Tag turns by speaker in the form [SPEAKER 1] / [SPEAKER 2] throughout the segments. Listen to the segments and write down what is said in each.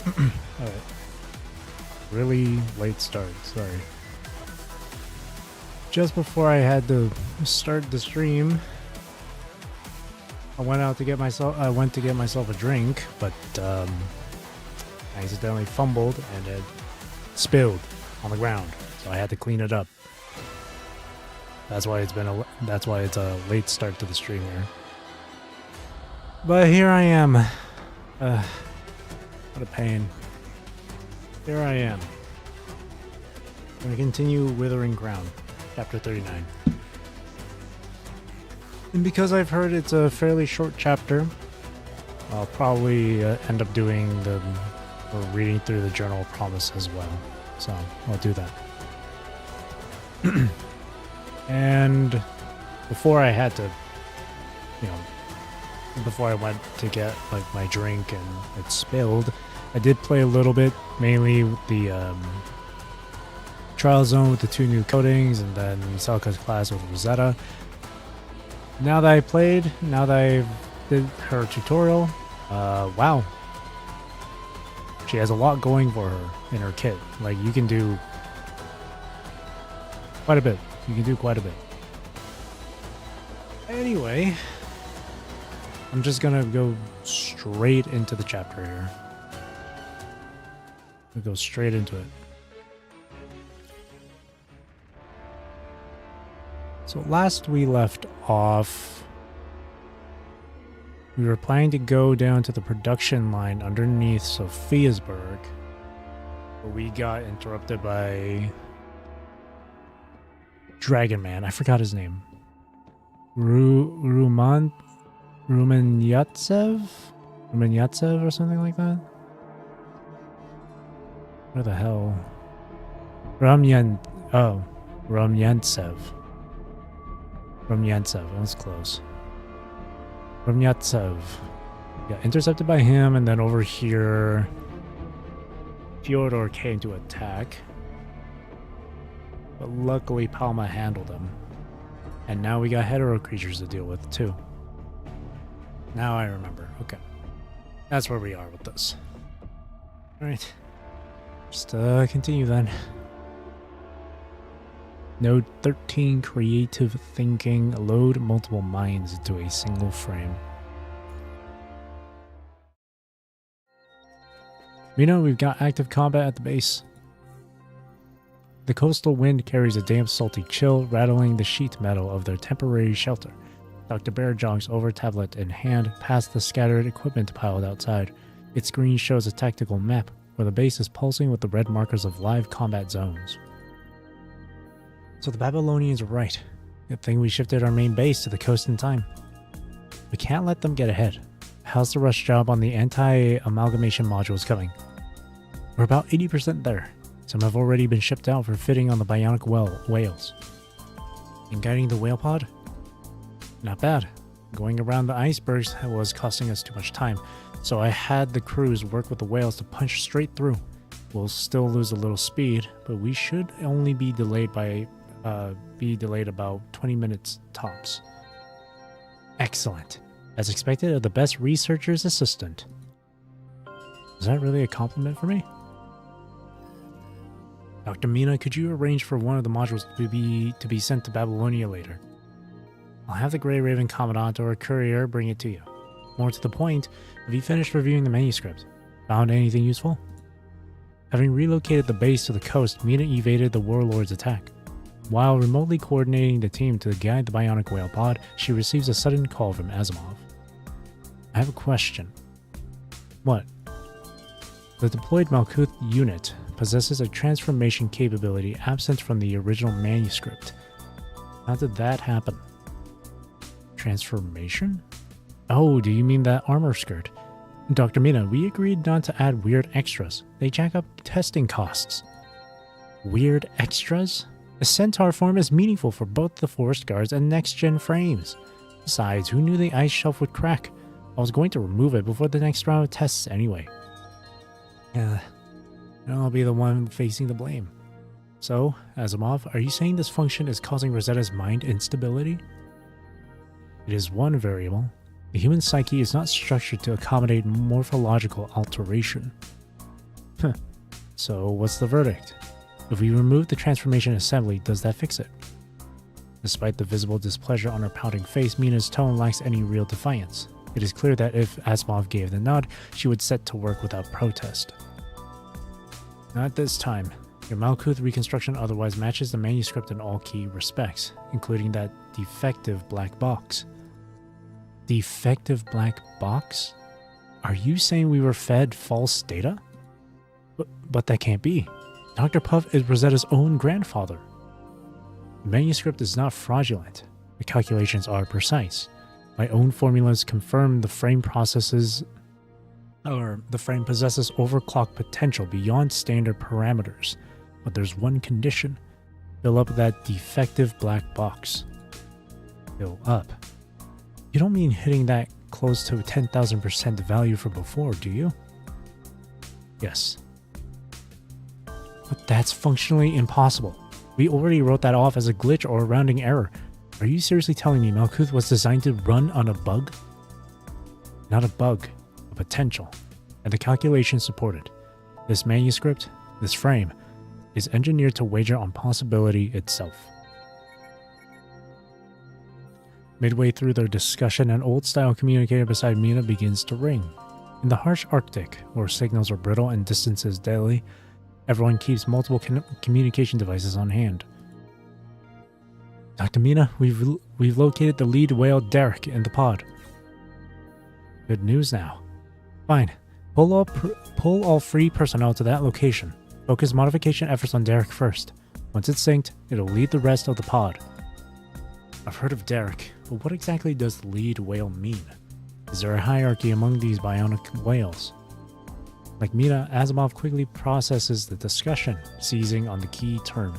[SPEAKER 1] Alright. Really late start, sorry. Just before I had to start the stream, I went to get myself a drink, but I accidentally fumbled and it spilled on the ground, so I had to clean it up. That's why it's a late start to the stream here. But here I am. What a pain. Here I am. I'm going to continue Withering Ground, chapter 39. And because I've heard it's a fairly short chapter, I'll probably end up doing or reading through the Journal of Promise as well. So I'll do that. And before I had to, before I went to get like my drink and it spilled, I did play a little bit, mainly with the Trial Zone with the 2 new coatings, and then Selka's class with Rosetta. Now that I did her tutorial, wow. She has a lot going for her in her kit. Like, you can do quite a bit. Anyway, I'm just gonna go straight into the chapter here. We'll go straight into it. So last we left off, we were planning to go down to the production line underneath Sophiasburg, but we got interrupted by Dragon Man. I forgot his name. Rumanyatsev or something like that? Where the hell? Rumyantsev. Rumyantsev, that was close. Rumyantsev. Yeah, intercepted by him, and then over here, Fyodor came to attack. But luckily, Palma handled him. And now we got hetero creatures to deal with, too. Now I remember. Okay. That's where we are with this. Alright. Just continue then. Node 13, creative thinking. Load multiple minds into a single frame. We've got active combat at the base. The coastal wind carries a damp, salty chill, rattling the sheet metal of their temporary shelter. Dr. Bear jogs over, tablet in hand, past the scattered equipment piled outside. Its screen shows a tactical map, where the base is pulsing with the red markers of live combat zones. So the Babylonians are right. Good thing we shifted our main base to the coast in time. We can't let them get ahead. How's the rush job on the anti-amalgamation modules coming? We're about 80% there. Some have already been shipped out for fitting on the bionic whales. And guiding the whale pod? Not bad. Going around the icebergs was costing us too much time, so I had the crews work with the whales to punch straight through. We'll still lose a little speed, but we should only be delayed about 20 minutes tops. Excellent. As expected of the best researcher's assistant. Is that really a compliment for me? Dr. Mina, could you arrange for one of the modules to be sent to Babylonia later? I'll have the Grey Raven Commandant or a courier bring it to you. More to the point, have you finished reviewing the manuscript? Found anything useful? Having relocated the base to the coast, Mina evaded the warlord's attack. While remotely coordinating the team to guide the bionic whale pod, she receives a sudden call from Asimov. I have a question. What? The deployed Malkuth unit possesses a transformation capability absent from the original manuscript. How did that happen? Transformation? Oh, do you mean that armor skirt? Dr. Mina, we agreed not to add weird extras. They jack up testing costs. Weird extras? The centaur form is meaningful for both the forest guards and next-gen frames. Besides, who knew the ice shelf would crack? I was going to remove it before the next round of tests anyway. Yeah, I'll be the one facing the blame. So, Asimov, are you saying this function is causing Rosetta's mind instability? It is one variable. The human psyche is not structured to accommodate morphological alteration. So what's the verdict? If we remove the transformation assembly, does that fix it? Despite the visible displeasure on her pouting face, Mina's tone lacks any real defiance. It is clear that if Asimov gave the nod, she would set to work without protest. Not this time. Your Malkuth reconstruction otherwise matches the manuscript in all key respects, including that defective black box. Defective black box? Are you saying we were fed false data? But that can't be. Dr. Puff is Rosetta's own grandfather. The manuscript is not fraudulent. The calculations are precise. My own formulas confirm the frame possesses overclock potential beyond standard parameters. But there's one condition. Fill up that defective black box. Fill up. You don't mean hitting that close to 10,000% value from before, do you? Yes. But that's functionally impossible. We already wrote that off as a glitch or a rounding error. Are you seriously telling me Malkuth was designed to run on a bug? Not a bug, a potential. And the calculation supported. This manuscript, this frame, is engineered to wager on possibility itself. Midway through their discussion, an old-style communicator beside Mina begins to ring. In the harsh Arctic, where signals are brittle and distances deadly, everyone keeps multiple communication devices on hand. Dr. Mina, we've located the lead whale Derek in the pod. Good news now. Fine. Pull all free personnel to that location. Focus modification efforts on Derek first. Once it's synced, it'll lead the rest of the pod. I've heard of Derek, but what exactly does lead whale mean? Is there a hierarchy among these bionic whales? Like Mina, Asimov quickly processes the discussion, seizing on the key term.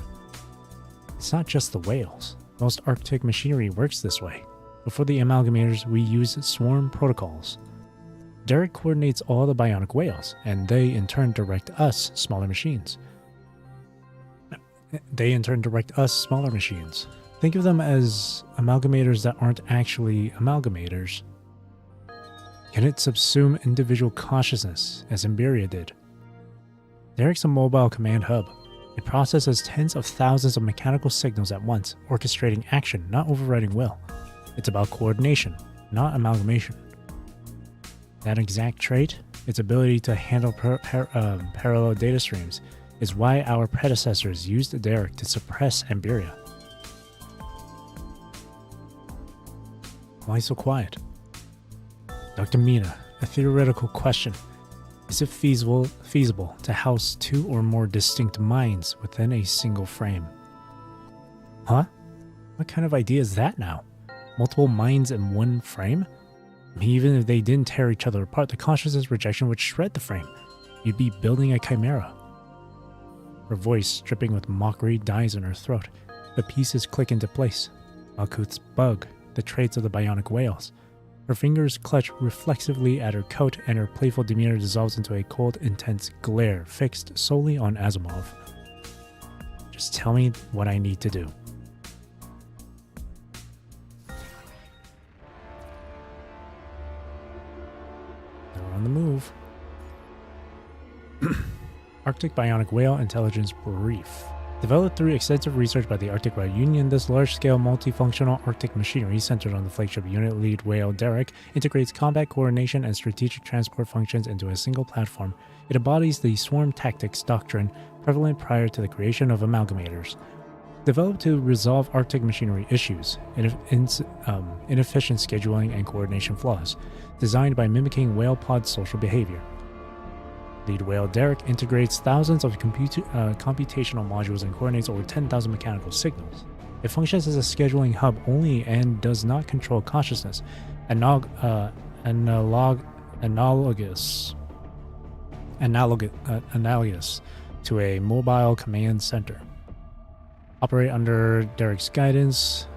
[SPEAKER 1] It's not just the whales. Most Arctic machinery works this way. Before the amalgamators, we use swarm protocols. Derek coordinates all the bionic whales, and they in turn direct us, smaller machines. Think of them as amalgamators that aren't actually amalgamators. Can it subsume individual consciousness, as Imberia did? Derek's a mobile command hub. It processes tens of thousands of mechanical signals at once, orchestrating action, not overriding will. It's about coordination, not amalgamation. That exact trait, its ability to handle parallel data streams, is why our predecessors used Derek to suppress Imberia. Why so quiet? Dr. Mina, a theoretical question. Is it feasible to house two or more distinct minds within a single frame? Huh? What kind of idea is that now? Multiple minds in one frame? I mean, even if they didn't tear each other apart, the consciousness rejection would shred the frame. You'd be building a chimera. Her voice, dripping with mockery, dies in her throat. The pieces click into place. Malkuth's bug, the traits of the bionic whales. Her fingers clutch reflexively at her coat, and her playful demeanor dissolves into a cold, intense glare fixed solely on Asimov. Just tell me what I need to do. They're on the move. Arctic Bionic Whale Intelligence Brief. Developed through extensive research by the Arctic Ride Union, this large-scale multifunctional Arctic machinery centered on the flagship unit lead whale Derek integrates combat coordination and strategic transport functions into a single platform. It embodies the swarm tactics doctrine prevalent prior to the creation of amalgamators. Developed to resolve Arctic machinery issues, inefficient scheduling and coordination flaws, designed by mimicking whale pod social behavior. Lead whale Derek integrates thousands of computational modules and coordinates over 10,000 mechanical signals. It functions as a scheduling hub only and does not control consciousness, analogous to a mobile command center. Operate under Derek's guidance,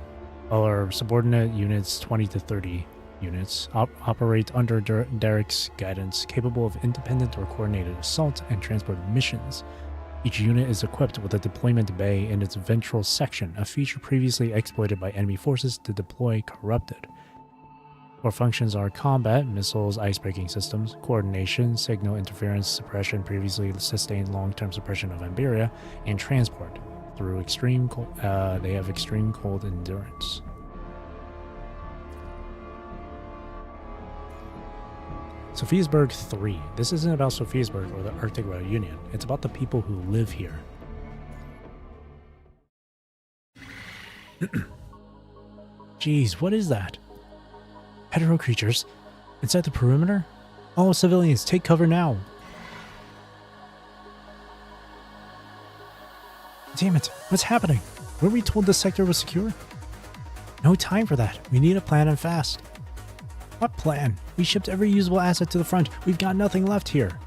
[SPEAKER 1] or subordinate units 20 to 30 units operate under Derek's guidance, capable of independent or coordinated assault and transport missions. Each unit is equipped with a deployment bay in its ventral section, a feature previously exploited by enemy forces to deploy corrupted. Core functions are combat, missiles, ice-breaking systems, coordination, signal interference suppression, previously sustained long-term suppression of Emberia, and transport. Through extreme cold, they have extreme cold endurance. Sophiasburg 3. This isn't about Sophiasburg or the Arctic Route Union. It's about the people who live here. Jeez, what is that? Hetero creatures? Inside the perimeter? All civilians, take cover now. Damn it, what's happening? Were we told this sector was secure? No time for that. We need a plan and fast. What plan? We shipped every usable asset to the front. We've got nothing left here.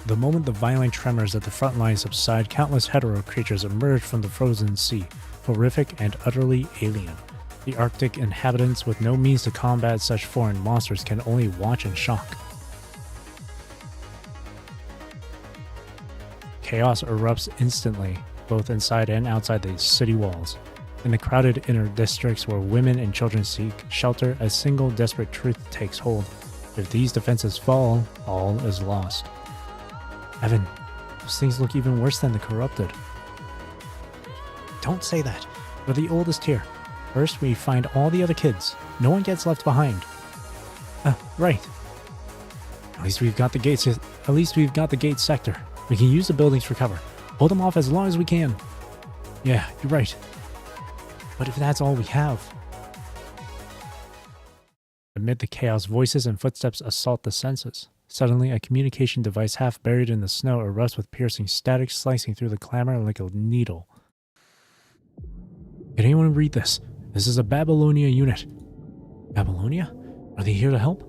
[SPEAKER 1] The moment the violent tremors at the front line subside, countless hetero creatures emerge from the frozen sea, horrific and utterly alien. The Arctic inhabitants with no means to combat such foreign monsters can only watch in shock. Chaos erupts instantly, both inside and outside the city walls. In the crowded inner districts where women and children seek shelter, a single desperate truth takes hold. If these defenses fall, all is lost. Evan, those things look even worse than the corrupted. Don't say that. We're the oldest here. First, we find all the other kids. No one gets left behind. Right. At least we've got the gates. At least we've got the gate sector. We can use the buildings for cover. Hold them off as long as we can. Yeah, you're right. But if that's all we have... Amid the chaos, voices and footsteps assault the senses. Suddenly, a communication device half buried in the snow erupts with piercing static slicing through the clamor like a needle. Can anyone read this? This is a Babylonia unit. Babylonia? Are they here to help?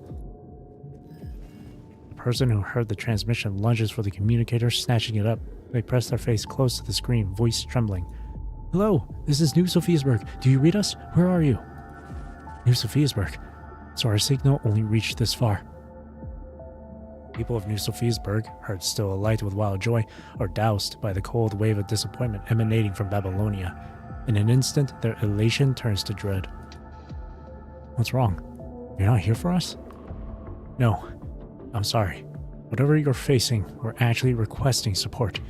[SPEAKER 1] The person who heard the transmission lunges for the communicator, snatching it up. They press their face close to the screen, voice trembling. Hello, this is New Sophiasburg. Do you read us? Where are you? New Sophiasburg. So our signal only reached this far. People of New Sophiasburg, hearts still alight with wild joy, are doused by the cold wave of disappointment emanating from Babylonia. In an instant, their elation turns to dread. What's wrong? You're not here for us? No. I'm sorry. Whatever you're facing, we're actually requesting support.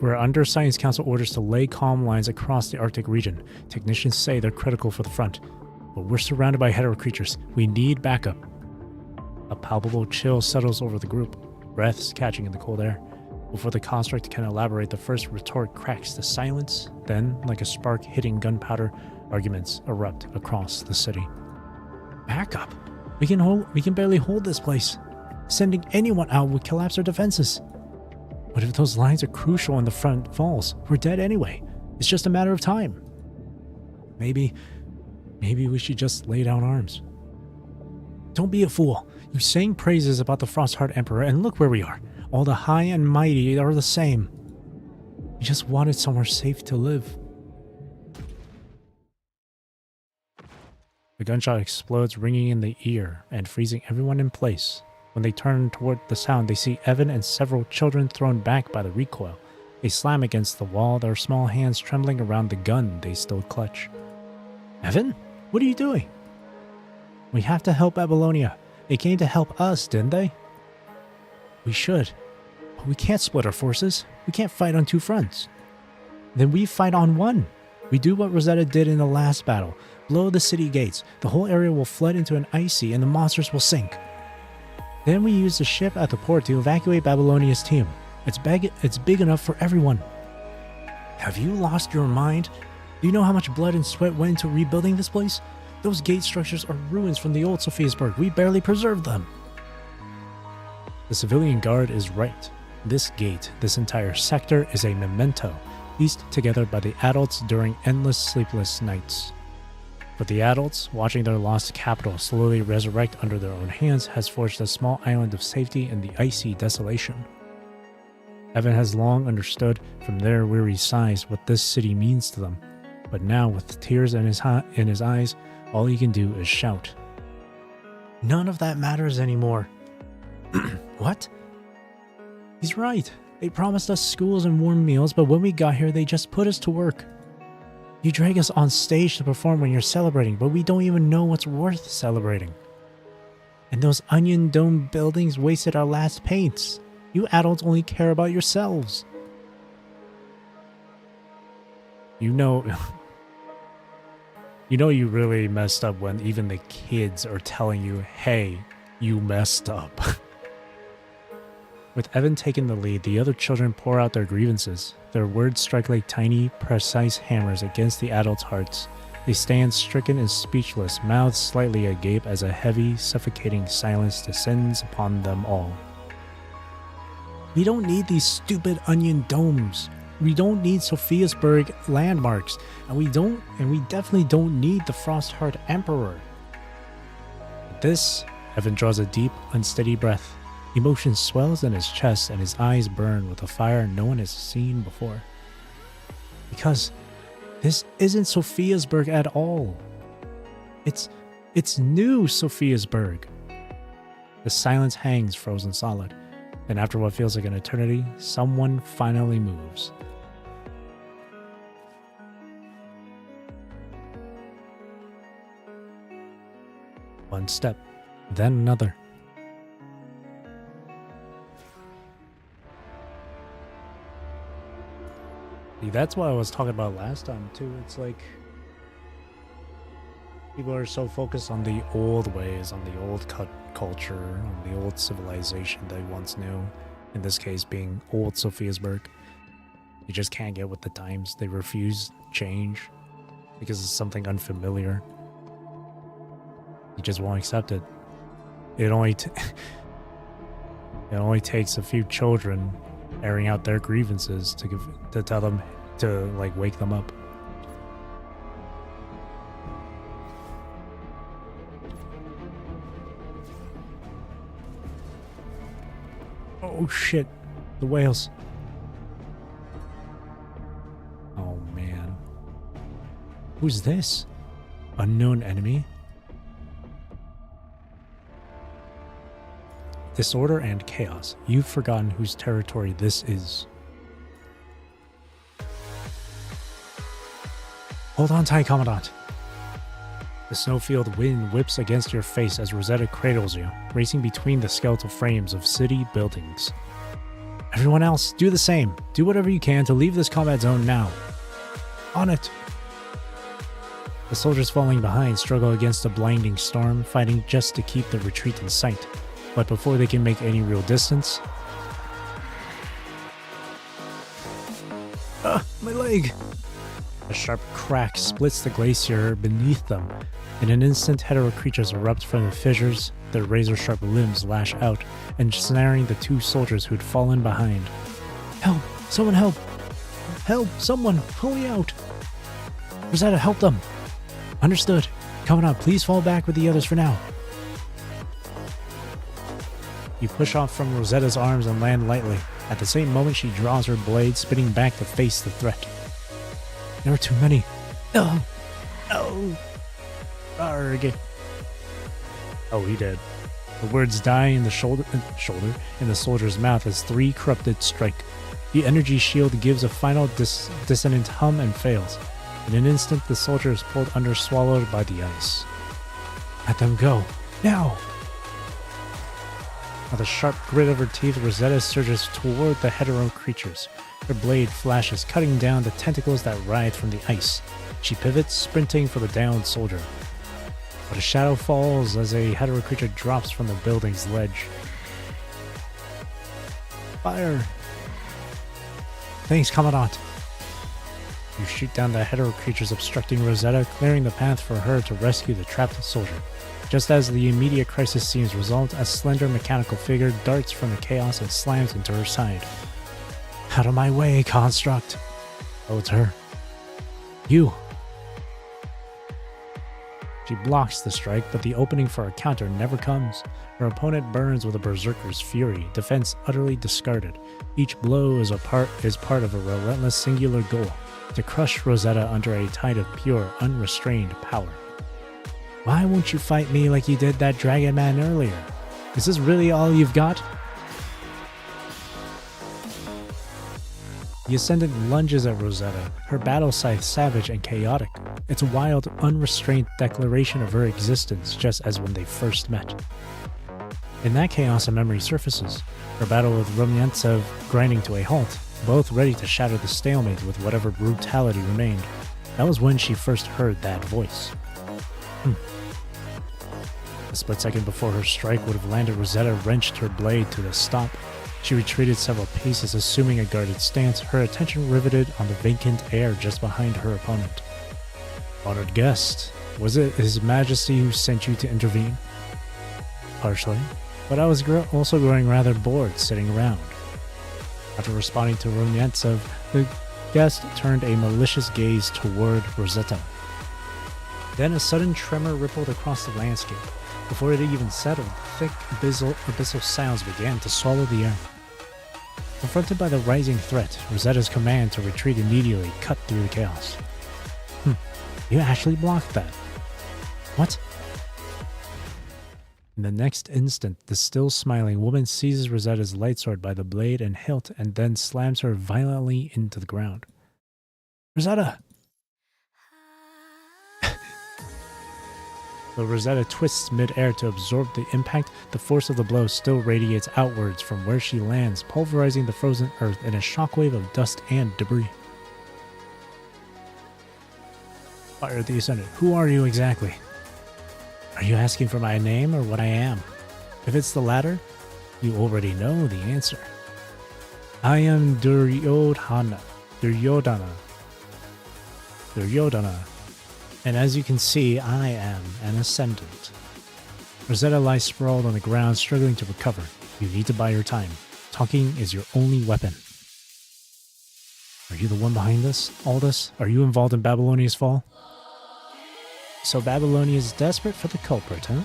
[SPEAKER 1] We're under Science Council orders to lay comm lines across the Arctic region. Technicians say they're critical for the front. But we're surrounded by hetero creatures. We need backup. A palpable chill settles over the group, breaths catching in the cold air. Before the construct can elaborate, the first retort cracks the silence. Then, like a spark hitting gunpowder, arguments erupt across the city. Backup? We can barely hold this place. Sending anyone out would collapse our defenses. What if those lines are crucial and the front falls? We're dead anyway. It's just a matter of time. Maybe we should just lay down arms. Don't be a fool. You sang praises about the Frostheart Emperor, and look where we are. All the high and mighty are the same. We just wanted somewhere safe to live. The gunshot explodes, ringing in the ear and freezing everyone in place. When they turn toward the sound, they see Evan and several children thrown back by the recoil. They slam against the wall, their small hands trembling around the gun they still clutch. Evan? What are you doing? We have to help Babylonia. They came to help us, didn't they? We should. But we can't split our forces. We can't fight on two fronts. Then we fight on one. We do what Rosetta did in the last battle. Blow the city gates. The whole area will flood into an ice sea and the monsters will sink. Then we use the ship at the port to evacuate Babylonia's team. It's big enough for everyone. Have you lost your mind? Do you know how much blood and sweat went into rebuilding this place? Those gate structures are ruins from the old Sophiasburg. We barely preserved them. The civilian guard is right. This gate, this entire sector, is a memento, pieced together by the adults during endless sleepless nights. But the adults, watching their lost capital slowly resurrect under their own hands, has forged a small island of safety in the icy desolation. Evan has long understood from their weary sighs what this city means to them, but now with tears in his eyes, all he can do is shout. None of that matters anymore. What? He's right. They promised us schools and warm meals, but when we got here, they just put us to work. You drag us on stage to perform when you're celebrating, but we don't even know what's worth celebrating. And those onion dome buildings wasted our last paints. You adults only care about yourselves. You know you really messed up when even the kids are telling you, hey, you messed up. With Evan taking the lead, the other children pour out their grievances. Their words strike like tiny, precise hammers against the adults' hearts. They stand stricken and speechless, mouths slightly agape as a heavy, suffocating silence descends upon them all. We don't need these stupid onion domes. We don't need Sophiasburg landmarks, and we definitely don't need the Frostheart Emperor. At this, Evan draws a deep, unsteady breath. Emotion swells in his chest and his eyes burn with a fire no one has seen before. Because this isn't Sophiasburg at all. It's new Sophiasburg. The silence hangs frozen solid, and after what feels like an eternity, someone finally moves. One step, then another. That's what I was talking about last time too. It's like people are so focused on the old ways, on the old culture, on the old civilization they once knew. In this case being old Sophiasburg. You just can't get with the times. They refuse change because it's something unfamiliar. You just won't accept it. It only takes a few children airing out their grievances to tell them to like wake them up. Oh shit, the whales. Oh man. Who's this? Unknown enemy? Disorder and chaos. You've forgotten whose territory this is. Hold on tight, Commandant. The snowfield wind whips against your face as Rosetta cradles you, racing between the skeletal frames of city buildings. Everyone else, do the same. Do whatever you can to leave this combat zone now. On it! The soldiers falling behind struggle against a blinding storm, fighting just to keep the retreat in sight. But before they can make any real distance... my leg! A sharp crack splits the glacier beneath them. In an instant, hetero creatures erupt from the fissures, their razor-sharp limbs lash out, ensnaring the two soldiers who'd fallen behind. Help! Someone help! Help! Someone! Pull me out! Rosetta, help them! Understood. Commandant, please fall back with the others for now. You push off from Rosetta's arms and land lightly. At the same moment, she draws her blade, spinning back to face the threat. There are too many. No! No! Arg. Oh, he did. The words die in the shoulder in the soldier's mouth as three corrupted strike. The energy shield gives a final dissonant hum and fails. In an instant, the soldier is pulled under, swallowed by the ice. Let them go. Now! With a sharp grit of her teeth, Rosetta surges toward the hetero creatures. Her blade flashes, cutting down the tentacles that writhe from the ice. She pivots, sprinting for the downed soldier. But a shadow falls as a hetero creature drops from the building's ledge. Fire! Thanks, Commandant. You shoot down the hetero creatures obstructing Rosetta, clearing the path for her to rescue the trapped soldier. Just as the immediate crisis seems resolved, a slender mechanical figure darts from the chaos and slams into her side. Out of my way, construct! Oh, it's her. You! She blocks the strike, but the opening for a counter never comes. Her opponent burns with a berserker's fury, defense utterly discarded. Each blow is part of a relentless singular goal, to crush Rosetta under a tide of pure, unrestrained power. Why won't you fight me like you did that dragon man earlier? Is this really all you've got? The Ascendant lunges at Rosetta, her battle scythe savage and chaotic, its wild, unrestrained declaration of her existence just as when they first met. In that chaos, a memory surfaces, her battle with Rumyantsev grinding to a halt, both ready to shatter the stalemate with whatever brutality remained. That was when she first heard that voice. A split second before her strike would have landed, Rosetta wrenched her blade to the stop. She retreated several paces, assuming a guarded stance, her attention riveted on the vacant air just behind her opponent. Honored guest, was it His Majesty who sent you to intervene? Partially, but I was also growing rather bored sitting around. After responding to Rumyantsev, the guest turned a malicious gaze toward Rosetta. Then a sudden tremor rippled across the landscape. Before it even settled, thick abyssal sounds began to swallow the air. Confronted by the rising threat, Rosetta's command to retreat immediately cut through the chaos. You actually blocked that. What? In the next instant, the still smiling woman seizes Rosetta's lightsword by the blade and hilt and then slams her violently into the ground. Rosetta! Though Rosetta twists mid-air to absorb the impact, the force of the blow still radiates outwards from where she lands, pulverizing the frozen earth in a shockwave of dust and debris. Fire the Ascendant, who are you exactly? Are you asking for my name or what I am? If it's the latter, you already know the answer. I am Duryodhana. And as you can see, I am an Ascendant. Rosetta lies sprawled on the ground, struggling to recover. You need to buy your time. Talking is your only weapon. Are you the one behind this? All this? Are you involved in Babylonia's fall? So Babylonia is desperate for the culprit, huh?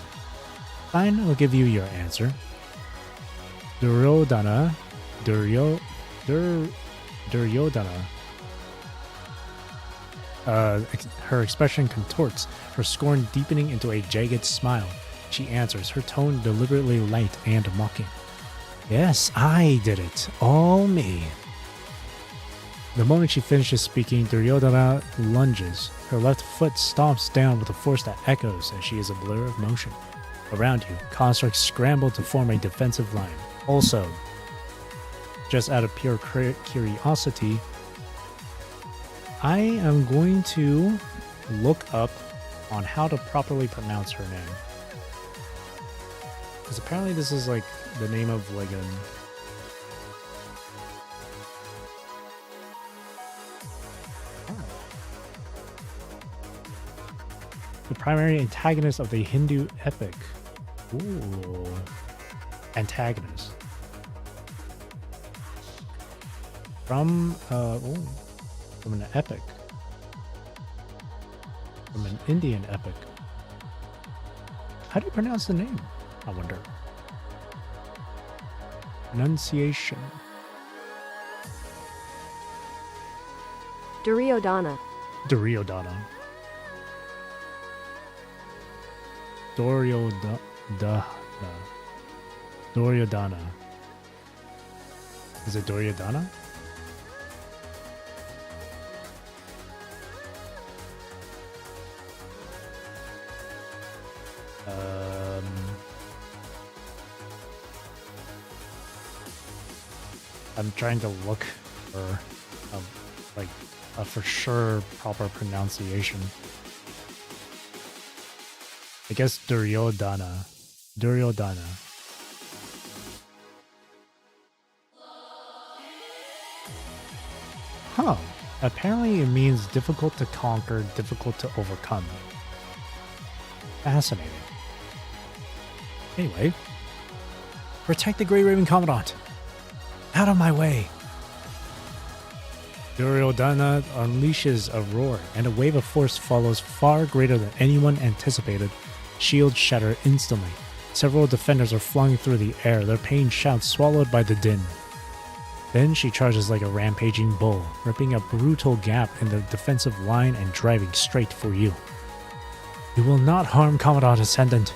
[SPEAKER 1] Fine, I'll give you your answer. Duryodhana. Her expression contorts, her scorn deepening into a jagged smile. She answers, her tone deliberately light and mocking. Yes, I did it. All me. The moment she finishes speaking, Duryodhana lunges. Her left foot stomps down with a force that echoes as she is a blur of motion. Around you, constructs scramble to form a defensive line. Also, just out of pure curiosity, I am going to look up on how to properly pronounce her name. Because apparently this is like the name of like an... The primary antagonist of the Hindu epic. Ooh. Antagonist. From an epic. From an Indian epic. How do you pronounce the name? I wonder. Pronunciation.
[SPEAKER 2] Duryodhana.
[SPEAKER 1] Duryodhana. Duryodhana. Is it Duryodhana? I'm trying to look for a for sure proper pronunciation. I guess Duryodhana. Duryodhana. Huh. Apparently it means difficult to conquer, difficult to overcome. Fascinating. Anyway. Protect the Grey Raven Commandant! Out of my way! Duryodhana unleashes a roar, and a wave of force follows far greater than anyone anticipated. Shields shatter instantly. Several defenders are flung through the air, their pain shouts swallowed by the din. Then she charges like a rampaging bull, ripping a brutal gap in the defensive line and driving straight for you. You will not harm Commandant Ascendant.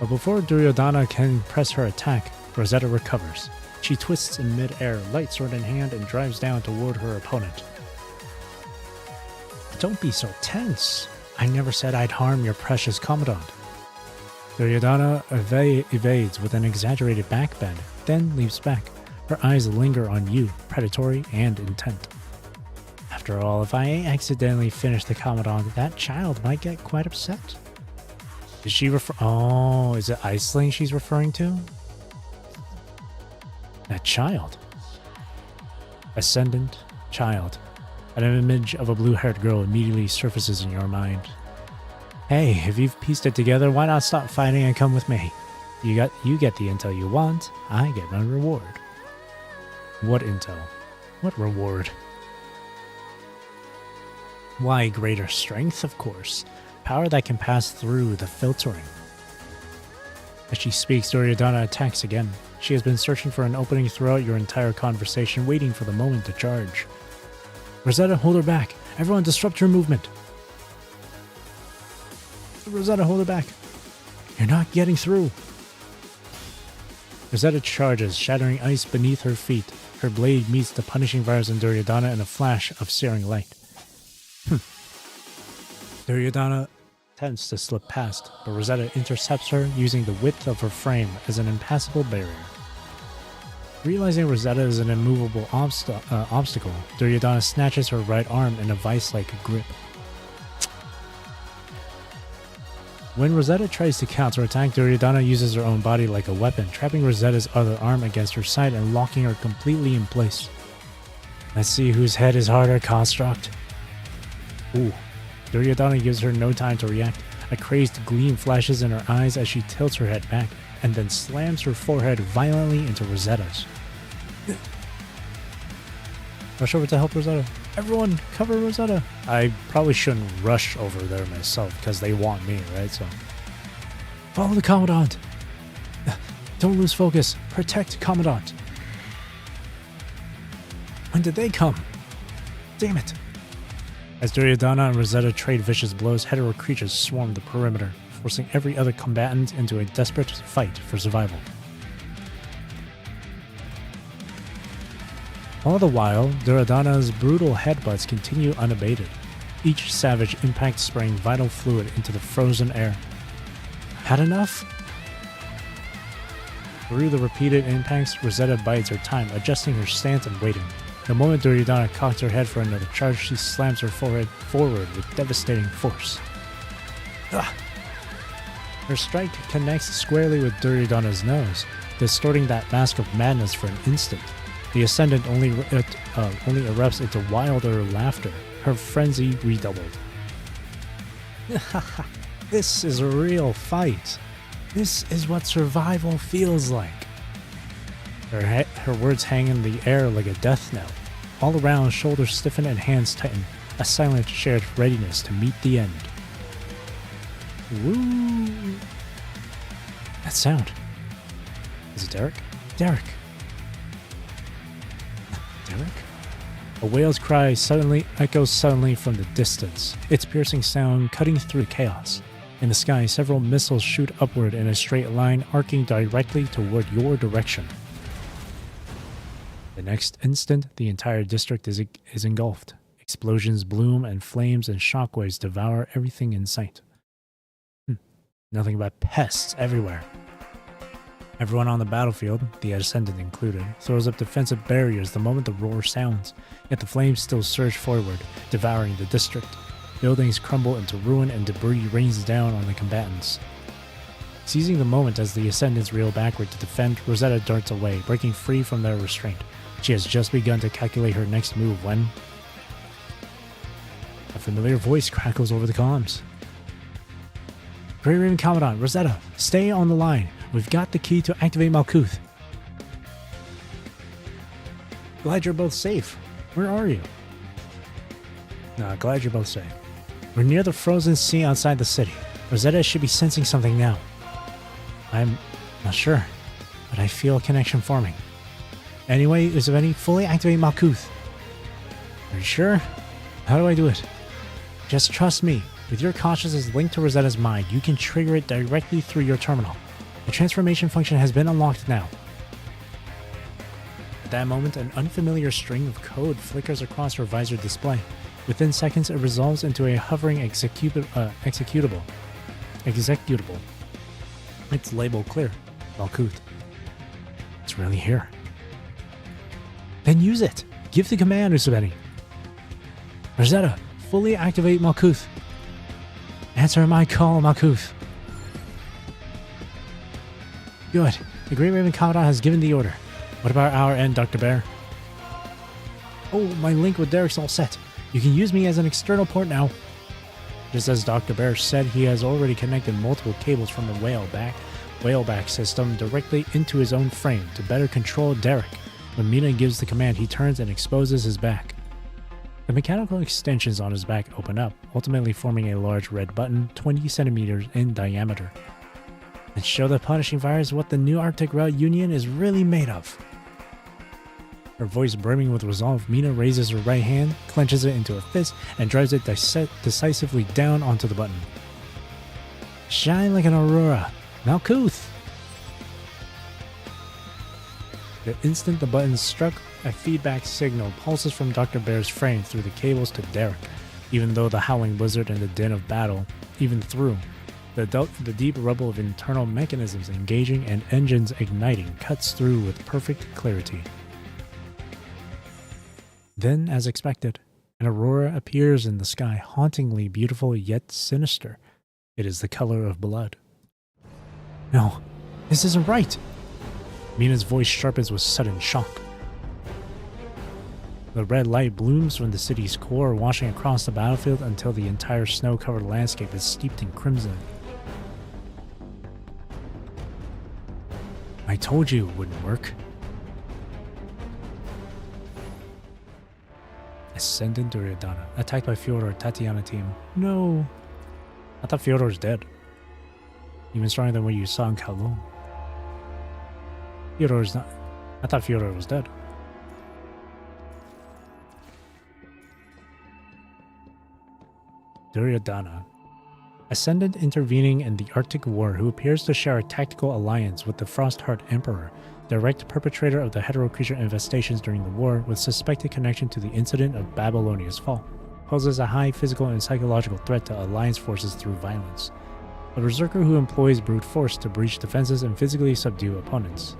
[SPEAKER 1] But before Duryodhana can press her attack, Rosetta recovers. She twists in mid-air, lightsword in hand, and drives down toward her opponent. Don't be so tense. I never said I'd harm your precious Commandant. Duryodhana evades with an exaggerated backbend, then leaps back. Her eyes linger on you, predatory and intent. After all, if I accidentally finish the Commandant, that child might get quite upset. Is she Oh, is it Iceling she's referring to? That child. Ascendant child. An image of a blue-haired girl immediately surfaces in your mind. Hey, if you've pieced it together, why not stop fighting and come with me? You get the intel you want, I get my reward. What intel? What reward? Why, greater strength, of course. Power that can pass through the filtering. As she speaks, Duryodhana attacks again. She has been searching for an opening throughout your entire conversation, waiting for the moment to charge. Rosetta, hold her back. Everyone disrupt her movement. Rosetta, hold her back. You're not getting through. Rosetta charges, shattering ice beneath her feet. Her blade meets the punishing virus in Duryodhana in a flash of searing light. Duryodhana attempts to slip past, but Rosetta intercepts her using the width of her frame as an impassable barrier. Realizing Rosetta is an immovable obstacle, Duryodhana snatches her right arm in a vice-like grip. When Rosetta tries to counterattack, Duryodhana uses her own body like a weapon, trapping Rosetta's other arm against her side and locking her completely in place. Let's see whose head is harder, construct. Ooh. Duryodhana gives her no time to react. A crazed gleam flashes in her eyes as she tilts her head back, and then slams her forehead violently into Rosetta's. Rush over to help Rosetta. Everyone, cover Rosetta. I probably shouldn't rush over there myself, because they want me, right? So, follow the Commandant. Don't lose focus. Protect Commandant. When did they come? Damn it. As Duryodhana and Rosetta trade vicious blows, hetero creatures swarm the perimeter, forcing every other combatant into a desperate fight for survival. All the while, Duryodhana's brutal headbutts continue unabated, each savage impact spraying vital fluid into the frozen air. Had enough? Through the repeated impacts, Rosetta bides her time, adjusting her stance and waiting. The moment Duryodhana cocks her head for another charge, she slams her forehead forward with devastating force. Ugh. Her strike connects squarely with Duryodhana's nose, distorting that mask of madness for an instant. The Ascendant only erupts into wilder laughter, her frenzy redoubled. This is a real fight. This is what survival feels like. Her words hang in the air like a death knell. All around, shoulders stiffen and hands tighten, a silent shared readiness to meet the end. Woo! That sound. Is it Derek? Derek! Derek? A whale's cry echoes suddenly from the distance, its piercing sound cutting through chaos. In the sky, several missiles shoot upward in a straight line, arcing directly toward your direction. The next instant, the entire district is engulfed. Explosions bloom and flames and shockwaves devour everything in sight. Nothing but pests everywhere. Everyone on the battlefield, the Ascendant included, throws up defensive barriers the moment the roar sounds, yet the flames still surge forward, devouring the district. Buildings crumble into ruin and debris rains down on the combatants. Seizing the moment as the Ascendants reel backward to defend, Rosetta darts away, breaking free from their restraint. She has just begun to calculate her next move when a familiar voice crackles over the comms. Grey Raven Commandant, Rosetta, stay on the line. We've got the key to activate Malkuth. Glad you're both safe. Where are you? Glad you're both safe. We're near the frozen sea outside the city. Rosetta should be sensing something now. I'm not sure, but I feel a connection forming. Anyway, Uzaveni, fully activate Malkuth. Are you sure? How do I do it? Just trust me. With your consciousness linked to Rosetta's mind, you can trigger it directly through your terminal. The transformation function has been unlocked now. that moment, an unfamiliar string of code flickers across her visor display. Within seconds, it resolves into a hovering executable. Its label clear. Malkuth. It's really here. Then use it. Give the command, Usabeni. Rosetta, fully activate Malkuth. Answer my call, Malkuth. Good. The Great Raven Commandant has given the order. What about our end, Dr. Bear? Oh, my link with Derek's all set. You can use me as an external port now. Just as Dr. Bear said, he has already connected multiple cables from the whaleback system directly into his own frame to better control Derek. When Mina gives the command, he turns and exposes his back. The mechanical extensions on his back open up, ultimately forming a large red button 20 centimeters in diameter. And show the punishing virus what the new Arctic Route Union is really made of. Her voice brimming with resolve, Mina raises her right hand, clenches it into a fist, and drives it decisively down onto the button. Shine like an aurora, Malkuth! The instant the button struck, a feedback signal pulses from Dr. Bear's frame through the cables to Derek, even though the howling blizzard and the din of battle, even through. The deep rumble of internal mechanisms engaging and engines igniting cuts through with perfect clarity. Then, as expected, an aurora appears in the sky, hauntingly beautiful yet sinister. It is the color of blood. No, this isn't right! Mina's voice sharpens with sudden shock. The red light blooms from the city's core, washing across the battlefield until the entire snow-covered landscape is steeped in crimson. I told you it wouldn't work. Ascendant Duryodhana, attacked by Fyodor, Tatiana team. No! I thought Fyodor's dead. Even stronger than what you saw in Kowloon. Fyodor's not... I thought Fyodor was dead. Duryodhana. Ascendant intervening in the Arctic War who appears to share a tactical alliance with the Frostheart Emperor, direct perpetrator of the hetero-creature infestations during the war with suspected connection to the incident of Babylonia's fall, poses a high physical and psychological threat to Alliance forces through violence. A berserker who employs brute force to breach defenses and physically subdue opponents.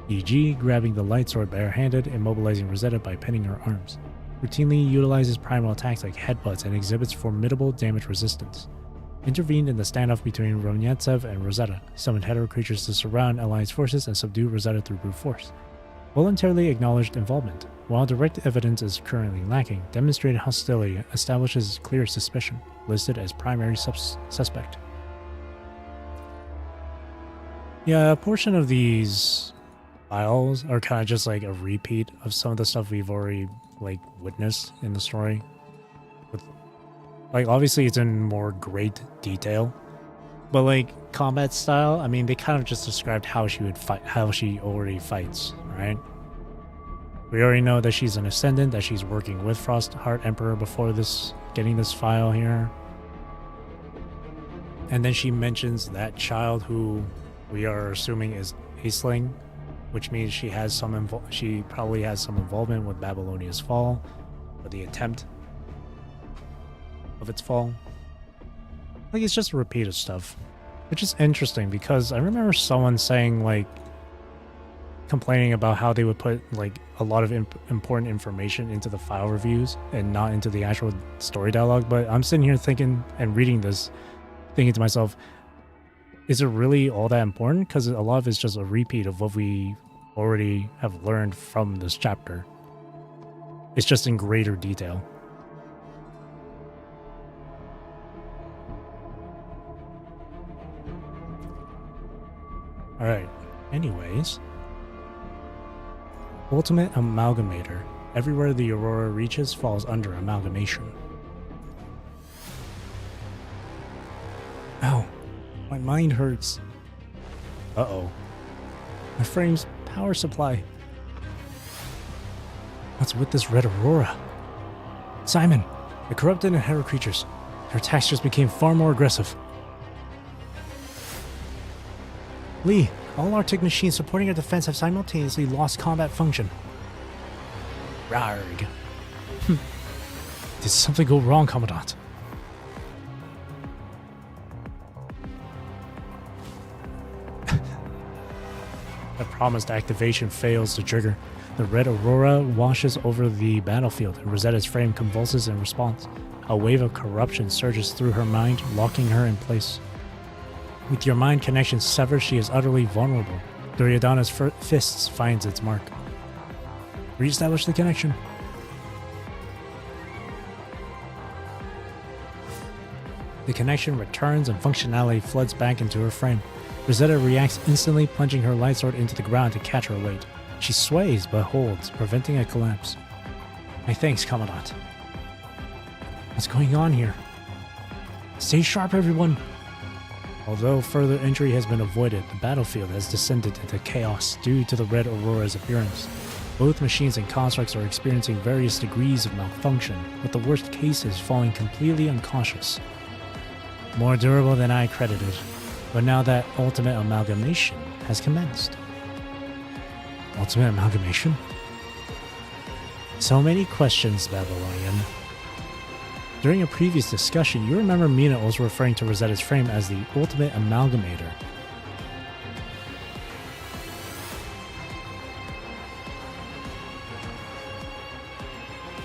[SPEAKER 1] E.g., grabbing the light sword barehanded, immobilizing Rosetta by pinning her arms. Routinely utilizes primal attacks like headbutts and exhibits formidable damage resistance. Intervened in the standoff between Romyantsev and Rosetta, summoned hetero creatures to surround Alliance forces and subdue Rosetta through brute force. Voluntarily acknowledged involvement. While direct evidence is currently lacking, demonstrated hostility establishes clear suspicion, listed as primary suspect. Yeah, a portion of these files are kind of just like a repeat of some of the stuff we've already witnessed in the story. Obviously it's in more great detail, but combat style, I mean, they kind of just described how she would fight, how she already fights, right? We already know that she's an Ascendant, that she's working with Frostheart Emperor before getting this file here. And then she mentions that child who we are assuming is Aisling, which means she probably has some involvement with Babylonia's fall, or the attempt of its fall. It's just a repeat of stuff, which is interesting because I remember someone saying complaining about how they would put a lot of important information into the file reviews and not into the actual story dialogue. But I'm sitting here thinking and reading this, thinking to myself, is it really all that important? Because a lot of it's just a repeat of what we already have learned from this chapter. It's just in greater detail. Alright, anyways. Ultimate Amalgamator. Everywhere the Aurora reaches falls under amalgamation. Ow, my mind hurts. Uh-oh. My frame's power supply. What's with this red Aurora? Simon, the corrupted and hetero creatures. Their attacks just became far more aggressive. Lee, all Arctic machines supporting our defense have simultaneously lost combat function. Rarg. Did something go wrong, Commandant? The promised activation fails to trigger. The red aurora washes over the battlefield, and Rosetta's frame convulses in response. A wave of corruption surges through her mind, locking her in place. With your mind connection severed, she is utterly vulnerable. Duryodhana's fists finds its mark. Reestablish the connection. The connection returns and functionality floods back into her frame. Rosetta reacts instantly, plunging her light sword into the ground to catch her weight. She sways but holds, preventing a collapse. My thanks, Commandant. What's going on here? Stay sharp, everyone! Although further injury has been avoided, the battlefield has descended into chaos due to the Red Aurora's appearance. Both machines and constructs are experiencing various degrees of malfunction, with the worst cases falling completely unconscious. More durable than I credited, but now that ultimate amalgamation has commenced. Ultimate amalgamation? So many questions, Babylonian. During a previous discussion, you remember Mina was referring to Rosetta's frame as the ultimate amalgamator.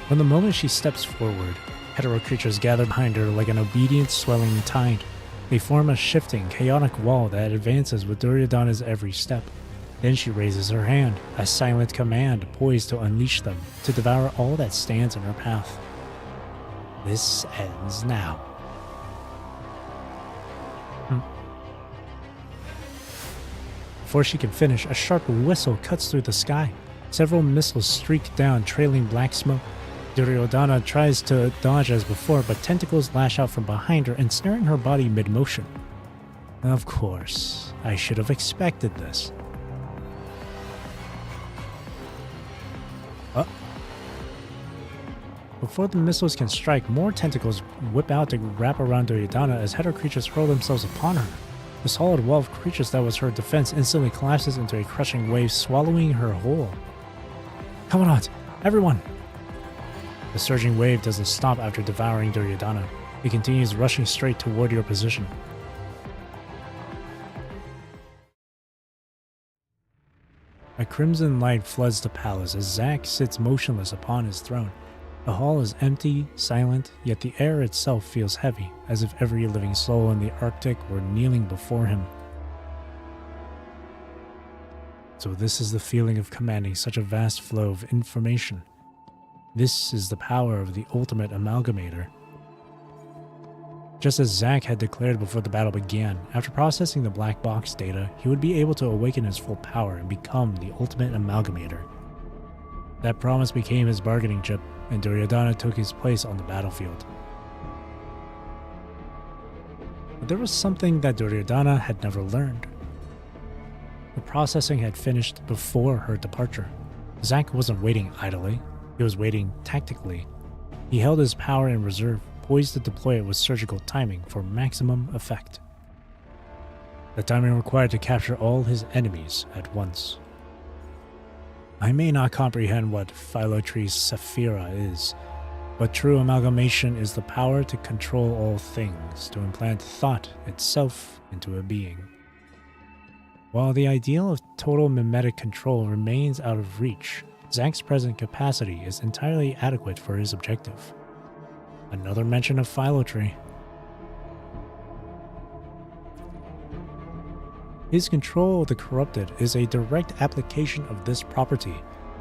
[SPEAKER 1] From the moment she steps forward, hetero creatures gather behind her like an obedient swelling tide. They form a shifting, chaotic wall that advances with Duryodhana's every step. Then she raises her hand, a silent command poised to unleash them, to devour all that stands in her path. This ends now. Before she can finish, a sharp whistle cuts through the sky. Several missiles streak down, trailing black smoke. Duryodhana tries to dodge as before, but tentacles lash out from behind her, ensnaring her body mid-motion. Of course, I should have expected this. Before the missiles can strike, more tentacles whip out to wrap around Duryodhana as hetero creatures hurl themselves upon her. The solid wall of creatures that was her defense instantly collapses into a crushing wave, swallowing her whole. Commandant, everyone! The surging wave doesn't stop after devouring Duryodhana. It continues rushing straight toward your position. A crimson light floods the palace as Zack sits motionless upon his throne. The hall is empty, silent, yet the air itself feels heavy, as if every living soul in the Arctic were kneeling before him. So this is the feeling of commanding such a vast flow of information. This is the power of the ultimate amalgamator. Just as Zack had declared before the battle began, after processing the black box data, he would be able to awaken his full power and become the ultimate amalgamator. That promise became his bargaining chip, and Duryodhana took his place on the battlefield. But there was something that Duryodhana had never learned. The processing had finished before her departure. Zack wasn't waiting idly, he was waiting tactically. He held his power in reserve, poised to deploy it with surgical timing for maximum effect. The timing required to capture all his enemies at once. I may not comprehend what Philotre's Sephira is, but true amalgamation is the power to control all things, to implant thought itself into a being. While the ideal of total mimetic control remains out of reach, Zack's present capacity is entirely adequate for his objective. Another mention of Philotre. His control of the corrupted is a direct application of this property.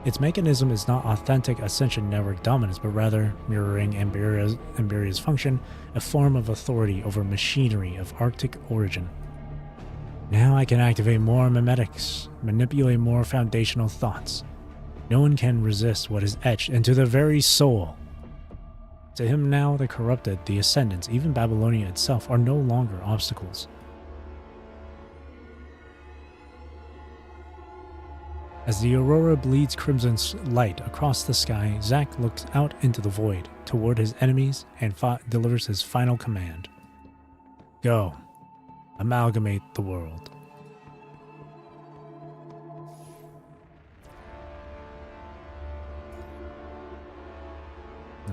[SPEAKER 1] Its mechanism is not authentic Ascension network dominance, but rather, mirroring Amberia's function, a form of authority over machinery of Arctic origin. Now I can activate more mimetics, manipulate more foundational thoughts. No one can resist what is etched into the very soul. To him now, the corrupted, the ascendants, even Babylonia itself, are no longer obstacles. As the aurora bleeds crimson light across the sky, Zack looks out into the void, toward his enemies, and delivers his final command. Go. Amalgamate the world.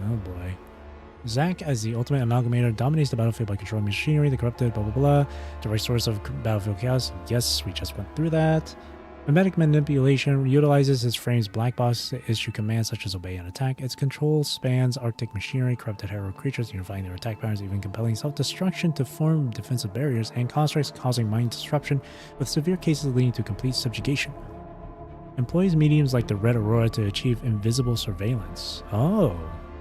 [SPEAKER 1] Oh boy. Zack, as the ultimate amalgamator, dominates the battlefield by controlling machinery, the corrupted, blah blah blah. Direct source of battlefield chaos. Yes, we just went through that. Mimetic manipulation utilizes its frame's black box to issue commands such as obey and attack. Its control spans Arctic machinery, corrupted hero creatures, unifying their attack patterns, even compelling self-destruction to form defensive barriers, and constructs causing mind disruption, with severe cases leading to complete subjugation. Employs mediums like the Red Aurora to achieve invisible surveillance. Oh,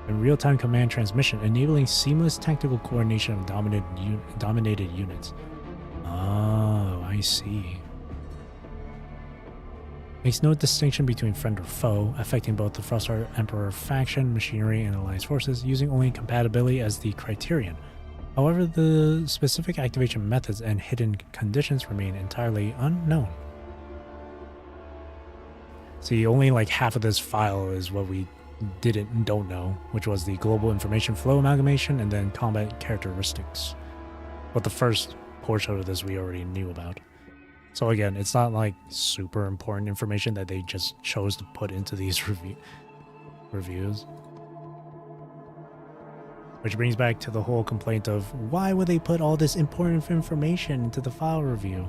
[SPEAKER 1] and real-time command transmission, enabling seamless tactical coordination of dominated units. Oh, I see. Makes no distinction between friend or foe, affecting both the Frostheart Emperor faction, machinery, and alliance forces, using only compatibility as the criterion. However, the specific activation methods and hidden conditions remain entirely unknown. See, only like half of this file is what we don't know, which was the global information flow amalgamation and then combat characteristics. But the first portion of this we already knew about. So again, it's not like super important information that they just chose to put into these reviews. Which brings back to the whole complaint of why would they put all this important information into the file review?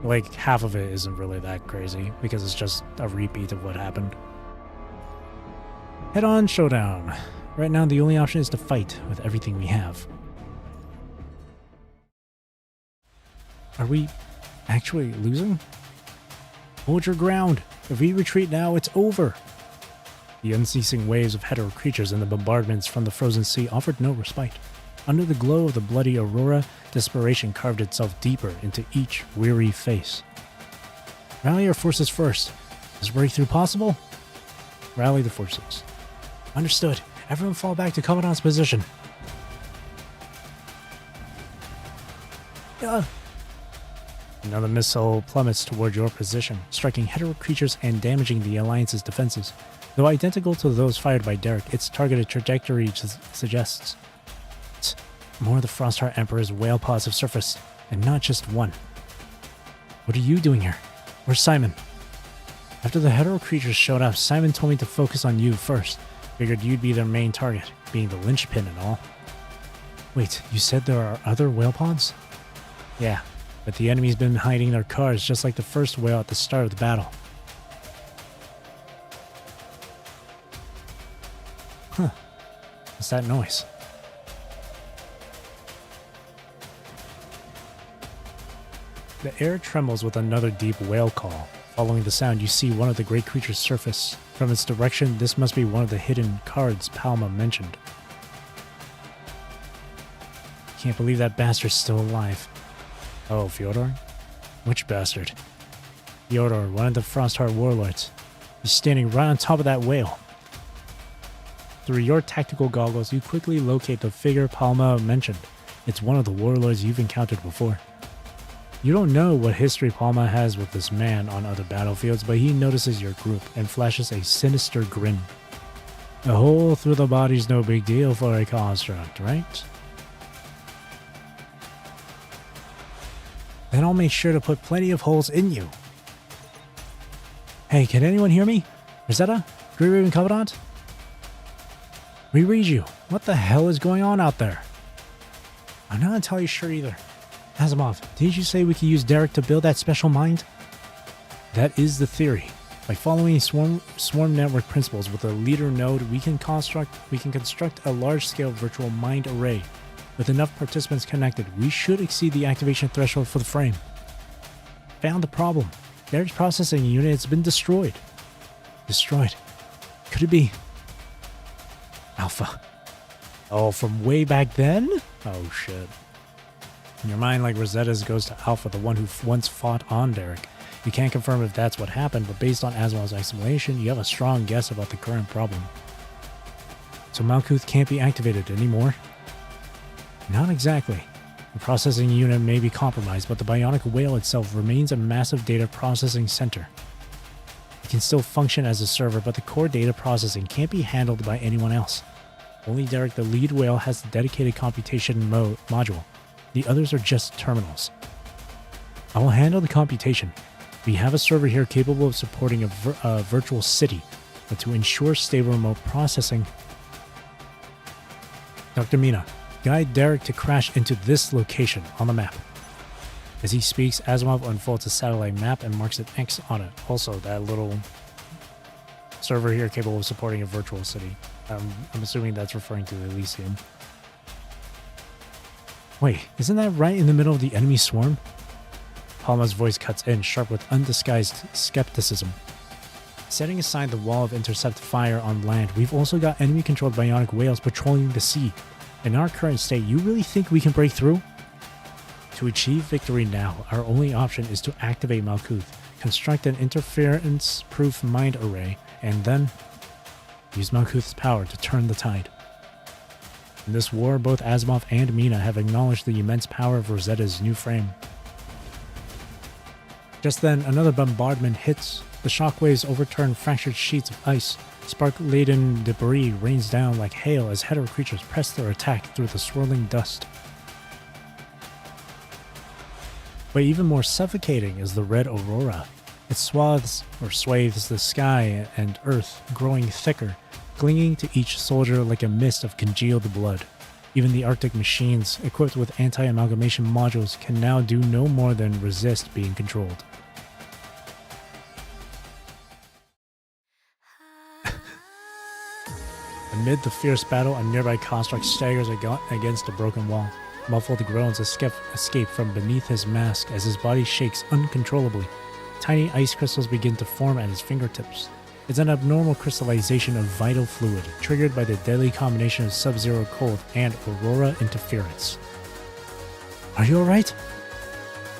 [SPEAKER 1] Like half of it isn't really that crazy because it's just a repeat of what happened. Head-on showdown. Right now the only option is to fight with everything we have. Are we actually losing? Hold your ground. If we retreat now, it's over. The unceasing waves of hetero creatures and the bombardments from the frozen sea offered no respite. Under the glow of the bloody aurora, desperation carved itself deeper into each weary face. Rally our forces first. Is breakthrough possible? Rally the forces. Understood. Everyone fall back to Commandant's position. Another missile plummets toward your position, striking hetero creatures and damaging the Alliance's defenses. Though identical to those fired by Derek, its targeted trajectory suggests more of the Frostheart Emperor's whale pods have surfaced, and not just one. What are you doing here? Where's Simon? After the hetero creatures showed up, Simon told me to focus on you first. Figured you'd be their main target, being the linchpin and all. Wait, you said there are other whale pods? Yeah. But the enemy's been hiding their cars just like the first whale at the start of the battle. Huh. What's that noise? The air trembles with another deep whale call. Following the sound, you see one of the great creatures surface. From its direction, this must be one of the hidden cards Palma mentioned. Can't believe that bastard's still alive. Oh, Fyodor? Which bastard? Fyodor, one of the Frostheart warlords. He's standing right on top of that whale. Through your tactical goggles, you quickly locate the figure Palma mentioned. It's one of the warlords you've encountered before. You don't know what history Palma has with this man on other battlefields, but he notices your group and flashes a sinister grin. A hole through the body's no big deal for a construct, right? Then I'll make sure to put plenty of holes in you. Hey, can anyone hear me? Rosetta? Grey Raven Covenant? We read you. What the hell is going on out there? I'm not entirely sure either. Asimov, didn't you say we could use Derek to build that special mind? That is the theory. By following swarm network principles with a leader node, we can construct a large-scale virtual mind array. With enough participants connected, we should exceed the activation threshold for the frame. Found the problem. Derek's processing unit has been destroyed. Destroyed? Could it be Alpha? Oh, from way back then? Oh shit. In your mind, like Rosetta's goes to Alpha, the one who once fought on Derek. You can't confirm if that's what happened, but based on Asimov's explanation, you have a strong guess about the current problem. So Malkuth can't be activated anymore? Not exactly. The processing unit may be compromised, but the bionic whale itself remains a massive data processing center. It can still function as a server, but the core data processing can't be handled by anyone else. Only Derek, the lead whale, has the dedicated computation module. The others are just terminals. I will handle the computation. We have a server here capable of supporting a virtual city, but to ensure stable remote processing, Dr. Mina, guide Derek to crash into this location on the map. As he speaks, Asimov unfolds a satellite map and marks an X on it. Also, that little server here capable of supporting a virtual city. I'm assuming that's referring to Elysium. Wait, isn't that right in the middle of the enemy swarm? Palma's voice cuts in, sharp with undisguised skepticism. Setting aside the wall of intercept fire on land, we've also got enemy-controlled bionic whales patrolling the sea. In our current state, you really think we can break through? To achieve victory now, our only option is to activate Malkuth, construct an interference-proof mind array, and then use Malkuth's power to turn the tide. In this war, both Asimov and Mina have acknowledged the immense power of Rosetta's new frame. Just then, another bombardment hits. The shockwaves overturn fractured sheets of ice. Spark-laden debris rains down like hail as hetero creatures press their attack through the swirling dust. But even more suffocating is the red aurora. It swathes the sky and earth, growing thicker, clinging to each soldier like a mist of congealed blood. Even the Arctic machines, equipped with anti-amalgamation modules, can now do no more than resist being controlled. Amid the fierce battle, a nearby construct staggers against a broken wall. Muffled groans escape from beneath his mask as his body shakes uncontrollably. Tiny ice crystals begin to form at his fingertips. It's an abnormal crystallization of vital fluid, triggered by the deadly combination of sub-zero cold and aurora interference. Are you alright?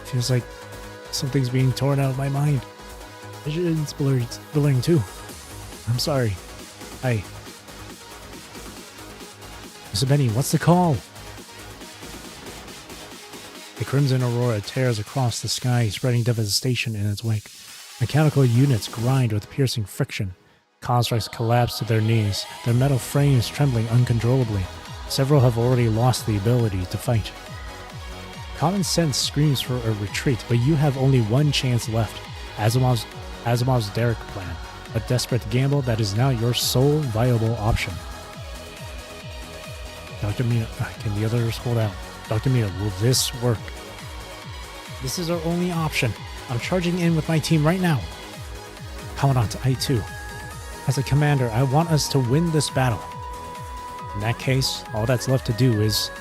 [SPEAKER 1] Feels like something's being torn out of my mind. Vision's blurring too. I'm sorry. Hi. Mr. Benny, what's the call? The crimson aurora tears across the sky, spreading devastation in its wake. Mechanical units grind with piercing friction. Constructs collapse to their knees, their metal frames trembling uncontrollably. Several have already lost the ability to fight. Common sense screams for a retreat, but you have only one chance left. Asimov's Derek plan. A desperate gamble that is now your sole viable option. Dr. Mina, can the others hold out? Dr. Mina, will this work? This is our only option. I'm charging in with my team right now. Commandant, I too. As a commander, I want us to win this battle. In that case, all that's left to do is...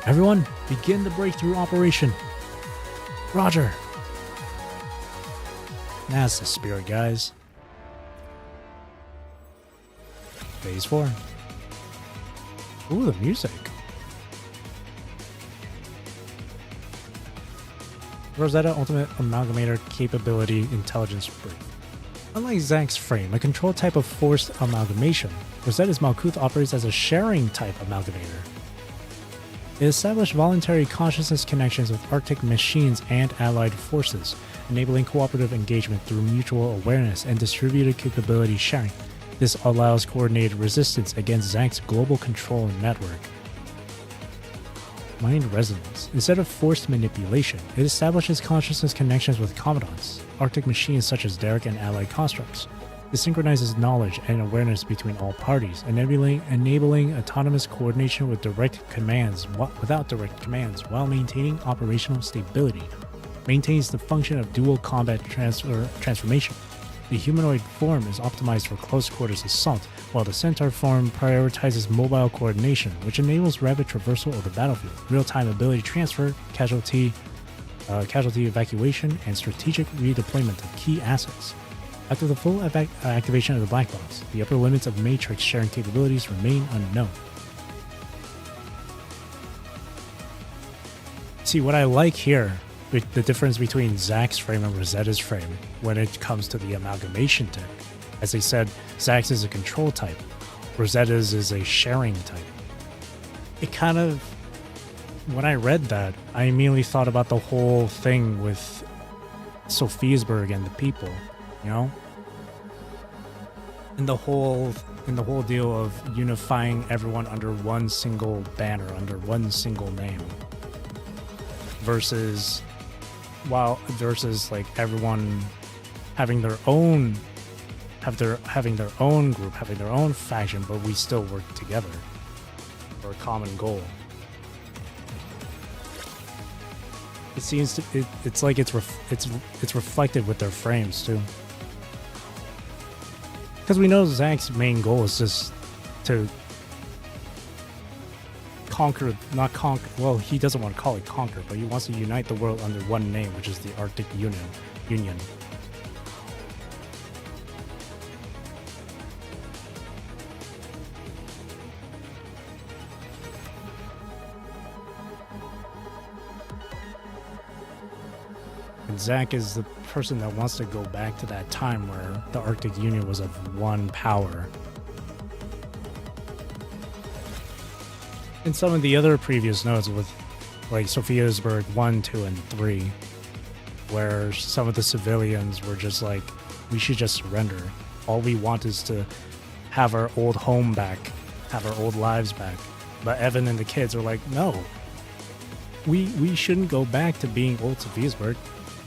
[SPEAKER 1] Everyone, begin the breakthrough operation. Roger. That's the spirit, guys. Phase 4. Ooh, the music. Rosetta Ultimate Amalgamator Capability Intelligence Brief. Unlike Zack's frame, a control type of forced amalgamation, Rosetta's Malkuth operates as a sharing type amalgamator. It established voluntary consciousness connections with Arctic machines and allied forces, enabling cooperative engagement through mutual awareness and distributed capability sharing. This allows coordinated resistance against Zack's global control network. Mind resonance. Instead of forced manipulation, it establishes consciousness connections with commandants, Arctic machines such as Derek and allied constructs. This synchronizes knowledge and awareness between all parties, enabling autonomous coordination with without direct commands while maintaining operational stability. Maintains the function of dual combat transformation. The humanoid form is optimized for close quarters assault, while the centaur form prioritizes mobile coordination, which enables rapid traversal of the battlefield, real-time ability transfer, casualty evacuation, and strategic redeployment of key assets. After the full activation of the black box, the upper limits of Matrix sharing capabilities remain unknown. See, what I like here, the difference between Zack's frame and Rosetta's frame when it comes to the amalgamation tech. As they said, Zack's is a control type, Rosetta's is a sharing type. It kind of, when I read that, I immediately thought about the whole thing with Sophiasburg and the people, you know? And the whole deal of unifying everyone under one single banner, under one single name. Versus like everyone having their own having their own group, having their own faction, but we still work together. Or or common goal. It seems to it's like it's reflected with their frames too. Because we know Zack's main goal is just to conquer, not conquer, well, he doesn't want to call it conquer, but he wants to unite the world under one name, which is the Arctic Union. And Zack is the person that wants to go back to that time where the Arctic Union was of one power. In some of the other previous notes with like Sophiasburg 1, 2, and 3, where some of the civilians were just like, we should just surrender. All we want is to have our old home back, have our old lives back. But Evan and the kids are like, no, we shouldn't go back to being old Sophiasburg.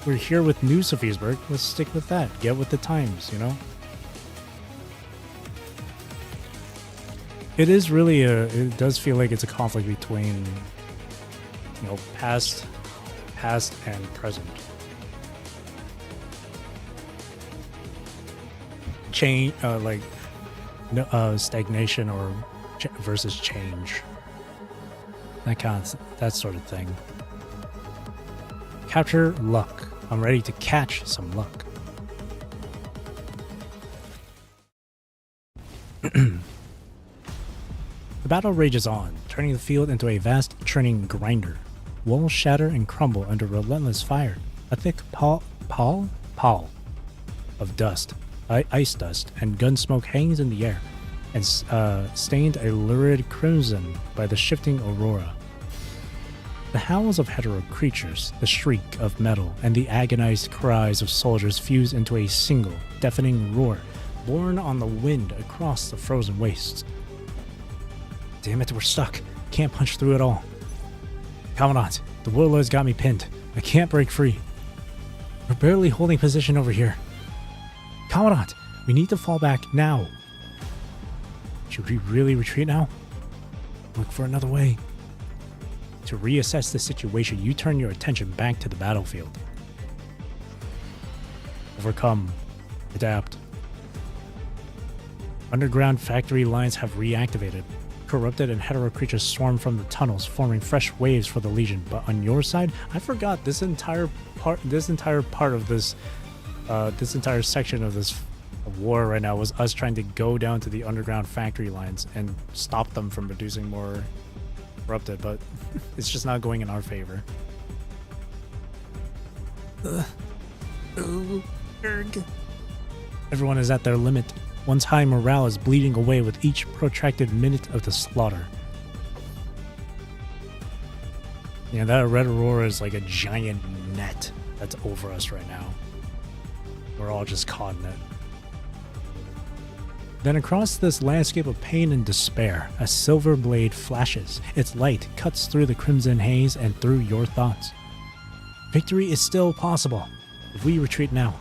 [SPEAKER 1] We're here with new Sophiasburg. Let's stick with that. Get with the times, you know? It is really it does feel like it's a conflict between, you know, past and present. Change, stagnation or versus change. That sort of thing. Capture luck. I'm ready to catch some luck. The battle rages on, turning the field into a vast churning grinder. Walls shatter and crumble under relentless fire. A thick pall of dust, ice dust, and gun smoke hangs in the air, and stained a lurid crimson by the shifting aurora. The howls of hetero creatures, the shriek of metal, and the agonized cries of soldiers fuse into a single, deafening roar, borne on the wind across the frozen wastes. Damn it, we're stuck. Can't punch through it all. Commandant, the warlord's got me pinned. I can't break free. We're barely holding position over here. Commandant, we need to fall back now. Should we really retreat now? Look for another way. To reassess the situation, you turn your attention back to the battlefield. Overcome. Adapt. Underground factory lines have reactivated. Corrupted and hetero creatures swarm from the tunnels, forming fresh waves for the Legion. But on your side, I forgot this entire part of this entire section of this war right now was us trying to go down to the underground factory lines and stop them from producing more corrupted, but it's just not going in our favor. Everyone is at their limit. One's high morale is bleeding away with each protracted minute of the slaughter. Yeah, that red aurora is like a giant net that's over us right now. We're all just caught in it. Then across this landscape of pain and despair, a silver blade flashes. Its light cuts through the crimson haze and through your thoughts. Victory is still possible. If we retreat now,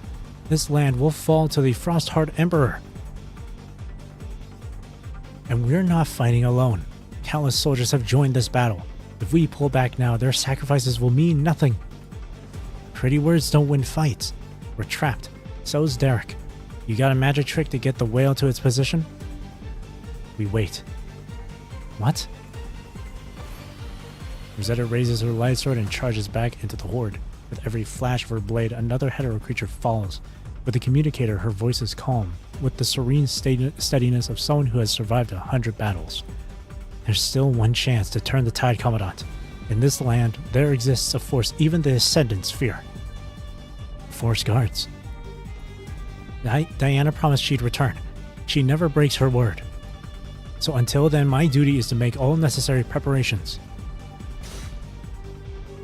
[SPEAKER 1] this land will fall to the Frostheart Emperor. And we're not fighting alone. Countless soldiers have joined this battle. If we pull back now, their sacrifices will mean nothing. Pretty words don't win fights. We're trapped. So's Derek. You got a magic trick to get the whale to its position? We wait. What? Rosetta raises her light sword and charges back into the horde. With every flash of her blade, another hetero creature falls. With the communicator, her voice is calm, with the serene steadiness of someone who has survived 100 battles. There's still one chance to turn the tide, Commandant. In this land, there exists a force even the Ascendants fear. Force guards. Diana promised she'd return. She never breaks her word. So until then, my duty is to make all necessary preparations.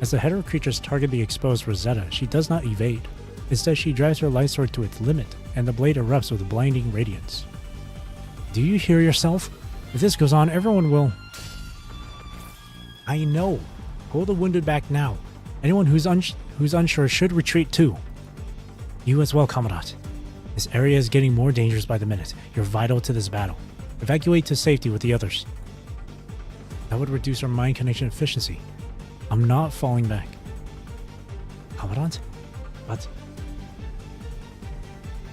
[SPEAKER 1] As the hetero creatures target the exposed Rosetta, she does not evade. Instead, she drives her light sword to its limit, and the blade erupts with blinding radiance. Do you hear yourself? If this goes on, everyone will... I know. Pull the wounded back now. Anyone who's unsure should retreat too. You as well, Commandant. This area is getting more dangerous by the minute. You're vital to this battle. Evacuate to safety with the others. That would reduce our mind connection efficiency. I'm not falling back. Commandant? What?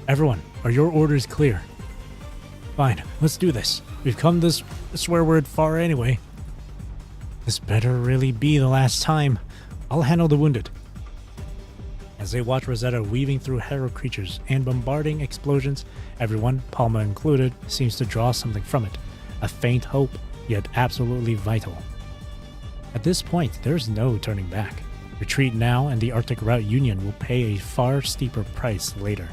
[SPEAKER 1] Everyone, are your orders clear? Fine, let's do this. We've come this swear word far anyway. This better really be the last time. I'll handle the wounded. As they watch Rosetta weaving through hero creatures and bombarding explosions, everyone, Palma included, seems to draw something from it. A faint hope, yet absolutely vital. At this point, there's no turning back. Retreat now and the Arctic Route Union will pay a far steeper price later.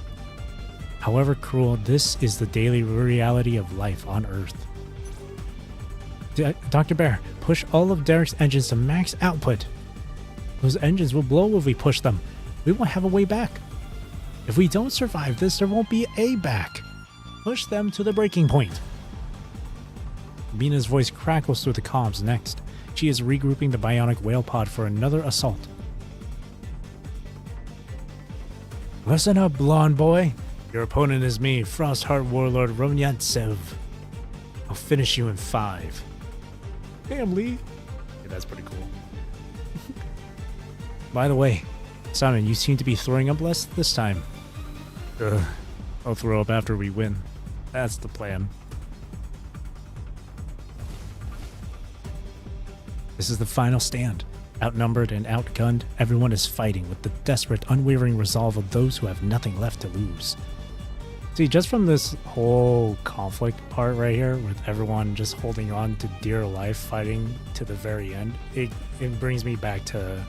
[SPEAKER 1] However cruel, this is the daily reality of life on Earth. Dr. Bear, push all of Derek's engines to max output. Those engines will blow if we push them. We won't have a way back. If we don't survive this, there won't be a back. Push them to the breaking point. Mina's voice crackles through the comms next. She is regrouping the bionic whale pod for another assault. Listen up, blonde boy. Your opponent is me, Frostheart Warlord Romyantsev. I'll finish you in 5. Damn, Lee. Yeah, that's pretty cool. By the way, Simon, you seem to be throwing up less this time. I'll throw up after we win. That's the plan. This is the final stand. Outnumbered and outgunned, everyone is fighting with the desperate, unwavering resolve of those who have nothing left to lose. See, just from this whole conflict part right here, with everyone just holding on to dear life, fighting to the very end, it brings me back to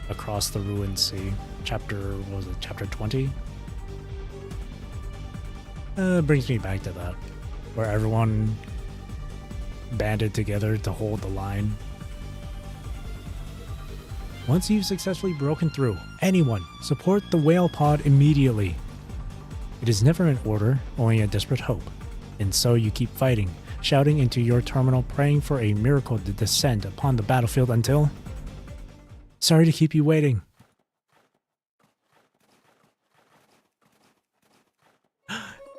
[SPEAKER 1] Across the Ruined Sea. Chapter 20? Brings me back to that, where everyone banded together to hold the line. Once you've successfully broken through, anyone, support the whale pod immediately. It is never an order, only a desperate hope. And so you keep fighting, shouting into your terminal, praying for a miracle to descend upon the battlefield until... Sorry to keep you waiting.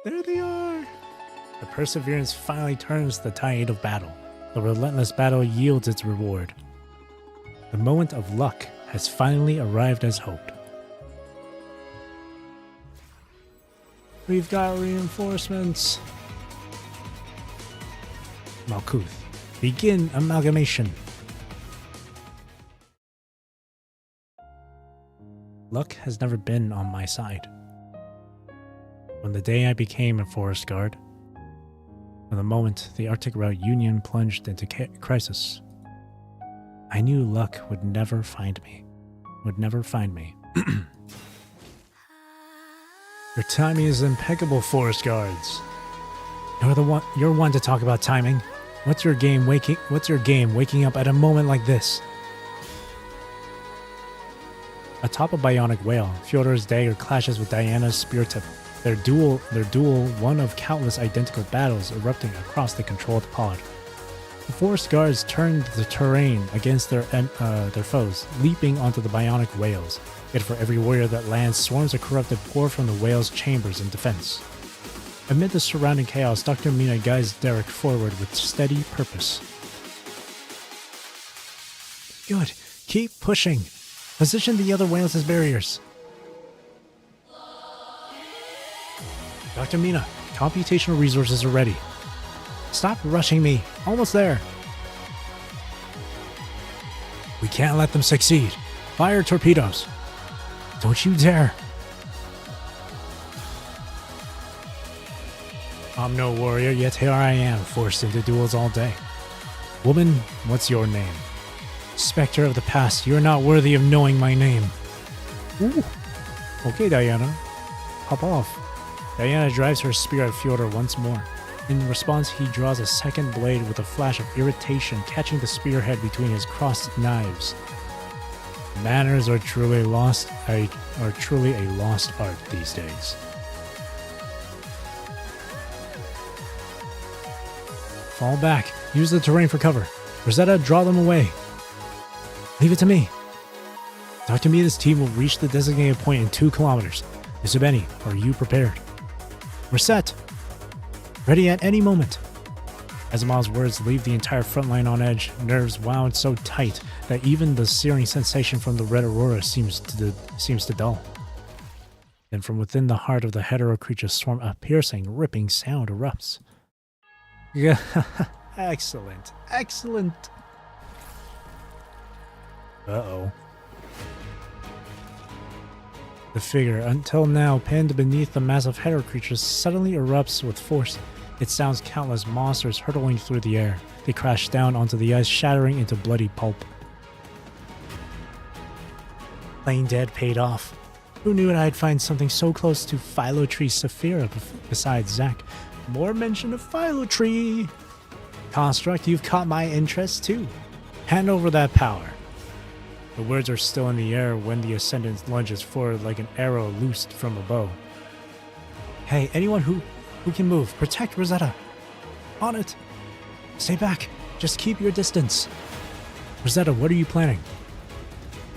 [SPEAKER 1] There they are! The perseverance finally turns the tide of battle. The relentless battle yields its reward. The moment of luck has finally arrived as hoped. We've got reinforcements. Malkuth, begin amalgamation. Luck has never been on my side. From the day I became a forest guard, from the moment the Arctic Route Union plunged into crisis, I knew luck would never find me. Your timing is impeccable, forest guards. You're one to talk about timing. What's your game waking up at a moment like this? Atop a bionic whale, Fyodor's dagger clashes with Diana's spear tip. Their duel, one of countless identical battles erupting across the controlled pod. The forest guards turned the terrain against their foes, leaping onto the bionic whales. Yet for every warrior that lands, swarms of corrupted pour from the whale's chambers in defense. Amid the surrounding chaos, Dr. Mina guides Derek forward with steady purpose. Good. Keep pushing. Position the other whales as barriers. Dr. Mina, computational resources are ready. Stop rushing me. Almost there. We can't let them succeed. Fire torpedoes. Don't you dare. I'm no warrior, yet here I am, forced into duels all day. Woman, what's your name? Spectre of the past, you're not worthy of knowing my name. Ooh. Okay, Diana. Hop off. Diana drives her spear at Fyodor once more. In response, he draws a second blade with a flash of irritation, catching the spearhead between his crossed knives. Manners are truly a lost art these days. Fall back. Use the terrain for cover. Rosetta, draw them away. Leave it to me. Dr. Mina's team will reach the designated point in 2 kilometers. Mr. Benny, are you prepared? We're set. Ready at any moment. Asimov's words leave the entire front line on edge, nerves wound so tight that even the searing sensation from the red aurora seems to dull. Then from within the heart of the hetero creature swarm, a piercing, ripping sound erupts. Yeah, excellent, excellent. Uh-oh. The figure, until now pinned beneath the massive hetero creature, suddenly erupts with force. It sounds countless monsters hurtling through the air. They crash down onto the ice, shattering into bloody pulp. Playing dead paid off. Who knew I'd find something so close to Philo-Tree Saphira besides Zack? More mention of Philo-Tree! Construct, you've caught my interest too. Hand over that power. The words are still in the air when the Ascendant lunges forward like an arrow loosed from a bow. Hey, anyone who can move, protect Rosetta. On it. Stay back. Just keep your distance. Rosetta, what are you planning?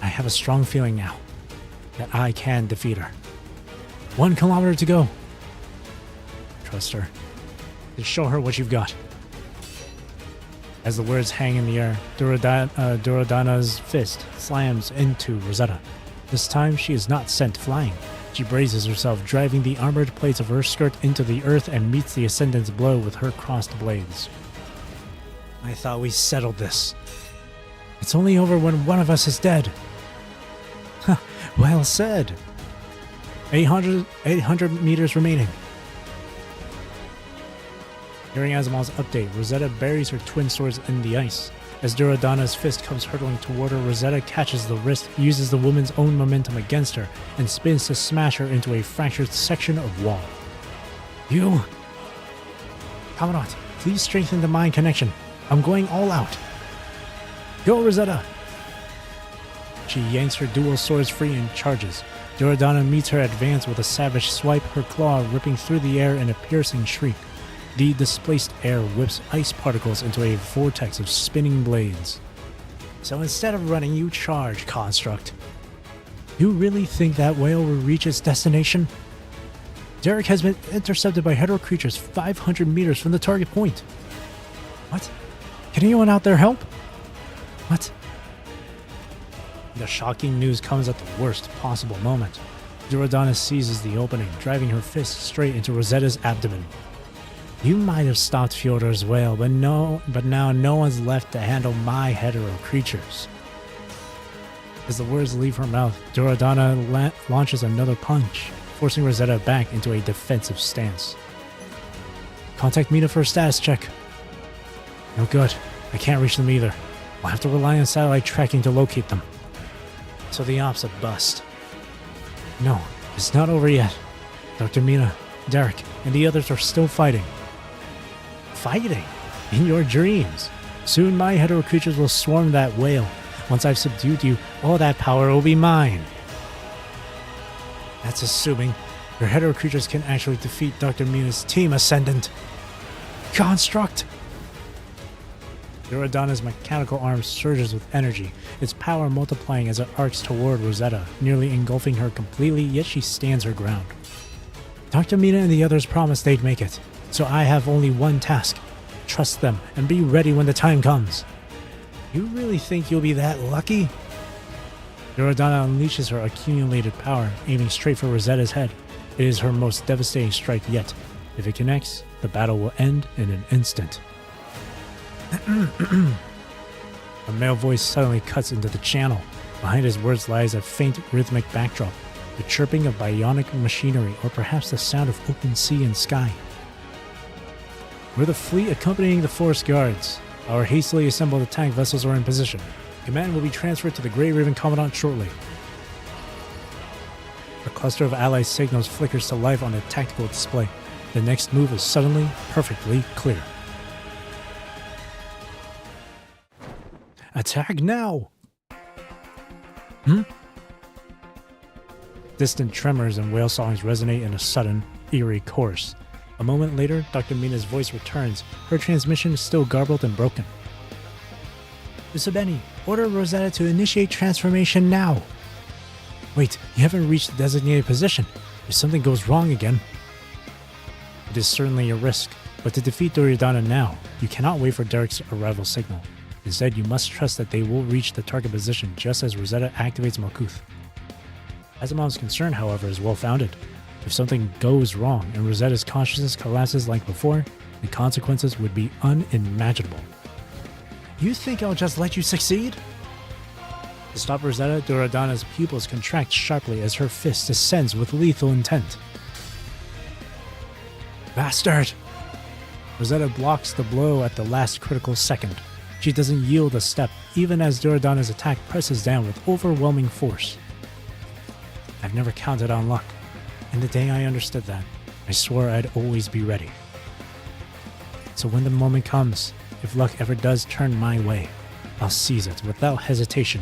[SPEAKER 1] I have a strong feeling now that I can defeat her. 1 kilometer to go. Trust her. Just show her what you've got. As the words hang in the air, Duradana's fist slams into Rosetta. This time she is not sent flying. She braces herself, driving the armored plates of her skirt into the earth and meets the Ascendant's blow with her crossed blades. I thought we settled this. It's only over when one of us is dead. Well said. 800 meters remaining. Hearing Asimov's update, Rosetta buries her twin swords in the ice. As Duradana's fist comes hurtling toward her, Rosetta catches the wrist, uses the woman's own momentum against her, and spins to smash her into a fractured section of wall. You! Commandant, please strengthen the mind connection. I'm going all out. Go, Rosetta! She yanks her dual swords free and charges. Duradana meets her advance with a savage swipe, her claw ripping through the air in a piercing shriek. The displaced air whips ice particles into a vortex of spinning blades. So instead of running, you charge, Construct. You really think that whale will reach its destination? Derek has been intercepted by hetero creatures 500 meters from the target point. What? Can anyone out there help? What? The shocking news comes at the worst possible moment. Duradana seizes the opening, driving her fist straight into Rosetta's abdomen. You might have stopped Fyodor's whale, but now no one's left to handle my hetero creatures. As the words leave her mouth, Duradana launches another punch, forcing Rosetta back into a defensive stance. Contact Mina for a status check. No good. I can't reach them either. I'll have to rely on satellite tracking to locate them. So the ops a bust. No, it's not over yet. Dr. Mina, Derek, and the others are still fighting. Fighting? In your dreams. Soon my hetero creatures will swarm that whale. Once I've subdued you, all that power will be mine. That's assuming your hetero creatures can actually defeat Dr. Mina's team, Ascendant. Construct! Duradana's mechanical arm surges with energy, its power multiplying as it arcs toward Rosetta, nearly engulfing her completely, yet she stands her ground. Dr. Mina and the others promised they'd make it, so I have only one task. Trust them and be ready when the time comes. You really think you'll be that lucky? Duradana unleashes her accumulated power, aiming straight for Rosetta's head. It is her most devastating strike yet. If it connects, the battle will end in an instant. A male voice suddenly cuts into the channel. Behind his words lies a faint rhythmic backdrop, the chirping of bionic machinery, or perhaps the sound of open sea and sky. We're the fleet accompanying the forest guards. Our hastily assembled attack vessels are in position. Command will be transferred to the Grey Raven Commandant shortly. A cluster of allied signals flickers to life on the tactical display. The next move is suddenly perfectly clear. Attack now! Distant tremors and whale songs resonate in a sudden, eerie chorus. A moment later, Dr. Mina's voice returns. Her transmission is still garbled and broken. Usabeni, order Rosetta to initiate transformation now. Wait, you haven't reached the designated position. If something goes wrong again. It is certainly a risk. But to defeat Duryodhana now, you cannot wait for Derek's arrival signal. Instead, you must trust that they will reach the target position just as Rosetta activates Malkuth. Asimov's concern, however, is well-founded. If something goes wrong and Rosetta's consciousness collapses like before, the consequences would be unimaginable. You think I'll just let you succeed? To stop Rosetta, Duryodhana's pupils contract sharply as her fist descends with lethal intent. Bastard! Rosetta blocks the blow at the last critical second. She doesn't yield a step, even as Duryodhana's attack presses down with overwhelming force. I've never counted on luck, and the day I understood that, I swore I'd always be ready. So when the moment comes, if luck ever does turn my way, I'll seize it without hesitation.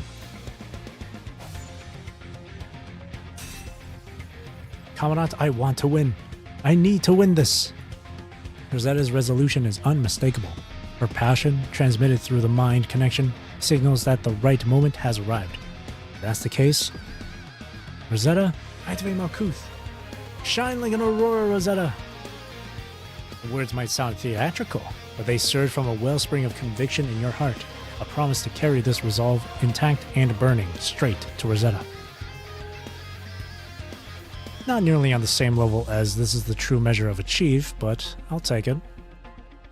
[SPEAKER 1] Commandant, I want to win. I need to win this. Rosetta's resolution is unmistakable. Her passion, transmitted through the mind connection, signals that the right moment has arrived. If that's the case, Rosetta, activate Malkuth. Shine like an aurora, Rosetta. The words might sound theatrical, but they surge from a wellspring of conviction in your heart, a promise to carry this resolve intact and burning straight to Rosetta. Not nearly on the same level as this is the true measure of achieve, but I'll take it.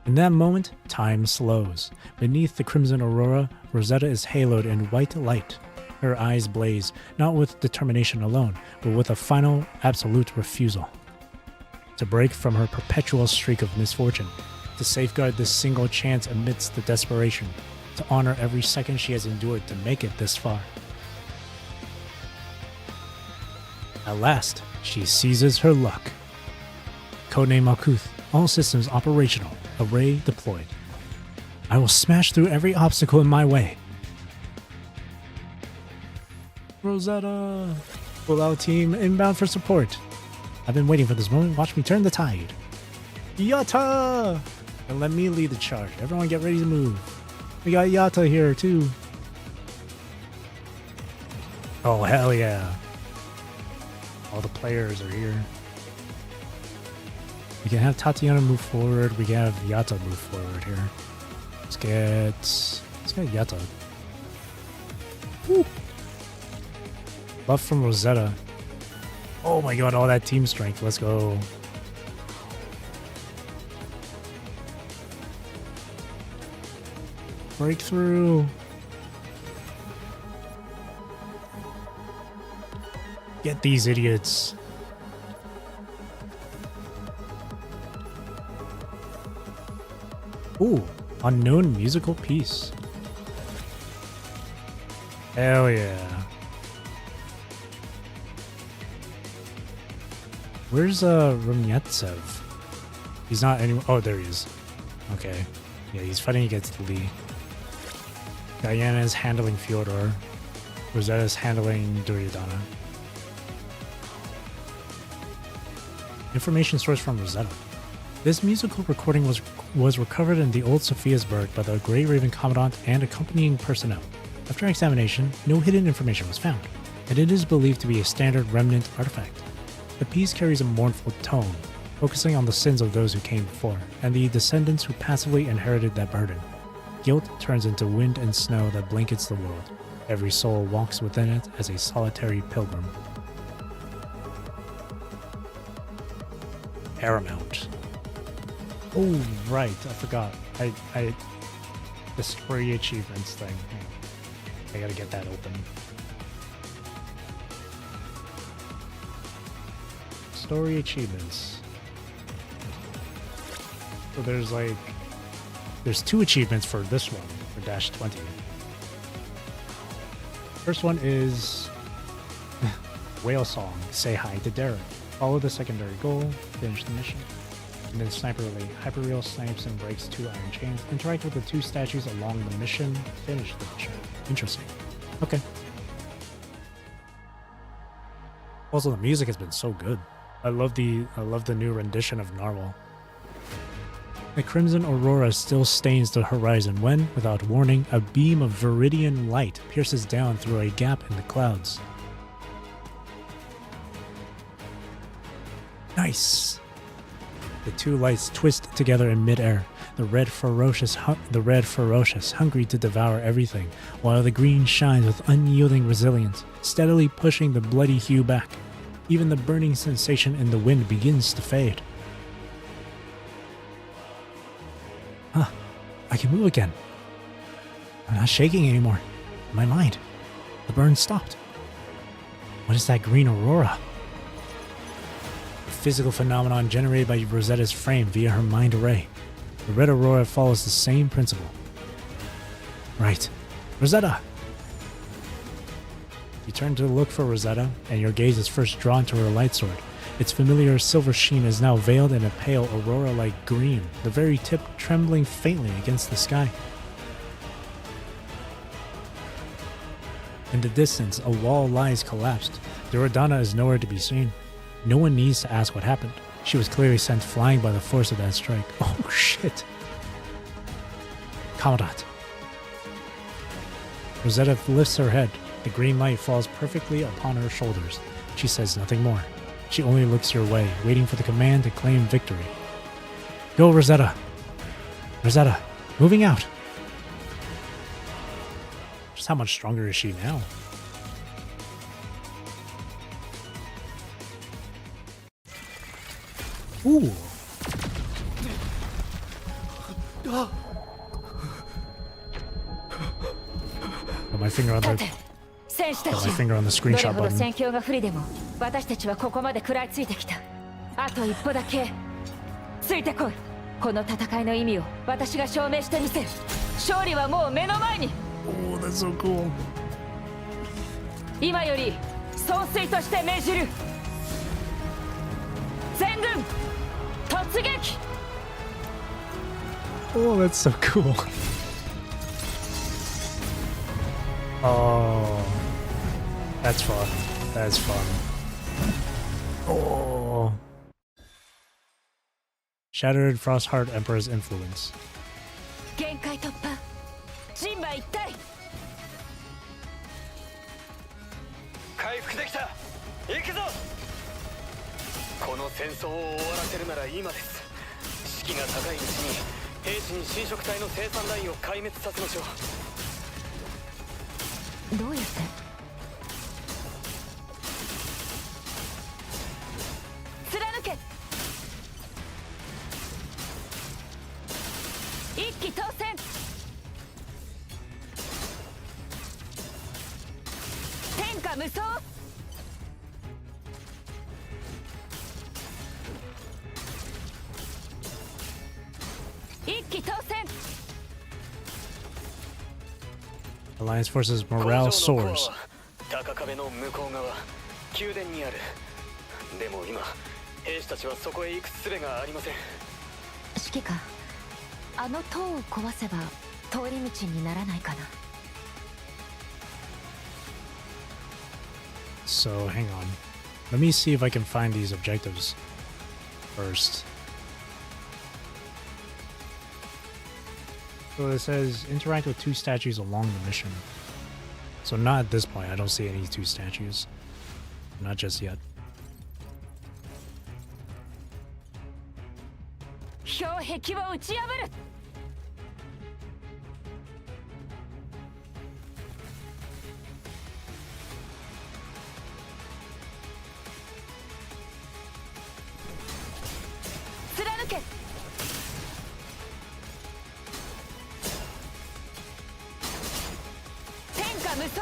[SPEAKER 1] In that moment, time slows. Beneath the crimson aurora, Rosetta is haloed in white light. Her eyes blaze, not with determination alone, but with a final, absolute refusal. To break from her perpetual streak of misfortune, to safeguard this single chance amidst the desperation, to honor every second she has endured to make it this far. At last, she seizes her luck. Codename Malkuth, all systems operational, array deployed. I will smash through every obstacle in my way. Rosetta! Full out team inbound for support. I've been waiting for this moment. Watch me turn the tide. Yatta! And let me lead the charge. Everyone get ready to move. We got Yatta here too. Oh, hell yeah. All the players are here. We can have Tatiana move forward. We can have Yatta move forward here. Let's get Yatta. Woo. Buff from Rosetta. Oh my god, all that team strength. Let's go. Breakthrough. Get these idiots. Ooh, unknown musical piece. Hell yeah. Where's Rumyantsev? He's not anywhere. Oh, there he is. Okay. Yeah, he's fighting against Lee. Diana is handling Fyodor. Rosetta is handling Duryodhana. Information source from Rosetta. This musical recording was recovered in the old Sophiasburg by the Grey Raven Commandant and accompanying personnel. After examination, no hidden information was found, and it is believed to be a standard remnant artifact. The piece carries a mournful tone, focusing on the sins of those who came before, and the descendants who passively inherited that burden. Guilt turns into wind and snow that blankets the world. Every soul walks within it as a solitary pilgrim. Paramount. Oh, right, I forgot. The story achievements thing. I gotta get that open. Story achievements. So there's two achievements for this one, for Dash 20. First one is Whale Song, say hi to Derek. Follow the secondary goal, finish the mission. And then Sniper Relay. Hyperreal snipes and breaks 2 iron chains. Interact with the 2 statues along the mission. Finish the mission. Interesting. Okay. Also, the music has been so good. I love the new rendition of Narwhal. The crimson aurora still stains the horizon when, without warning, a beam of viridian light pierces down through a gap in the clouds. Nice. The two lights twist together in midair. The red ferocious, hungry to devour everything, while the green shines with unyielding resilience, steadily pushing the bloody hue back. Even the burning sensation in the wind begins to fade. Huh, I can move again. I'm not shaking anymore. In my mind, the burn stopped. What is that green aurora? A physical phenomenon generated by Rosetta's frame via her mind array. The red aurora follows the same principle. Right. Rosetta! You turn to look for Rosetta, and your gaze is first drawn to her light sword. Its familiar silver sheen is now veiled in a pale aurora-like green, the very tip trembling faintly against the sky. In the distance, a wall lies collapsed. Duradana is nowhere to be seen. No one needs to ask what happened. She was clearly sent flying by the force of that strike. Oh shit. Commandant. Rosetta lifts her head. The green light falls perfectly upon her shoulders. She says nothing more. She only looks your way, waiting for the command to claim victory. Go, Rosetta! Rosetta, moving out! Just how much stronger is she now? Ooh! Got my finger on the screenshot button.
[SPEAKER 2] 戦況が不利でも私たちはここまで食らいついてきた。あと一歩だけついてこい。この戦いの意味を私が証明してみせる。勝利はもう目の前に。
[SPEAKER 1] Oh, that's so cool.
[SPEAKER 2] 今より総帥として命じる。全軍突撃。
[SPEAKER 1] Oh, that's so cool. Oh, that's fun. That's fun. Oh. Shattered Frostheart Emperor's influence.
[SPEAKER 2] 限界突破。人馬一体。
[SPEAKER 3] 回復できた。行くぞ。この戦争を終わらせるなら今です。士気が高いうちに兵士に侵食体の生産ラインを壊滅させましょう。
[SPEAKER 2] どうやって？貫け。一騎当選。天下無双。一騎当選。
[SPEAKER 1] Alliance forces morale soars.
[SPEAKER 3] 高壁の向こう側、宮殿にある。でも今、兵士たちはそこへ行く術がありません。
[SPEAKER 2] 指揮官、あの塔を壊せば通り道にならないかな。
[SPEAKER 1] So hang on. Let me see if I can find these objectives first. So it says interact with two statues along the mission. So not at this point. I don't see any two statues. Not just yet.
[SPEAKER 2] 標壁を打ち破る。貫け。天下無双。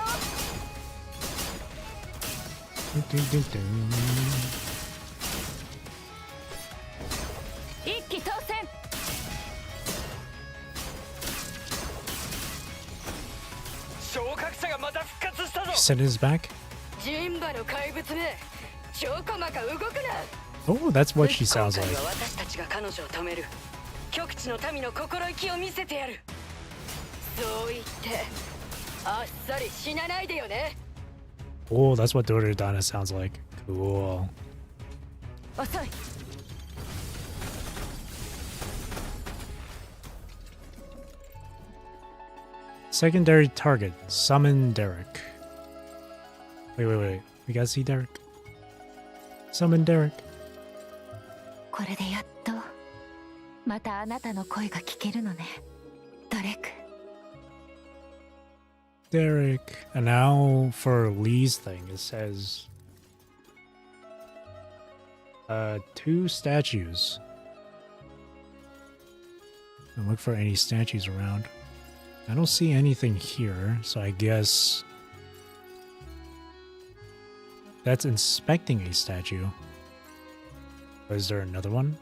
[SPEAKER 2] 一騎当選。
[SPEAKER 3] 昇格者がまた復活したぞ。
[SPEAKER 1] He said his back.
[SPEAKER 2] 人馬の怪物め。超細か動くな。
[SPEAKER 1] Oh, that's what she sounds like.
[SPEAKER 2] 私たちが彼女を止める。極地の民の心意気を見せてやる。そう言ってあっさり死なないでよね。
[SPEAKER 1] Oh, that's what Duradana sounds like. Cool.
[SPEAKER 2] 遅い。
[SPEAKER 1] Secondary target. Summon Derek. Wait. We gotta see Derek. Summon Derek.
[SPEAKER 2] これでやっとまたあなたの声が聞けるのね、ドレク。
[SPEAKER 1] Derek. And now for Lee's thing, it says 2 statues. And look for any statues around. I don't see anything here, so I guess that's inspecting a statue. Or is there another one?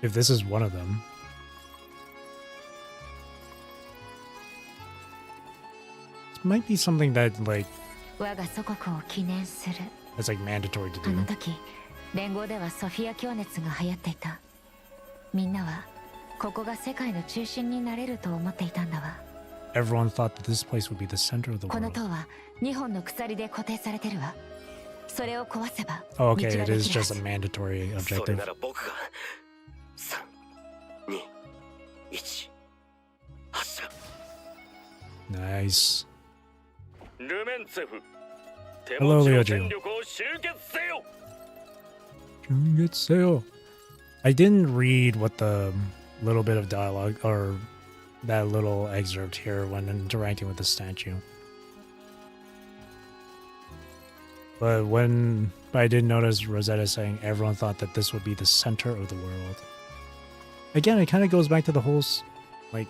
[SPEAKER 1] If this is one of them. This might be something that, like,
[SPEAKER 2] 我が祖国を記念する。
[SPEAKER 1] that's like mandatory to
[SPEAKER 2] あの
[SPEAKER 1] do.
[SPEAKER 2] 時連合ではソフィア教熱が流行っていた。みんなはここが世界の中心になれると思っていたんだわ。
[SPEAKER 1] Everyone thought that this place would be the center of the
[SPEAKER 2] この
[SPEAKER 1] world.
[SPEAKER 2] 塔は2本の鎖で固定されてるわ。それを壊せば
[SPEAKER 1] Oh,
[SPEAKER 2] 道
[SPEAKER 1] okay,
[SPEAKER 2] は
[SPEAKER 1] it
[SPEAKER 2] で
[SPEAKER 1] is
[SPEAKER 2] きるは
[SPEAKER 1] just
[SPEAKER 2] ず。
[SPEAKER 1] a mandatory
[SPEAKER 3] それ
[SPEAKER 1] objective.
[SPEAKER 3] なら僕が3、2、1発射。
[SPEAKER 1] Nice.
[SPEAKER 3] ルメンツェフ、手
[SPEAKER 1] Hello,
[SPEAKER 3] 持ち
[SPEAKER 1] Leo
[SPEAKER 3] の
[SPEAKER 1] Jun.
[SPEAKER 3] 戦力を集結せよ。
[SPEAKER 1] I didn't read what the little bit of dialogue or that little excerpt here when interacting with the statue. But I did notice Rosetta saying everyone thought that this would be the center of the world. Again, it kind of goes back to the whole like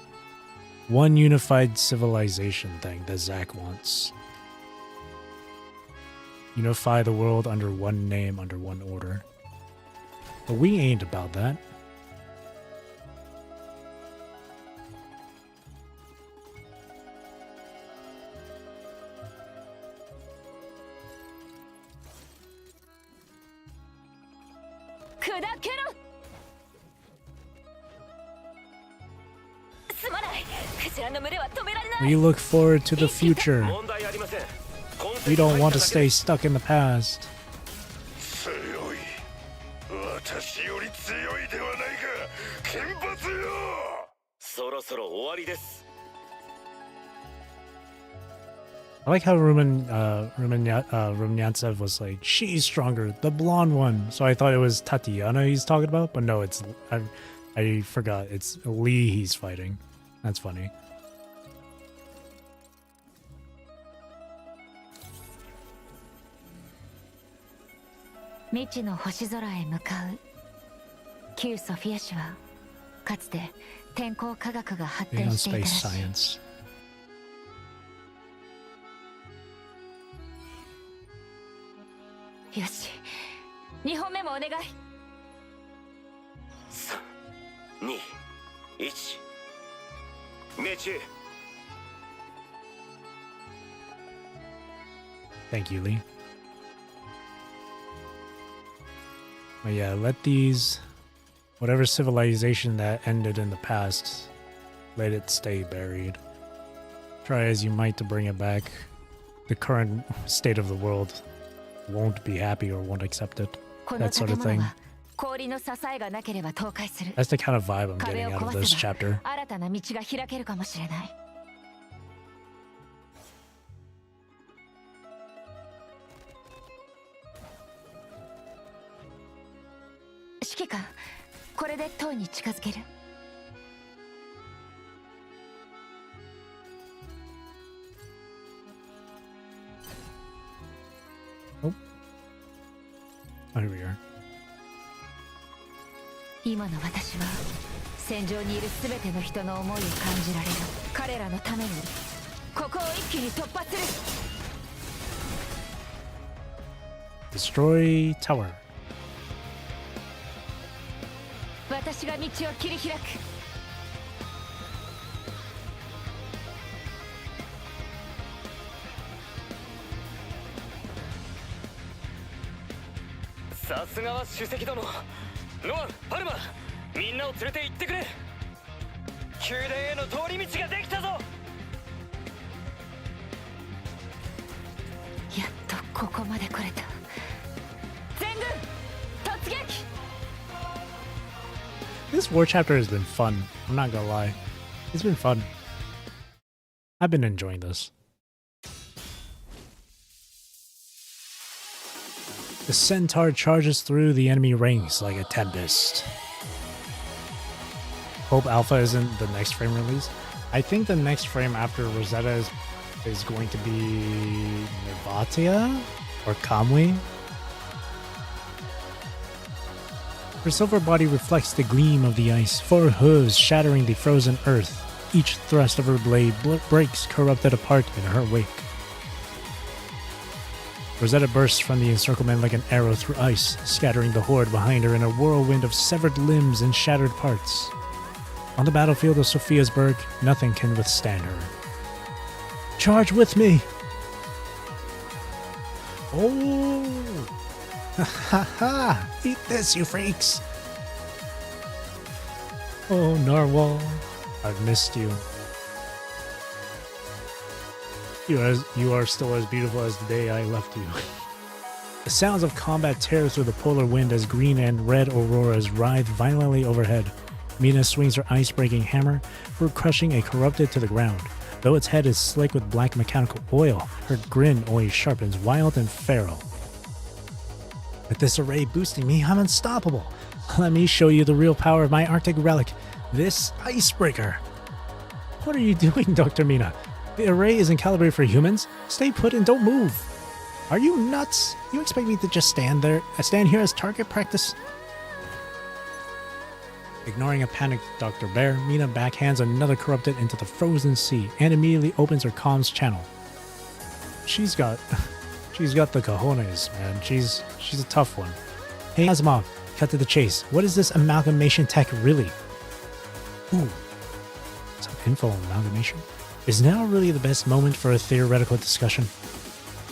[SPEAKER 1] one unified civilization thing that Zack wants. Unify the world under one name, under one order. But we ain't about that. We look forward to the future.
[SPEAKER 3] 問題ありません。
[SPEAKER 1] We don't want to stay stuck in the past.
[SPEAKER 4] 強い。私より強いではないか。金髪よ。
[SPEAKER 3] そろそろ終わりです。
[SPEAKER 1] I like how Rumyantsev was like, she's stronger, the blonde one. So I thought it was Tatiana he's talking about, but no, I forgot. It's Lee he's fighting. That's funny.
[SPEAKER 2] Michi の星空へ向かう。旧ソフィア市はかつて天候科学が発
[SPEAKER 1] Big
[SPEAKER 2] 展
[SPEAKER 1] on
[SPEAKER 2] していたら
[SPEAKER 1] space
[SPEAKER 2] しい。
[SPEAKER 1] science.
[SPEAKER 2] よし、2本目もお願い。
[SPEAKER 3] 3、2、1。命中。
[SPEAKER 1] Thank you, Lee. But yeah, let these, whatever civilization that ended in the past, let it stay buried. Try as you might to bring it back. The current state of the world won't be happy or won't accept it.
[SPEAKER 2] この
[SPEAKER 1] That sort of
[SPEAKER 2] 建
[SPEAKER 1] thing.
[SPEAKER 2] 物は氷の支えがなければ倒壊する。
[SPEAKER 1] That's the kind of vibe I'm
[SPEAKER 2] 壁
[SPEAKER 1] getting
[SPEAKER 2] を
[SPEAKER 1] out of
[SPEAKER 2] 壊
[SPEAKER 1] this
[SPEAKER 2] せば
[SPEAKER 1] chapter.
[SPEAKER 2] 新たな道が開けるかもしれない。指揮官、これで塔に近づける。
[SPEAKER 1] Oh, here we are.
[SPEAKER 2] 今の私は戦場にいる全ての人の思いを感じられる。彼らのためにここを一気に突破する。
[SPEAKER 1] Destroy tower.
[SPEAKER 2] 私が道を切り開く。
[SPEAKER 3] さすがは主席殿。ノア、パルマ、みんなを連れて行ってくれ。宮殿への通り道ができたぞ。
[SPEAKER 2] やっとここまで来れた。全軍突撃。
[SPEAKER 1] This war chapter has been fun. I'm not gonna lie. It's been fun. I've been enjoying this. The centaur charges through the enemy ranks like a tempest. Hope Alpha isn't the next frame release. I think the next frame after Rosetta is going to be Nervatia or Kamui. Her silver body reflects the gleam of the ice, four hooves shattering the frozen earth. Each thrust of her blade breaks corrupted apart in her wake. Rosetta bursts from the encirclement like an arrow through ice, scattering the horde behind her in a whirlwind of severed limbs and shattered parts. On the battlefield of Sophiasburg, nothing can withstand her. Charge with me! Oh! Ha ha ha! Eat this, you freaks! Oh, Narwhal, I've missed you. You are still as beautiful as the day I left you. The sounds of combat tear through the polar wind as green and red auroras writhe violently overhead. Mina swings her ice-breaking hammer, crushing a corrupted to the ground. Though its head is slick with black mechanical oil, her grin always sharpens, wild and feral. With this array boosting me, I'm unstoppable. Let me show you the real power of my Arctic relic, this icebreaker. What are you doing, Dr. Mina? The array isn't calibrated for humans. Stay put and don't move. Are you nuts? You expect me to just stand here as target practice? Ignoring a panicked Dr. Bear, Mina backhands another corrupted into the frozen sea and immediately opens her comms channel. She's got the cojones, man. She's a tough one. Hey Asimov, cut to the chase. What is this amalgamation tech really? Ooh, some info on amalgamation. Is now really the best moment for a theoretical discussion?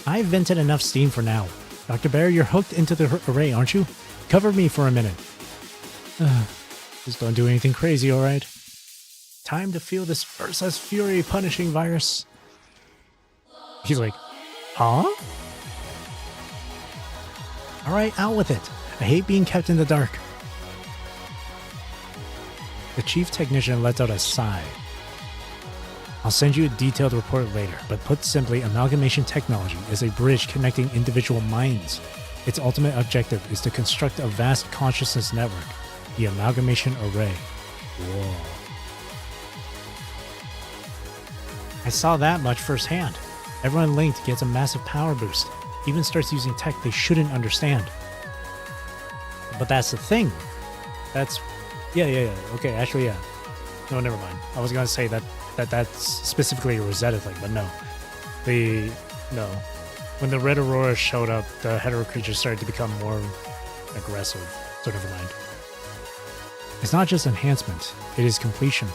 [SPEAKER 1] I've vented enough steam for now. Dr. Bear, you're hooked into the array, aren't you? Cover me for a minute. Just don't do anything crazy, alright? Time to feel this Ursa's Fury punishing virus. He's like, huh? Alright, out with it. I hate being kept in the dark. The chief technician lets out a sigh. I'll send you a detailed report later, but put simply, amalgamation technology is a bridge connecting individual minds. Its ultimate objective is to construct a vast consciousness network, the amalgamation array. Whoa. I saw that much firsthand. Everyone linked gets a massive power boost, even starts using tech they shouldn't understand. But that's the thing. Yeah. Okay, actually, yeah. No, never mind. I was gonna say that's specifically a Rosetta thing, but no. When the Red Aurora showed up, the hetero creatures started to become more aggressive. So never mind. It's not just enhancement, it is completion.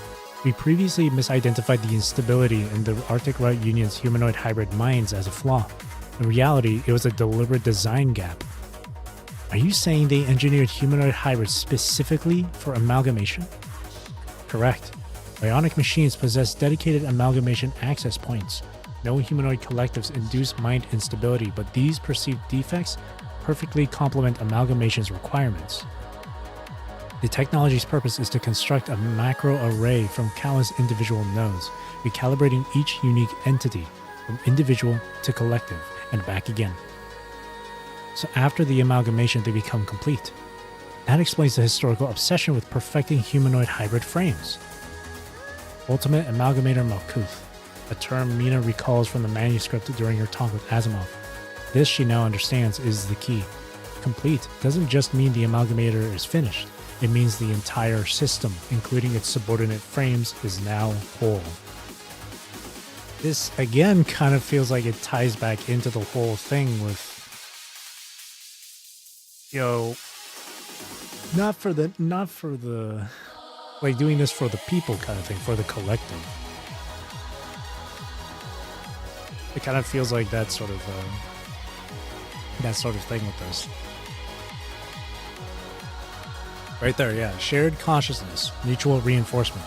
[SPEAKER 1] We previously misidentified the instability in the Arctic Route Union's humanoid hybrid minds as a flaw. In reality, it was a deliberate design gap. Are you saying they engineered humanoid hybrids specifically for amalgamation? Correct. Bionic machines possess dedicated amalgamation access points. No humanoid collectives induce mind instability, but these perceived defects perfectly complement amalgamation's requirements. The technology's purpose is to construct a macro array from countless individual nodes, recalibrating each unique entity from individual to collective and back again. So after the amalgamation, they become complete. That explains the historical obsession with perfecting humanoid hybrid frames. Ultimate Amalgamator Malkuth, a term Mina recalls from the manuscript during her talk with Asimov. This, she now understands, is the key. Complete doesn't just mean the amalgamator is finished. It means the entire system, including its subordinate frames, is now whole. This, again, kind of feels like it ties back into the whole thing with, not for the, like doing this for the people kind of thing, for the collective. It kind of feels like that sort of thing with this. Right there, yeah. Shared consciousness, mutual reinforcement.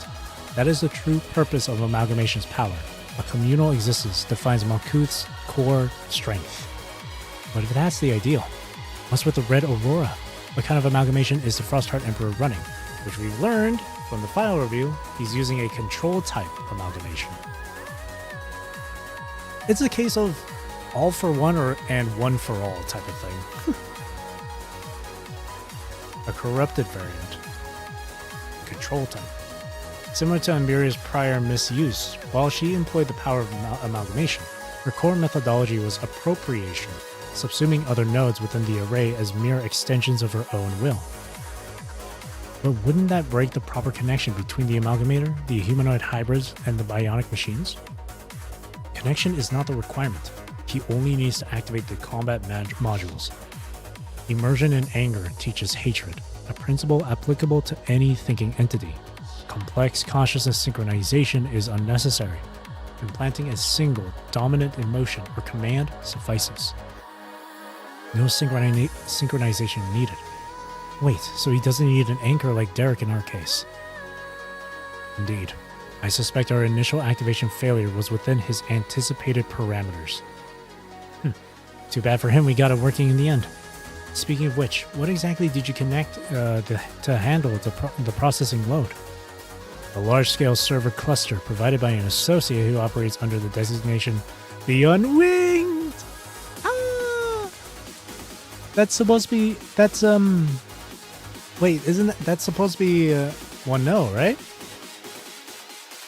[SPEAKER 1] That is the true purpose of amalgamation's power. A communal existence defines Malkuth's core strength. But if that's the ideal, what's with the Red Aurora? What kind of amalgamation is the Frostheart Emperor running? Which we've learned from the final review, he's using a control type amalgamation. It's a case of all for one and one for all type of thing. A corrupted variant. Control type. Similar to Amberia's prior misuse, while she employed the power of amalgamation, her core methodology was appropriation, subsuming other nodes within the array as mere extensions of her own will. But wouldn't that break the proper connection between the amalgamator, the humanoid hybrids, and the bionic machines? Connection is not the requirement. He only needs to activate the combat modules. Immersion in anger teaches hatred, a principle applicable to any thinking entity. Complex consciousness synchronization is unnecessary. Implanting a single, dominant emotion or command suffices. No synchronization needed. Wait, so he doesn't need an anchor like Derek in our case. Indeed. I suspect our initial activation failure was within his anticipated parameters. Too bad for him we got it working in the end. Speaking of which, what exactly did you connect to handle the processing load? A large-scale server cluster provided by an associate who operates under the designation the Unwinged! Ah! That's supposed to be... Wait, that's supposed to be 1-0, right?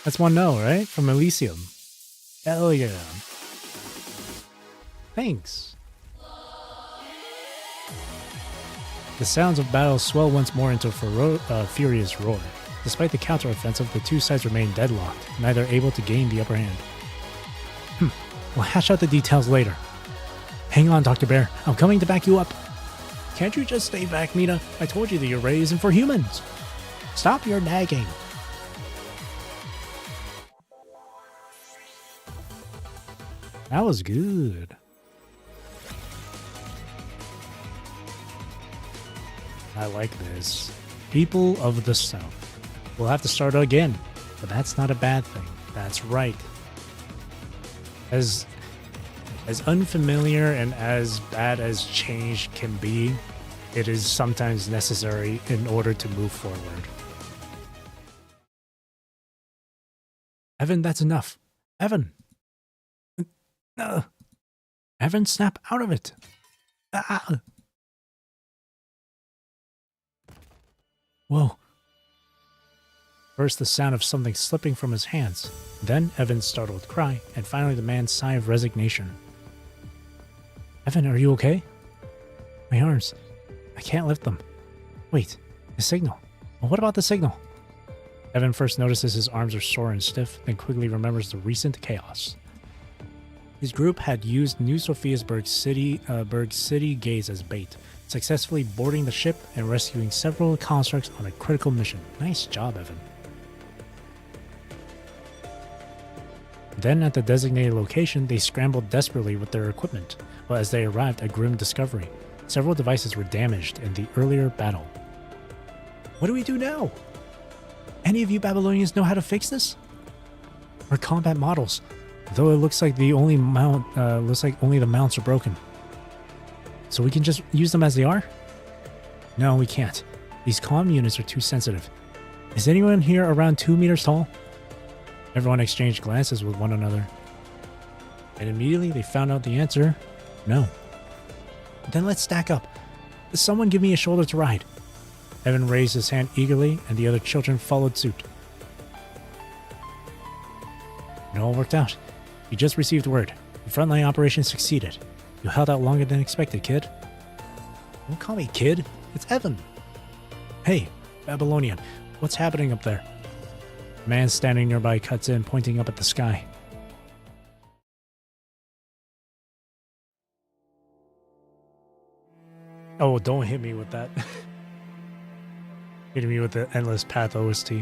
[SPEAKER 1] That's 1-0, right? From Elysium. Hell yeah. Thanks. The sounds of battle swell once more into a furious roar. Despite the counteroffensive, the two sides remain deadlocked, neither able to gain the upper hand. We'll hash out the details later. Hang on, Dr. Bear. I'm coming to back you up. Can't you just stay back, Mina? I told you the array isn't for humans. Stop your nagging. That was good. I like this. People of the South. We'll have to start again, but that's not a bad thing. That's right. As unfamiliar and as bad as change can be, it is sometimes necessary in order to move forward. Evan, that's enough. Evan! Evan, snap out of it! Ah. Whoa. First, the sound of something slipping from his hands, then Evan's startled cry, and finally the man's sigh of resignation. Evan, are you okay? My arms. I can't lift them. Wait, the signal. Well, what about the signal? Evan first notices his arms are sore and stiff, then quickly remembers the recent chaos. His group had used New Sophiasburg City gates as bait, successfully boarding the ship and rescuing several constructs on a critical mission. Nice job, Evan. Then, at the designated location, they scrambled desperately with their equipment, but as they arrived, a grim discovery. Several devices were damaged in the earlier battle. What do we do now? Any of you Babylonians know how to fix this? Our combat models, though it looks like only the mounts are broken. So we can just use them as they are? No, we can't. These comm units are too sensitive. Is anyone here around 2 meters tall? Everyone exchanged glances with one another. And immediately they found out the answer, no. Then let's stack up. Someone give me a shoulder to ride. Evan raised his hand eagerly, and the other children followed suit. It all worked out. You just received word. The frontline operation succeeded. You held out longer than expected, kid. Don't call me kid. It's Evan. Hey, Babylonian, what's happening up there? A man standing nearby cuts in, pointing up at the sky. Oh, don't hit me with that. Hitting me with the Endless Path OST.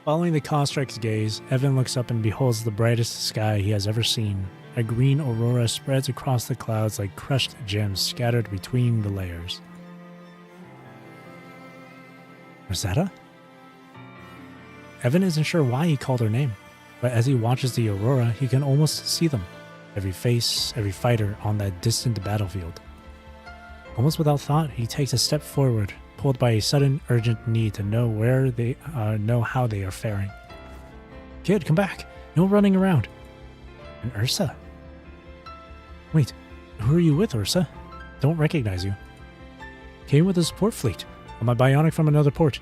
[SPEAKER 1] Following the construct's gaze, Evan looks up and beholds the brightest sky he has ever seen. A green aurora spreads across the clouds like crushed gems scattered between the layers. Rosetta? Evan isn't sure why he called her name, but as he watches the aurora, he can almost see them. Every face, every fighter on that distant battlefield. Almost without thought, he takes a step forward, pulled by a sudden, urgent need to know how they are faring. Kid, come back! No running around! And Ursa? Wait, who are you with, Ursa? Don't recognize you. Came with the support fleet, on my bionic from another port.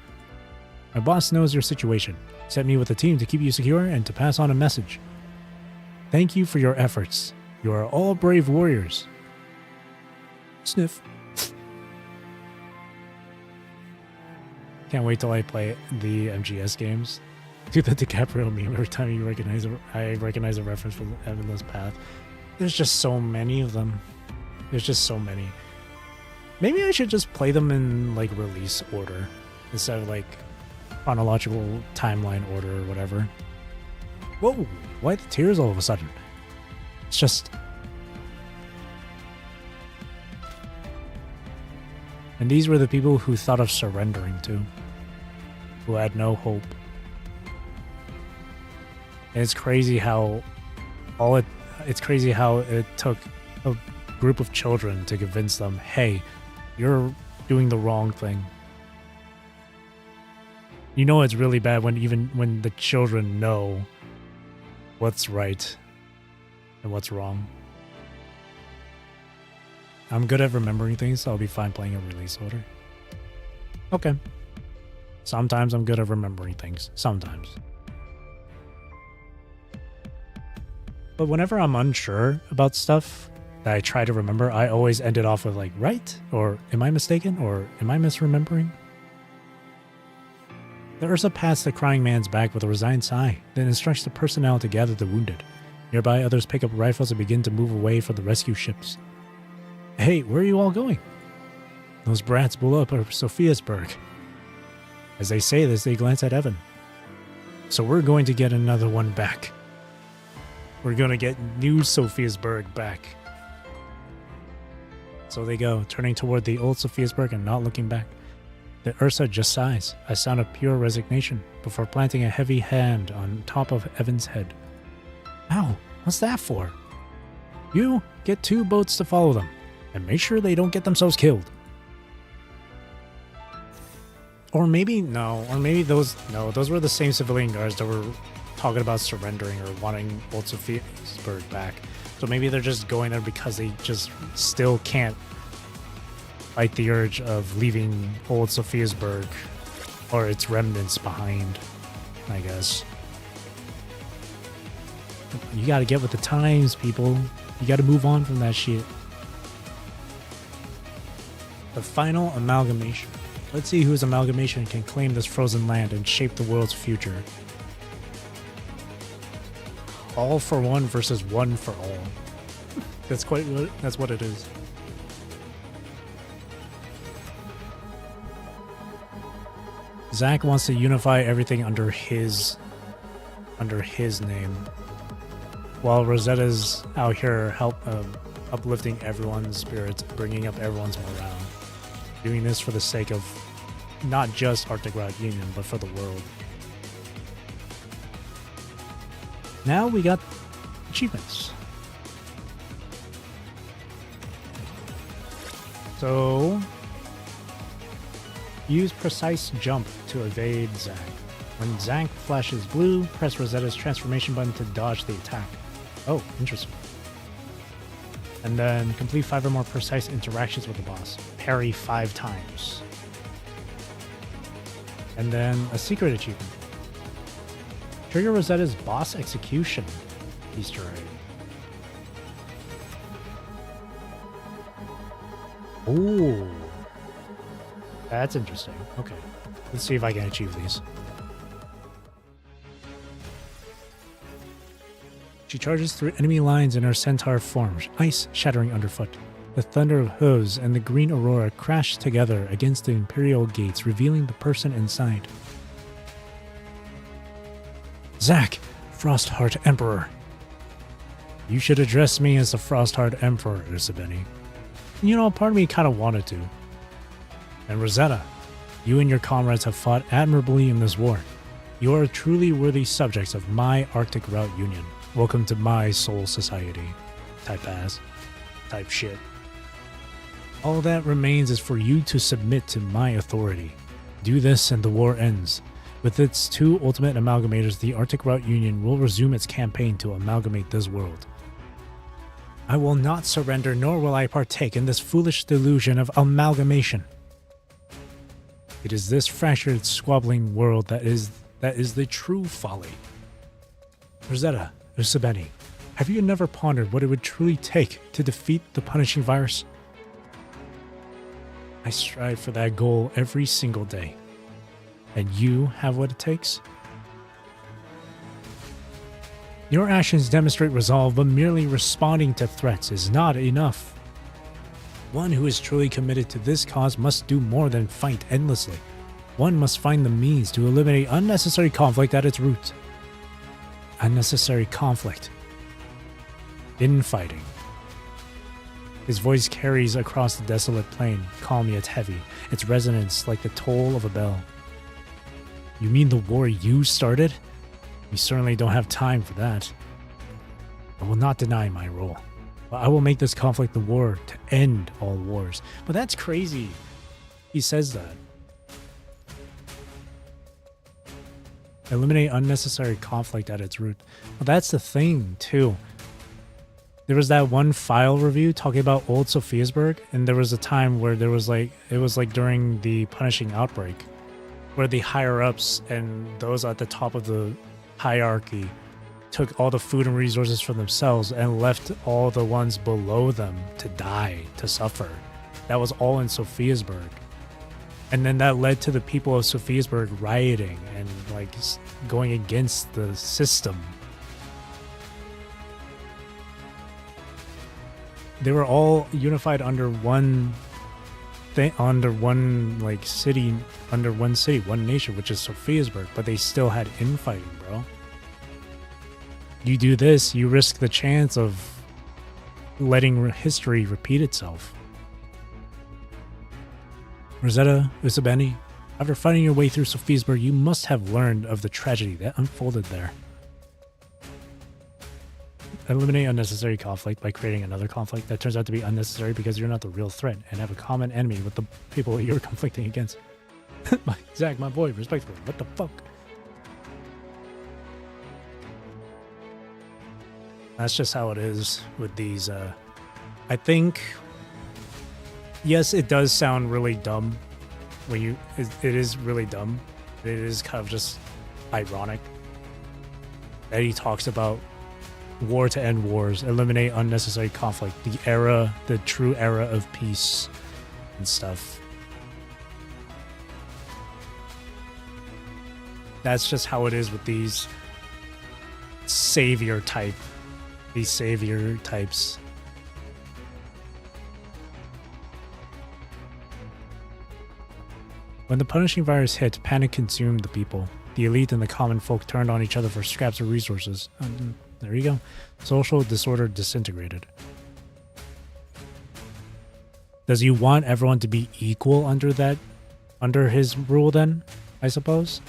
[SPEAKER 1] My boss knows your situation. Sent me with a team to keep you secure and to pass on a message. Thank you for your efforts. You are all brave warriors. Sniff. Can't wait till I play the MGS games. Do the DiCaprio meme every time I recognize a reference from Endless Path. There's just so many of them. There's just so many. Maybe I should just play them in like release order instead of like chronological timeline order or whatever. Whoa, why the tears all of a sudden? It's just... And these were the people who thought of surrendering to, who had no hope. And it's crazy how it took a group of children to convince them, hey, you're doing the wrong thing. You know it's really bad when the children know what's right and what's wrong. I'm good at remembering things, so I'll be fine playing in release order. Okay. Sometimes I'm good at remembering things. Sometimes. But whenever I'm unsure about stuff that I try to remember, I always end it off with like, right? Or am I mistaken? Or am I misremembering? The Ursa pats the crying man's back with a resigned sigh, then instructs the personnel to gather the wounded. Nearby, others pick up rifles and begin to move away from the rescue ships. Hey, where are you all going? Those brats blew up Sophiasburg. As they say this, they glance at Evan. So we're going to get another one back. We're going to get New Sophiasburg back. So they go, turning toward the old Sophiasburg and not looking back. The Ursa just sighs, a sound of pure resignation, before planting a heavy hand on top of Evan's head. Ow, what's that for? You get 2 boats to follow them, and make sure they don't get themselves killed. Or maybe those were the same civilian guards that were talking about surrendering or wanting Old Sophiasburg back. So maybe they're just going there because they just still can't fight the urge of leaving Old Sophiasburg or its remnants behind, I guess. You gotta get with the times, people. You gotta move on from that shit. The final amalgamation. Let's see whose amalgamation can claim this frozen land and shape the world's future. All for one versus one for all. That's what it is. Zack wants to unify everything under his name, while Rosetta's out here uplifting everyone's spirits, bringing up everyone's morale, doing this for the sake of not just Arctic Route Union, but for the world. Now we got achievements. So, use precise jump to evade Zack. When Zack flashes blue, press Rosetta's transformation button to dodge the attack. Oh, interesting. And then complete 5 or more precise interactions with the boss. Parry 5 times. And then a secret achievement. Trigger Rosetta's boss execution Easter egg. Ooh. That's interesting. Okay. Let's see if I can achieve these. She charges through enemy lines in her centaur form, ice shattering underfoot. The thunder of hooves and the green aurora crash together against the Imperial gates, revealing the person inside. Zack, Frostheart Emperor. You should address me as the Frostheart Emperor, Ursabeni. You know, part of me kind of wanted to. And Rosetta, you and your comrades have fought admirably in this war. You are truly worthy subjects of my Arctic Route Union. Welcome to my soul society. Type ass. Type shit. All that remains is for you to submit to my authority. Do this and the war ends. With its 2 ultimate amalgamators, the Arctic Route Union will resume its campaign to amalgamate this world. I will not surrender, nor will I partake in this foolish delusion of amalgamation. It is this fractured, squabbling world that is the true folly. Rosetta, Usabeni, have you never pondered what it would truly take to defeat the punishing virus? I strive for that goal every single day. And you have what it takes? Your actions demonstrate resolve, but merely responding to threats is not enough. One who is truly committed to this cause must do more than fight endlessly. One must find the means to eliminate unnecessary conflict at its root. Unnecessary conflict. Infighting. His voice carries across the desolate plain, calm yet heavy, its resonance like the toll of a bell. You mean the war you started? You certainly don't have time for that. I will not deny my role, but I will make this conflict the war to end all wars. But that's crazy. He says that. Eliminate unnecessary conflict at its root. Well, that's the thing, too. There was that one file review talking about old Sophiasburg, and there was a time where there was it was like during the punishing outbreak, where the higher-ups and those at the top of the hierarchy took all the food and resources for themselves and left all the ones below them to die, to suffer. That was all in Sophiasburg. And then that led to the people of Sophiasburg rioting and like going against the system. They were all unified under one thing, under one like city, under one city, one nation, which is Sophiasburg, but they still had infighting, bro. You do this, you risk the chance of letting history repeat itself. Rosetta, Usabeni, after fighting your way through Sophiasburg, you must have learned of the tragedy that unfolded there. Eliminate unnecessary conflict by creating another conflict that turns out to be unnecessary because you're not the real threat and have a common enemy with the people you're conflicting against. Zach, my boy, respectfully, what the fuck? That's just how it is with these. I think, yes, it does sound really dumb when you. It is really dumb. It is kind of just ironic that he talks about war to end wars, eliminate unnecessary conflict, the true era of peace and stuff. That's just how it is with these savior types. When the punishing virus hit, panic consumed the people. The elite and the common folk turned on each other for scraps of resources. There you go. Social disorder disintegrated. Does he want everyone to be equal under his rule then, I suppose?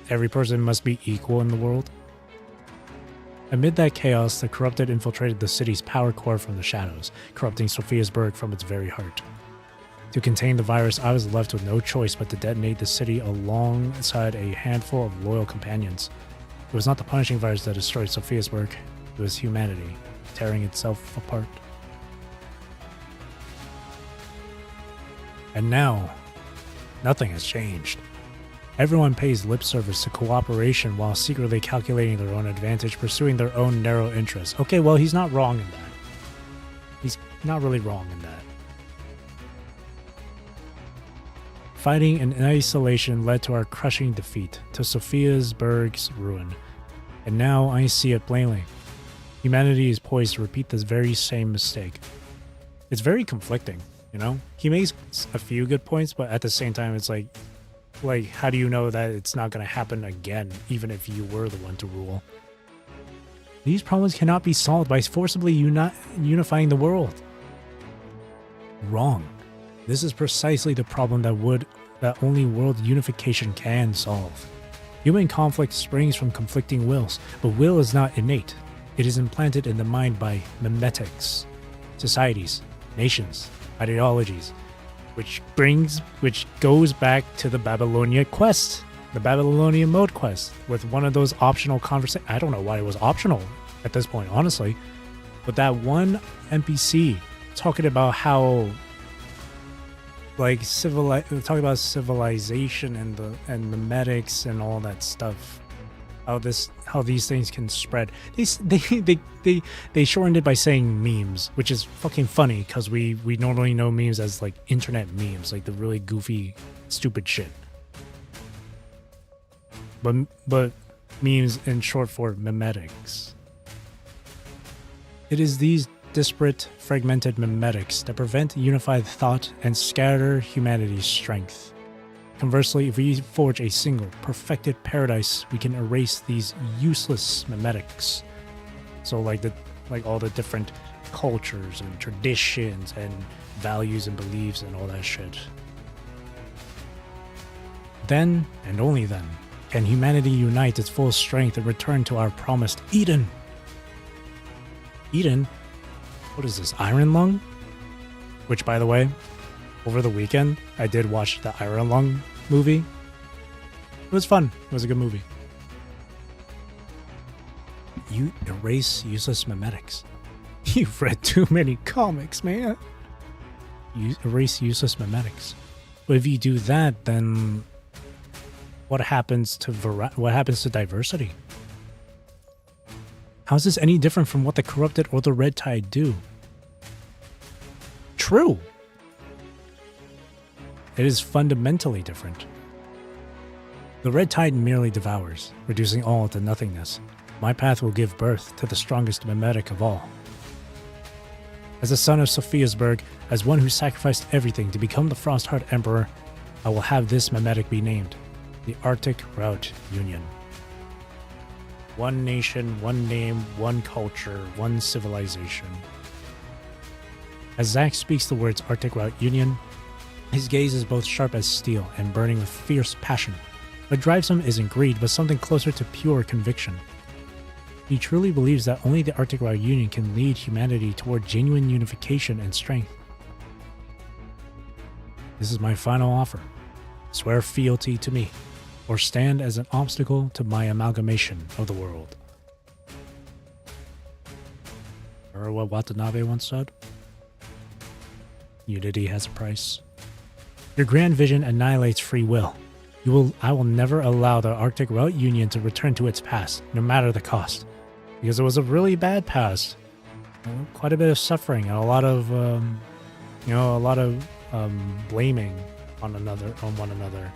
[SPEAKER 1] Every person must be equal in the world. Amid that chaos, the corrupted infiltrated the city's power core from the shadows, corrupting Sophiasburg from its very heart. To contain the virus, I was left with no choice but to detonate the city alongside a handful of loyal companions. It was not the punishing virus that destroyed Sophiasburg, it was humanity, tearing itself apart. And now, nothing has changed. Everyone pays lip service to cooperation while secretly calculating their own advantage, pursuing their own narrow interests. Okay, well, he's not wrong in that. He's not really wrong in that. Fighting in isolation led to our crushing defeat, to Sophiasburg's ruin. And now I see it plainly. Humanity is poised to repeat this very same mistake. It's very conflicting, you know? He makes a few good points, but at the same time, it's like, how do you know that it's not going to happen again, even if you were the one to rule? These problems cannot be solved by forcibly unifying the world. Wrong. This is precisely the problem that only world unification can solve. Human conflict springs from conflicting wills, but will is not innate. It is implanted in the mind by memetics, societies, nations, ideologies, which goes back to the Babylonia quest, the Babylonian mode quest, with one of those optional conversations. I don't know why it was optional at this point, honestly, but that one NPC talking about how like talk about civilization and the memetics and all that stuff. How these things can spread. They shortened it by saying memes, which is fucking funny because we normally know memes as like internet memes, like the really goofy, stupid shit. But memes in short for memetics. It is these disparate, fragmented memetics that prevent unified thought and scatter humanity's strength. Conversely, if we forge a single, perfected paradise, we can erase these useless memetics. So like all the different cultures and traditions and values and beliefs and all that shit. Then, and only then, can humanity unite its full strength and return to our promised Eden. Eden? What is this, Iron Lung? Which, by the way, over the weekend, I did watch the Iron Lung movie. It was fun. It was a good movie. You erase useless memetics. You've read too many comics, man. You erase useless memetics. But if you do that, then what happens to diversity? How is this any different from what the corrupted or the red tide do? True. It is fundamentally different. The red tide merely devours, reducing all to nothingness. My path will give birth to the strongest memetic of all. As a son of Sophiasburg, as one who sacrificed everything to become the Frostheart Emperor, I will have this memetic be named the Arctic Route Union. One nation, one name, one culture, one civilization. As Zack speaks the words Arctic Route Union, his gaze is both sharp as steel and burning with fierce passion. What drives him isn't greed, but something closer to pure conviction. He truly believes that only the Arctic Route Union can lead humanity toward genuine unification and strength. This is my final offer. Swear fealty to me, or stand as an obstacle to my amalgamation of the world. Or what Watanabe once said? Unity has a price. Your grand vision annihilates free will. I will never allow the Arctic Route Union to return to its past, no matter the cost. Because it was a really bad past. Quite a bit of suffering and a lot of blaming on one another.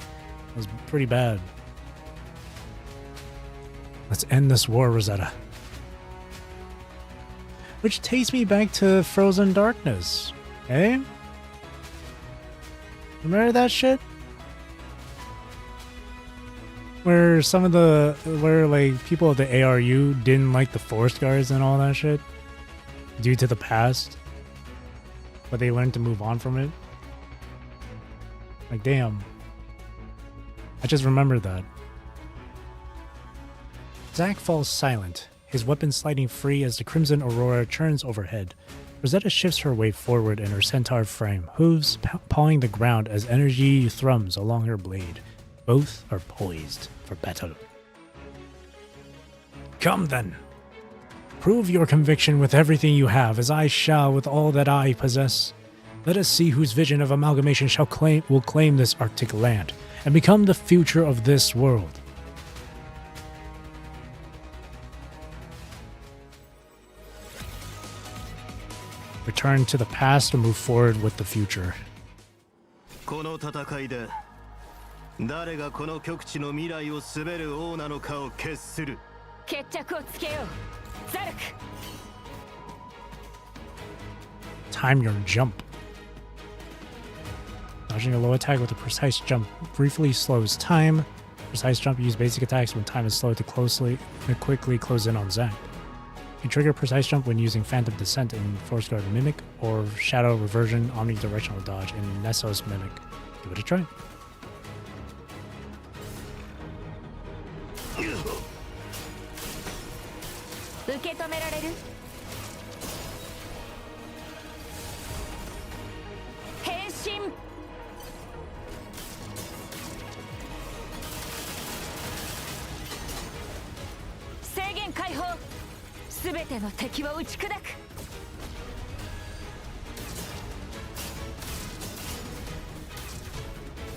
[SPEAKER 1] It was pretty bad. Let's end this war, Rosetta. Which takes me back to Frozen Darkness. Eh? Remember that shit? Where like people of the ARU didn't like the Forest Guards and all that shit due to the past, but they learned to move on from it. Like, damn. I just remembered that. Zack falls silent, his weapon sliding free as the crimson aurora churns overhead. Rosetta shifts her weight forward in her centaur frame, hooves pawing the ground as energy thrums along her blade. Both are poised for battle. Come then. Prove your conviction with everything you have, as I shall with all that I possess. Let us see whose vision of amalgamation will claim this Arctic land and become the future of this world. Return to the past or move forward with the future.
[SPEAKER 5] この戦いで誰がこの極地の未来を滑る王なのかを決する。
[SPEAKER 2] 決着をつけよう。ザルク。
[SPEAKER 1] Time your jump. Dodging a low attack with a precise jump briefly slows time. Precise jump use basic attacks when time is slow to quickly close in on Zack. You trigger precise jump when using Phantom Descent in Forest Guard Mimic or Shadow Reversion Omnidirectional Dodge in Nessos Mimic. Give it a try.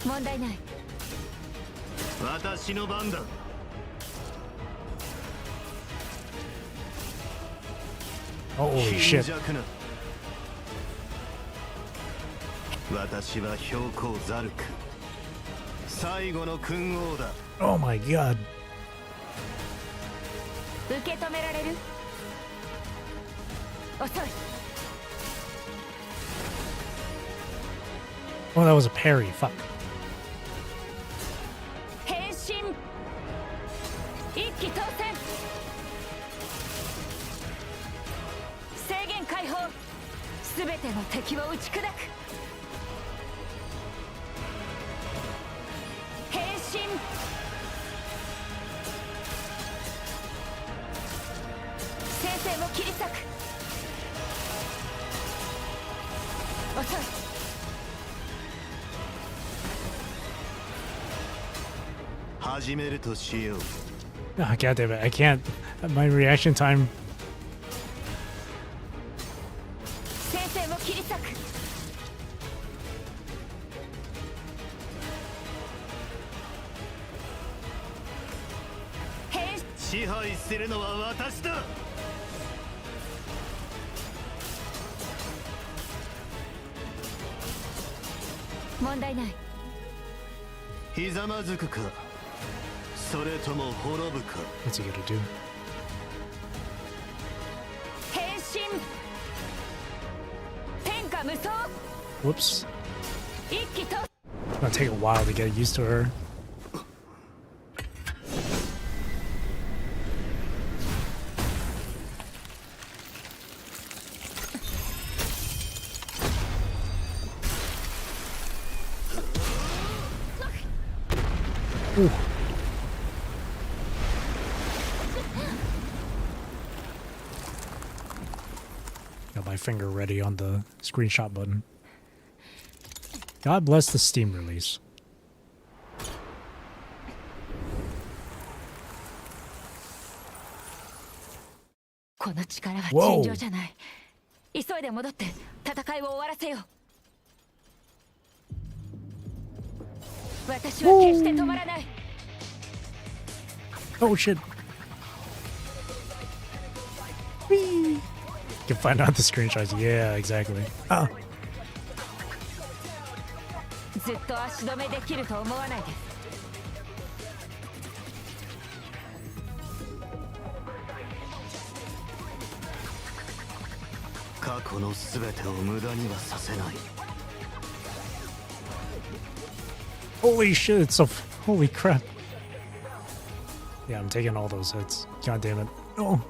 [SPEAKER 2] 問題ない。
[SPEAKER 5] 私の番だ。
[SPEAKER 1] Holy shit.
[SPEAKER 5] 貧弱な。私は標高ザルク、最後の君王だ。
[SPEAKER 1] Oh my god.
[SPEAKER 2] 受け止められる？遅い。
[SPEAKER 1] Oh, that was a parry. Fuck.
[SPEAKER 2] 変身。一気当選。制限解放。すべての敵を打ち砕く。変身。先生を切り裂く。遅い。
[SPEAKER 5] 始めるとしよう。
[SPEAKER 1] Ah, god damn it. I can't. My reaction time.
[SPEAKER 2] 先生を切り裂く。変身。
[SPEAKER 5] 支配するのは私だ。
[SPEAKER 2] 問題ない。
[SPEAKER 5] ひざまずくか、それとも滅ぶか。
[SPEAKER 1] What's he gonna do?
[SPEAKER 2] 変身。天下無双。
[SPEAKER 1] Whoops.
[SPEAKER 2] 一気と。
[SPEAKER 1] It's gonna take a while to get used to her. Ooh. Got my finger ready on the screenshot button. God bless the Steam release.
[SPEAKER 2] この力は尋常じゃない。急いで戻って戦いを終わらせよう。私は決して止まらない。
[SPEAKER 1] Oh shit. Whee! You can find out the screenshots. Yeah, exactly. Ah.
[SPEAKER 2] ずっと足止めできると思わないで。
[SPEAKER 5] 過去のすべてを無駄にはさせない。
[SPEAKER 1] Holy shit, it's so. Holy crap. Yeah, I'm taking all those hits. God damn it. Oh.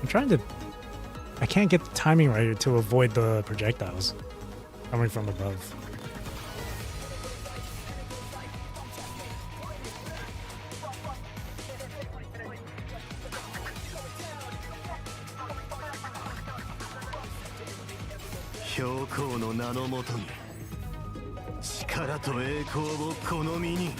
[SPEAKER 1] I'm trying to. I can't get the timing right to avoid the projectiles coming from above.
[SPEAKER 5] Hyokou の名のもとに力と栄光をこの身に。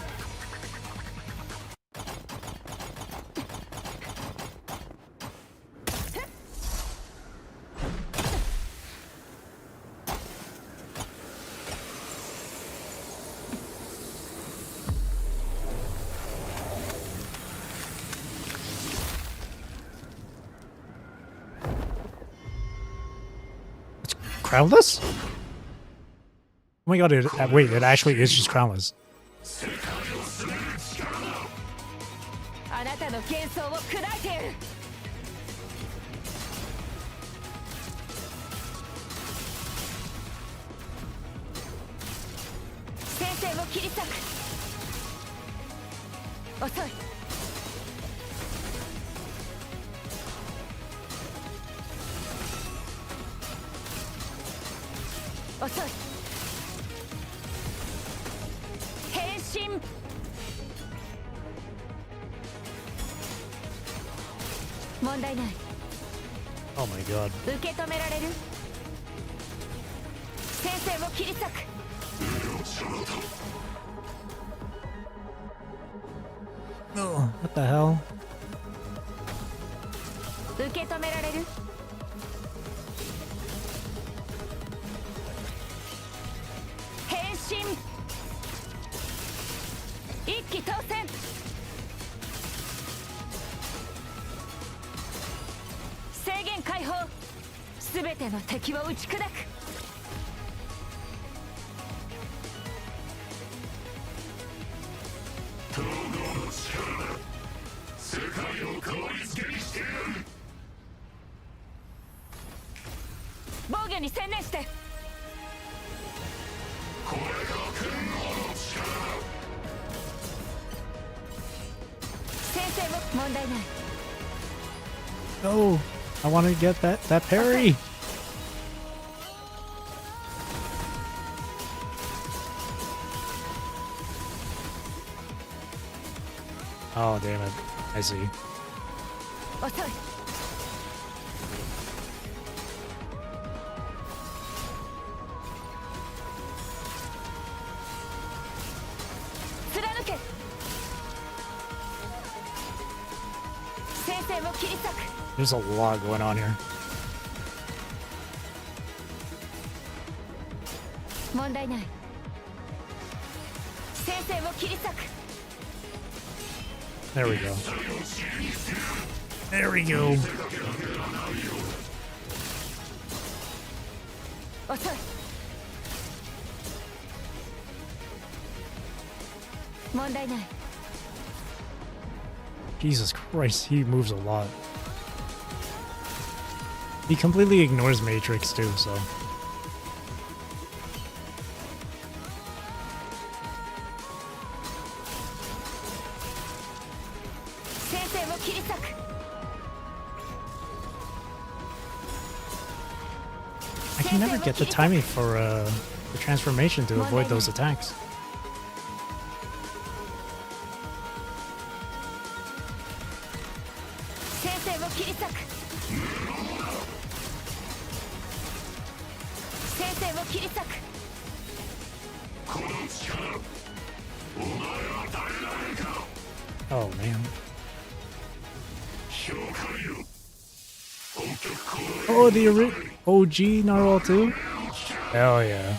[SPEAKER 1] Crownless? Oh my god, wait, it actually is just crownless.
[SPEAKER 2] あなたの幻想を砕いてやる。先生を切り裂く。遅い。遅い。変身。問題ない。
[SPEAKER 1] Oh my god.
[SPEAKER 2] 受け止められる？先生を切り裂く。
[SPEAKER 1] Oh, what the hell?
[SPEAKER 2] 受け止められる？進一気当選制限解放すべての敵を打ち砕く
[SPEAKER 4] 統合の力だ世界を変わりつけにしてやる
[SPEAKER 2] 防御に専念して
[SPEAKER 4] これが剣豪の力だ
[SPEAKER 2] 先生も問題ない
[SPEAKER 1] No, I want to get that parry. Oh damn it! I see.
[SPEAKER 2] 遅い貫け先生も切り裂く
[SPEAKER 1] There's a lot going on here.
[SPEAKER 2] 問題ない先生も切り裂く
[SPEAKER 1] There we go. There we go.
[SPEAKER 2] 遅い問題ない
[SPEAKER 1] Jesus Christ, he moves a lot. He completely ignores Matrix too, so.
[SPEAKER 2] 先生も切り裂く
[SPEAKER 1] I can never get the timing for the transformation to avoid those attacks.
[SPEAKER 2] 先生も切り裂く先生も切り裂く
[SPEAKER 1] Oh man. Oh, the OG Narwhal too? Hell yeah.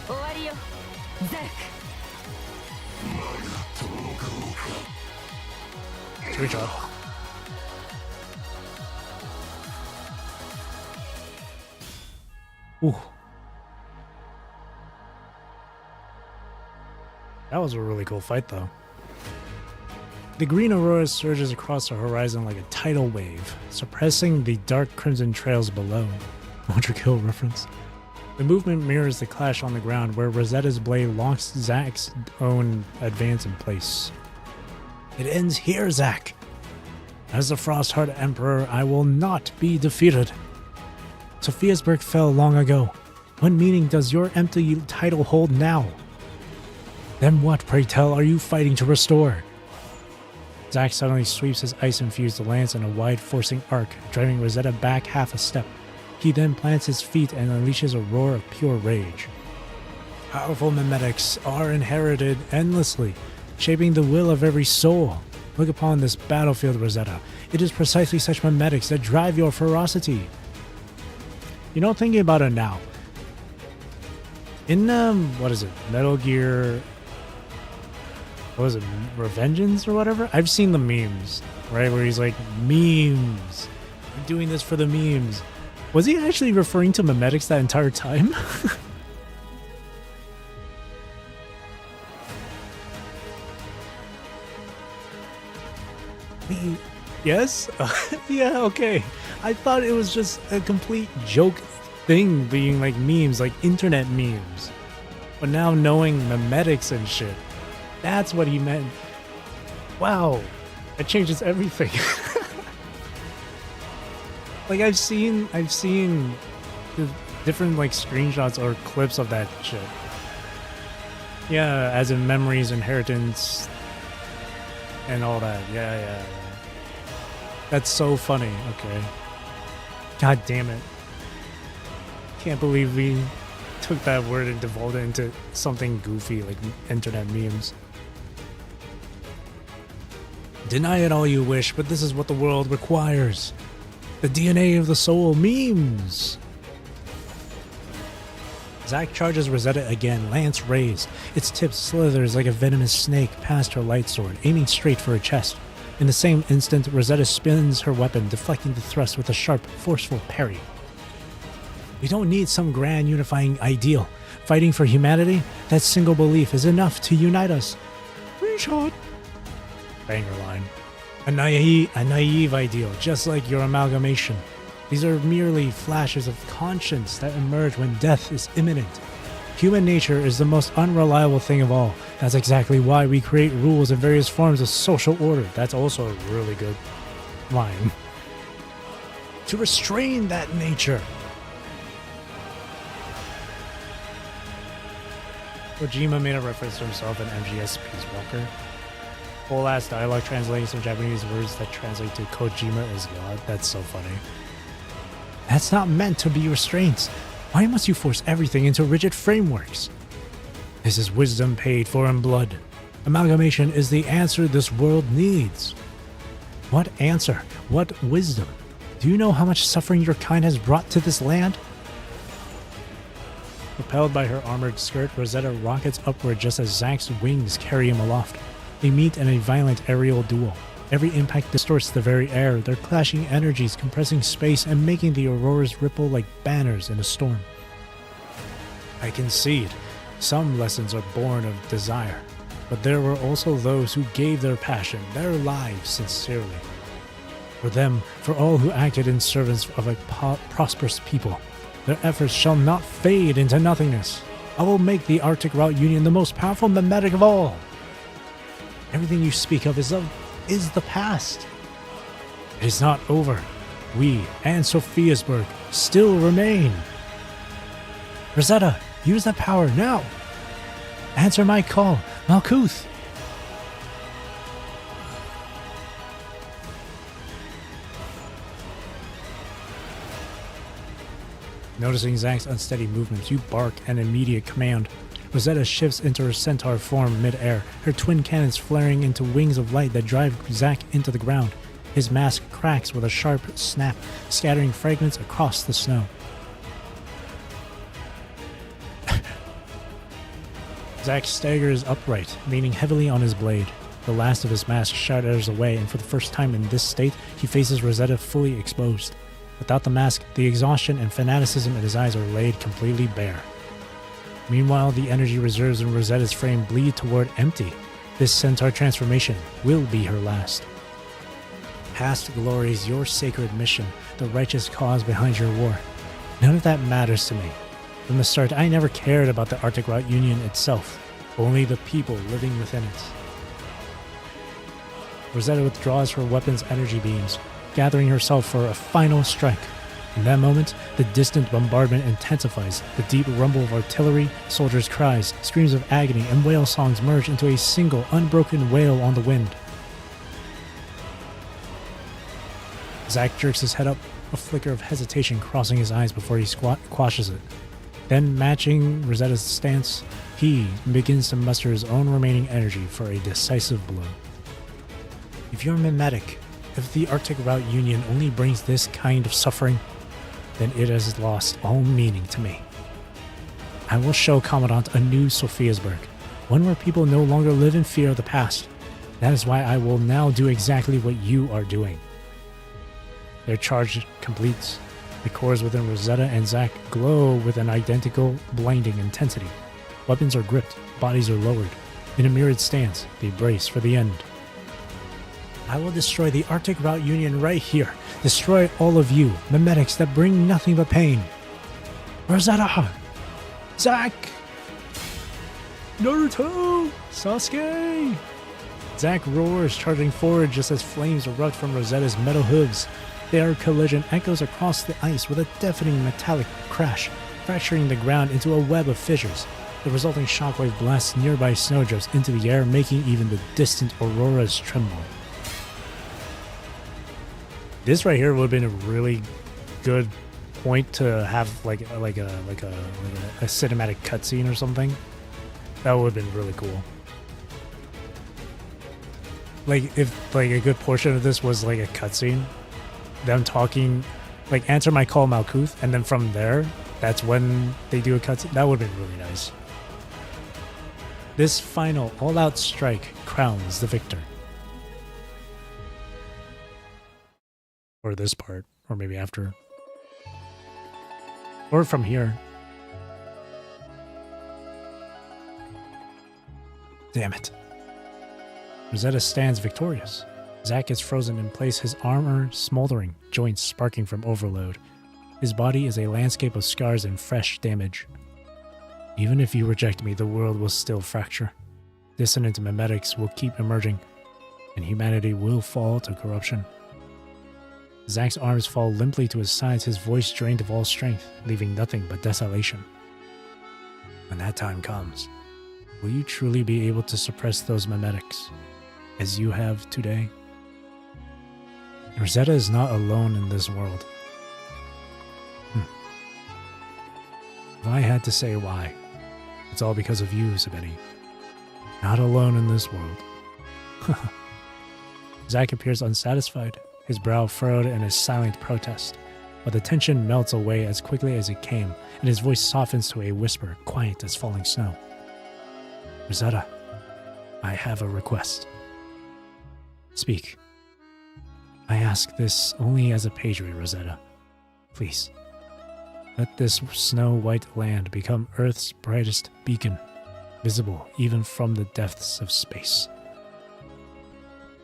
[SPEAKER 2] 終わりよザルク
[SPEAKER 1] Good job. Ooh. That was a really cool fight though. The green aurora surges across the horizon like a tidal wave, suppressing the dark crimson trails below. Ultra kill reference. The movement mirrors the clash on the ground where Rosetta's blade locks Zack's own advance in place. It ends here, Zack! As the Frostheart Emperor, I will not be defeated. Sophiasburg fell long ago. What meaning does your empty title hold now? Then what, pray tell, are you fighting to restore? Zack suddenly sweeps his ice-infused lance in a wide forcing arc, driving Rosetta back half a step. He then plants his feet and unleashes a roar of pure rage. Powerful mimetics are inherited endlessly, shaping the will of every soul. Look upon this battlefield, Rosetta. It is precisely such mimetics that drive your ferocity. You know, thinking about it now. In, what is it? Metal Gear... What was it? Revengeance or whatever? I've seen the memes, right? Where he's like, memes. I'm doing this for the memes. Was he actually referring to mimetics that entire time? Yes? Yeah, okay. I thought it was just a complete joke thing being like memes, like internet memes. But now knowing mimetics and shit, that's what he meant. Wow, that changes everything. Like I've seen the different like screenshots or clips of that shit. Yeah, as in memories, inheritance, and all that. Yeah. That's so funny. Okay. God damn it. Can't believe we took that word and devolved it into something goofy like internet memes. Deny it all you wish, but this is what the world requires. The DNA of the soul, memes. Zack charges Rosetta again, lance raised. Its tip slithers like a venomous snake past her light sword, aiming straight for her chest. In the same instant, Rosetta spins her weapon, deflecting the thrust with a sharp, forceful parry. We don't need some grand unifying ideal. Fighting for humanity, that single belief is enough to unite us. Reshot! Banger line. A naive ideal, just like your amalgamation. These are merely flashes of conscience that emerge when death is imminent. Human nature is the most unreliable thing of all. That's exactly why we create rules and various forms of social order. That's also a really good line. To restrain that nature. Kojima made a reference to himself in MGS Peace Walker. Whole ass dialogue translating some Japanese words that translate to Kojima is God. That's so funny. That's not meant to be restraints. Why must you force everything into rigid frameworks? This is wisdom paid for in blood. Amalgamation is the answer this world needs. What answer? What wisdom? Do you know how much suffering your kind has brought to this land? Propelled by her armored skirt, Rosetta rockets upward just as Zack's wings carry him aloft. They meet in a violent aerial duel. Every impact distorts the very air, their clashing energies compressing space and making the auroras ripple like banners in a storm. I concede, some lessons are born of desire, but there were also those who gave their passion, their lives sincerely. For them, for all who acted in service of a prosperous people, their efforts shall not fade into nothingness. I will make the Arctic Route Union the most powerful mimetic of all. Everything you speak of is the past. It is not over. We and Sophiasburg still remain. Rosetta, use that power now. Answer my call, Malkuth. Noticing Zack's unsteady movements, you bark an immediate command. Rosetta shifts into her centaur form mid-air, her twin cannons flaring into wings of light that drive Zack into the ground. His mask cracks with a sharp snap, scattering fragments across the snow. Zack staggers upright, leaning heavily on his blade. The last of his mask shatters away, and for the first time in this state, he faces Rosetta fully exposed. Without the mask, the exhaustion and fanaticism in his eyes are laid completely bare. Meanwhile, the energy reserves in Rosetta's frame bleed toward empty. This centaur transformation will be her last. Past glories, your sacred mission, the righteous cause behind your war. None of that matters to me. From the start, I never cared about the Arctic Route Union itself, only the people living within it. Rosetta withdraws her weapon's energy beams, gathering herself for a final strike. In that moment, the distant bombardment intensifies. The deep rumble of artillery, soldiers' cries, screams of agony, and whale songs merge into a single, unbroken wail on the wind. Zack jerks his head up, a flicker of hesitation crossing his eyes before he quashes it. Then, matching Rosetta's stance, he begins to muster his own remaining energy for a decisive blow. If you're mimetic, if the Arctic Route Union only brings this kind of suffering, then it has lost all meaning to me. I will show Commandant a new Sophiasburg, one where people no longer live in fear of the past. That is why I will now do exactly what you are doing. Their charge completes. The cores within Rosetta and Zack glow with an identical, blinding intensity. Weapons are gripped, bodies are lowered. In a mirrored stance, they brace for the end. I will destroy the Arctic Route Union right here. Destroy all of you, mimetics that bring nothing but pain. Rosetta! Zack! Naruto! Sasuke! Zack roars, charging forward just as flames erupt from Rosetta's metal hooves. Their collision echoes across the ice with a deafening metallic crash, fracturing the ground into a web of fissures. The resulting shockwave blasts nearby snowdrifts into the air, making even the distant auroras tremble. This right here would have been a really good point to have like a cinematic cutscene or something. That would have been really cool. Like if like a good portion of this was like a cutscene, them talking, like answer my call Malkuth, and then from there that's when they do a cutscene. That would have been really nice. This final all-out strike crowns the victor. Or this part, or maybe after. Or from here. Damn it. Rosetta stands victorious. Zack is frozen in place, his armor smoldering, joints sparking from overload. His body is a landscape of scars and fresh damage. Even if you reject me, the world will still fracture. Dissonant memetics will keep emerging, and humanity will fall to corruption. Zack's arms fall limply to his sides, his voice drained of all strength, leaving nothing but desolation. When that time comes, will you truly be able to suppress those memetics, as you have today? Rosetta is not alone in this world. If I had to say why, it's all because of you, Sabini. Not alone in this world. Zack appears unsatisfied, his brow furrowed in a silent protest, but the tension melts away as quickly as it came, and his voice softens to a whisper, quiet as falling snow. Rosetta, I have a request. Speak. I ask this only as a patriot, Rosetta. Please, let this snow-white land become Earth's brightest beacon, visible even from the depths of space.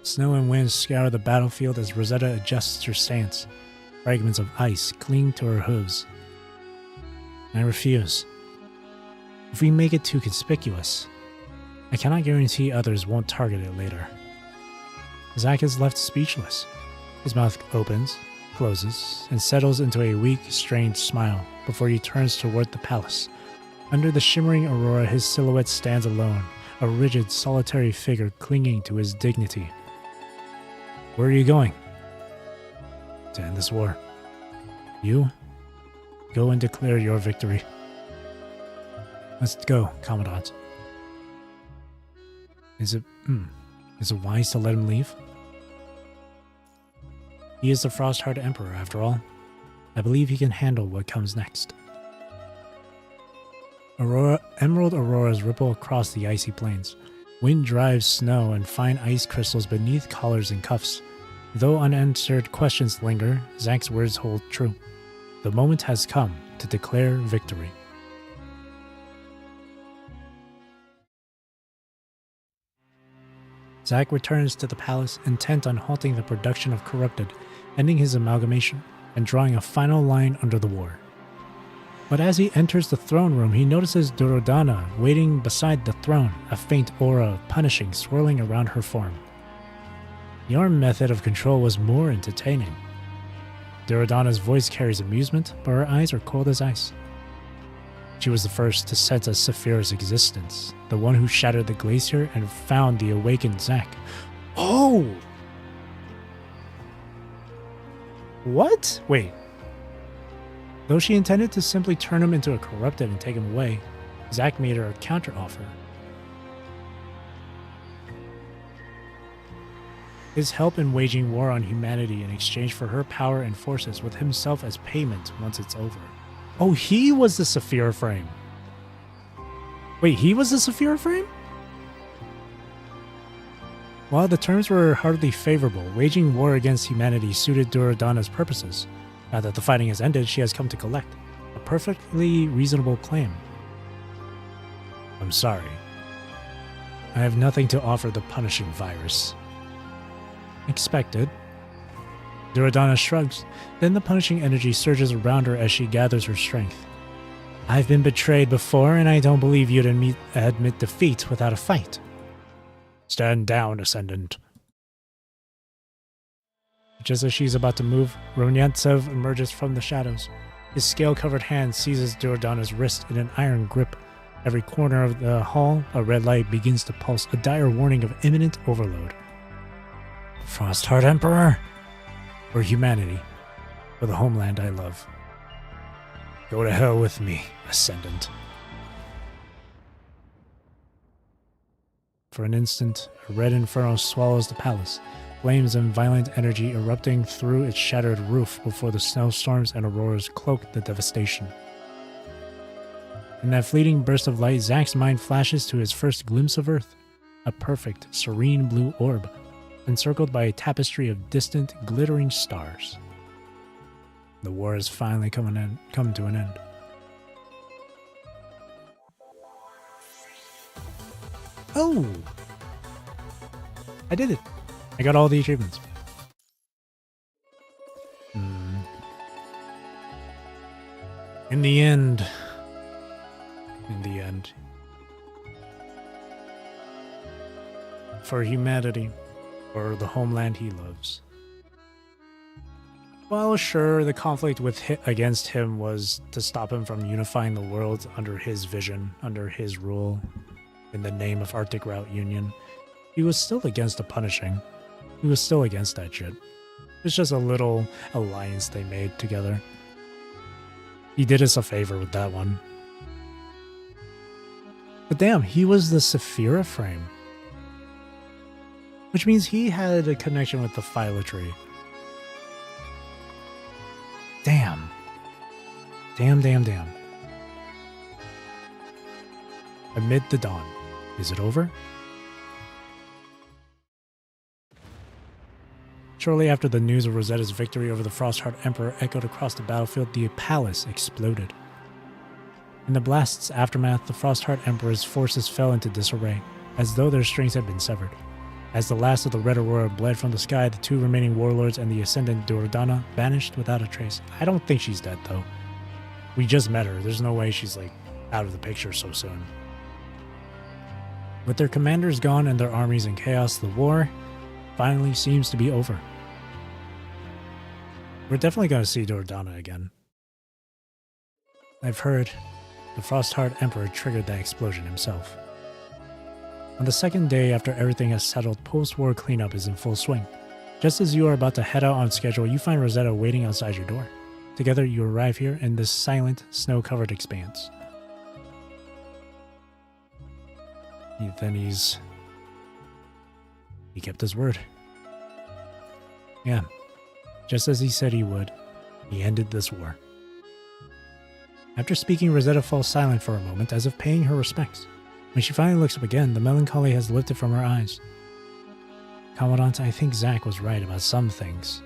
[SPEAKER 1] Snow and wind scour the battlefield as Rosetta adjusts her stance. Fragments of ice cling to her hooves. I refuse. If we make it too conspicuous, I cannot guarantee others won't target it later. Zack is left speechless. His mouth opens, closes, and settles into a weak, strained smile before he turns toward the palace. Under the shimmering aurora, his silhouette stands alone, a rigid, solitary figure clinging to his dignity. Where are you going? To end this war. You? Go and declare your victory. Let's go, Commandant. Is it wise to let him leave? He is the Frost-Heart Emperor, after all. I believe he can handle what comes next. Emerald auroras ripple across the icy plains. Wind drives snow and fine ice crystals beneath collars and cuffs. Though unanswered questions linger, Zack's words hold true. The moment has come to declare victory. Zack returns to the palace, intent on halting the production of Corrupted, ending his amalgamation, and drawing a final line under the war. But as he enters the throne room, he notices Duryodhana waiting beside the throne, a faint aura of punishing swirling around her form. Your method of control was more entertaining. Duryodhana's voice carries amusement, but her eyes are cold as ice. She was the first to sense a Saphira's existence, the one who shattered the glacier and found the awakened Zack. Oh! What? Wait. Though she intended to simply turn him into a Corrupted and take him away, Zack made her a counteroffer. His help in waging war on humanity in exchange for her power and forces, with himself as payment once it's over. Oh, he was the Saphira frame. Wait, he was the Saphira frame? While the terms were hardly favorable, waging war against humanity suited Duryodhana's purposes. Now that the fighting has ended, she has come to collect. A perfectly reasonable claim. I'm sorry. I have nothing to offer the punishing virus. Expected. Duryodhana shrugs, then the punishing energy surges around her as she gathers her strength. I've been betrayed before, and I don't believe you'd admit defeat without a fight. Stand down, Ascendant. Just as she's about to move, Romyantsev emerges from the shadows. His scale-covered hand seizes Duryodhana's wrist in an iron grip. Every corner of the hall, a red light begins to pulse, a dire warning of imminent overload. Frost-Heart Emperor! For humanity. For the homeland I love. Go to hell with me, Ascendant. For an instant, a red inferno swallows the palace, flames and violent energy erupting through its shattered roof before the snowstorms and auroras cloak the devastation. In that fleeting burst of light, Zack's mind flashes to his first glimpse of Earth, a perfect, serene blue orb, encircled by a tapestry of distant, glittering stars. The war has finally come to an end. Oh! I did it! I got all the achievements. In the end, for humanity, or the homeland he loves. Well, sure, the conflict against him was to stop him from unifying the world under his vision, under his rule, in the name of Arctic Route Union. He was still against the punishing. He was still against that shit. It's just a little alliance they made together. He did us a favor with that one. But damn, he was the Saphira frame. Which means he had a connection with the Phyla tree. Damn. Damn. Amid the dawn. Is it over? Shortly after the news of Rosetta's victory over the Frostheart Emperor echoed across the battlefield, the palace exploded. In the blast's aftermath, the Frostheart Emperor's forces fell into disarray, as though their strings had been severed. As the last of the Red Aurora bled from the sky, the two remaining warlords and the Ascendant Duradana vanished without a trace. I don't think she's dead, though. We just met her. There's no way she's, out of the picture so soon. With their commanders gone and their armies in chaos, the war finally seems to be over. We're definitely going to see Duradana again. I've heard the Frostheart Emperor triggered that explosion himself. On the second day after everything has settled, post-war cleanup is in full swing. Just as you are about to head out on schedule, you find Rosetta waiting outside your door. Together, you arrive here in this silent, snow-covered expanse. He kept his word. Yeah, just as he said he would, he ended this war. After speaking, Rosetta falls silent for a moment, as if paying her respects. When she finally looks up again, the melancholy has lifted from her eyes. Commandant, I think Zack was right about some things,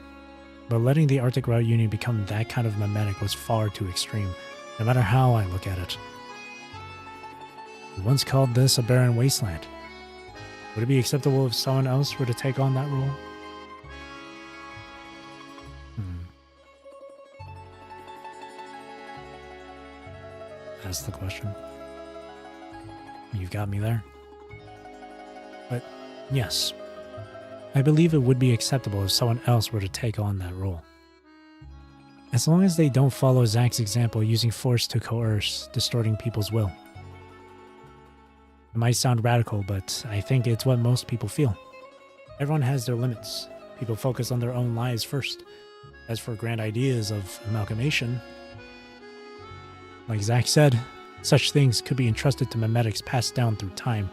[SPEAKER 1] but letting the Arctic Route Union become that kind of mimetic was far too extreme, no matter how I look at it. We once called this a barren wasteland. Would it be acceptable if someone else were to take on that role? That's the question. You've got me there. But yes, I believe it would be acceptable if someone else were to take on that role. As long as they don't follow Zack's example using force to coerce, distorting people's will. It might sound radical, but I think it's what most people feel. Everyone has their limits. People focus on their own lives first. As for grand ideas of amalgamation, like Zack said, such things could be entrusted to mimetics passed down through time,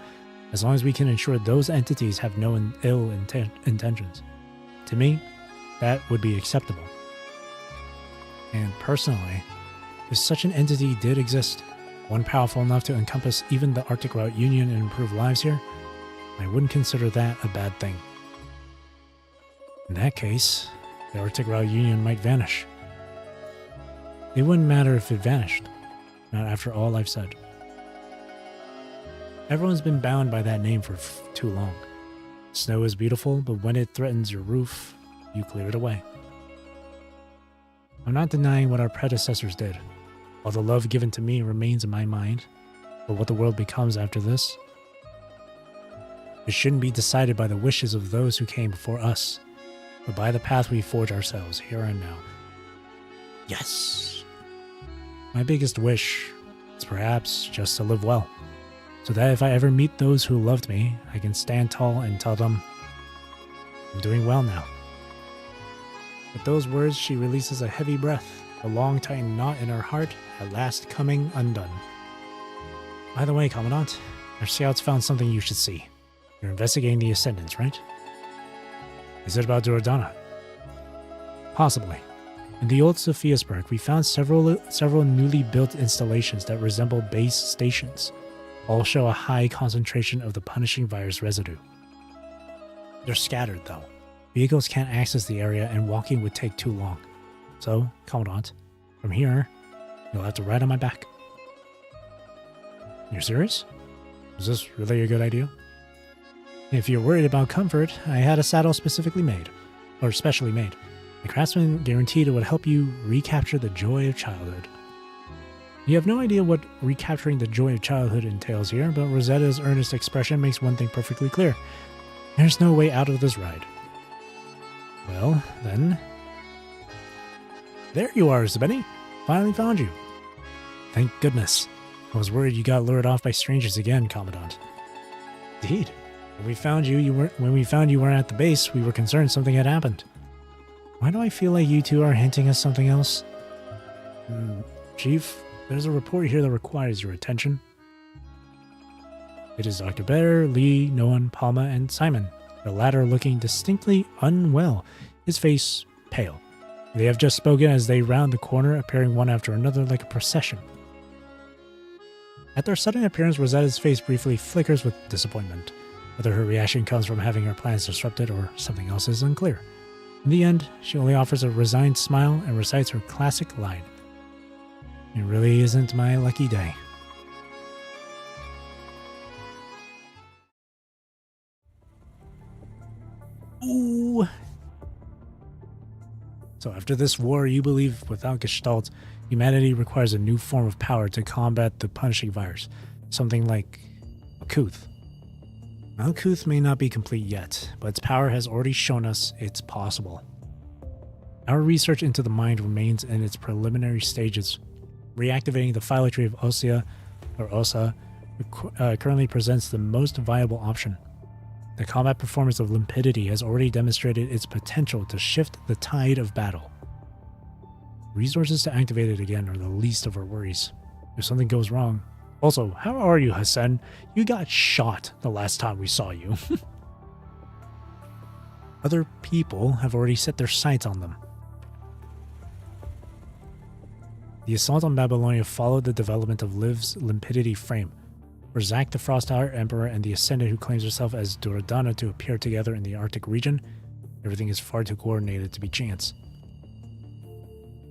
[SPEAKER 1] as long as we can ensure those entities have no ill intentions. To me, that would be acceptable. And personally, if such an entity did exist, one powerful enough to encompass even the Arctic Route Union and improve lives here, I wouldn't consider that a bad thing. In that case, the Arctic Route Union might vanish. It wouldn't matter if it vanished. Not after all I've said. Everyone's been bound by that name for too long. Snow is beautiful, but when it threatens your roof, you clear it away. I'm not denying what our predecessors did. All the love given to me remains in my mind, but what the world becomes after this, it shouldn't be decided by the wishes of those who came before us, but by the path we forge ourselves here and now. Yes! My biggest wish is perhaps just to live well, so that if I ever meet those who loved me, I can stand tall and tell them, I'm doing well now. With those words, she releases a heavy breath, a long tightened knot in her heart at last coming undone. By the way, Commandant, our scouts found something you should see. You're investigating the Ascendants, right? Is it about Duradana? Possibly. In the old Sophiasburg, we found several newly built installations that resemble base stations. All show a high concentration of the punishing virus residue. They're scattered, though. Vehicles can't access the area, and walking would take too long. So, Commandant, from here, you'll have to ride on my back. You're serious? Is this really a good idea? If you're worried about comfort, I had a saddle specially made. The craftsman guaranteed it would help you recapture the joy of childhood. You have no idea what recapturing the joy of childhood entails here, but Rosetta's earnest expression makes one thing perfectly clear. There's no way out of this ride. Well, then... There you are, Sabeni. Finally found you. Thank goodness. I was worried you got lured off by strangers again, Commandant. Indeed. When we found you weren't at the base, we were concerned something had happened. Why do I feel like you two are hinting at something else? Chief, there's a report here that requires your attention. It is Dr. Bear, Lee, Noan, Palma, and Simon, the latter looking distinctly unwell, his face pale. They have just spoken as they round the corner, appearing one after another like a procession. At their sudden appearance, Rosetta's face briefly flickers with disappointment. Whether her reaction comes from having her plans disrupted or something else is unclear. In the end, she only offers a resigned smile and recites her classic line. It really isn't my lucky day. Ooh. So after this war, you believe without Gestalt, humanity requires a new form of power to combat the punishing virus. Something like Malkuth. Malkuth may not be complete yet, but its power has already shown us it's possible. Our research into the mind remains in its preliminary stages. Reactivating the phylotree of Osia currently presents the most viable option. The combat performance of Limpidity has already demonstrated its potential to shift the tide of battle. Resources to activate it again are the least of our worries. If something goes wrong... Also, how are you, Hassan? You got shot the last time we saw you. Other people have already set their sights on them. The assault on Babylonia followed the development of Liv's Limpidity frame, for Zack the Frost Emperor and the Ascendant who claims herself as Duradana to appear together in the Arctic region. Everything is far too coordinated to be chance.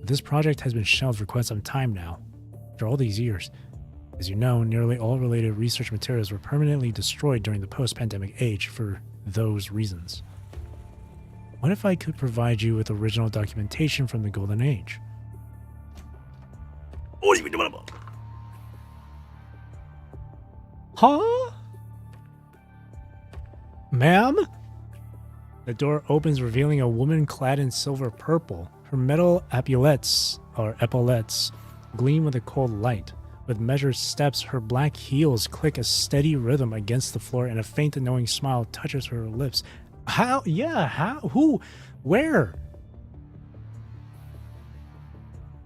[SPEAKER 1] This project has been shelved for quite some time now. After all these years, as you know, nearly all related research materials were permanently destroyed during the post-pandemic age for those reasons. What if I could provide you with original documentation from the Golden Age? Huh? Ma'am? The door opens, revealing a woman clad in silver purple. Her metal epaulettes gleam with a cold light. With measured steps, her black heels click a steady rhythm against the floor, and a faint and knowing smile touches her lips. How? Yeah, how? Who? Where?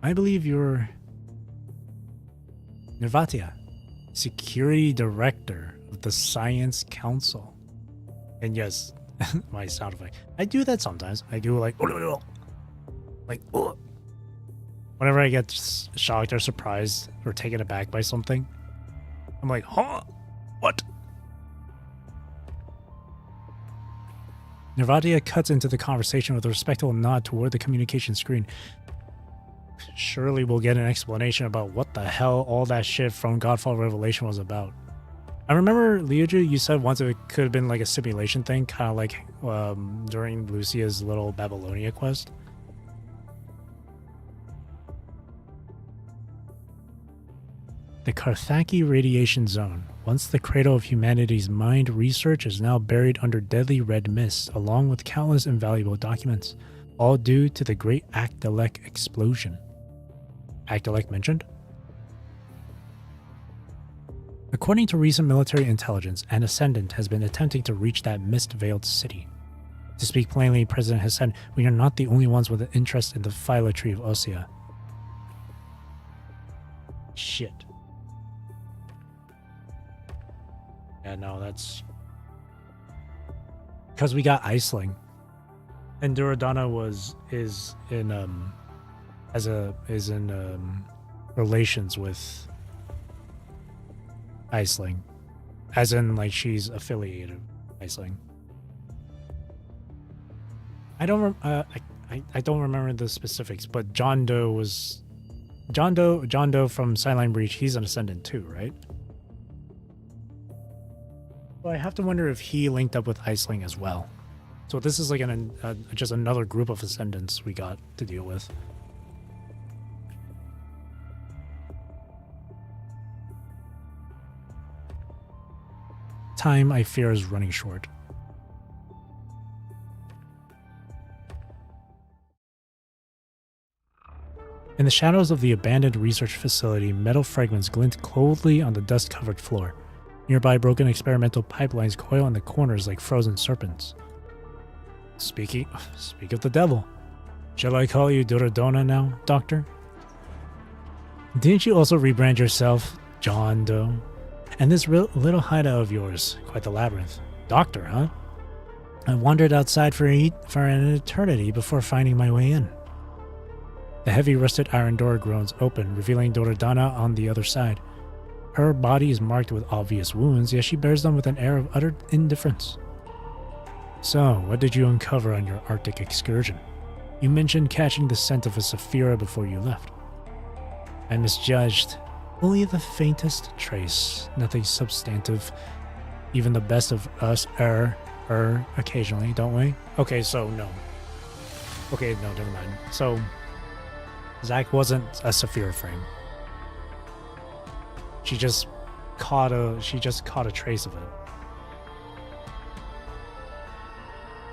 [SPEAKER 1] I believe you're... Nervatia, Security Director of the Science Council. And yes, my sound effect. I do that sometimes. I do like... Whenever I get shocked or surprised or taken aback by something, I'm like, huh? What? Nervatia cuts into the conversation with a respectful nod toward the communication screen. Surely we'll get an explanation about what the hell all that shit from Godfall Revelation was about. I remember, Liuju, you said once it could have been like a simulation thing, kind of like during Lucia's little Babylonia quest. The Carthaki Radiation Zone. Once the cradle of humanity's mind, research is now buried under deadly red mist, along with countless invaluable documents, all due to the Great Akdalek explosion. Akdalek mentioned? According to recent military intelligence, an Ascendant has been attempting to reach that mist-veiled city. To speak plainly, President has said, we are not the only ones with an interest in the phylotree of Osia. Shit. Yeah, no, that's... Because we got Iceling. And Duradana is in is in relations with Aisling, as in like she's affiliated with Aisling. I don't remember the specifics, but John Doe from Sideline Breach. He's an Ascendant too, right? Well, I have to wonder if he linked up with Aisling as well. So this is like just another group of Ascendants we got to deal with. Time, I fear, is running short. In the shadows of the abandoned research facility, metal fragments glint coldly on the dust-covered floor. Nearby, broken experimental pipelines coil in the corners like frozen serpents. Speak of the devil. Shall I call you Duradona now, Doctor? Didn't you also rebrand yourself John Doe? And this little hideout of yours, quite the labyrinth. Doctor, huh? I wandered outside for an eternity before finding my way in. The heavy rusted iron door groans open, revealing Duradona on the other side. Her body is marked with obvious wounds, yet she bears them with an air of utter indifference. So, what did you uncover on your Arctic excursion? You mentioned catching the scent of a Saphira before you left. I misjudged. Only the faintest trace, nothing substantive. Even the best of us err occasionally, don't we? Okay, so no. Okay, no, never mind. So, Zach wasn't a Saphira frame. She just caught a trace of it.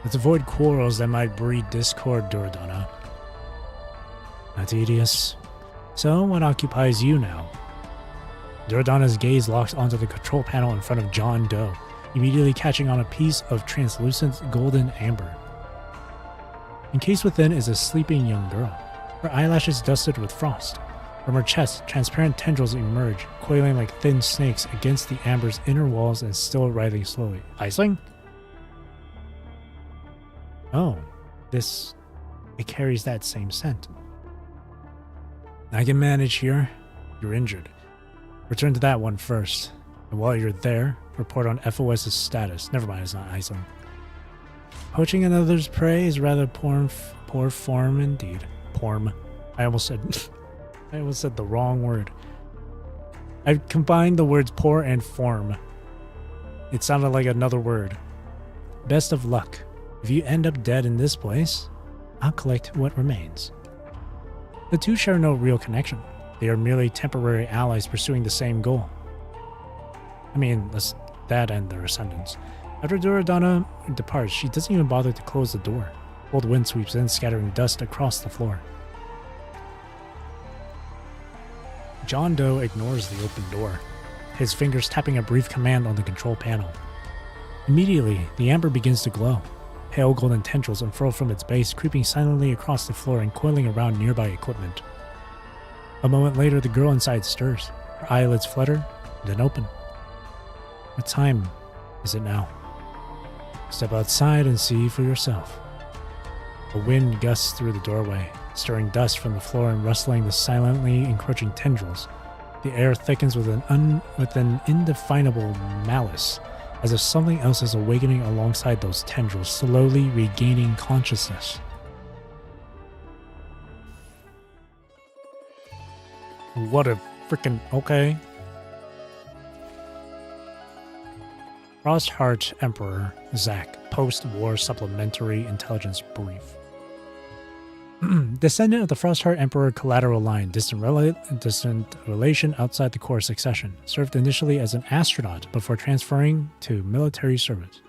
[SPEAKER 1] Let's avoid quarrels that might breed discord, Duradona. Not tedious. So, what occupies you now? Duradona's gaze locks onto the control panel in front of John Doe, immediately catching on a piece of translucent golden amber. Encased within is a sleeping young girl, her eyelashes dusted with frost. From her chest, transparent tendrils emerge, coiling like thin snakes against the amber's inner walls and still writhing slowly. Aisling? Oh, it carries that same scent. I can manage here. You're injured. Return to that one first. And while you're there, report on FOS's status. Never mind, it's not Aisling. Poaching another's prey is rather poor form indeed. Porm. I almost said the wrong word. I've combined the words poor and form. It sounded like another word. Best of luck. If you end up dead in this place, I'll collect what remains. The two share no real connection. They are merely temporary allies pursuing the same goal. I mean, that and their ascendants. After Duradona departs, she doesn't even bother to close the door. Cold wind sweeps in, scattering dust across the floor. John Doe ignores the open door, his fingers tapping a brief command on the control panel. Immediately, the amber begins to glow. Pale golden tendrils unfurl from its base, creeping silently across the floor and coiling around nearby equipment. A moment later, the girl inside stirs. Her eyelids flutter, then open. What time is it now? Step outside and see for yourself. A wind gusts through the doorway, stirring dust from the floor and rustling the silently encroaching tendrils. The air thickens with an indefinable malice, as if something else is awakening alongside those tendrils, slowly regaining consciousness. What a freaking... okay. Frostheart Emperor Zack, post-war supplementary intelligence brief. Descendant of the Frostheart Emperor collateral line, distant relation outside the core succession. Served initially as an astronaut before transferring to military service.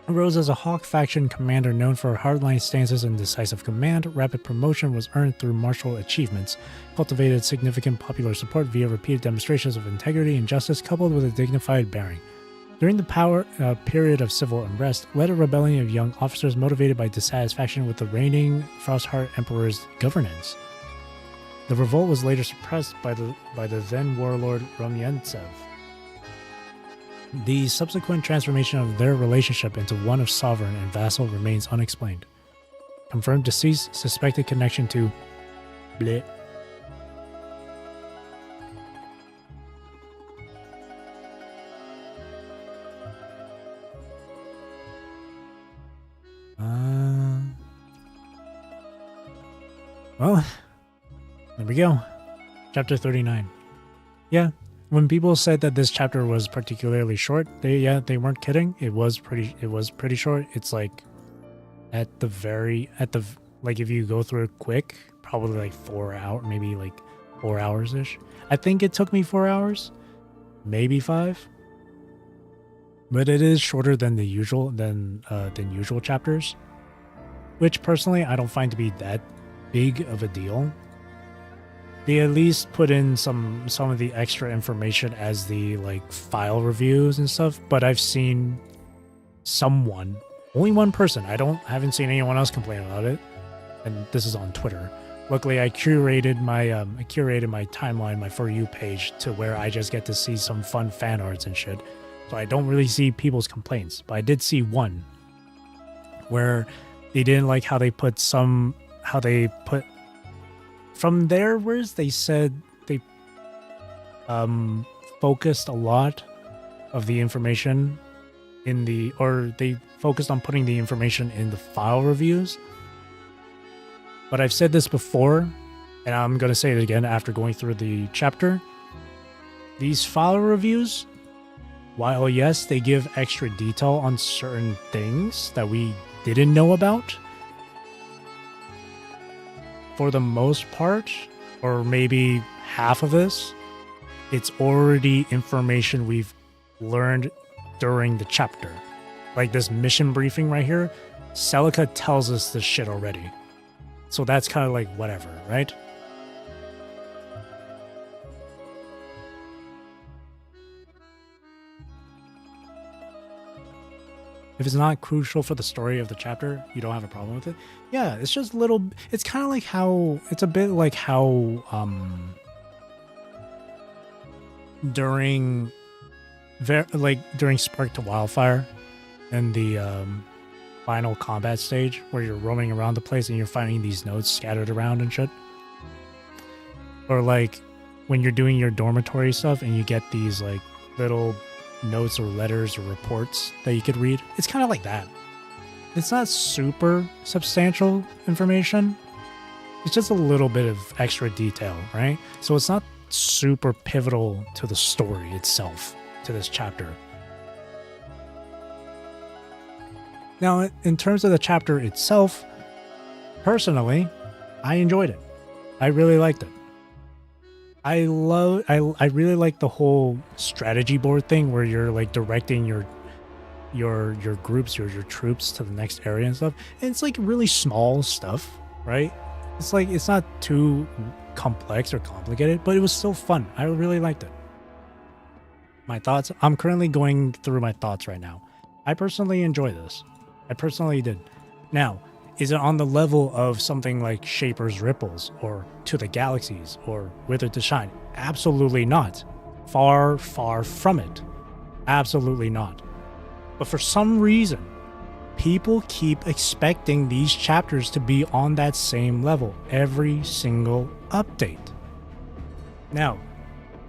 [SPEAKER 1] Arose as a Hawk faction commander known for hardline stances and decisive command. Rapid promotion was earned through martial achievements. Cultivated significant popular support via repeated demonstrations of integrity and justice coupled with a dignified bearing. During the period of civil unrest, led a rebellion of young officers motivated by dissatisfaction with the reigning Frostheart Emperor's governance. The revolt was later suppressed by the then warlord Rumyantsev. The subsequent transformation of their relationship into one of sovereign and vassal remains unexplained. Confirmed deceased, suspected connection to Bleh. Well, there we go. Chapter 39. Yeah, when people said that this chapter was particularly short, they weren't kidding. It was pretty short. It's like like if you go through it quick, probably like 4 hours, maybe like 4 hours ish. I think it took me 4 hours, maybe 5. But it is shorter than usual chapters, which personally I don't find to be that big of a deal. They at least put in some of the extra information as the like file reviews and stuff, but I've seen only one person, haven't seen anyone else complain about it, and this is on Twitter. Luckily, I curated my timeline, my For You page, to where I just get to see some fun fan arts and shit. So I don't really see people's complaints, but I did see one where they didn't like how they put from their words, they said they focused a lot of the information they focused on putting the information in the file reviews. But I've said this before, and I'm going to say it again after going through the chapter. These file reviews, while yes, they give extra detail on certain things that we didn't know about, for the most part, or maybe half of this, it's already information we've learned during the chapter. Like this mission briefing right here, Celica tells us this shit already. So that's kind of like whatever, right? If it's not crucial for the story of the chapter, you don't have a problem with it. Yeah, it's just it's kind of like how, it's a bit like how during Spark to Wildfire and the final combat stage where you're roaming around the place and you're finding these notes scattered around and shit. Or like when you're doing your dormitory stuff and you get these like little notes or letters or reports that you could read. It's kind of like that. It's not super substantial information. It's just a little bit of extra detail, right? So it's not super pivotal to the story itself, to this chapter. Now, in terms of the chapter itself, personally, I enjoyed it. I really liked it. I really like the whole strategy board thing where you're like directing your groups, your troops to the next area and stuff. And it's like really small stuff, right? It's like, it's not too complex or complicated, but it was still fun. I really liked it. My thoughts, I'm currently going through my thoughts right now. I personally enjoy this. I personally did. Now, is it on the level of something like Shaper's Ripples or To the Galaxies or Withered to Shine? Absolutely not. Far, far from it. Absolutely not. But for some reason, people keep expecting these chapters to be on that same level every single update. Now,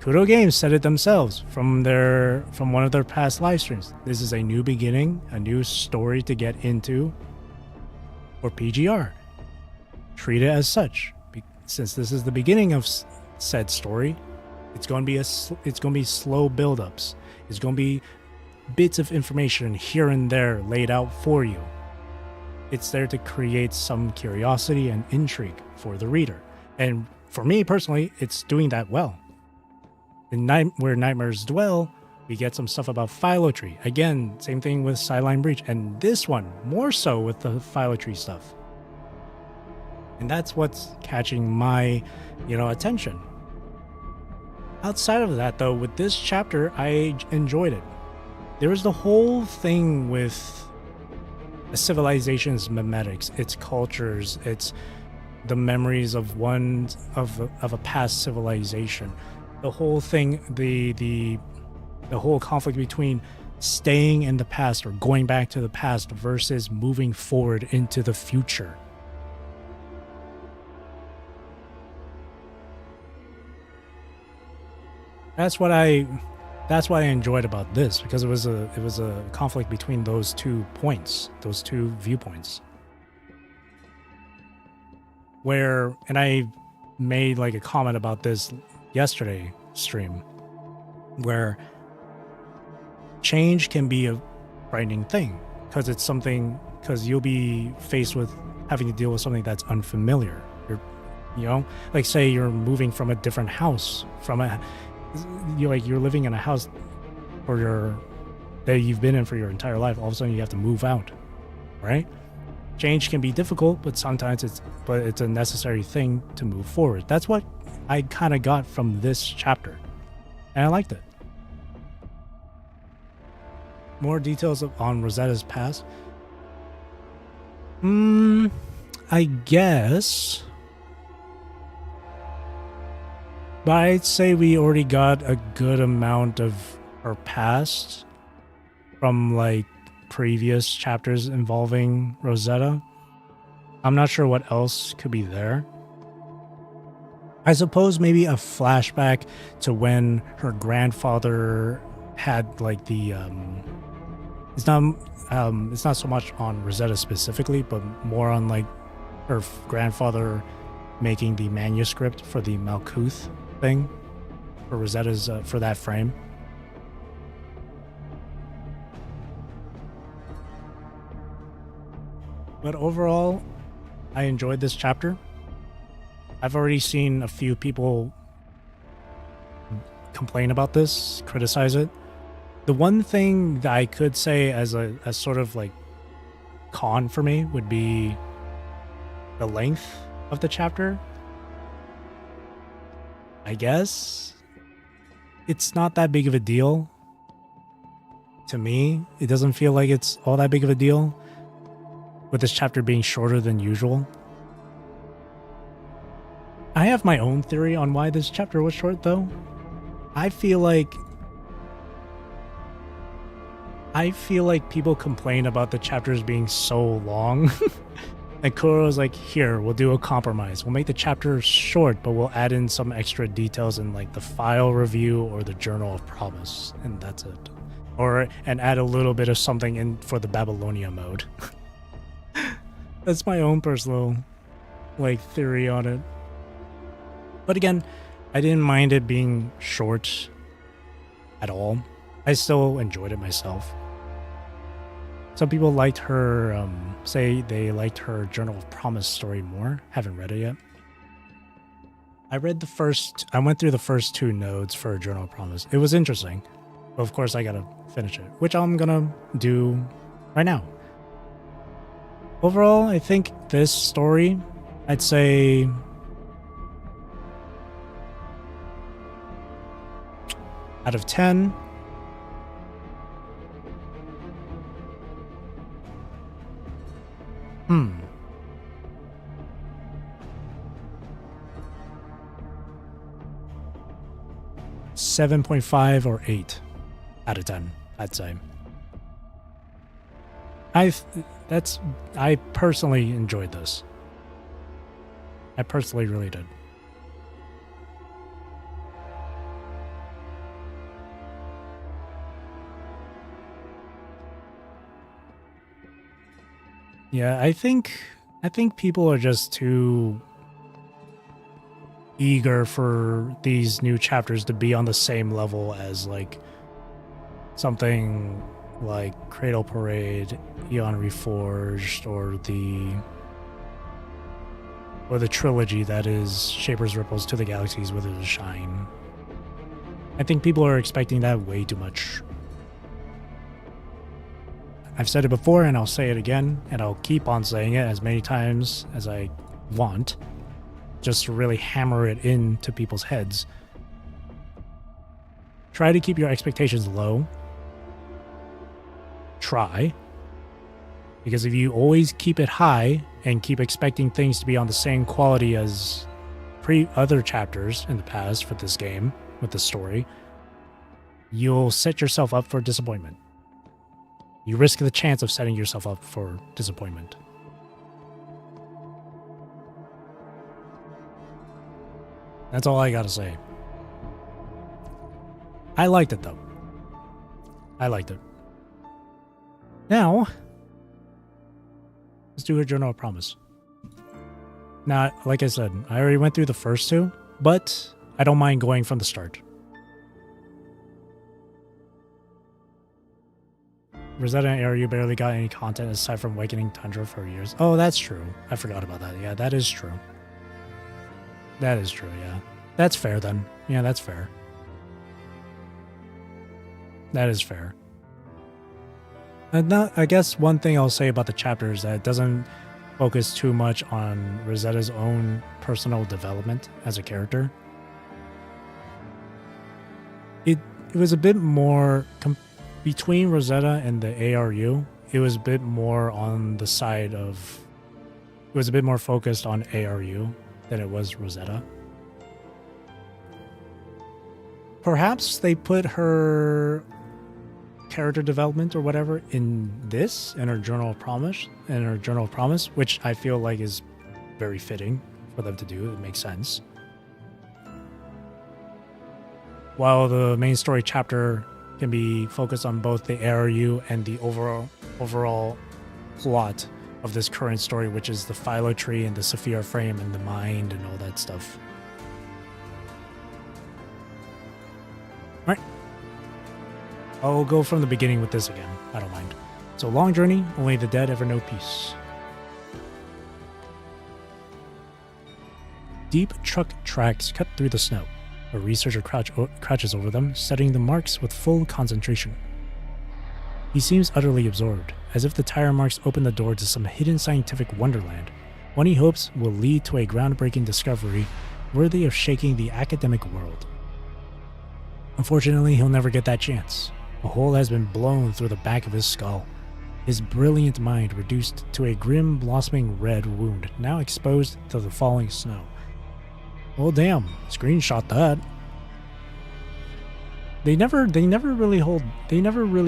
[SPEAKER 1] Kudo Games said it themselves from one of their past live streams. This is a new beginning, a new story to get into. Or PGR. Treat it as such. Since this is the beginning of said story, it's going to be slow build-ups. It's going to be bits of information here and there laid out for you. It's there to create some curiosity and intrigue for the reader. And for me personally, it's doing that well. In Where Nightmares Dwell, we get some stuff about Phylotry. Again, same thing with Sideline Breach. And this one, more so with the Phylotry stuff. And that's what's catching my, attention. Outside of that, though, with this chapter, I enjoyed it. There was the whole thing with a civilization's memetics, its cultures, its the memories of a past civilization. The whole thing, the whole conflict between staying in the past or going back to the past versus moving forward into the future. That's what I enjoyed about this, because it was a conflict between those 2 points, those 2 viewpoints. And I made like a comment about this yesterday stream, where change can be a frightening thing, because you'll be faced with having to deal with something that's unfamiliar. Like say you're moving from a different house, you're living in a house that you've been in for your entire life. All of a sudden you have to move out, right? Change can be difficult, but sometimes it's a necessary thing to move forward. That's what I kind of got from this chapter, and I liked it. More details on Rosetta's past. I guess. But I'd say we already got a good amount of her past from like previous chapters involving Rosetta. I'm not sure what else could be there. I suppose maybe a flashback to when her grandfather had like the it's not so much on Rosetta specifically, but more on like her grandfather making the manuscript for the Malkuth thing for Rosetta's for that frame. But overall, I enjoyed this chapter. I've already seen a few people complain about this, criticize it. The one thing that I could say as a sort of like con for me would be the length of the chapter. I guess it's not that big of a deal to me. It doesn't feel like it's all that big of a deal with this chapter being shorter than usual. I have my own theory on why this chapter was short, though. I feel like people complain about the chapters being so long. And Kuro's like, here, we'll do a compromise. We'll make the chapter short, but we'll add in some extra details in like the file review or the Journal of Promise, and that's it. And add a little bit of something in for the Babylonia mode. That's my own personal like theory on it. But again, I didn't mind it being short at all. I still enjoyed it myself. Some people liked her, say they liked her Journal of Promise story more. Haven't read it yet. I went through the first 2 nodes for Journal of Promise. It was interesting. But of course, I gotta finish it, which I'm gonna do right now. Overall, I think this story, I'd say out of 10, 7.5 or 8 out of 10, I'd say. I personally enjoyed this. I personally really did. Yeah, I think people are just too eager for these new chapters to be on the same level as like something like Cradle Parade, Eon Reforged, or the trilogy that is Shaper's Ripples to the Galaxies Wither to Shine. I think people are expecting that way too much. I've said it before and I'll say it again, and I'll keep on saying it as many times as I want, just to really hammer it into people's heads. Try to keep your expectations low. Try. Because if you always keep it high and keep expecting things to be on the same quality as other chapters in the past for this game, with the story, you'll set yourself up for disappointment. You risk the chance of setting yourself up for disappointment. That's all I gotta say. I liked it though. I liked it. Now, let's do a Journal of Promise. Now, like I said, I already went through the first two, but I don't mind going from the start. Rosetta and ARU barely got any content aside from Awakening Tundra for years. Oh, that's true. I forgot about that. Yeah, that is true. That is true, yeah. That's fair then. Yeah, that's fair. That is fair. And I guess one thing I'll say about the chapter is that it doesn't focus too much on Rosetta's own personal development as a character. It was a bit more between Rosetta and the ARU. It was a bit more on the side of. It was a bit more focused on ARU than it was Rosetta. Perhaps they put her character development or whatever in her Journal of Promise, which I feel like is very fitting for them to do. It makes sense. While the main story chapter can be focused on both the ARU and the overall plot of this current story, which is the Philo tree and the Saphir frame and the mind and all that stuff. All right. I'll go from the beginning with this again. I don't mind. So, long journey, only the dead ever know peace. Deep truck tracks cut through the snow. A researcher crouches over them, studying the marks with full concentration. He seems utterly absorbed, as if the tire marks open the door to some hidden scientific wonderland, one he hopes will lead to a groundbreaking discovery worthy of shaking the academic world. Unfortunately, he'll never get that chance. A hole has been blown through the back of his skull, his brilliant mind reduced to a grim, blossoming red wound, now exposed to the falling snow. Well, damn, screenshot that. They never really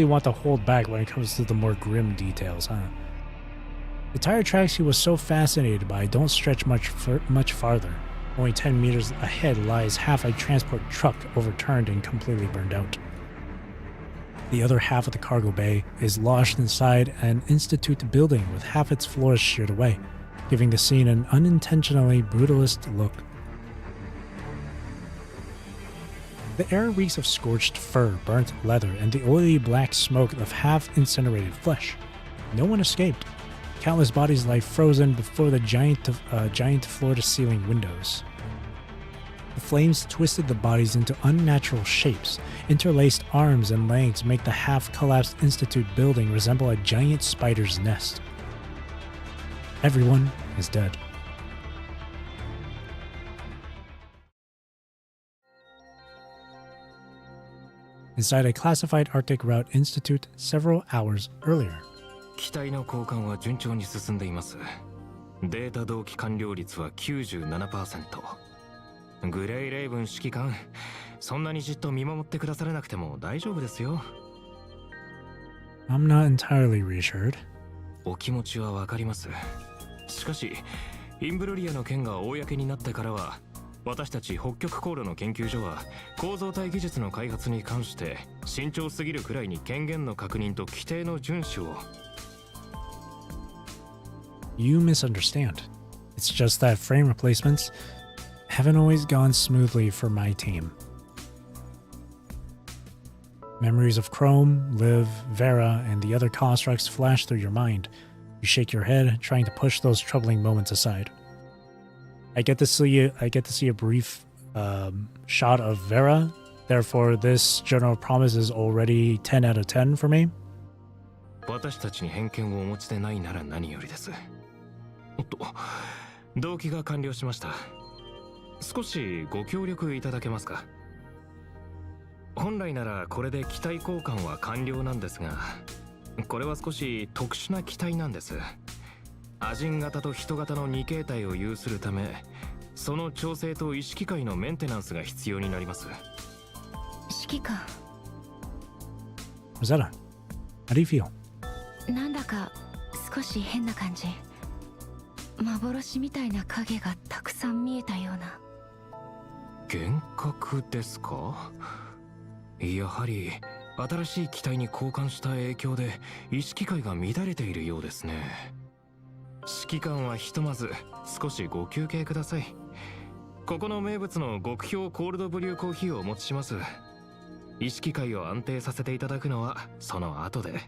[SPEAKER 1] want to hold back when it comes to the more grim details, huh? The tire tracks he was so fascinated by don't stretch much farther. Only 10 meters ahead lies half a transport truck overturned and completely burned out. The other half of the cargo bay is lodged inside an institute building with half its floors sheared away, giving the scene an unintentionally brutalist look. The air reeks of scorched fur, burnt leather, and the oily black smoke of half-incinerated flesh. No one escaped. Countless bodies lie frozen before the giant floor-to-ceiling windows. The flames twisted the bodies into unnatural shapes. Interlaced arms and legs make the half-collapsed institute building resemble a giant spider's nest. Everyone is dead. Inside a classified Arctic Route Institute several hours earlier.
[SPEAKER 6] 機体の交換は順調に進んでいます。データ同期完了率は 97%。グレイレイブン指揮官、そんなにじっと見守ってくださらなくても大丈夫ですよ。
[SPEAKER 1] I'm not entirely reassured.
[SPEAKER 6] お気持ちはわかります。しかし、インブルリアの件が公になってからは、私たち北極航路の研究所は構造体技術の開発に関して慎重すぎるくらいに権限の確認と規定の遵守を。
[SPEAKER 1] You misunderstand. It's just that frame replacements haven't always gone smoothly for my team. Memories of Chrome, Liv, Vera, and the other constructs flash through your mind. You shake your head, trying to push those troubling moments aside. I get to see a brief shot of Vera. Therefore, this Journal of Promise is already 10 out of 10 for me.
[SPEAKER 6] 私たちに偏見をお持ちでないなら何よりです。おっと、同期が完了しました。少しご協力いただけますか。本来ならこれで機体交換は完了なんですが、これは少し特殊な機体なんです。アジン型と人型の2形態を有するため、その調整と意識界のメンテナンスが必要になります。
[SPEAKER 2] 指揮官。
[SPEAKER 1] Rosetta, how do you feel?
[SPEAKER 2] なんだか少し変な感じ。幻みたいな影がたくさん見えたような。
[SPEAKER 6] 幻覚ですか？やはり新しい機体に交換した影響で意識界が乱れているようですね。指揮官はひとまず少しご休憩ください。ここの名物の極氷コールドブリューコーヒーをお持ちします。意識界を安定させていただくのはその後で。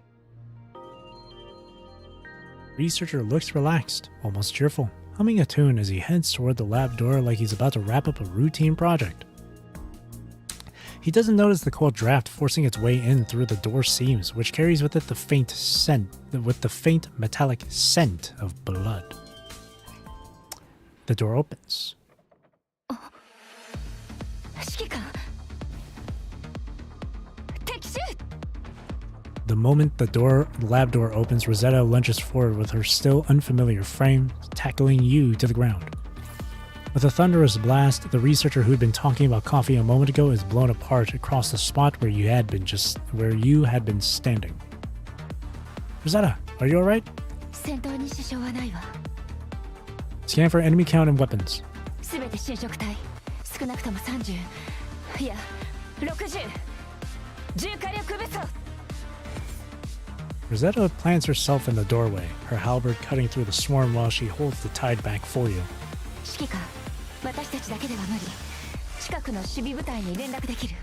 [SPEAKER 1] Researcher looks relaxed, almost cheerful, humming a tune as he heads toward the lab door like he's about to wrap up a routine project. He doesn't notice the cold draft forcing its way in through the door seams, which carries with it the faint metallic scent of blood. The door opens.
[SPEAKER 2] 指揮官敵襲
[SPEAKER 1] The moment the lab door opens, Rosetta lunges forward with her still unfamiliar frame, tackling you to the ground. With a thunderous blast, the researcher who'd been talking about coffee a moment ago is blown apart across the spot where you had been standing. Rosetta, are you alright?
[SPEAKER 2] 戦闘に支障はないわ。
[SPEAKER 1] Scan for enemy count and weapons.
[SPEAKER 2] すべて侵食体。少なくとも30、いや60。重火力武装。
[SPEAKER 1] Rosetta plants herself in the doorway, her halberd cutting through the swarm while she holds the tide back for you.
[SPEAKER 2] 指揮官、私たちだけでは無理。近くの守備部隊に連絡できる。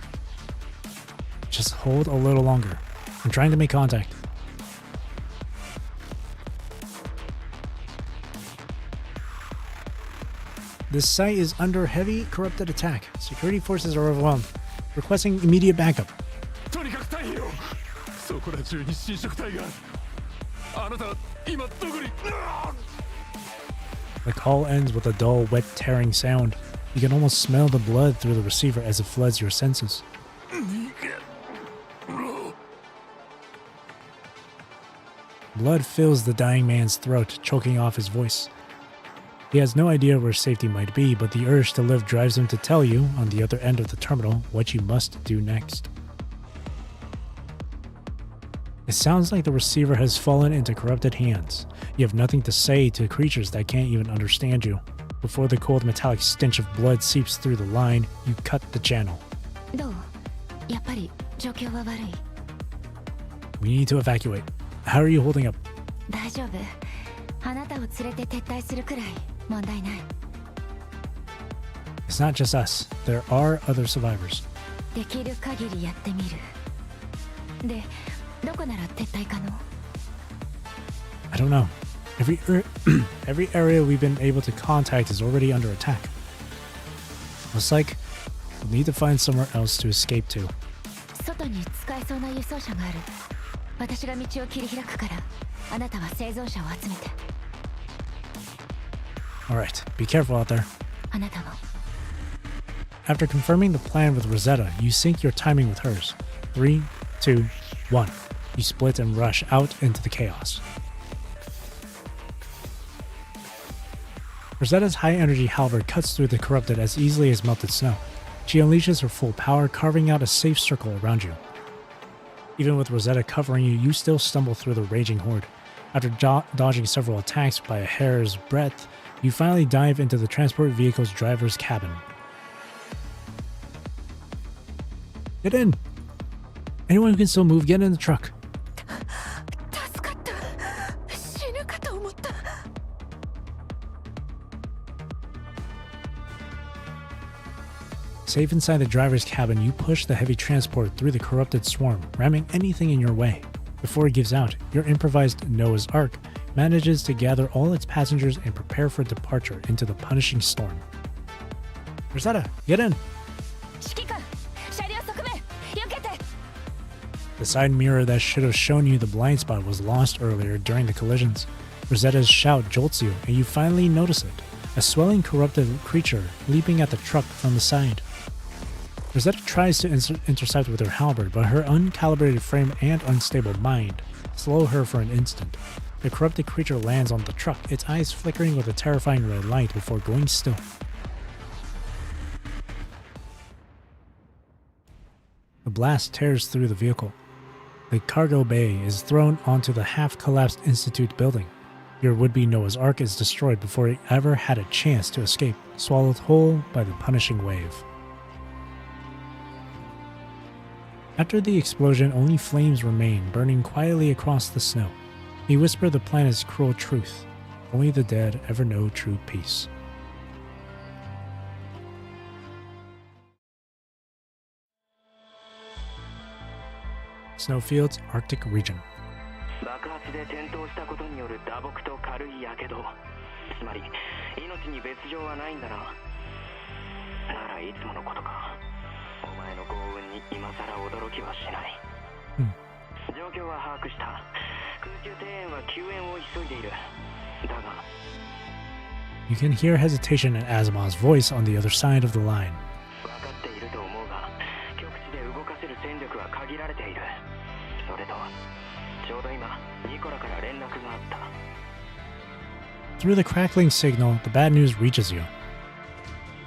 [SPEAKER 1] Just hold a little longer. I'm trying to make contact. This site is under heavy corrupted attack. Security forces are overwhelmed, requesting immediate backup.
[SPEAKER 4] とにかく退避を。そこら中に侵食体が。あなた今どこに。
[SPEAKER 1] The call ends with a dull, wet, tearing sound. You can almost smell the blood through the receiver as it floods your senses. Blood fills the dying man's throat, choking off his voice. He has no idea where safety might be, but the urge to live drives him to tell you, on the other end of the terminal, what you must do next. It sounds like the receiver has fallen into corrupted hands. You have nothing to say to creatures that can't even understand you. Before the cold metallic stench of blood seeps through the line, you cut the channel.
[SPEAKER 2] どう？やっぱり状況は悪い。
[SPEAKER 1] We need to evacuate. How are you holding up?
[SPEAKER 2] 大丈夫。あなたを連れて撤退するくらい問題ない。
[SPEAKER 1] It's not just us. There are other survivors.
[SPEAKER 2] できる限りやってみる。で、どこなら撤退可能？
[SPEAKER 1] I don't know. Every area we've been able to contact is already under attack. Looks like we'll need to find somewhere else to escape to.
[SPEAKER 2] 外に使えそうな輸送車がある。私が道を切り開くから、あなたは生存者を集めて。
[SPEAKER 1] Alright, be careful out there.
[SPEAKER 2] あなたも。
[SPEAKER 1] After confirming the plan with Rosetta, you sync your timing with hers. 3, 2, 1. You split and rush out into the chaos. Rosetta's high-energy halberd cuts through the corrupted as easily as melted snow. She unleashes her full power, carving out a safe circle around you. Even with Rosetta covering you, you still stumble through the raging horde. After dodging several attacks by a hair's breadth, you finally dive into the transport vehicle's driver's cabin. Get in! Anyone who can still move, get in the truck.
[SPEAKER 2] 助かった。死ぬかと思った。
[SPEAKER 1] Safe inside the driver's cabin, you push the heavy transport through the corrupted swarm, ramming anything in your way. Before it gives out, your improvised Noah's Ark manages to gather all its passengers and prepare for departure into the punishing storm. Rosetta, get in!
[SPEAKER 2] 指揮官、車両側面、避けて。
[SPEAKER 1] The side mirror that should have shown you the blind spot was lost earlier during the collisions. Rosetta's shout jolts you, and you finally notice it. A swelling corrupted creature leaping at the truck from the side. Rosetta tries to intercept with her halberd, but her uncalibrated frame and unstable mind slow her for an instant. The corrupted creature lands on the truck, its eyes flickering with a terrifying red light before going still. The blast tears through the vehicle. The cargo bay is thrown onto the half-collapsed Institute building. Your would-be Noah's Ark is destroyed before it ever had a chance to escape, swallowed whole by the punishing wave. After the explosion, only flames remain, burning quietly across the snow. He whispered the planet's cruel truth. Only the dead ever know true peace. Snowfields, Arctic region.
[SPEAKER 3] 爆発で転倒したことによる打撲と軽い火傷。つまり命に別状はないんだな。ならいつものことか。お前の幸運に今さら驚きはしない。状況は把握した。空中庭園は救援を急いでいる。だが
[SPEAKER 1] You can hear hesitation in Asimov's voice on the other side of the line.
[SPEAKER 3] 分かっていると思うが、極地で動かせる戦力は限られている。それとちょうど今ニコラから連絡があった。
[SPEAKER 1] Through the crackling signal, the bad news reaches you.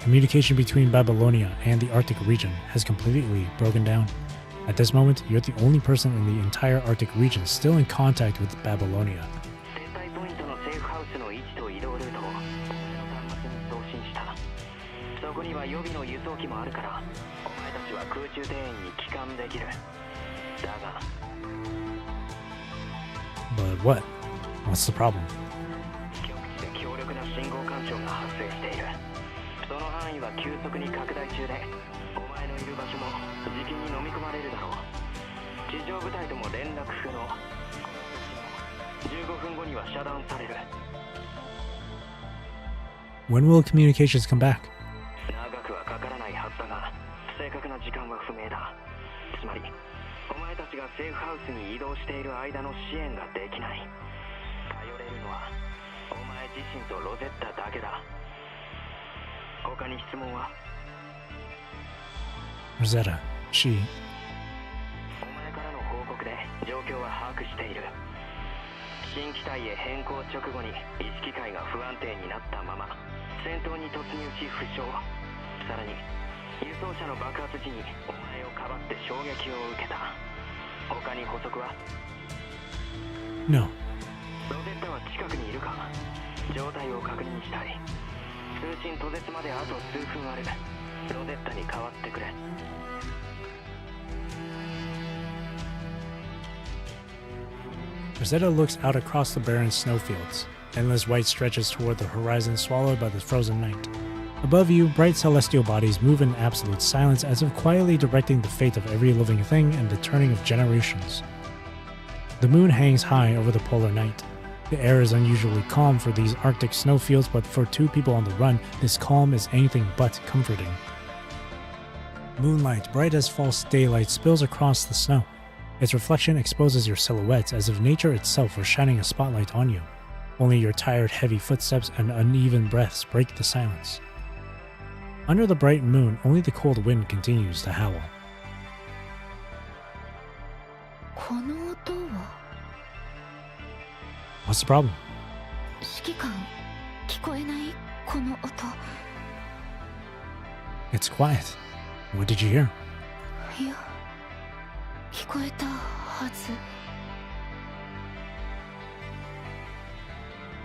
[SPEAKER 1] Communication between Babylonia and the Arctic region has completely broken down. At this moment, you're the only person in the entire Arctic region still in contact with Babylonia.
[SPEAKER 3] 撤退ポイントのセーフハウスの位置と移動ルートをお前の端末に送信した。そこには予備の輸送機もあるから、お前たちは空中庭園に帰還できる。だが
[SPEAKER 1] But what? What's the problem?
[SPEAKER 3] 極地で強力な信号干渉が発生している。その範囲は急速に拡大中で、お前のいる場所も時期に飲み込まれるだろう。地上部隊とも連絡不能。15分後には遮断される。
[SPEAKER 1] When will communications come back?
[SPEAKER 3] 長くはかからないはずだが、正確な時間は不明だ。つまりお前たちがセーフハウスに移動している間の支援ができない。頼れるのはお前自身とロゼッタだけだ。他に質問は？
[SPEAKER 1] Rosetta, she.
[SPEAKER 3] お前からの報告で状況は把握している。新機体へ変更直後に意識界が不安定になったまま戦闘に突入し負傷。さらに輸送車の爆発時にお前をかばって衝撃を受けた。他に補足は？
[SPEAKER 1] No.
[SPEAKER 3] ロゼッタは近くにいるか？状態を確認したい。通信途絶まであと数分ある。ロゼッタに代わってくれ。
[SPEAKER 1] Rosetta looks out across the barren snowfields. Endless white stretches toward the horizon, swallowed by the frozen night. Above you, bright celestial bodies move in absolute silence, as if quietly directing the fate of every living thing and the turning of generations. The moon hangs high over the polar night. The air is unusually calm for these Arctic snowfields, but for two people on the run, this calm is anything but comforting. Moonlight, bright as false daylight, spills across the snow. Its reflection exposes your silhouettes as if nature itself were shining a spotlight on you. Only your tired, heavy footsteps and uneven breaths break the silence. Under the bright moon, only the cold wind continues to howl.
[SPEAKER 2] この音は
[SPEAKER 1] What's the problem?
[SPEAKER 2] 指揮官聞こえないこの音。
[SPEAKER 1] It's quiet. What did you hear?
[SPEAKER 2] いや聞こえたはず。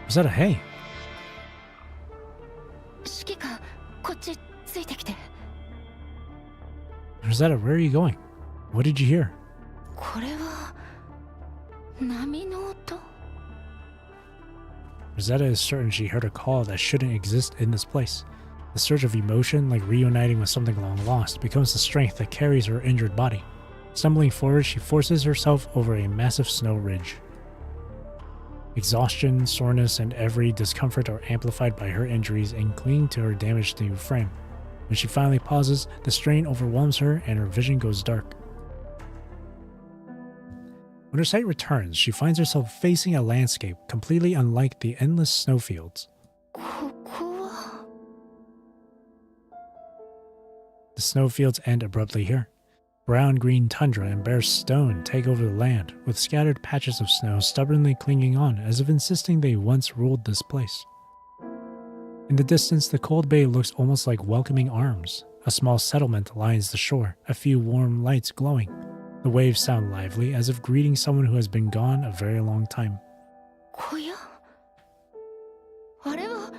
[SPEAKER 1] Was that a hey?
[SPEAKER 2] 指揮官こっちついてきて。
[SPEAKER 1] Rosetta, where are you going? What did you hear?
[SPEAKER 2] これは波の音。
[SPEAKER 1] Rosetta is certain she heard a call that shouldn't exist in this place. The surge of emotion, like reuniting with something long lost, becomes the strength that carries her injured body. Stumbling forward, she forces herself over a massive snow ridge. Exhaustion, soreness, and every discomfort are amplified by her injuries and clinging to her damaged new frame. When she finally pauses, the strain overwhelms her and her vision goes dark. When her sight returns, she finds herself facing a landscape completely unlike the endless snowfields.
[SPEAKER 2] ここは
[SPEAKER 1] The snowfields end abruptly here. Brown-green tundra and bare stone take over the land, with scattered patches of snow stubbornly clinging on as if insisting they once ruled this place. In the distance, the cold bay looks almost like welcoming arms. A small settlement lines the shore, a few warm lights glowing. The waves sound lively, as if greeting someone who has been gone a very long time.
[SPEAKER 2] 小屋。あれは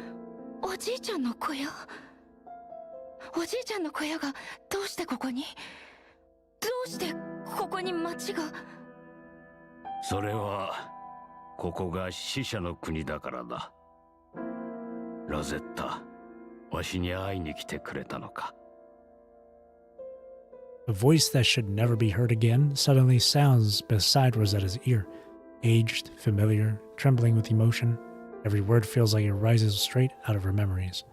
[SPEAKER 2] おじいちゃんの小屋。おじいちゃんの小屋がどうしてここに？どうしてここに町が。
[SPEAKER 4] それはここが死者の国だからだ。ロゼッタ、わしに会いに来てくれたのか。
[SPEAKER 1] A voice that should never be heard again suddenly sounds beside Rosetta's ear. Aged, familiar, trembling with emotion, every word feels like it rises straight out of her memories.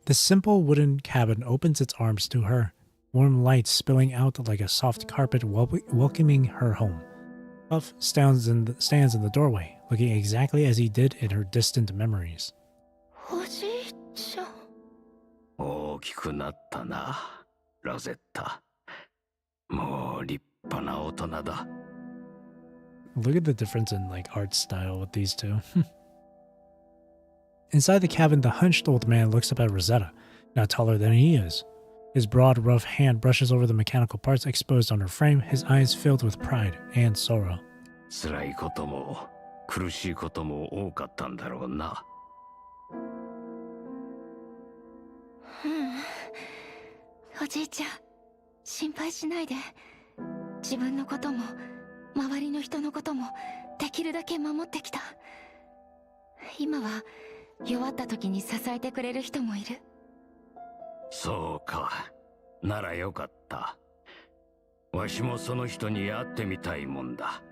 [SPEAKER 1] The simple wooden cabin opens its arms to her, warm light spilling out like a soft carpet welcoming her home. Puff stands in the doorway, looking exactly as he did in her distant memories.
[SPEAKER 2] おじいちゃん。
[SPEAKER 4] 大きくなったな、ロゼッタ。もう立派な大人だ。
[SPEAKER 1] Look at the difference in art style with these two. Inside the cabin, the hunched old man looks up at Rosetta, now taller than he is. His broad, rough hand brushes over the mechanical parts exposed on her frame, his eyes filled with pride and sorrow.
[SPEAKER 4] 辛いことも苦しいことも多かったんだろうな。
[SPEAKER 2] おじいちゃん、心配しないで。自分のことも周りの人のこともできるだけ守ってきた。今は弱った時に支えてくれる人もいる。
[SPEAKER 4] そうか、ならよかった。わしもその人に会ってみたいもんだ。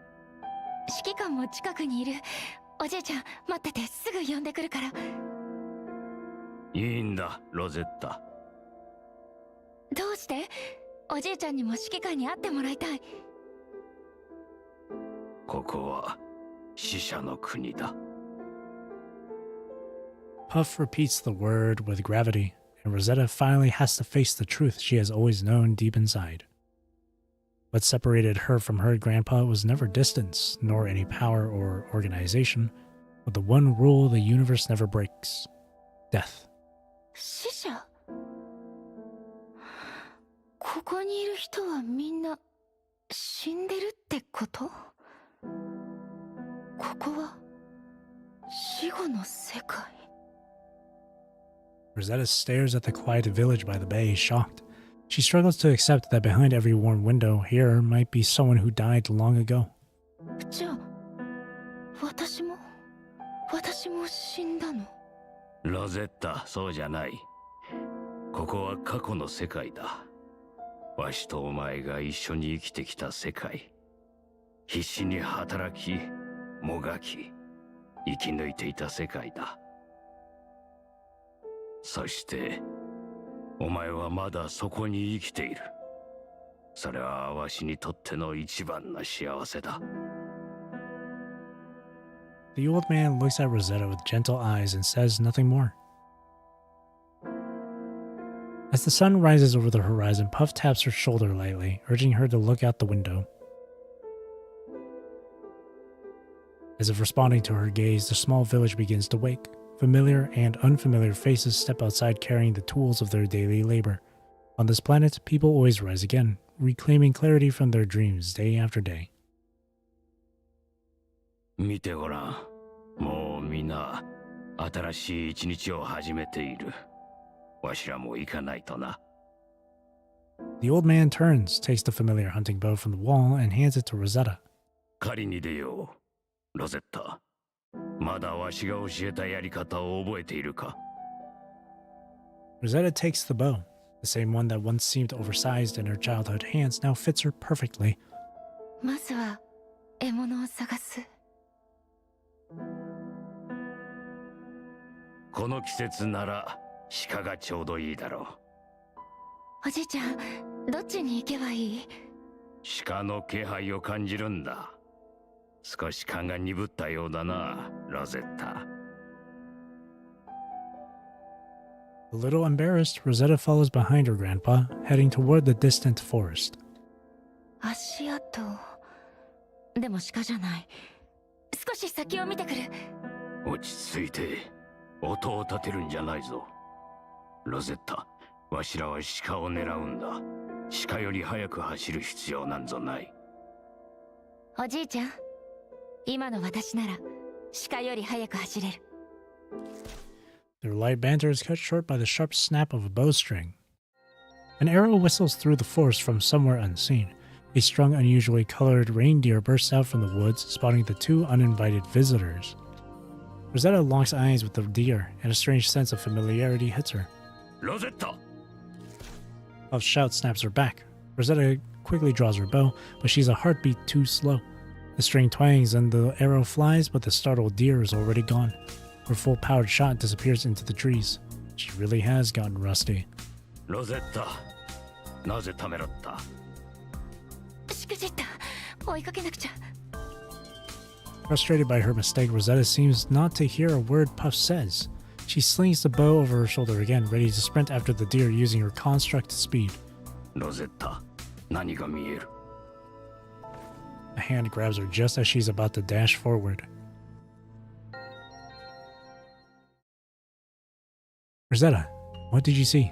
[SPEAKER 2] 指揮官も近くにいる。おじいちゃん待ってて、すぐ呼んでくるから。
[SPEAKER 4] いいんだ、ロゼッタ。
[SPEAKER 2] どうして？おじいちゃんにも指揮官に会ってもらいたい。
[SPEAKER 4] ここは死者の国だ。
[SPEAKER 1] Puff repeats the word with gravity, and Rosetta finally has to face the truth she has always known deep inside. What separated her from her grandpa was never distance, nor any power or organization, but the one rule the universe never breaks: death.
[SPEAKER 2] 死者？ここにいる人はみんな死んでるってこと？ここは死後の世界。
[SPEAKER 1] Rosetta stares at the quiet village by the bay, shocked. She struggles to accept that behind every warm window here might be someone who died long ago.
[SPEAKER 2] じゃあ、私も死んだの？
[SPEAKER 4] ロゼッタ、そうじゃない。ここは過去の世界だ。わしとお前が一緒に生きてきた世界。必死に働き、もがき、生き抜いていた世界だ。そして、お前はまだそこに生きている。それはわしにとっての一番の幸せだ。
[SPEAKER 1] The old man looks at Rosetta with gentle eyes and says nothing more. As the sun rises over the horizon, Puff taps her shoulder lightly, urging her to look out the window. As if responding to her gaze, the small village begins to wake. Familiar and unfamiliar faces step outside carrying the tools of their daily labor. On this planet, people always rise again, reclaiming clarity from their dreams day after day.
[SPEAKER 4] 見てごらん。もうみんな新しい一日を始めている。わしらも行かないとな。
[SPEAKER 1] The old man turns, takes the familiar hunting bow from the wall, and hands it to Rosetta.
[SPEAKER 4] 狩りに出よう。ロゼッタ。まだわしが教えたやり方を覚えているか？
[SPEAKER 1] Rosetta takes the bow. The same one that once seemed oversized in her childhood hands now fits her perfectly.
[SPEAKER 2] まずは獲物を探す。
[SPEAKER 4] この季節なら鹿がちょうどいいだろ
[SPEAKER 2] おじいちゃん、どっちに行けばいい？
[SPEAKER 4] う。鹿の気配を感じるんだ。少し勘が鈍ったようだな、ロゼッタ。
[SPEAKER 1] A little embarrassed, Rosetta follows behind her grandpa, heading toward the distant forest.
[SPEAKER 2] 足跡。でも鹿じゃない。少し先を見てくる。
[SPEAKER 4] 落ち着いて、音を立てるんじゃないぞ。ロゼッタ、わしらは鹿を狙うんだ。鹿より速く走る必要なんぞない。
[SPEAKER 2] おじいちゃん、今の私なら鹿より速く走れる。
[SPEAKER 1] Their light banter is cut short by the sharp snap of a bowstring. An arrow whistles through the forest from somewhere unseen. A strung, unusually colored reindeer bursts out from the woods, spotting the two uninvited visitors. Rosetta locks eyes with the deer, and a strange sense of familiarity hits her.
[SPEAKER 4] Rosetta!
[SPEAKER 1] A shout snaps her back. Rosetta quickly draws her bow, but she's a heartbeat too slow. The string twangs and the arrow flies, but the startled deer is already gone. Her full-powered shot disappears into the trees. She really has gotten rusty.
[SPEAKER 4] Rosetta, なぜためらった？
[SPEAKER 2] しくじった。追いかけなくちゃ。
[SPEAKER 1] Frustrated by her mistake, Rosetta seems not to hear a word Puff says. She slings the bow over her shoulder again, ready to sprint after the deer using her construct speed.
[SPEAKER 4] Rosetta, 何が見える？
[SPEAKER 1] A hand grabs her just as she's about to dash forward. Rosetta, what did you see?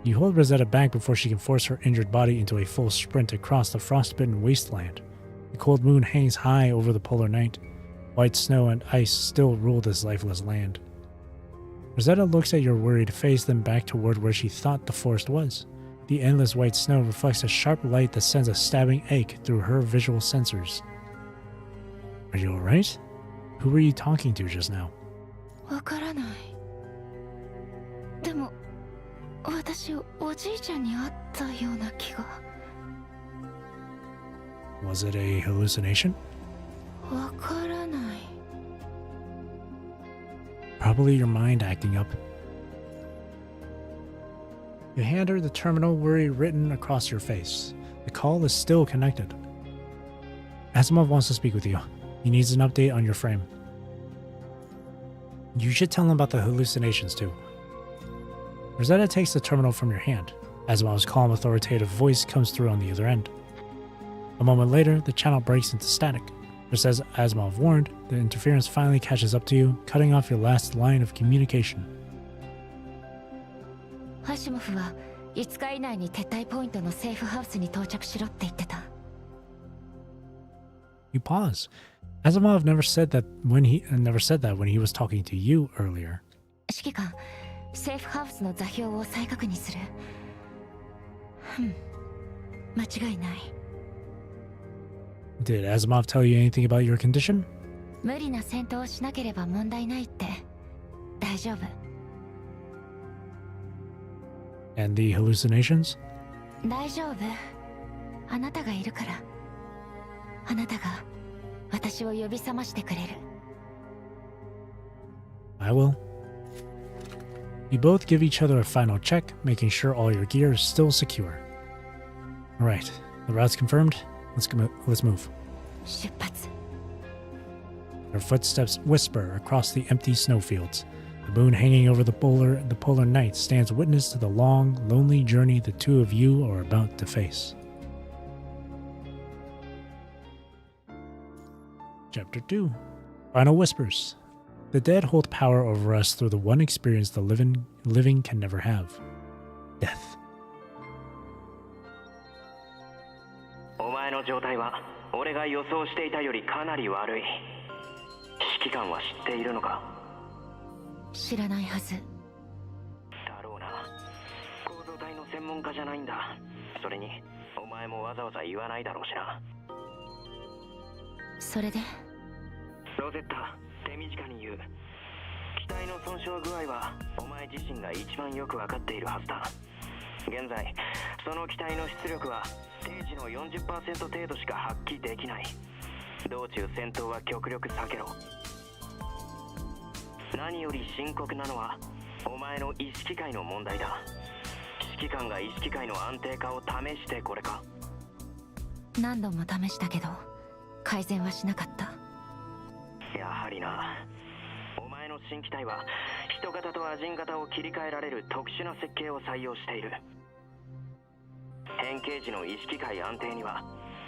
[SPEAKER 1] You hold Rosetta back before she can force her injured body into a full sprint across the frostbitten wasteland. The cold moon hangs high over the polar night. White snow and ice still rule this lifeless land. Rosetta looks at your worried face, then back toward where she thought the forest was. The endless white snow reflects a sharp light that sends a stabbing ache through her visual sensors. Are you alright? Who were you talking to just now?
[SPEAKER 2] わからない。でも、私おじいちゃんに会ったような気が。
[SPEAKER 1] Was it a hallucination?
[SPEAKER 2] わからない。
[SPEAKER 1] Probably your mind acting up. You hand her the terminal worry written across your face. The call is still connected. Asimov wants to speak with you. He needs an update on your frame. You should tell him about the hallucinations too. Rosetta takes the terminal from your hand. Asimov's calm, authoritative voice comes through on the other end. A moment later, the channel breaks into static. Just as Asimov warned, the interference finally catches up to you, cutting off your last line of communication.
[SPEAKER 2] アシモフは5日以内に撤退ポイントのセーフハウスに到着しろって言ってた。
[SPEAKER 1] You pause. Asimov never said that when he was talking to you earlier.
[SPEAKER 2] 指揮官、セーフハウスの座標を再確認する。間違いない。
[SPEAKER 1] Did Asimov tell you anything about your condition?
[SPEAKER 2] 無理な戦闘をしなければ問題ないって。大丈夫。
[SPEAKER 1] And the hallucinations?
[SPEAKER 2] 大丈夫。あなたがいるから。あなたが私を呼び覚ましてくれる。
[SPEAKER 1] I will. You both give each other a final check, making sure all your gear is still secure. Alright, the route's confirmed. Let's move.
[SPEAKER 2] 出発。
[SPEAKER 1] Their footsteps whisper across the empty snowfields. The moon hanging over the polar night stands witness to the long, lonely journey the two of you are about to face. Chapter 2. Final Whispers. The dead hold power over us through the one experience the living can never have. Death.
[SPEAKER 3] お前の状態は俺が予想していたよりかなり悪い。指揮官は知っているのか？
[SPEAKER 2] 知らないはず。
[SPEAKER 3] だろうな。構造体の専門家じゃないんだ。それにお前もわざわざ言わないだろうしな。
[SPEAKER 2] それで？
[SPEAKER 3] ロゼッタ、手短に言う。機体の損傷具合はお前自身が一番よくわかっているはずだ。現在、その機体の出力は定時の 40% 程度しか発揮できない。道中戦闘は極力避けろ。何より深刻なのはお前の意識界の問題だ。指揮官が意識界の安定化を試してこれか。
[SPEAKER 2] 何度も試したけど改善はしなかった。
[SPEAKER 3] やはりな。お前の新機体は人型とアジン型を切り替えられる特殊な設計を採用している。変形時の意識界安定には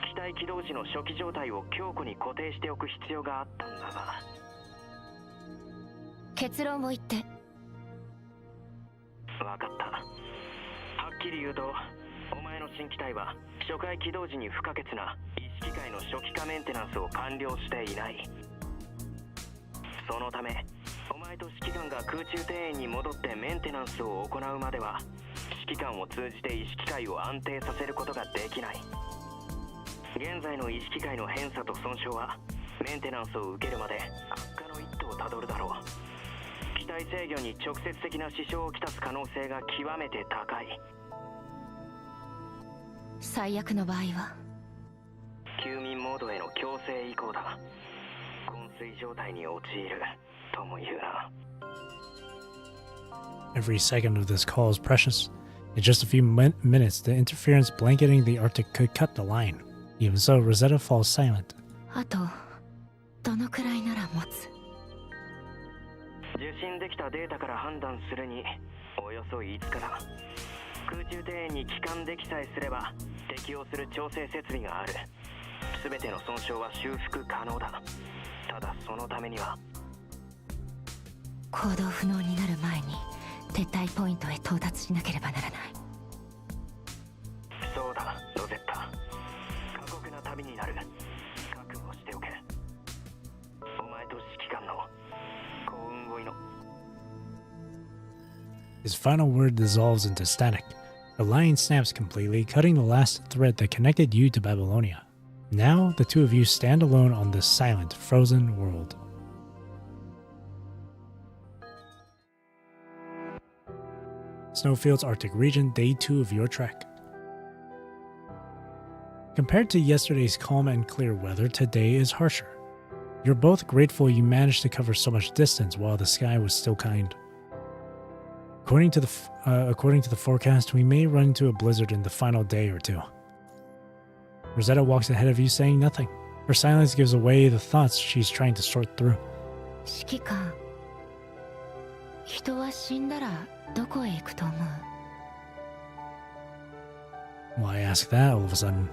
[SPEAKER 3] 機体起動時の初期状態を強固に固定しておく必要があったんだが。
[SPEAKER 2] 結論を言って。
[SPEAKER 3] 分かった。はっきり言うとお前の新機体は初回起動時に不可欠な意識界の初期化メンテナンスを完了していない。そのためお前と指揮官が空中庭園に戻ってメンテナンスを行うまでは揮官を通じて意識界を安定させることができない。現在の意識界の偏差と損傷はメンテナンスを受けるまで悪化の一途をたどるだろう。機体制御に直接的な支障をきたす可能性が極めて高い。
[SPEAKER 2] 最悪の場合は
[SPEAKER 3] 休眠モードへの強制移行だ。昏睡状態に陥るとも言うな。
[SPEAKER 1] Every second of this call is precious. In just a few minutes, the interference blanketing the Arctic could cut the line. Even so, Rosetta falls silent.
[SPEAKER 2] あとどのくらいなら持つ？
[SPEAKER 3] 受信できたデータから判断するにおよそ5日だ。空中庭園に帰還できさえすれば適用する調整設備がある。全ての損傷は修復可能だ。ただそのためには
[SPEAKER 2] 行動不能になる前に撤退ポイントへ到達しなければならない。
[SPEAKER 3] そうだロゼッタ、過酷な旅になる。覚悟しておけ。お前と指揮官の幸運を祈る。
[SPEAKER 1] His final word dissolves into static. The line snaps completely, cutting the last thread that connected you to Babylonia. Now, the two of you stand alone on this silent, frozen world. Snowfield's Arctic region, day 2 of your trek. Compared to yesterday's calm and clear weather, today is harsher. You're both grateful you managed to cover so much distance while the sky was still kind. According to the forecast, we may run into a blizzard in the final day or two. Rosetta walks ahead of you, saying nothing. Her silence gives away the thoughts she's trying to sort through.
[SPEAKER 2] 指揮官、人は死んだらどこへ行くと思う？
[SPEAKER 1] Why ask that all of a sudden?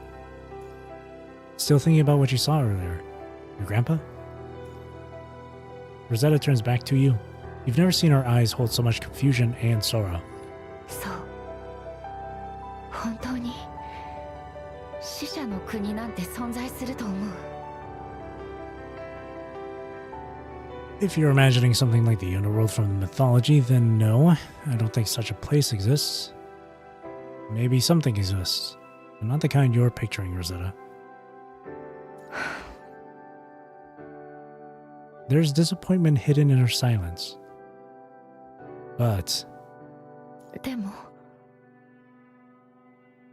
[SPEAKER 1] Still thinking about what you saw earlier? Your grandpa? Rosetta turns back to you. You've never seen her eyes hold so much confusion and sorrow.
[SPEAKER 2] そう。本当に死者の国なんて存在すると思う？
[SPEAKER 1] If you're imagining something like the underworld from the mythology, then no, I don't think such a place exists. Maybe something exists, but not the kind you're picturing, Rosetta. There's disappointment hidden in her silence. But
[SPEAKER 2] でも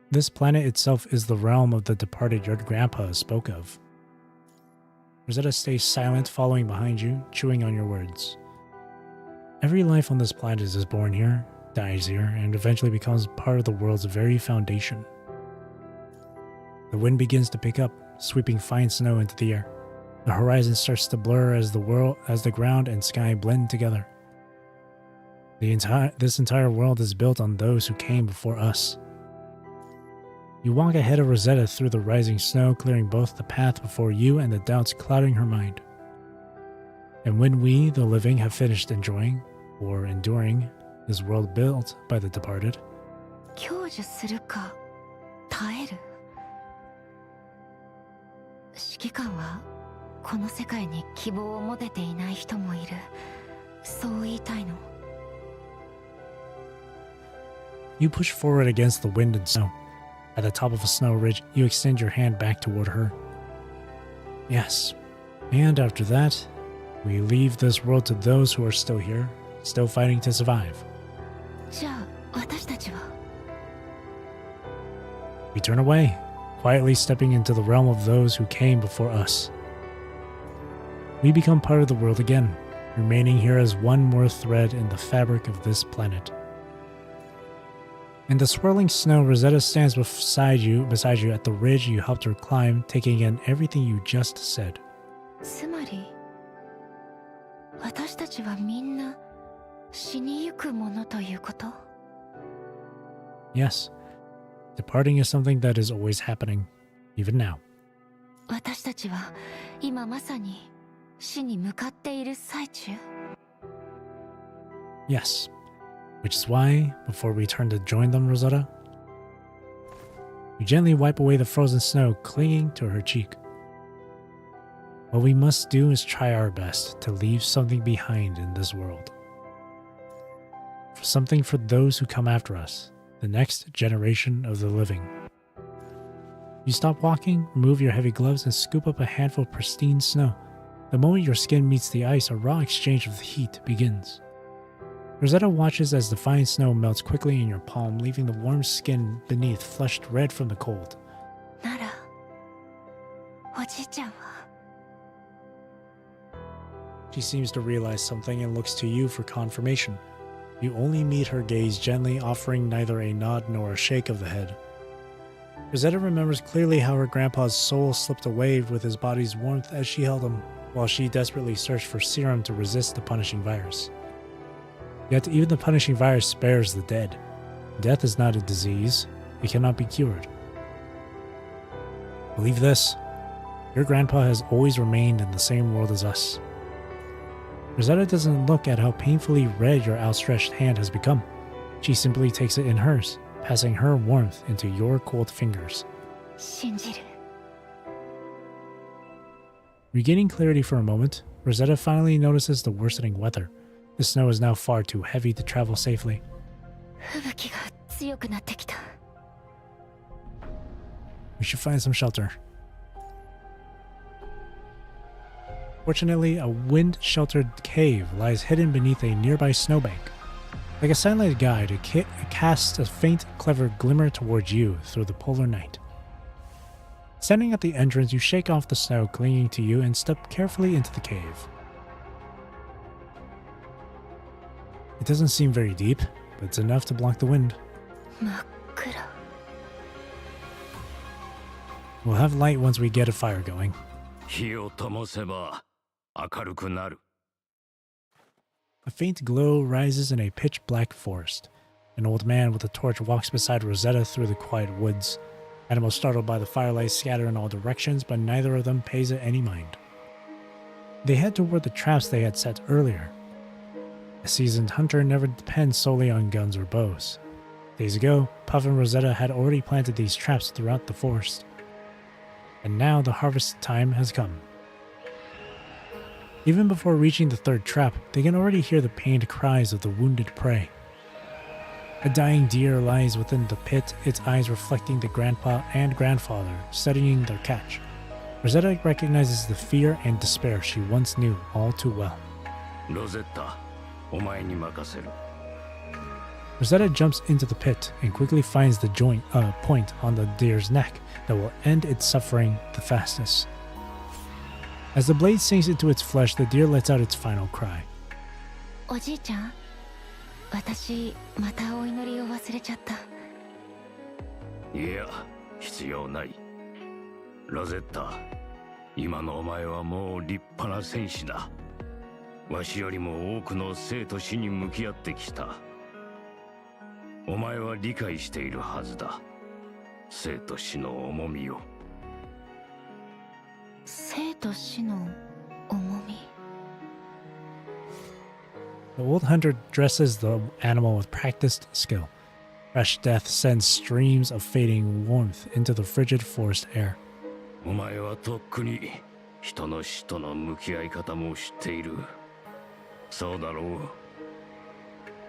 [SPEAKER 1] this planet itself is the realm of the departed your grandpa spoke of. Rosetta stays silent, following behind you, chewing on your words. Every life on this planet is born here, dies here, and eventually becomes part of the world's very foundation. The wind begins to pick up, sweeping fine snow into the air. The horizon starts to blur as the ground and sky blend together. This entire world is built on those who came before us. You walk ahead of Rosetta through the rising snow, clearing both the path before you and the doubts clouding her mind. And when we, the living, have finished enjoying, or enduring, this world built by the departed,
[SPEAKER 2] 享受するか耐える？指揮官はこの世界に希望を持てていない人もいる。そう言いたいの？
[SPEAKER 1] you push forward against the wind and snow. At the top of a snow ridge, you extend your hand back toward her. Yes, and after that, we leave this world to those who are still here, still fighting to survive.
[SPEAKER 2] じゃあ私たちは？
[SPEAKER 1] We turn away, quietly stepping into the realm of those who came before us. We become part of the world again, remaining here as one more thread in the fabric of this planet. In the swirling snow, Rosetta stands beside you at the ridge you helped her climb, taking in everything you just said.
[SPEAKER 2] つまり私たちはみんな死にゆくものということ？
[SPEAKER 1] Yes, departing is something that is always happening, even now.
[SPEAKER 2] 私たちは今まさに死に向かっている最中？
[SPEAKER 1] Yes, which is why, before we turn to join them, Rosetta, you gently wipe away the frozen snow clinging to her cheek. What we must do is try our best to leave something behind in this world. Something for those who come after us, the next generation of the living. You stop walking, remove your heavy gloves, and scoop up a handful of pristine snow. The moment your skin meets the ice, a raw exchange of heat begins. Rosetta watches as the fine snow melts quickly in your palm, leaving the warm skin beneath flushed red from the cold.
[SPEAKER 2] ならおじいちゃんは
[SPEAKER 1] She seems to realize something and looks to you for confirmation. You only meet her gaze gently, offering neither a nod nor a shake of the head. Rosetta remembers clearly how her grandpa's soul slipped away with his body's warmth as she held him, while she desperately searched for serum to resist the punishing virus. Yet even the punishing virus spares the dead. Death is not a disease. It cannot be cured. Believe this. Your grandpa has always remained in the same world as us. Rosetta doesn't look at how painfully red your outstretched hand has become. She simply takes it in hers, passing her warmth into your cold fingers.
[SPEAKER 2] 信じる
[SPEAKER 1] Regaining clarity for a moment, Rosetta finally notices the worsening weather. The snow is now far too heavy to travel safely.
[SPEAKER 2] 吹雪が強くなってきた
[SPEAKER 1] We should find some shelter. Fortunately, a wind-sheltered cave lies hidden beneath a nearby snowbank. Like a silent guide, it casts a faint, clever glimmer towards you through the polar night. Standing at the entrance, you shake off the snow clinging to you and step carefully into the cave. It doesn't seem very deep, but it's enough to block the wind.
[SPEAKER 2] 真っ暗
[SPEAKER 1] We'll have light once we get a fire going.
[SPEAKER 4] 火を灯せば明るくなる。
[SPEAKER 1] A faint glow rises in a pitch-black forest. An old man with a torch walks beside Rosetta through the quiet woods. Animals startled by the firelight scatter in all directions, but neither of them pays it any mind. They head toward the traps they had set earlier. A seasoned hunter never depends solely on guns or bows. Days ago, Puff and Rosetta had already planted these traps throughout the forest. And now the harvest time has come. Even before reaching the third trap, they can already hear the pained cries of the wounded prey. A dying deer lies within the pit, its eyes reflecting the grandpa and grandfather studying their catch. Rosetta recognizes the fear and despair she once knew all too well.
[SPEAKER 4] ロゼッタ、お前に任せる。
[SPEAKER 1] Rosetta jumps into the pit and quickly finds the point on the deer's neck that will end its suffering the fastest. As the blade sinks into its flesh, the deer lets out its final cry.
[SPEAKER 2] おじいちゃん私またお祈りを忘れちゃった
[SPEAKER 4] いや、必要ない。ロゼッタ、今のお前はもう立派な戦士だ。わしよりも多くの生と死に向き合ってきた。お前は理解しているはずだ。生と死の重みを。
[SPEAKER 2] 生と死の重み
[SPEAKER 1] The old hunter dresses the animal with practiced skill. Fresh death sends streams of fading warmth into the frigid forest air.
[SPEAKER 4] お前はとっくに人の死との向き合い方も知っている。そうだろ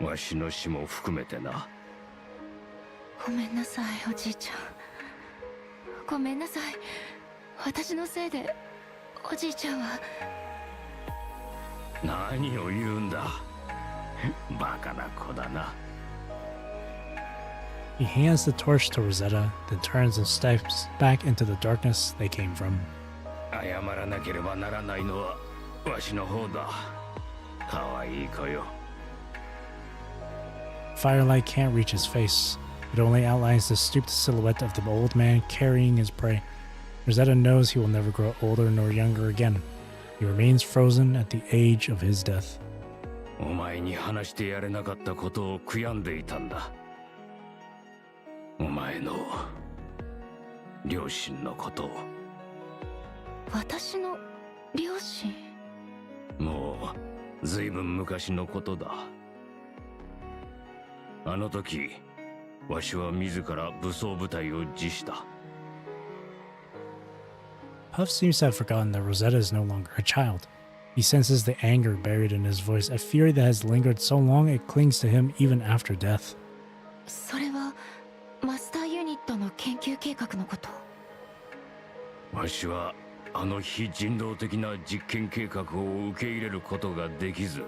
[SPEAKER 4] う。わしの死も含めてな。
[SPEAKER 2] ごめんなさいおじいちゃんごめんなさい私のせいでおじいちゃんは
[SPEAKER 4] 何を言うんだ。バカな子だな。
[SPEAKER 1] He hands the torch to Rosetta, then turns and steps back into the darkness they came from.
[SPEAKER 4] 謝らなければならないのはわしの方だ。かわいい子よ。
[SPEAKER 1] Firelight can't reach his face. It only outlines the stooped silhouette of the old man carrying his prey. Rosetta knows he will never grow older nor younger again. He remains frozen at the age of his death.
[SPEAKER 4] お前に話してやれなかったことを悔やんでいたんだ。お前の両親のことを。
[SPEAKER 2] 私の両親
[SPEAKER 4] もうずいぶん昔のことだ。あの時わしは自ら武装部隊を辞した。
[SPEAKER 1] Puff seems to have forgotten that Rosetta is no longer a child. He senses the anger buried in his voice, a fury that has lingered so long it clings to him even after death.
[SPEAKER 2] それはマスターユニットの研究計画のこと。
[SPEAKER 4] わしはあの非人道的な実験計画を受け入れることができず、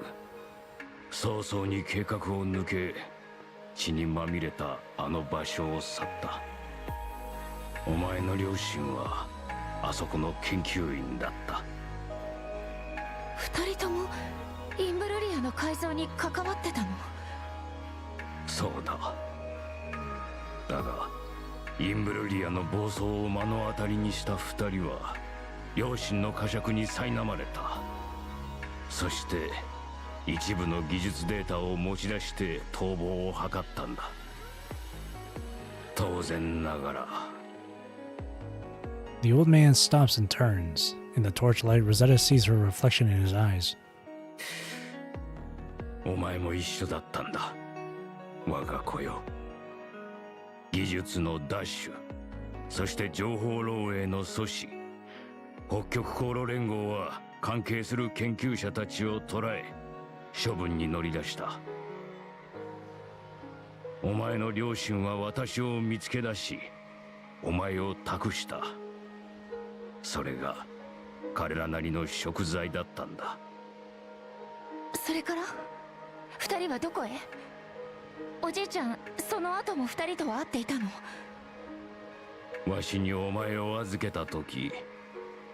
[SPEAKER 4] 早々に計画を抜け、血にまみれたあの場所を去った。お前の両親はあそこの研究員だった。
[SPEAKER 2] 二人ともインブルリアの改造に関わってたの？
[SPEAKER 4] そうだ。だがインブルリアの暴走を目の当たりにした二人は両親の呵責に苛まれた。そして一部の技術データを持ち出して逃亡を図ったんだ。当然ながら。
[SPEAKER 1] The old man stops and turns. In the torchlight, Rosetta sees her reflection in his eyes.
[SPEAKER 4] お前も一緒だったんだ、我が子よ。技術の奪取、そして情報漏洩の阻止。北極航路連合は関係する研究者たちを捕らえ、処分に乗り出した。お前の両親は私を見つけ出し、お前を託した。それが彼らなりの贖罪だったんだ。
[SPEAKER 2] それから二人はどこへ？おじいちゃん、その後も二人とは会っていたの？
[SPEAKER 4] わしにお前を預けた時、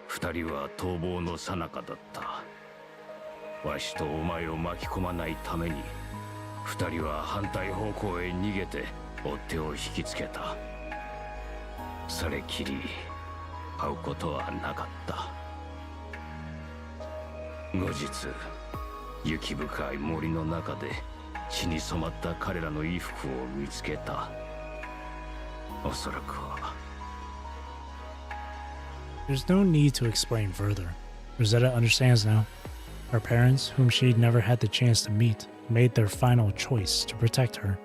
[SPEAKER 4] 二人は逃亡の最中だった。わしとお前を巻き込まないために、二人は反対方向へ逃げて追っ手を引きつけた。それきり会うことはなかった。後日、雪深い森の中で血に染まった彼らの衣服を見つけた。おそらくは。
[SPEAKER 1] There's no need to explain further. Rosetta understands now. Her parents, whom she'd never had the chance to meet, made their final choice to protect her.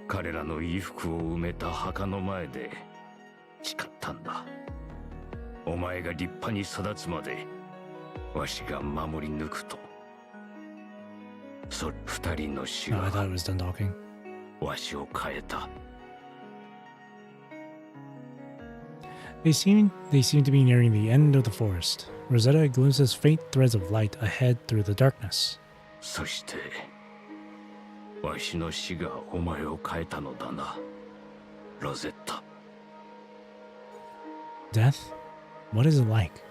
[SPEAKER 4] 彼らの衣服を埋めた墓の前で誓ったんだ。お前が立派に育つまでわしが守り抜くと。そ二人の死
[SPEAKER 1] No, I
[SPEAKER 4] が
[SPEAKER 1] thought it was done talking.
[SPEAKER 4] わしを変えた。
[SPEAKER 1] They seem to be nearing the end of the forest. Rosetta glimpses faint threads of light ahead through the darkness.
[SPEAKER 4] そしてわしの死がお前を変えたのだな、ロゼッタ。
[SPEAKER 1] Death? What is it like?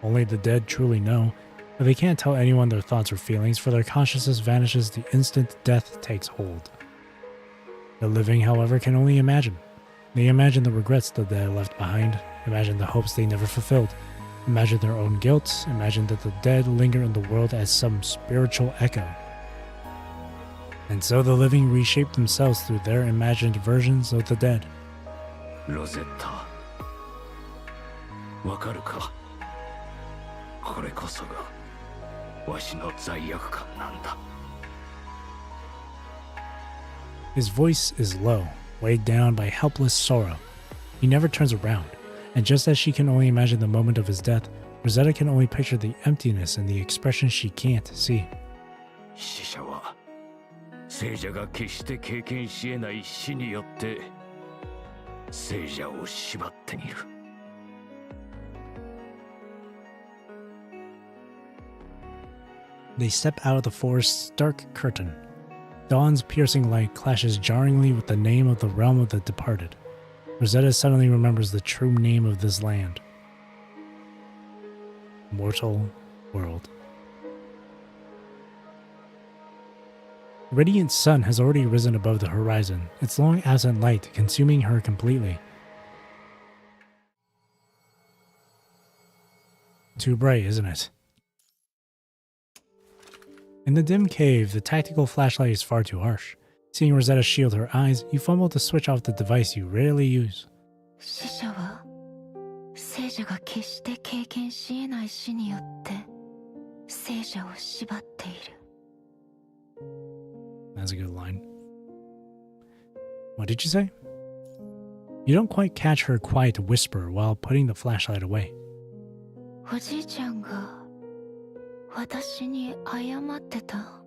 [SPEAKER 1] Only the dead truly know, but they can't tell anyone their thoughts or feelings, for their consciousness vanishes the instant death takes hold. The living, however, can only imagine. They imagine the regrets that they left behind, imagine the hopes they never fulfilled, imagine their own guilt, imagine that the dead linger in the world as some spiritual echo. And so the living reshape themselves through their imagined versions of the dead.
[SPEAKER 4] ロゼッタ、わかるか？これこそがわしの罪悪感なんだ。
[SPEAKER 1] His voice is low, weighed down by helpless sorrow. He never turns around, and just as she can only imagine the moment of his death, Rosetta can only picture the emptiness in the expression she can't see.
[SPEAKER 4] 死者は聖者が決して経験し得ない死によって聖者を縛っている。
[SPEAKER 1] They step out of the forest's dark curtain. Dawn's piercing light clashes jarringly with the name of the realm of the departed. Rosetta suddenly remembers the true name of this land. Mortal World. The radiant sun has already risen above the horizon, its long absent light consuming her completely. Too bright, isn't it? In the dim cave, the tactical flashlight is far too harsh. Seeing Rosetta shield her eyes, you fumble to switch off the device you rarely use.
[SPEAKER 2] 死者は聖者が決して経験し得ない死によって聖者を縛っている。
[SPEAKER 1] That's a good line. What did you say? You don't quite catch her quiet whisper while putting the flashlight away.
[SPEAKER 2] おじいちゃんが私に謝ってた。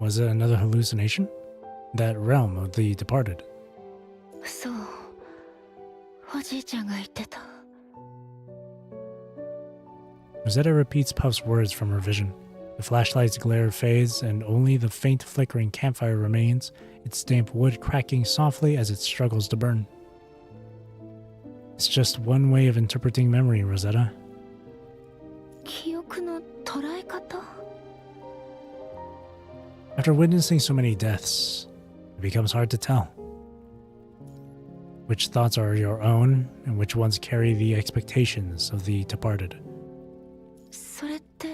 [SPEAKER 1] Was it another hallucination? that realm of the departed.
[SPEAKER 2] そう、おじいちゃんが言ってた。
[SPEAKER 1] Rosetta repeats Puff's words from her vision. The flashlight's glare fades, and only the faint flickering campfire remains, its damp wood cracking softly as it struggles to burn. It's just one way of interpreting memory, Rosetta.
[SPEAKER 2] 記憶の捉え方？
[SPEAKER 1] After witnessing so many deaths, it becomes hard to tell which thoughts are your own and which ones carry the expectations of the departed.
[SPEAKER 2] それって、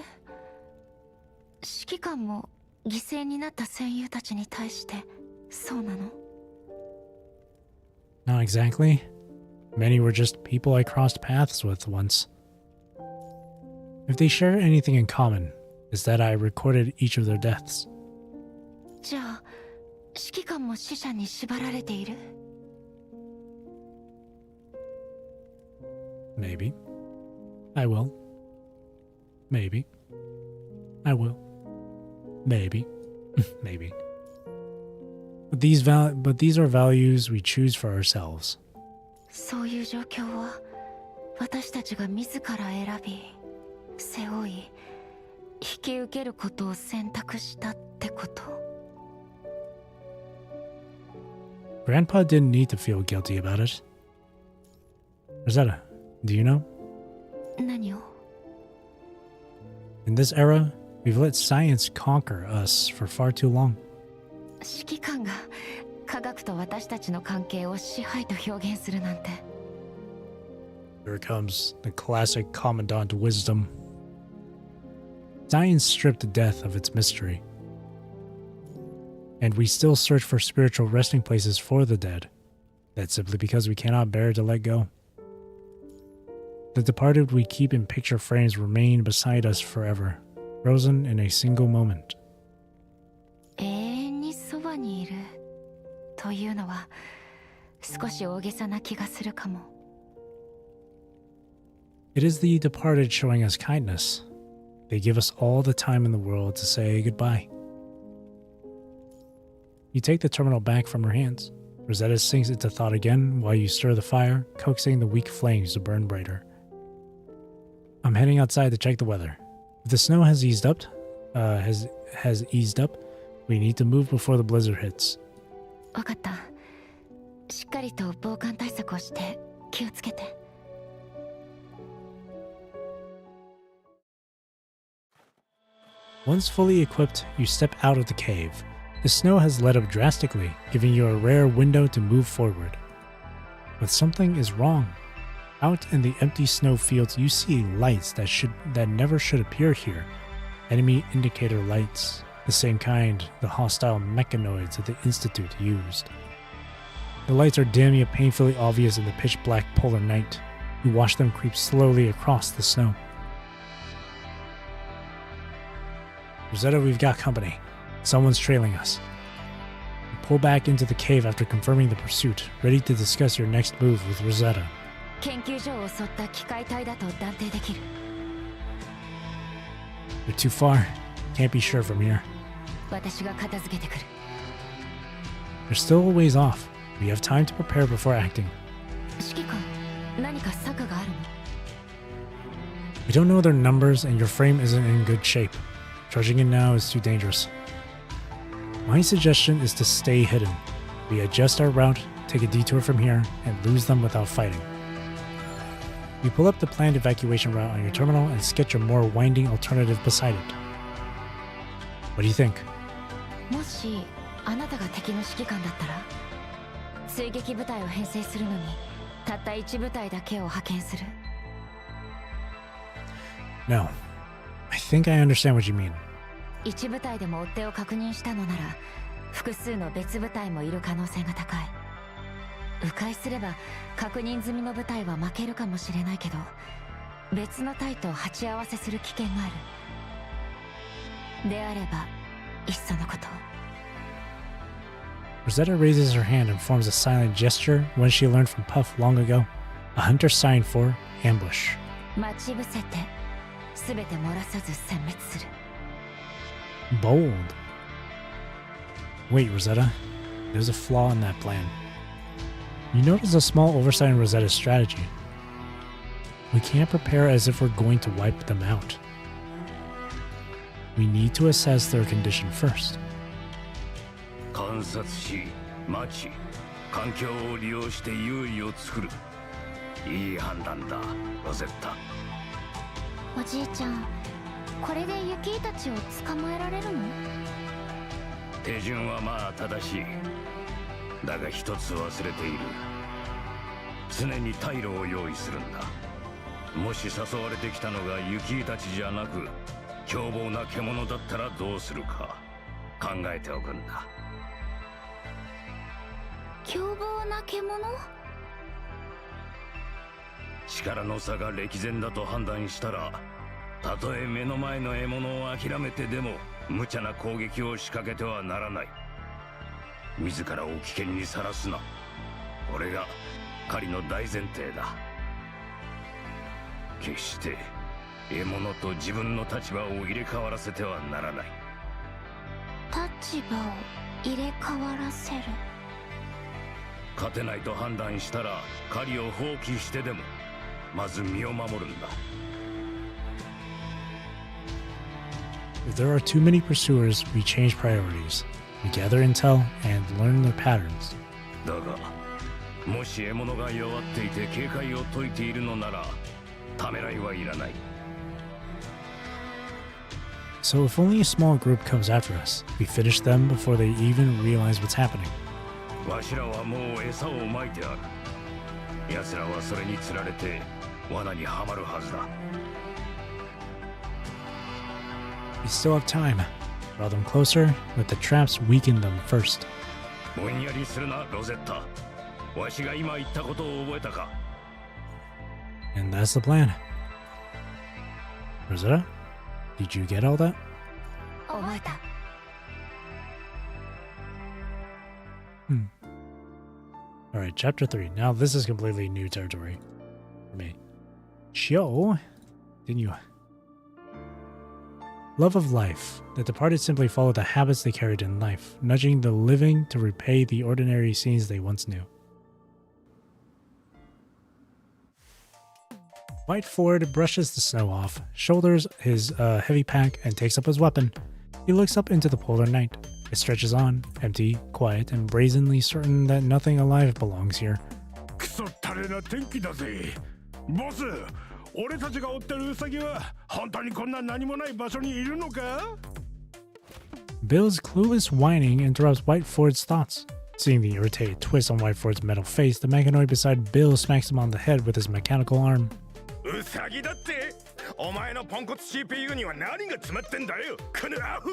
[SPEAKER 2] 指揮官も犠牲になった戦友たちに対してそうなの？
[SPEAKER 1] Not exactly. Many were just people I crossed paths with once. If they share anything in common, it's that I recorded each of their deaths.
[SPEAKER 2] じゃあ、指揮官も死者に縛られている？
[SPEAKER 1] Maybe. I will. Maybe. I will. Maybe. Maybe. But these are values we choose for ourselves.
[SPEAKER 2] そういう状況は私たちが自ら選び、背負い、引き受けることを選択したってこと。
[SPEAKER 1] Grandpa didn't need to feel guilty about it. Rosetta, do you know?
[SPEAKER 2] 何を？
[SPEAKER 1] In this era, we've let science conquer us for far too long.
[SPEAKER 2] 指揮官が科学と私たちの関係を支配と表現するなんて。
[SPEAKER 1] Here comes the classic Commandant wisdom. Science stripped death of its mystery. And we still search for spiritual resting places for the dead. That's simply because we cannot bear to let go. The departed we keep in picture frames remain beside us forever, frozen in a single moment.
[SPEAKER 2] 永遠にそばにいるというのは少し大げさな気がするかも。
[SPEAKER 1] It is the departed showing us kindness. They give us all the time in the world to say goodbye. You take the terminal back from her hands. Rosetta sinks into thought again while you stir the fire, coaxing the weak flames to burn brighter. I'm heading outside to check the weather. If the snow has eased up, we need to move before the blizzard hits.
[SPEAKER 2] わかった。しっかりと防寒対策をして気をつけて。
[SPEAKER 1] Once fully equipped, you step out of the cave. The snow has let up drastically, giving you a rare window to move forward. But something is wrong. Out in the empty snow fields, you see lights that never should appear here. Enemy indicator lights, the same kind the hostile mechanoids at the Institute used. The lights are dim yet painfully obvious in the pitch-black polar night. You watch them creep slowly across the snow. Rosetta, we've got company. Someone's trailing us. You pull back into the cave after confirming the pursuit, ready to discuss your next move with Rosetta.
[SPEAKER 2] 研究所を襲った機械体だと断定できる。
[SPEAKER 1] They're too far. Can't be sure from here.
[SPEAKER 2] 私が片付けてくる。
[SPEAKER 1] They're still a ways off. We have time to prepare before acting.
[SPEAKER 2] 指揮官、何か策があるの？
[SPEAKER 1] We don't know their numbers and your frame isn't in good shape. Charging in now is too dangerous. My suggestion is to stay hidden. We adjust our route, take a detour from here, and lose them without fighting. You pull up the planned evacuation route on your terminal and sketch a more winding alternative beside it. What do you think?
[SPEAKER 2] もしあなたが敵の指揮官だったら、追撃部隊を編成するのにたった1部隊だけを派遣する。
[SPEAKER 1] No. I think I understand what you mean.
[SPEAKER 2] 1部隊でも追っ手を確認したのなら、複数の別部隊もいる可能性が高い。迂回すれば確認済みの部隊は負けるかもしれないけど、別の隊と鉢合わせする危険がある。であればいっそのこと。
[SPEAKER 1] Rosetta raises her hand and forms a silent gesture one she learned from Puff long ago. A hunter sign for ambush.
[SPEAKER 2] 待ち伏せて全て漏らさず殲滅する。
[SPEAKER 1] Bold. Wait, Rosetta. There's a flaw in that plan. You notice a small oversight in Rosetta's strategy. We can't prepare as if we're going to wipe them out. We need to assess their condition first.
[SPEAKER 4] 観察し、待ち、環境を利用して優位を作る。いい判断だ、ロゼッタ。
[SPEAKER 2] おじいちゃん、これでユキイたちを捕まえられるの？
[SPEAKER 4] 手順はまあ正しい。だが一つ忘れている。常に退路を用意するんだ。もし誘われてきたのがユキイたちじゃなく、凶暴な獣だったらどうするか考えておくんだ。
[SPEAKER 2] 凶暴な獣？
[SPEAKER 4] 力の差が歴然だと判断したら、たとえ目の前の獲物を諦めてでも無茶な攻撃を仕掛けてはならない。自らを危険にさらすな。これが狩りの大前提だ。決して獲物と自分の立場を入れ替わらせてはならない。
[SPEAKER 2] 立場を入れ替わらせる。
[SPEAKER 4] 勝てないと判断したら狩りを放棄してでもまず身を守るんだ。
[SPEAKER 1] If there are too many pursuers, we change priorities. We gather intel and learn their patterns.
[SPEAKER 4] だが、もし獲物が弱っていて警戒を解いているのなら、ためらいはいらない。
[SPEAKER 1] So if only a small group comes after us, we finish them before they even realize what's happening.
[SPEAKER 4] わしらはもう餌をまいてある。奴らはそれに釣られて罠にはまるはずだ。
[SPEAKER 1] We still have time. Draw them closer, let the traps weaken them first.
[SPEAKER 4] ぼんやりするな、ロゼッタ。わしが今言ったことを覚えたか？
[SPEAKER 1] And that's the plan. Rosetta, did you get all that?
[SPEAKER 2] 覚えた。
[SPEAKER 1] Alright, chapter 3. Now this is completely new territory for me. Shio, didn't you? Love of life. The departed simply follow the habits they carried in life, nudging the living to repay the ordinary scenes they once knew. White Ford brushes the snow off, shoulders his heavy pack, and takes up his weapon. He looks up into the polar night. It stretches on, empty, quiet, and brazenly certain that nothing alive belongs here.
[SPEAKER 7] クソったれな天気だぜ。ボス、俺たちが追ってるウサギは本当にこんな何もない場所にいるのか？
[SPEAKER 1] Bill's clueless whining interrupts White Ford's thoughts. Seeing the irritated twist on White Ford's metal face, the mechanoid beside Bill smacks him on the head with his mechanical arm.
[SPEAKER 7] ウサギだって？お前のポンコツ CPU には何が詰まってんだよ、このアホ！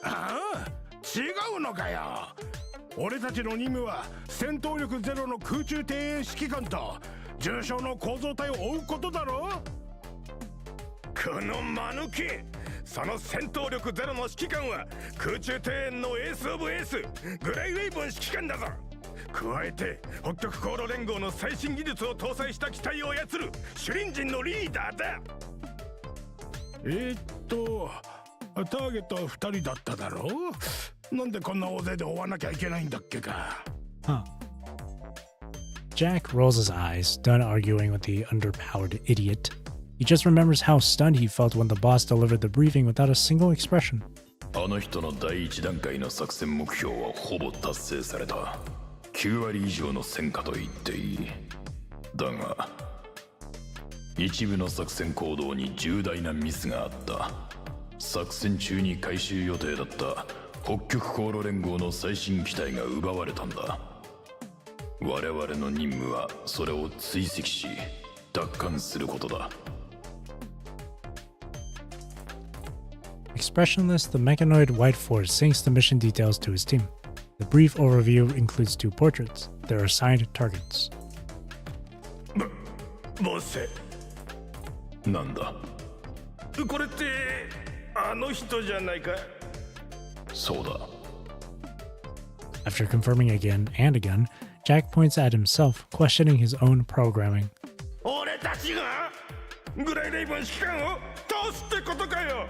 [SPEAKER 7] ああ、違うのかよ。俺たちの任務は戦闘力ゼロの空中庭園指揮官と重傷の構造体を追うことだろ。この間抜け、その戦闘力ゼロの指揮官は空中庭園のエースオブエースグレイ・レイブン指揮官だぞ。加えて北極航路連合の最新技術を搭載した機体を操るシュリン人のリーダーだ。ターゲットは2人だっただろう。なんでこんな大勢で追わなきゃいけないんだっけか。
[SPEAKER 1] Huh. Jack rolls his eyes, done arguing with the underpowered idiot. He just remembers how stunned he felt when the boss delivered the briefing without a single expression.
[SPEAKER 8] あの人の第一段階の作戦目標はほぼ達成された。9割以上の戦果と言っていい。だが、一部の作戦行動に重大なミスがあった。作戦中に回収予定だった北極航路連合の最新機体が奪われたんだ。我々の任務はそれを追跡し奪還することだ。
[SPEAKER 1] Expressionless, the mechanoid White Ford sinks the mission details to his team. The brief overview includes 2 portraits. Their assigned targets.
[SPEAKER 7] ボス。
[SPEAKER 8] なんだ？
[SPEAKER 7] これってあの人じゃないか？
[SPEAKER 8] そうだ。
[SPEAKER 1] After confirming again and again, Jack points at himself, questioning his own programming.
[SPEAKER 7] 俺たちがグレイ・レイブン指揮官を倒すってことかよ。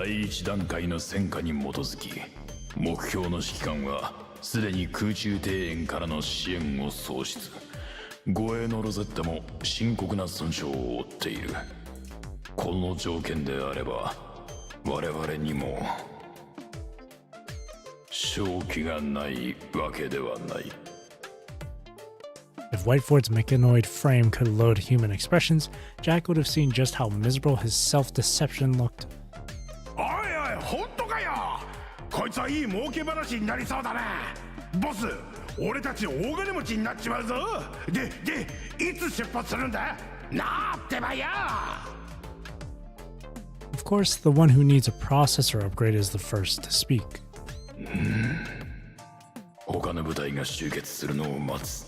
[SPEAKER 8] 第一段階の戦果に基づき目標の指揮官はすでに空中庭園からの支援を喪失。護衛のロゼッタも深刻な損傷を負っている。この条件であれば我々にも勝機がないわけではない。
[SPEAKER 1] If Whiteford's mechanoid frame could load human expressions, Jack would have seen just how miserable his self-deception looked.
[SPEAKER 7] おいおい、本当かよ。こいつはいい儲け話になりそうだな。ボス、俺たち大金持ちになっちまうぞ。で、いつ出発するんだ。なあってばよ。
[SPEAKER 1] Of course, the one who needs a processor upgrade is the first to speak.
[SPEAKER 8] 他の部隊が集結するのを待つ。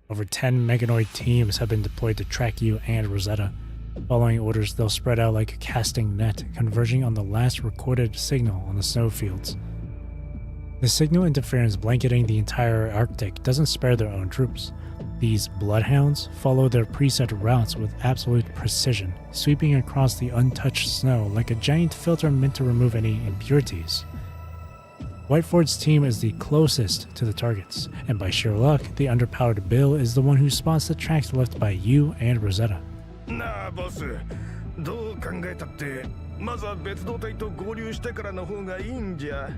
[SPEAKER 1] Over 10 mechanoid teams have been deployed to track you and Rosetta. Following orders, they'll spread out like a casting net, converging on the last recorded signal on the snowfields. The signal interference blanketing the entire Arctic doesn't spare their own troops. These bloodhounds follow their preset routes with absolute precision, sweeping across the untouched snow like a giant filter meant to remove any impurities. Whiteford's team is the closest to the targets, and by sheer luck, the underpowered Bill is the one who spots the tracks left by you and Rosetta.
[SPEAKER 7] なあボス、どう考えたってまずは別動隊と合流してからの方がいいんじゃ。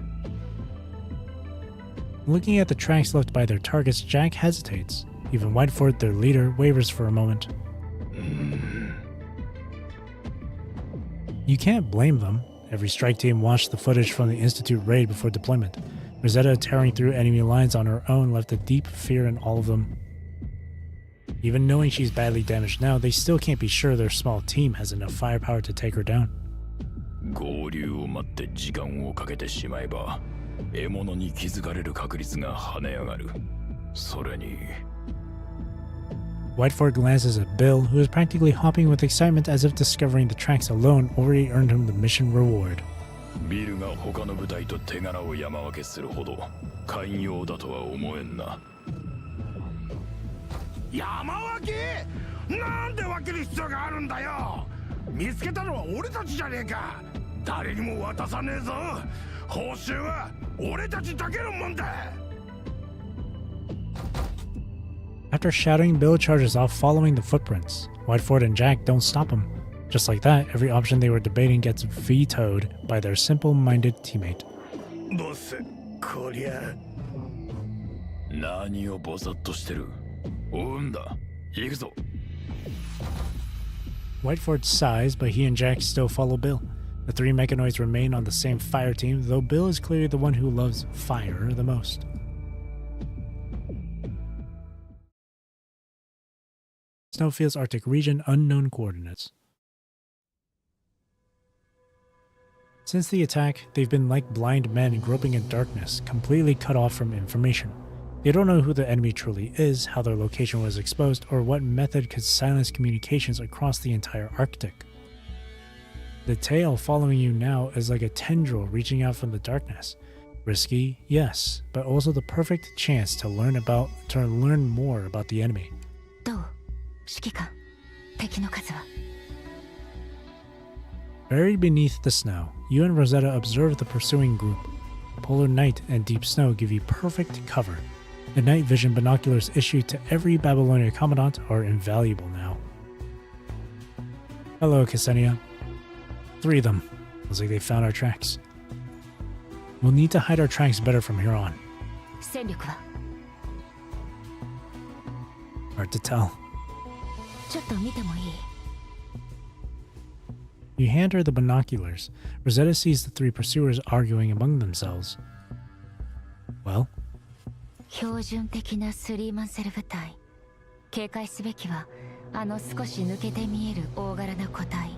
[SPEAKER 1] Looking at the tracks left by their targets, Jack hesitates. Even Whiteford, their leader, wavers for a moment. You can't blame them. Every strike team watched the footage from the Institute raid before deployment. Rosetta, tearing through enemy lines on her own, left a deep fear in all of them. Even knowing she's badly damaged now, they still can't be sure their small team has enough firepower to take her down.
[SPEAKER 8] 合流を待って時間をかけてしまえば獲物に気づかれる確率が跳ね上がる。それに
[SPEAKER 1] Whiteford glances at Bill, who is practically hopping with excitement as if discovering the tracks alone already earned him the mission reward.
[SPEAKER 8] ビルが他の部隊と手柄を山分けするほど寛容だとは思えんな。
[SPEAKER 7] 山分け？なんで分ける必要があるんだよ。見つけたのは俺たちじゃねえか。誰にも渡さねえぞ。報酬は俺たちだけのもんだ。
[SPEAKER 1] After shouting, Bill charges off following the footprints. Whiteford and Jack don't stop him. Just like that, every option they were debating gets vetoed by their simple-minded teammate.
[SPEAKER 7] ボス、こりゃ。
[SPEAKER 8] 何をボサッとしてる。追うんだ。行くぞ。
[SPEAKER 1] Whiteford sighs, but he and Jack still follow Bill. The three mechanoids remain on the same fire team, though Bill is clearly the one who loves fire the most. Snowfield's Arctic region, unknown coordinates. Since the attack, they've been like blind men groping in darkness, completely cut off from information. They don't know who the enemy truly is, how their location was exposed, or what method could silence communications across the entire Arctic. The tail following you now is like a tendril reaching out from the darkness. Risky, yes, but also the perfect chance to learn more about the enemy.
[SPEAKER 2] どう？指揮官、敵の数は？
[SPEAKER 1] Buried beneath the snow, you and Rosetta observe the pursuing group. Polar night and deep snow give you perfect cover. The night vision binoculars issued to every Babylonian commandant are invaluable now. Hello, Ksenia. 3 of them. Looks like they found our tracks. We'll need to hide our tracks better from here on.
[SPEAKER 2] 戦力は？
[SPEAKER 1] Hard to tell.
[SPEAKER 2] ちょっと見てもいい？
[SPEAKER 1] You hand her the binoculars. Rosetta sees the 3 pursuers arguing among themselves. Well?
[SPEAKER 2] 標準的なスリーマンセル部隊。警戒すべきはあの少し抜けて見える大柄な個体。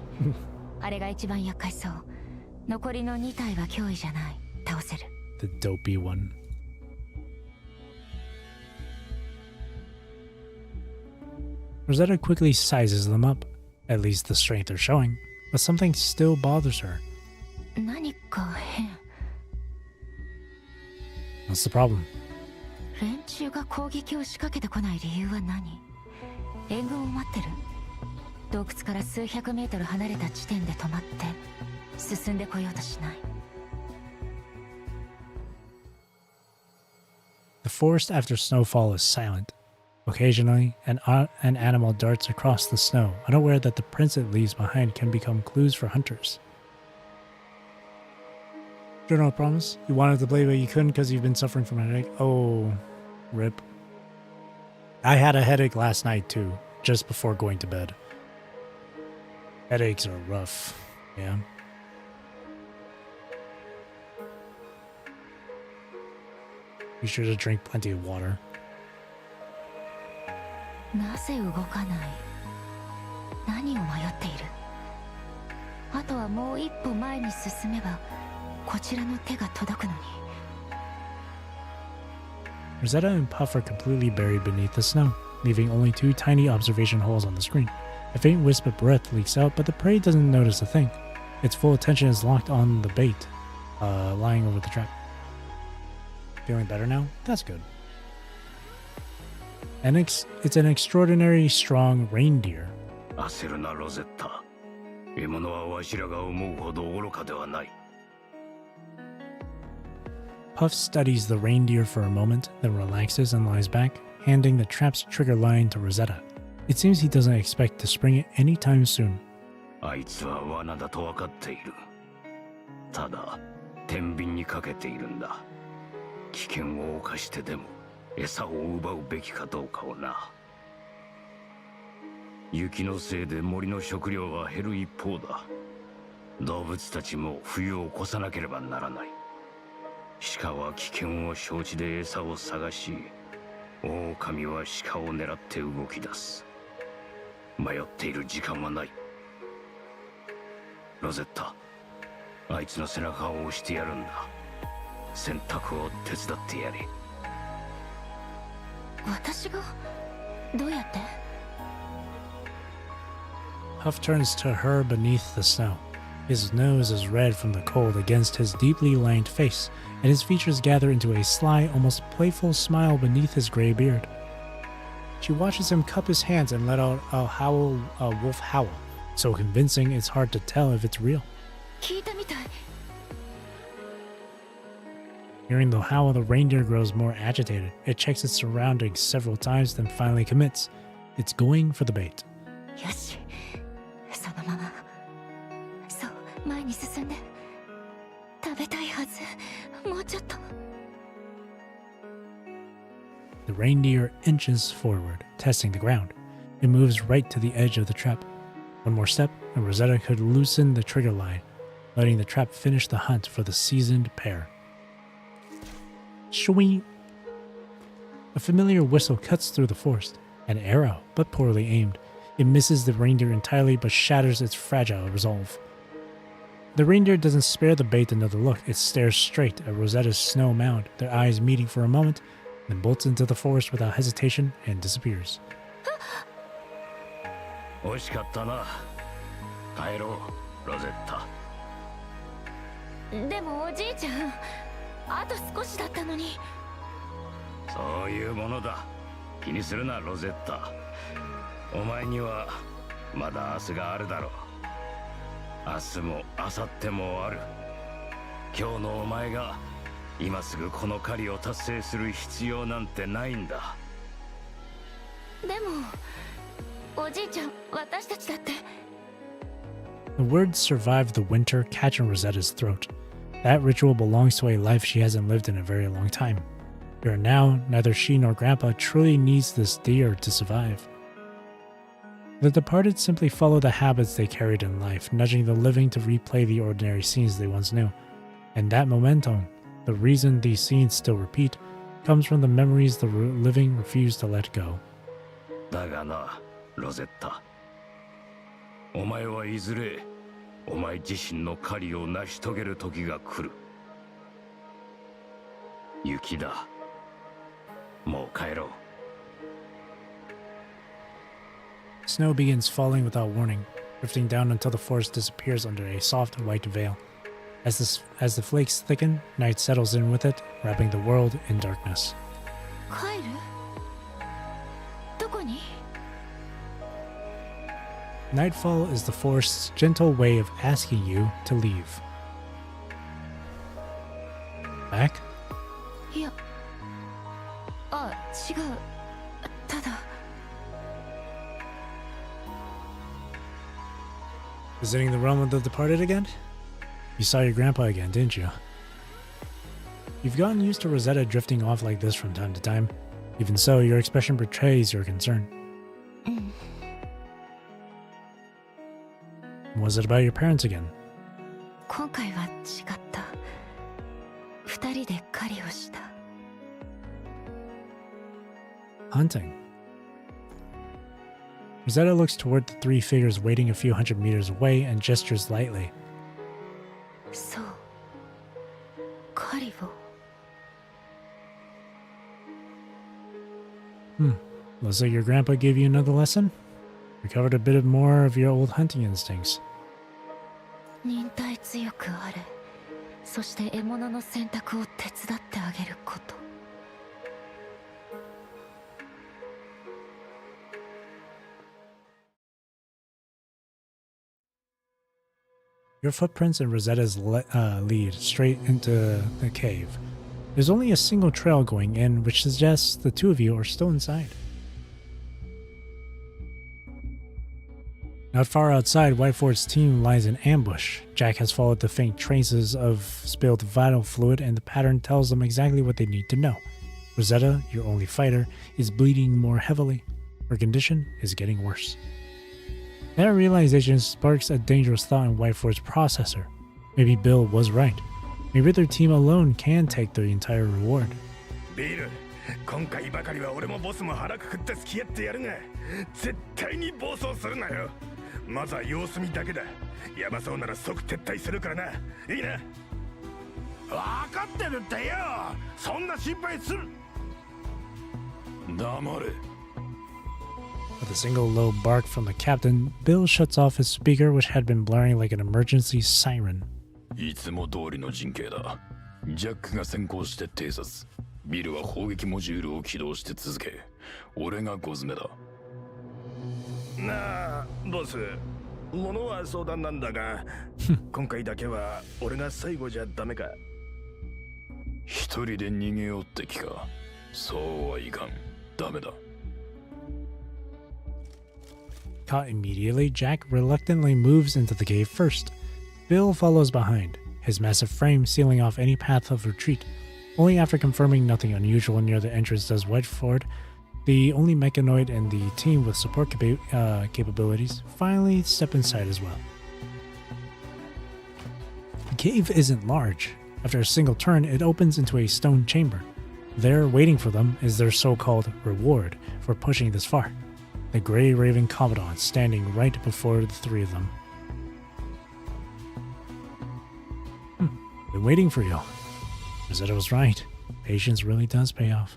[SPEAKER 2] あれが一番厄介そう。残りの2体は脅威じゃない。倒せる。
[SPEAKER 1] The dopey one. Rosetta quickly sizes them up. At least the strength they're showing. But something still bothers her.
[SPEAKER 2] 何か変。
[SPEAKER 1] What's the problem?
[SPEAKER 2] 連中が攻撃を仕掛けてこない理由は何？援軍を待ってる？洞窟から数百メートル離れた地点で止まって進んでこようとしない。
[SPEAKER 1] The forest after snowfall is silent. Occasionally, an animal darts across the snow, unaware that the prints it leaves behind can become clues for hunters. Journal promise? You wanted to play but you couldn't because you've been suffering from a headache? Oh, rip. I had a headache last night too, just before going to bed. Headaches are rough, yeah. Be sure to drink plenty of water.
[SPEAKER 2] なぜ動かない？何を迷っている？あとはもう一歩前に進めばこちらの手が届くのに。
[SPEAKER 1] Rosetta and Puff are completely buried beneath the snow, leaving only 2 tiny observation holes on the screen. A faint wisp of breath leaks out, but the prey doesn't notice a thing. Its full attention is locked on the bait, lying over the trap. Feeling better now? That's good. And it's an extraordinary strong reindeer.
[SPEAKER 4] 焦るなロゼッタ。獲物はわしらが思うほど愚かではない。
[SPEAKER 1] Puff studies the reindeer for a moment, then relaxes and lies back, handing the trap's trigger line to Rosetta. It seems he doesn't expect to spring it anytime soon.
[SPEAKER 4] あいつは罠だと分かっている。ただ、天秤にかけているんだ。危険を冒してでも餌を奪うべきかどうかをな。雪のせいで森の食料は減る一方だ。動物たちも冬を越さなければならない。鹿は危険を承知で餌を探し、狼は鹿を狙って動き出す。迷っている時間はない。ロゼッタ、あいつの背中を押してやるんだ。選択を手伝ってやれ。
[SPEAKER 2] 私がどうやって？
[SPEAKER 1] Puff turns to her beneath the snow. His nose is red from the cold against his deeply lined face, and his features gather into a sly, almost playful smile beneath his gray beard. She watches him cup his hands and let out a wolf howl, so convincing it's hard to tell if it's real.
[SPEAKER 2] 聞いたみたい。
[SPEAKER 1] Hearing the howl, the reindeer grows more agitated. It checks its surroundings several times, then finally commits. It's going for the bait.
[SPEAKER 2] よし、そのまま。そう、前に進んで。食べたいはず。もうちょっと。
[SPEAKER 1] The reindeer inches forward, testing the ground. It moves right to the edge of the trap. One more step, and Rosetta could loosen the trigger line, letting the trap finish the hunt for the seasoned pair. Shwee! A familiar whistle cuts through the forest. An arrow, but poorly aimed. It misses the reindeer entirely, but shatters its fragile resolve. The reindeer doesn't spare the bait another look. It stares straight at Rosetta's snow mound, their eyes meeting for a moment, then bolts into the forest without hesitation and disappears.
[SPEAKER 4] 惜しかったな。帰ろう、ロゼッタ。
[SPEAKER 2] でもおじいちゃん、あと少しだったのに。
[SPEAKER 4] そういうものだ。気にするな、ロゼッタ。お前にはまだ明日があるだろう。明日も明後日もある。今日のお前が今すぐこの狩りを達成する必要なんてないんだ。
[SPEAKER 2] でもおじいちゃん、私たちだって。
[SPEAKER 1] The words survived the winter catch in Rosetta's throat. That ritual belongs to a life she hasn't lived in a very long time. Here now, neither she nor Grandpa truly needs this deer to survive. The departed simply follow the habits they carried in life, nudging the living to replay the ordinary scenes they once knew. And that momentum, the reason these scenes still repeat, comes from the memories the living refuse to let go.
[SPEAKER 4] だがな、ロゼッタ。お前はいずれお前自身の狩りを成し遂げる時が来る。雪だ。もう帰ろう。
[SPEAKER 1] Snow begins falling without warning, drifting down until the forest disappears under a soft white veil. As the flakes thicken, night settles in with it, wrapping the world in darkness.
[SPEAKER 2] 帰る？どこに？
[SPEAKER 1] Nightfall is the Forest's gentle way of asking you to leave. Back?
[SPEAKER 2] いや違うただ
[SPEAKER 1] Visiting the realm of the departed again? You saw your grandpa again, didn't you? You've gotten used to Rosetta drifting off like this from time to time. Even so, your expression betrays your concern. Was it about your parents again?
[SPEAKER 2] 今回は違った二人で狩りをした
[SPEAKER 1] Hunting. Rosetta looks toward the three figures waiting a few hundred meters away and gestures lightly.
[SPEAKER 2] そう狩りを
[SPEAKER 1] Looks like your grandpa gave you another lesson? Recovered a bit more of your old hunting instincts.
[SPEAKER 2] 忍耐強くあれそして獲物の選択を手伝ってあげること
[SPEAKER 1] Your footprints in Rosetta's lead straight into the cave. There's only a single trail going in, which suggests the two of you are still inside. Not far outside, Whiteford's team lies in ambush. Jack has followed the faint traces of spilled vital fluid, and the pattern tells them exactly what they need to know. Rosetta, your only fighter, is bleeding more heavily. Her condition is getting worse. That realization sparks a dangerous thought in Whiteford's processor. Maybe Bill was right. Maybe their team alone can take the entire reward.
[SPEAKER 7] ビール今回ばかりは俺もボスも腹くくって付き合ってやるが絶対に暴走するなよまずは様子見だけだやばそうなら即撤退するからないいな分かってるってよそんな心配する
[SPEAKER 8] 黙れ
[SPEAKER 1] With a single low bark from the captain, Bill shuts off his speaker, which had been blaring like an emergency siren.
[SPEAKER 8] いつも通りの陣形だジャックが先行して偵察ビルは砲撃モジュールを起動して続け俺がゴズメだ
[SPEAKER 7] なあボス物は相談なんだが今回だけは俺が最後じゃダメか
[SPEAKER 8] 一人で逃げようって気かそうはいかんダメだ
[SPEAKER 1] Caught immediately, Jack reluctantly moves into the cave first. Bill follows behind, his massive frame sealing off any path of retreat. Only after confirming nothing unusual near the entrance does Whiteford, the only mechanoid in the team with support capabilities, finally step inside as well. The cave isn't large. After a single turn, it opens into a stone chamber. There, waiting for them, is their so-called reward for pushing this far. The Grey Raven Commandant standing right before the three of them. Been waiting for you. Rosetta was right. Patience really does pay off.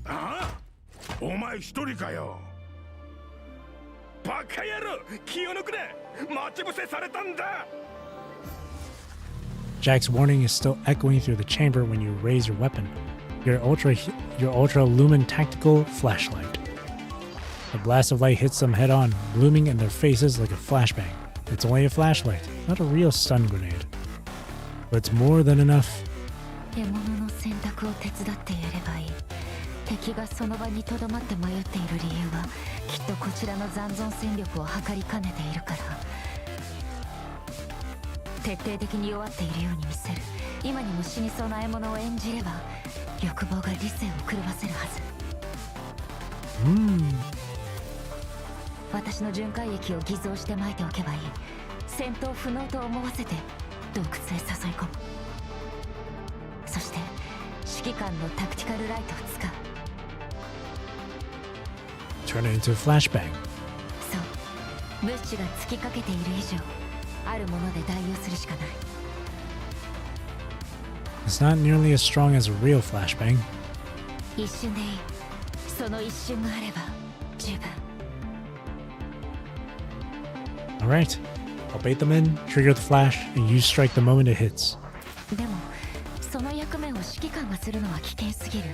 [SPEAKER 7] ああお前一人かよバカ野郎気を抜くな待ち伏せされたんだ
[SPEAKER 1] Jack's warning is still echoing through the chamber when you raise your weapon, your ultra lumen tactical flashlight. The blast of light hits them head on, blooming in their faces like a flashbang. It's only a flashlight, not a real stun grenade. But it's more than enough.
[SPEAKER 2] 獲物の選択を手伝ってやればいい敵がその場にとどまって迷っている理由はきっとこちらの残存戦力を測りかねているから徹底的に弱っているように見せる今にも死にそうな獲物を演じれば欲望が理性を狂わせるはず私の巡回液を偽造して撒いておけばいい戦闘不能と思わせて洞窟へ誘い込むそして指揮官のタクティカルライトを使う
[SPEAKER 1] Turn it into a flashbang.
[SPEAKER 2] そう物資が尽きかけている以上あるもので代用するしかない
[SPEAKER 1] It's not nearly as strong as a real flashbang.
[SPEAKER 2] 一瞬でいいその一瞬があれば十分
[SPEAKER 1] Alright, I'll bait them in, trigger the flash, and you strike the moment it hits.
[SPEAKER 2] でもその役目を指揮官がするのは危険すぎる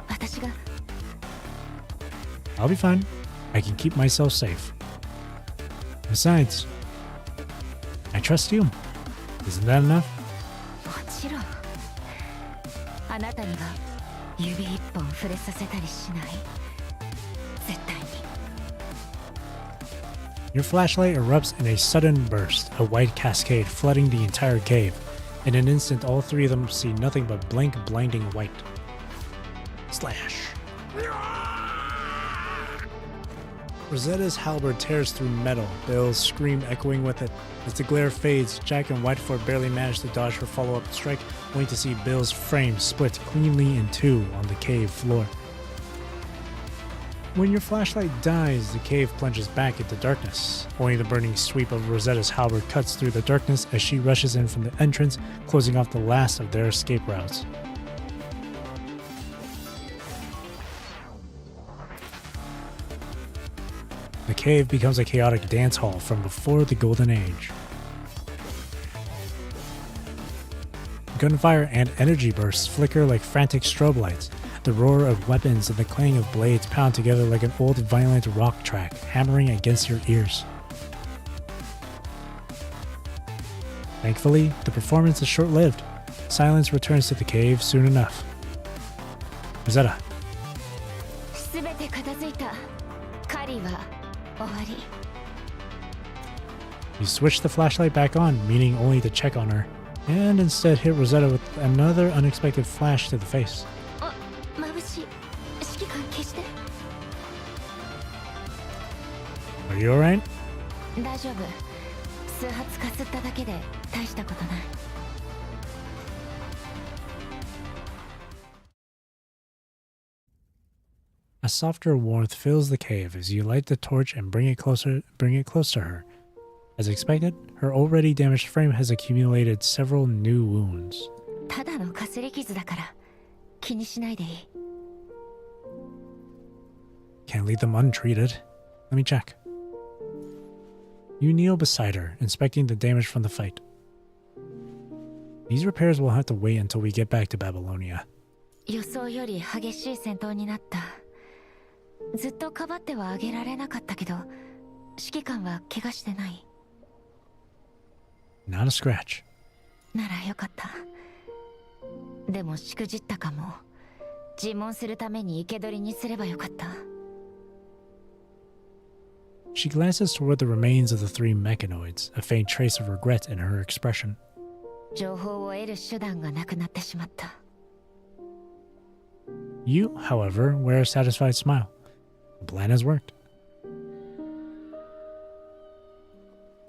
[SPEAKER 2] 私が
[SPEAKER 1] I'll be fine. I can keep myself safe. Besides, I trust you. Isn't that enough?
[SPEAKER 2] もちろんあなたには指一本触れさせたりしない絶対に
[SPEAKER 1] Your flashlight erupts in a sudden burst, a white cascade flooding the entire cave. In an instant, all three of them see nothing but blank, blinding white. Slash. Rosetta's halberd tears through metal, Bill's scream echoing with it. As the glare fades, Jack and Whiteford barely manage to dodge her follow-up strike, only to see Bill's frame split cleanly in two on the cave floor. When your flashlight dies, the cave plunges back into darkness. Only the burning sweep of Rosetta's halberd cuts through the darkness as she rushes in from the entrance, closing off the last of their escape routes. The cave becomes a chaotic dance hall from before the Golden Age. Gunfire and energy bursts flicker like frantic strobe lights. The roar of weapons and the clang of blades pound together like an old violent rock track, hammering against your ears. Thankfully, the performance is short-lived. Silence returns to the cave soon enough. Rosetta.
[SPEAKER 2] 全て片付いた狩りは終わり
[SPEAKER 1] You switch the flashlight back on, meaning only to check on her, and instead hit Rosetta with another unexpected flash to the face.
[SPEAKER 2] あ、眩しい指揮官消して
[SPEAKER 1] Are you alright?
[SPEAKER 2] 大丈夫数発かすっただけで大したことない
[SPEAKER 1] A softer warmth fills the cave as you light the torch and bring it close to her. As expected, her already damaged frame has accumulated several new wounds.
[SPEAKER 2] ただのかすり傷だから気にしないでいい
[SPEAKER 1] Can't leave them untreated. Let me check. You kneel beside her, inspecting the damage from the fight. These repairs will have to wait until we get back to Babylonia.
[SPEAKER 2] 予想より激しい戦闘になったずっとかばってはあげられなかったけど指揮官は怪我してない
[SPEAKER 1] Not a scratch.
[SPEAKER 2] ならよかったでもしくじったかも尋問するために生け捕りにすればよかった
[SPEAKER 1] She glances toward the remains of the three mechanoids, a faint trace of regret in her expression.
[SPEAKER 2] 情報を得る手段がなくなってしまった
[SPEAKER 1] You, however, wear a satisfied smile. The plan has worked.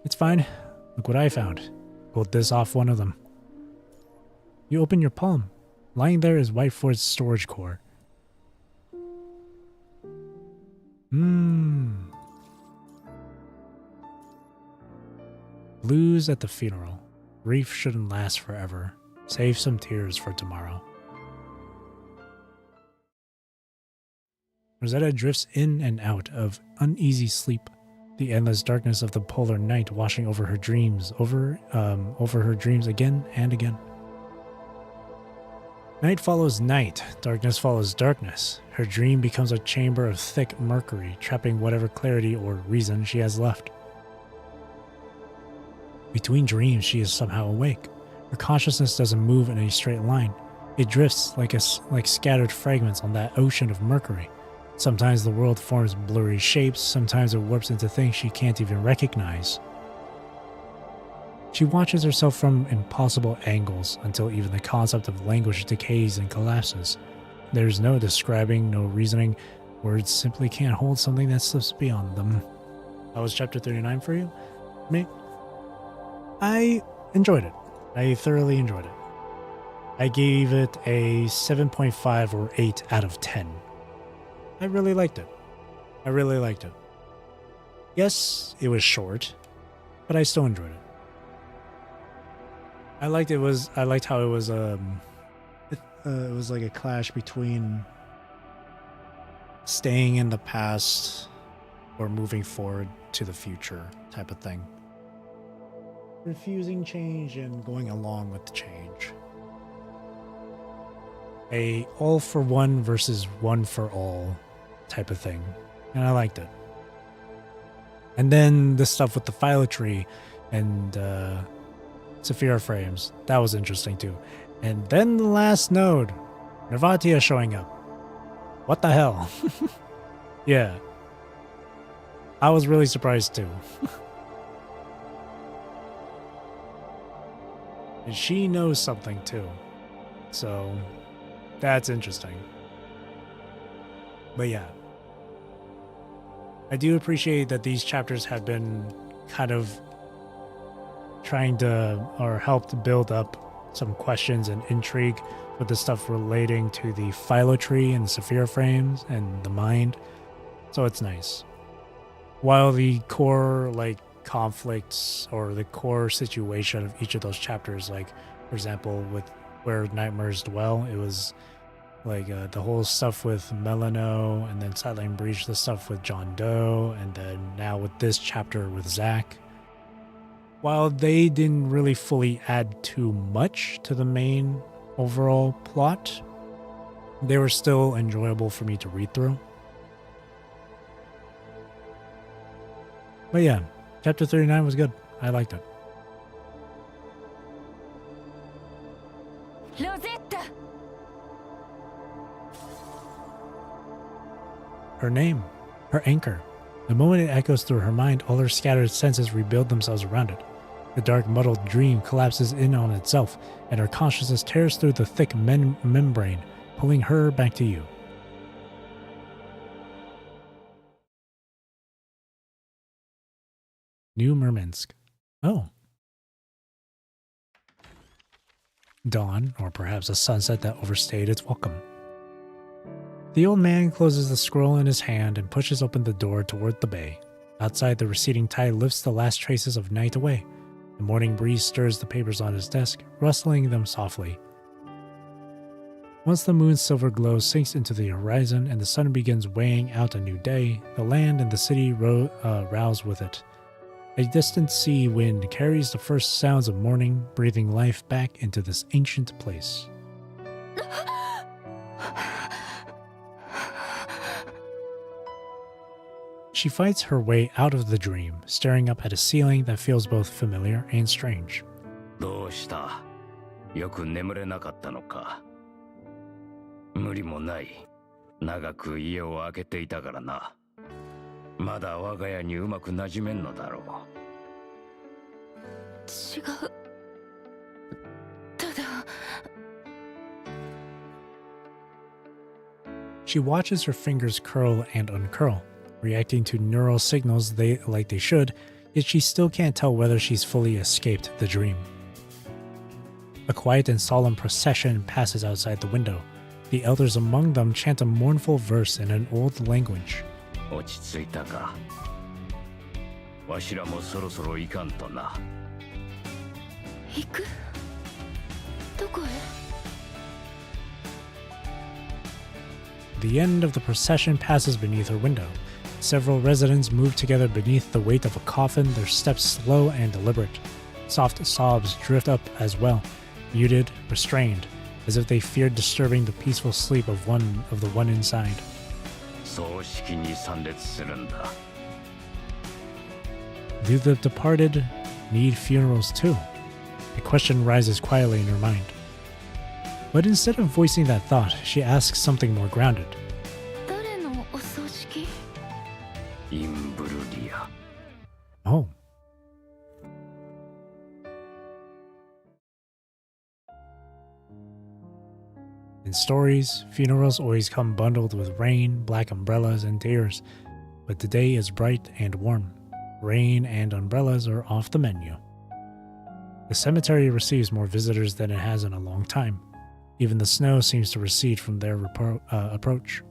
[SPEAKER 1] It's fine. Look what I found. Pulled this off one of them. You open your palm. Lying there is Whiteford's storage core. Blues at the funeral. Grief shouldn't last forever. Save some tears for tomorrow. Rosetta drifts in and out of uneasy sleep, the endless darkness of the polar night washing over her dreams, over her dreams again and again. Night follows night, darkness follows darkness. Her dream becomes a chamber of thick mercury, trapping whatever clarity or reason she has left. Between dreams, she is somehow awake. Her consciousness doesn't move in a straight line. It drifts like scattered fragments on that ocean of mercury. Sometimes the world forms blurry shapes, sometimes it warps into things she can't even recognize. She watches herself from impossible angles until even the concept of language decays and collapses. There's no describing, no reasoning. Words simply can't hold something that slips beyond them. That was chapter 39 for you? Me? I enjoyed it. I thoroughly enjoyed it. I gave it a 7.5 or 8 out of 10. I really liked it. I really liked it. Yes, it was short, but I still enjoyed it. I liked how it was like a clash between staying in the past or moving forward to the future type of thing. Refusing change and going along with the change. A all for one versus one for all type of thing. And I liked it. And then the stuff with the phylotree and Saphira frames. That was interesting too. And then the last node, Nervatia showing up. What the hell? Yeah. I was really surprised too. And she knows something too. So that's interesting. But yeah. I do appreciate that these chapters have been kind of trying to, or helped build up some questions and intrigue with the stuff relating to the phylotree and the Saphira frames and the mind. So it's nice. While the core conflicts or the core situation of each of those chapters, like for example with Where Nightmares Dwell, it was the whole stuff with Melano, and then Sideline Breach, the stuff with John Doe, and then now with this chapter with Zack. While they didn't really fully add too much to the main overall plot, they were still enjoyable for me to read through. But yeah, chapter 39 was good. I liked it.
[SPEAKER 2] Rosetta!
[SPEAKER 1] Her name, her anchor. The moment it echoes through her mind, all her scattered senses rebuild themselves around it. The dark, muddled dream collapses in on itself, and her consciousness tears through the thick membrane, pulling her back to you. New Murmansk. Oh. Dawn, or perhaps a sunset that overstayed its welcome. The old man closes the scroll in his hand and pushes open the door toward the bay. Outside, the receding tide lifts the last traces of night away. The morning breeze stirs the papers on his desk, rustling them softly. Once the moon's silver glow sinks into the horizon and the sun begins weighing out a new day, the land and the city rouse with it. A distant sea wind carries the first sounds of morning, breathing life back into this ancient place. She fights her way out of the dream, staring up at a ceiling that feels both familiar and strange.
[SPEAKER 4] どうした？よく眠れなかったのか？無理もない。長く家を空けていたからな。まだ我が家にうまく馴染めんのだろう。
[SPEAKER 2] 違う。ただ。
[SPEAKER 1] She watches her fingers curl and uncurl, reacting to neural signals they should, yet she still can't tell whether she's fully escaped the dream. A quiet and solemn procession passes outside the window. The elders among them chant a mournful verse in an old language.
[SPEAKER 4] 落ち着いたか。わしらもそろそろ行かんとな。
[SPEAKER 2] 行く？どこへ？
[SPEAKER 1] The end of the procession passes beneath her window. Several residents move together beneath the weight of a coffin, their steps slow and deliberate. Soft sobs drift up as well, muted, restrained, as if they feared disturbing the peaceful sleep of the one inside.
[SPEAKER 4] 葬式に参列するんだ。
[SPEAKER 1] Do the departed need funerals too? A question rises quietly in her mind. But instead of voicing that thought, she asks something more grounded.
[SPEAKER 2] 誰のお葬式？
[SPEAKER 4] インブルリア。
[SPEAKER 1] Oh. In stories, funerals always come bundled with rain, black umbrellas, and tears. But today is bright and warm. Rain and umbrellas are off the menu. The cemetery receives more visitors than it has in a long time. Even the snow seems to recede from their approach.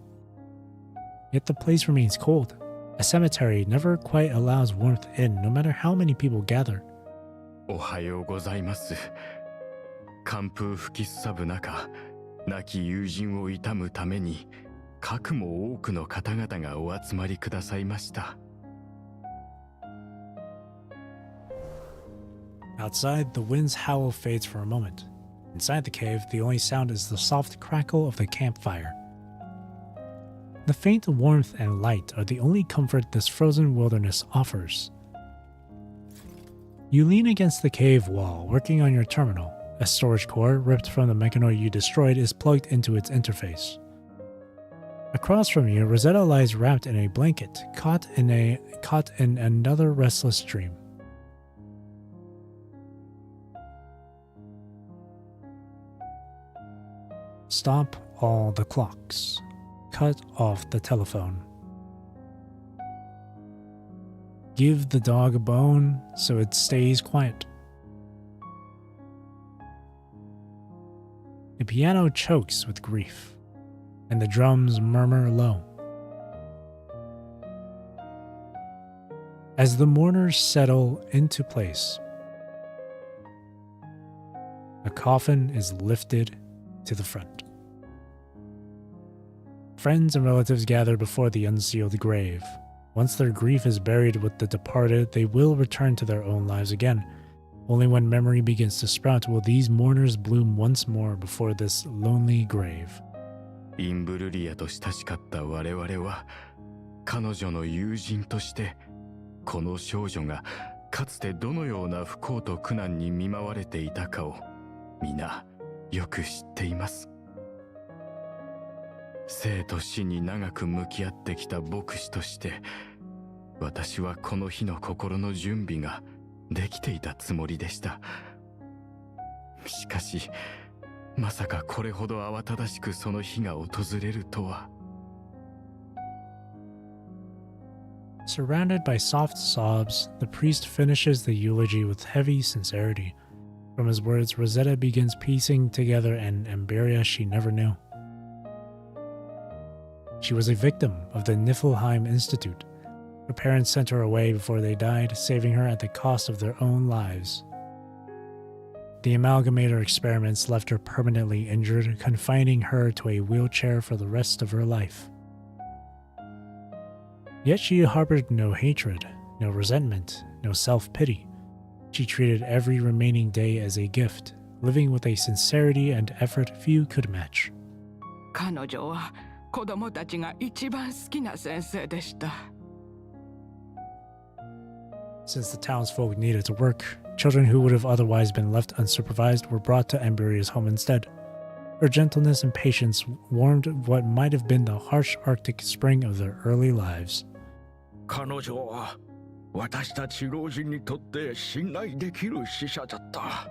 [SPEAKER 1] Yet the place remains cold. A cemetery never quite allows warmth in, no matter how many people gather.
[SPEAKER 5] おはようございます。寒風吹きすさぶ中、亡き友人を悼むために、かくも多くの方々がお集まりくださいました。
[SPEAKER 1] Outside, the wind's howl fades for a moment. Inside the cave, the only sound is the soft crackle of the campfire. The faint warmth and light are the only comfort this frozen wilderness offers. You lean against the cave wall, working on your terminal. A storage core, ripped from the mechanoid you destroyed, is plugged into its interface. Across from you, Rosetta lies wrapped in a blanket, caught in another restless dream. Stop all the clocks. Cut off the telephone. Give the dog a bone so it stays quiet. The piano chokes with grief, and the drums murmur low. As the mourners settle into place, a coffin is lifted to the front. Friends and relatives gather before the unsealed grave. Once their grief is buried with the departed, they will return to their own lives again. Only when memory begins to sprout will these mourners bloom once more before this lonely grave.
[SPEAKER 5] インブルリアと親しかった我々は、彼女の友人として、この少女がかつてどのような不幸と苦難に見舞われていたかを、皆よく知っています。生と死に長く向き合ってきた牧師として、私はこの日の心の準備ができていたつもりでした。しかし、まさかこれほど慌ただしくその日が訪れるとは。
[SPEAKER 1] Surrounded by soft sobs, the priest finishes the eulogy with heavy sincerity. From his words, Rosetta begins piecing together an Emberia she never knew. She was a victim of the Niflheim Institute. Her parents sent her away before they died, saving her at the cost of their own lives. The amalgamator experiments left her permanently injured, confining her to a wheelchair for the rest of her life. Yet she harbored no hatred, no resentment, no self-pity. She treated every remaining day as a gift, living with a sincerity and effort few could match.
[SPEAKER 9] 彼女は子供たちが一番好きな先生でした。
[SPEAKER 1] Since the townsfolk needed to work, children who would have otherwise been left unsupervised were brought to Emberia's home instead. Her gentleness and patience warmed what might have been the harsh Arctic spring of their early lives.
[SPEAKER 10] 彼女は私たち老人にとって信頼できる使者だった。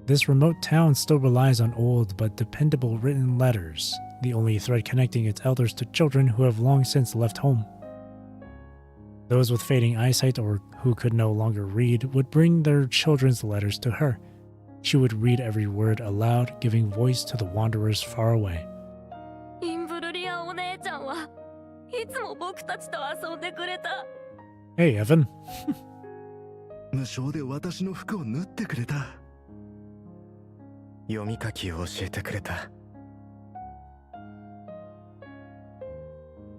[SPEAKER 1] This remote town still relies on old but dependable written letters, the only thread connecting its elders to children who have long since left home. Those with fading eyesight or who could no longer read would bring their children's letters to her. She would read every word aloud, giving voice to the wanderers far away.
[SPEAKER 2] インブルリアお姉ちゃんはいつも僕たちと遊んでくれた。
[SPEAKER 1] Hey, Evan.
[SPEAKER 11] 無償で私の服を縫ってくれた。読み書きを教えてくれた。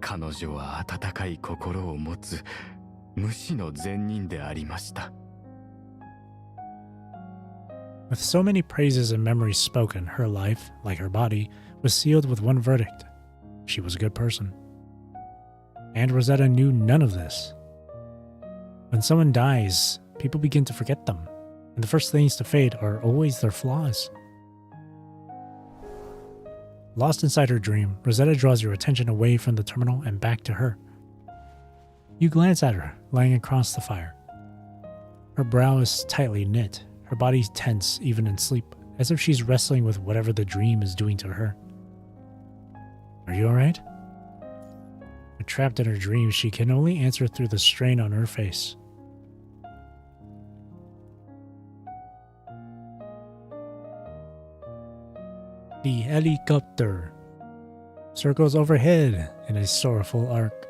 [SPEAKER 5] 彼女は温かい心を持つ無私の善人でありました。
[SPEAKER 1] With so many praises and memories spoken, her life, like her body, was sealed with one verdict. She was a good person. And Rosetta knew none of this. When someone dies, people begin to forget them, and the first things to fade are always their flaws. Lost inside her dream, Rosetta draws your attention away from the terminal and back to her. You glance at her, lying across the fire. Her brow is tightly knit, her body tense even in sleep, as if she's wrestling with whatever the dream is doing to her. Are you alright? Trapped in her dream, she can only answer through the strain on her face. The helicopter circles overhead in a sorrowful arc,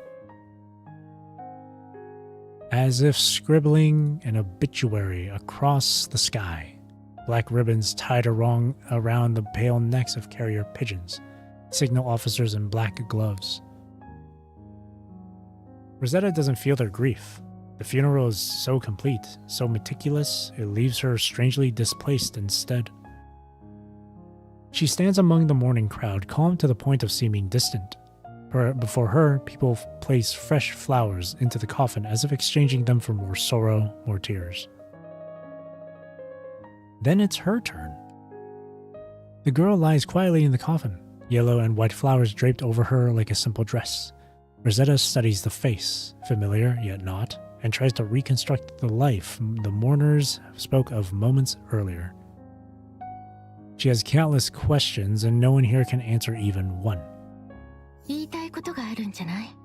[SPEAKER 1] as if scribbling an obituary across the sky. Black ribbons tied around the pale necks of carrier pigeons, signal officers in black gloves. Rosetta doesn't feel their grief. The funeral is so complete, so meticulous, it leaves her strangely displaced instead. She stands among the mourning crowd, calm to the point of seeming distant. Before her, people place fresh flowers into the coffin as if exchanging them for more sorrow, more tears. Then it's her turn. The girl lies quietly in the coffin, yellow and white flowers draped over her like a simple dress. Rosetta studies the face, familiar yet not, and tries to reconstruct the life the mourners spoke of moments earlier. She has countless questions, and no one here can answer even one.
[SPEAKER 2] 言いたいことがあるんじゃない?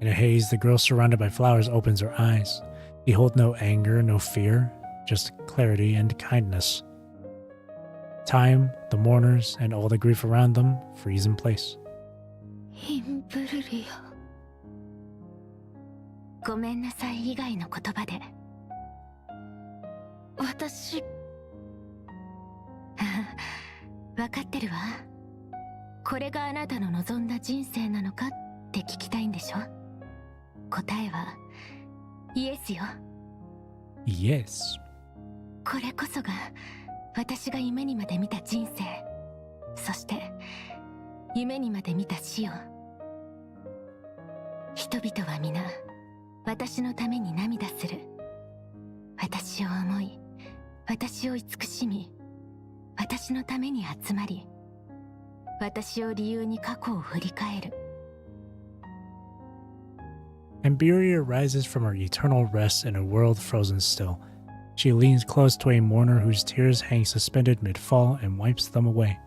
[SPEAKER 1] In a haze, the girl surrounded by flowers opens her eyes. Behold no anger, no fear, just clarity and kindness. Time, the mourners, and all the grief around them freeze in place.
[SPEAKER 2] インブルリア。ごめんなさい以外の言葉で。私。わかってるわ。これがあなたの望んだ人生なのかって聞きたいんでしょ？答えは、イエスよ。
[SPEAKER 1] Yes.
[SPEAKER 2] これこそが、私が夢にまで見た人生。そして、夢にまで見た死よ。人々は皆、私のために涙する。私を思い、私を慈しみ、私のために集まり、私を理由に過去を振り返る。
[SPEAKER 1] Amberia rises from her eternal rest in a world frozen still. She leans close to a mourner whose tears hang suspended mid-fall and wipes them away.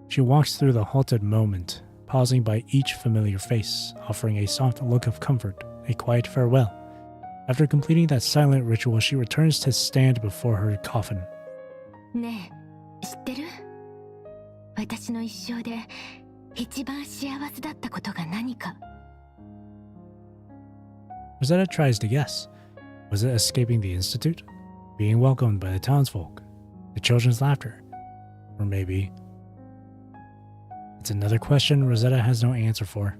[SPEAKER 1] She walks through the halted moment, pausing by each familiar face, offering a soft look of comfort, a quiet farewell. After completing that silent ritual, she returns to stand before her coffin.
[SPEAKER 2] ねえ、知ってる？私の一生で一番幸せだったことが何か。
[SPEAKER 1] Rosetta tries to guess. Was it escaping the Institute? Being welcomed by the townsfolk? The children's laughter? Or maybe... It's another question Rosetta has no answer for.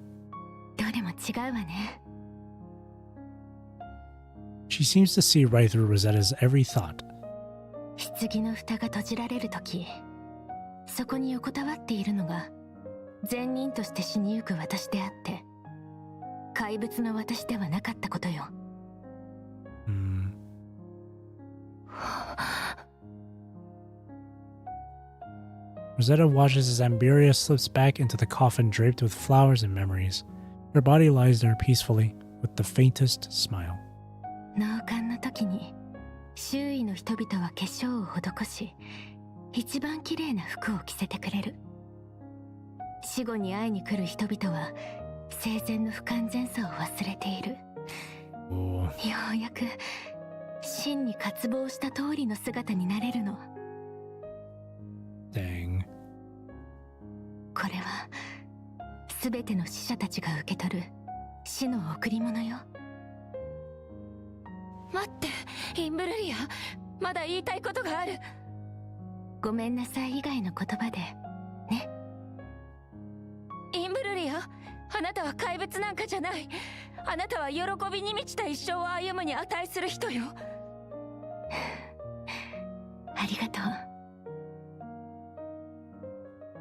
[SPEAKER 2] どれも違うわね。
[SPEAKER 1] She seems to see right through Rosetta's every thought.
[SPEAKER 2] 棺の蓋が閉じられるとき、そこに横たわっているのが、善人として死にゆく私であって、怪物の私ではなかったことよ。
[SPEAKER 1] Rosetta watches as Amberia slips back into the coffin draped with flowers and memories. Her body lies there peacefully, with the faintest smile.
[SPEAKER 2] 納棺の時に、周囲の人々は化粧を施し、一番綺麗な服を着せてくれる。死後に会いに来る人々は、生前の不完全さを忘れている。ようやく、真に渇望した通りの姿になれるの。
[SPEAKER 1] Dang.
[SPEAKER 2] これは、すべての死者たちが受け取る死の贈り物よ。待って、インブルリア、まだ言いたいことがある。ごめんなさい以外の言葉で、ね。インブルリア、あなたは怪物なんかじゃない。あなたは喜びに満ちた一生を歩むに値する人よ。ありがとう。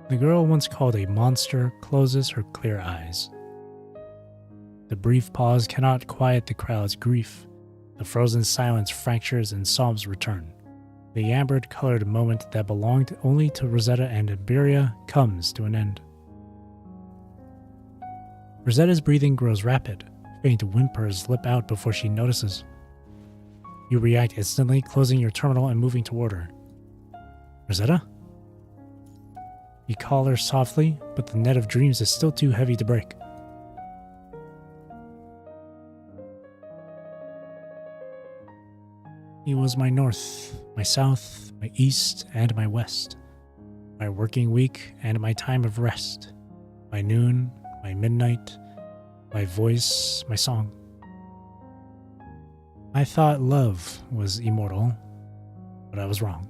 [SPEAKER 1] The girl once called a monster closes her clear eyes. The brief pause cannot quiet the crowd's grief. The frozen silence fractures and sobs return. The amber-colored moment that belonged only to Rosetta and Amberia comes to an end. Rosetta's breathing grows rapid. Faint whimpers slip out before she notices. You react instantly, closing your terminal and moving toward her. Rosetta? You call her softly, but the net of dreams is still too heavy to break. He was my north, my south, my east, and my west. My working week and my time of rest. My noon, my midnight, my voice, my song. I thought love was immortal, but I was wrong.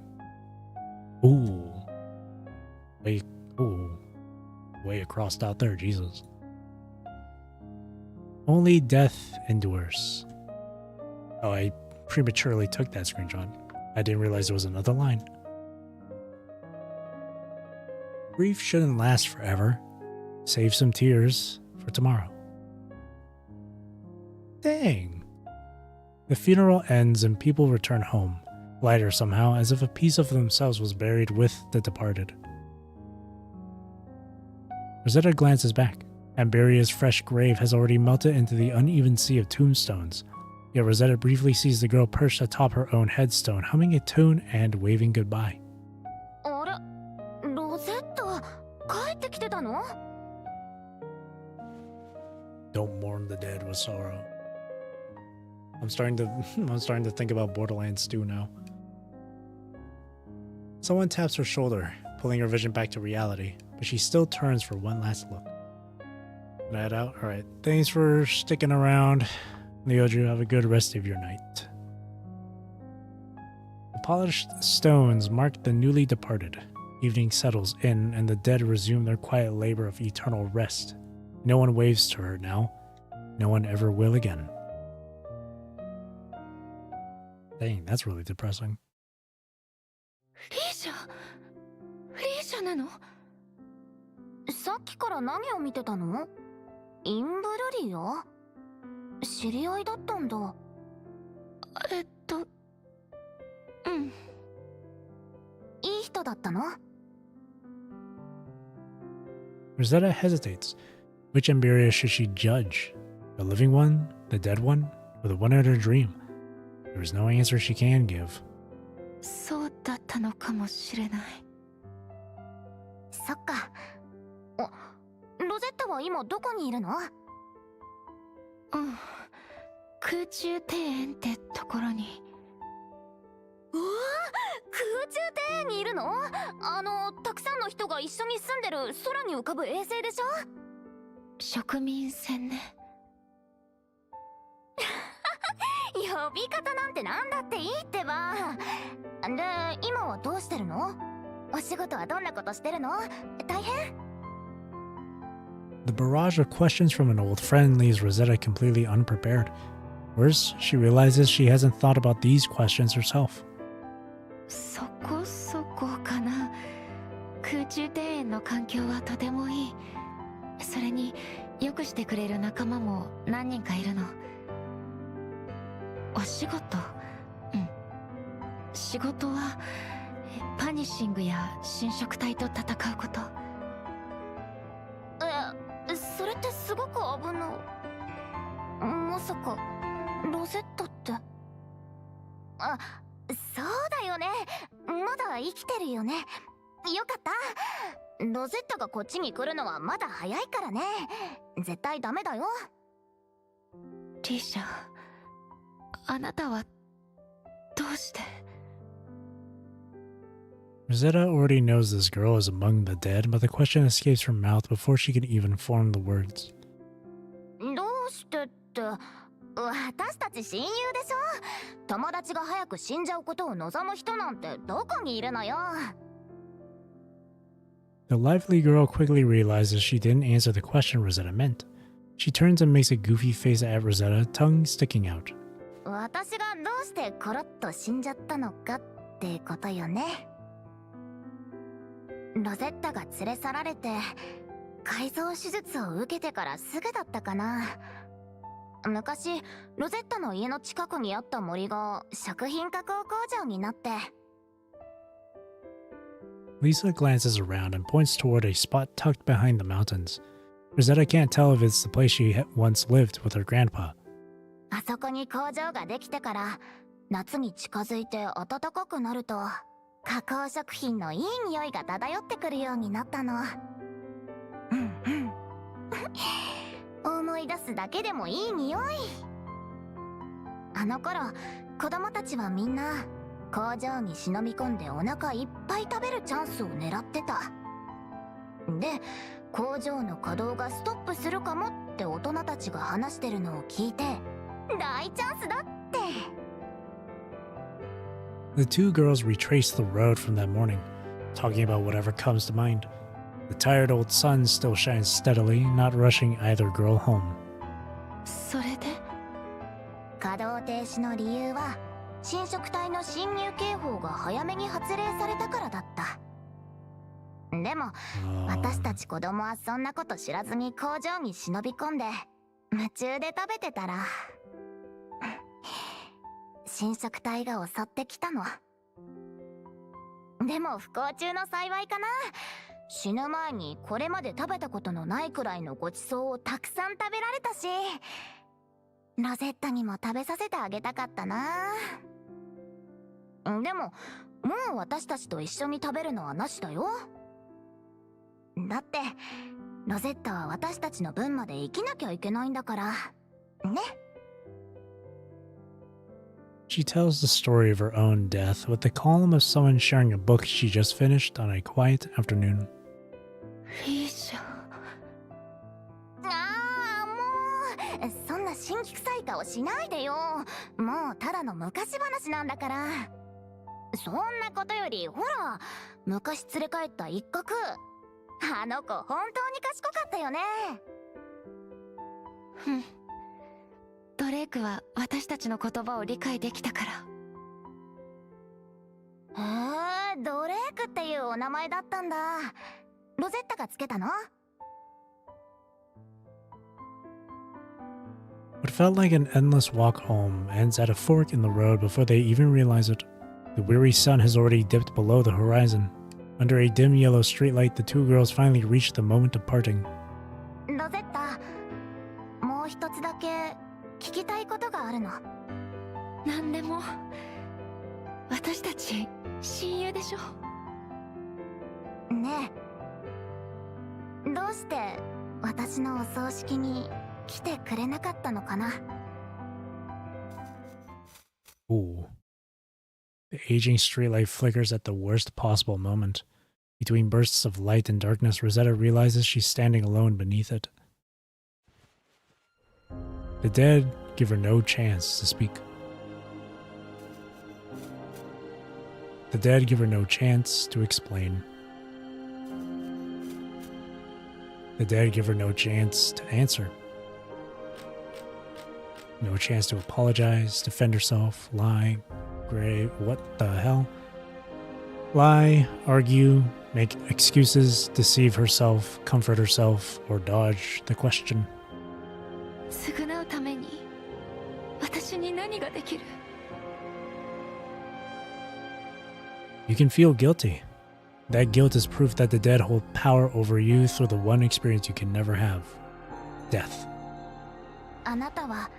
[SPEAKER 1] Way across out there, Jesus. Only death endures. Oh, I prematurely took that screenshot. I didn't realize there was another line. Grief shouldn't last forever. Save some tears for tomorrow. Dang. The funeral ends and people return home, lighter somehow, as if a piece of themselves was buried with the departed. Rosetta glances back. Amberia's fresh grave has already melted into the uneven sea of tombstones. Yet Rosetta briefly sees the girl perched atop her own headstone, humming a tune and waving goodbye.
[SPEAKER 2] あれ、ロゼッタ、帰ってきてたの?
[SPEAKER 1] Don't mourn the dead with sorrow. I'm starting to think about Borderlands 2 now. Someone taps her shoulder, pulling her vision back to reality, but she still turns for one last look. Can I head out? Alright, thanks for sticking around. Leodru, have a good rest of your night. The polished stones mark the newly departed. Evening settles in, and the dead resume their quiet labor of eternal rest. No one waves to her now. No one ever will again. Dang, that's really depressing.
[SPEAKER 2] リーシャなの? さっきから何を見てたの? インブルリア? 知り合いだったんだ。うん。いい人だったの?
[SPEAKER 1] Rosetta hesitates. Which Amberia should she judge? The living one, the dead one, or the one in her dream? There is no answer she can give.
[SPEAKER 2] そうだったのかもしれない。そっか。ロゼッタは今どこにいるの? 空中庭園ってところに。うわ、空中庭園にいるの? たくさんの人が一緒に住んでる空に浮かぶ衛星でしょ? 植民船ね。呼び方なんてなんだっていいってば。で、今はどうしてるの? お仕事はどんなことしてるの? 大変?
[SPEAKER 1] The barrage of questions from an old friend leaves Rosetta completely unprepared. Worse, she realizes she hasn't thought about these questions herself.
[SPEAKER 2] そこそこかな。空中庭園の環境はとてもいい。それによくしてくれる仲間も何人かいるの。お仕事？うん。仕事はパニッシングや侵食体と戦うこと。それってすごく危ない。まさかロゼッタって。あ、そうだよね。まだ生きてるよね。よかった。ロゼッタがこっちに来るのはまだ早いからね。絶対ダメだよ。リーシャ、あなたはどうして?
[SPEAKER 1] Rosetta already knows this girl is among the dead, but the question escapes her mouth before she can even form the words.
[SPEAKER 2] どうしてって、私たち親友でしょ? 友達が早く死んじゃうことを望む人なんてどこにいるのよ?
[SPEAKER 1] The lively girl quickly realizes she didn't answer the question Rosetta meant. She turns and makes a goofy face at Rosetta, tongue sticking out.
[SPEAKER 2] 私がどうしてコロッと死んじゃったのかってことよね。ロゼッタが連れ去られて改造手術を受けてからすぐだったかな。昔ロゼッタの家の近くにあった森が食品加工工場になって。
[SPEAKER 1] Lisa glances around and points toward a spot tucked behind the mountains. Rosetta can't tell if it's the place she once lived with her grandpa.
[SPEAKER 2] あそこに工場ができてから夏に近づいて暖かくなると加工食品のいい匂いが漂ってくるようになったの。思い出すだけでもいい匂い。あの頃子供たちはみんな工場に忍び込んでお腹いっぱい食べるチャンスを狙ってた。で、工場の稼働がストップするかもって大人たちが話してるのを聞いて、大チャンスだって。
[SPEAKER 1] The two girls retrace the road from that morning, talking about whatever comes to mind. The tired old sun still shines steadily, not rushing either girl home.
[SPEAKER 2] それで稼働停止の理由は侵食体の侵入警報が早めに発令されたからだった。
[SPEAKER 12] でも私たち子供はそんなこと知らずに工場に忍び込んで夢中で食べてたら侵食体が襲ってきたの。でも不幸中の幸いかな。死ぬ前にこれまで食べたことのないくらいのごちそうをたくさん食べられたし、ロゼッタにも食べさせてあげたかったな。でももう私たちと一緒に食べるのはなしだよ。だってロゼッタは私たちの分まで生きなきゃいけないんだからね。
[SPEAKER 1] She tells the story of her own death with the calm of someone sharing a book she just finished on a quiet afternoon.
[SPEAKER 2] フィーシャ
[SPEAKER 12] もうそんな辛気臭い顔しないでよ。もうただの昔話なんだから。そんなことよりほら、昔連れ帰った一角、あの子本当に賢かったよね。
[SPEAKER 2] ドレイクは私たちの言葉を理解できたから。
[SPEAKER 12] ドレイクっていうお名前だったんだ。ロゼッタがつけたの？
[SPEAKER 1] What felt like an endless walk home ends at a fork in the road before they even realize it. The weary sun has already dipped below the horizon. Under a dim yellow streetlight, the two girls finally reach the moment of parting.
[SPEAKER 12] ロゼッタ、もう一つだけ聞きたいことがあるの。
[SPEAKER 2] 何でも。私たち親友でしょ。
[SPEAKER 12] ねえ、どうして私のお葬式に来てくれなかったのかな。
[SPEAKER 1] Ooh. The aging streetlight flickers at the worst possible moment. Between bursts of light and darkness, Rosetta realizes she's standing alone beneath it. The dead give her no chance to speak. The dead give her no chance to explain. The dead give her no chance to answer. No chance to apologize, defend herself, lie, what the hell? Lie, argue, make excuses, deceive herself, comfort herself, or dodge the question.
[SPEAKER 2] 償うために私に何ができる？
[SPEAKER 1] You can feel guilty. That guilt is proof that the dead hold power over you through the one experience you can never have. Death.
[SPEAKER 12] あなたは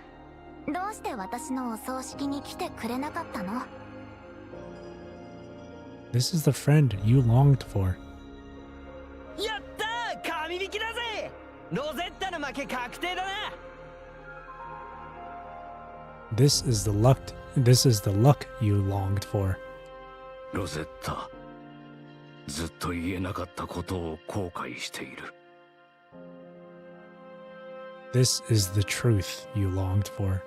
[SPEAKER 12] どうして私のお葬式に来てくれなかったの？
[SPEAKER 1] This is the friend you longed for.
[SPEAKER 3] やったー、神引きだぜ。ロゼッタの負け確定だな。
[SPEAKER 1] This is the luck you longed for.
[SPEAKER 4] ロゼッタ、ずっと言えなかったことを後悔している。
[SPEAKER 1] This is the truth you longed for.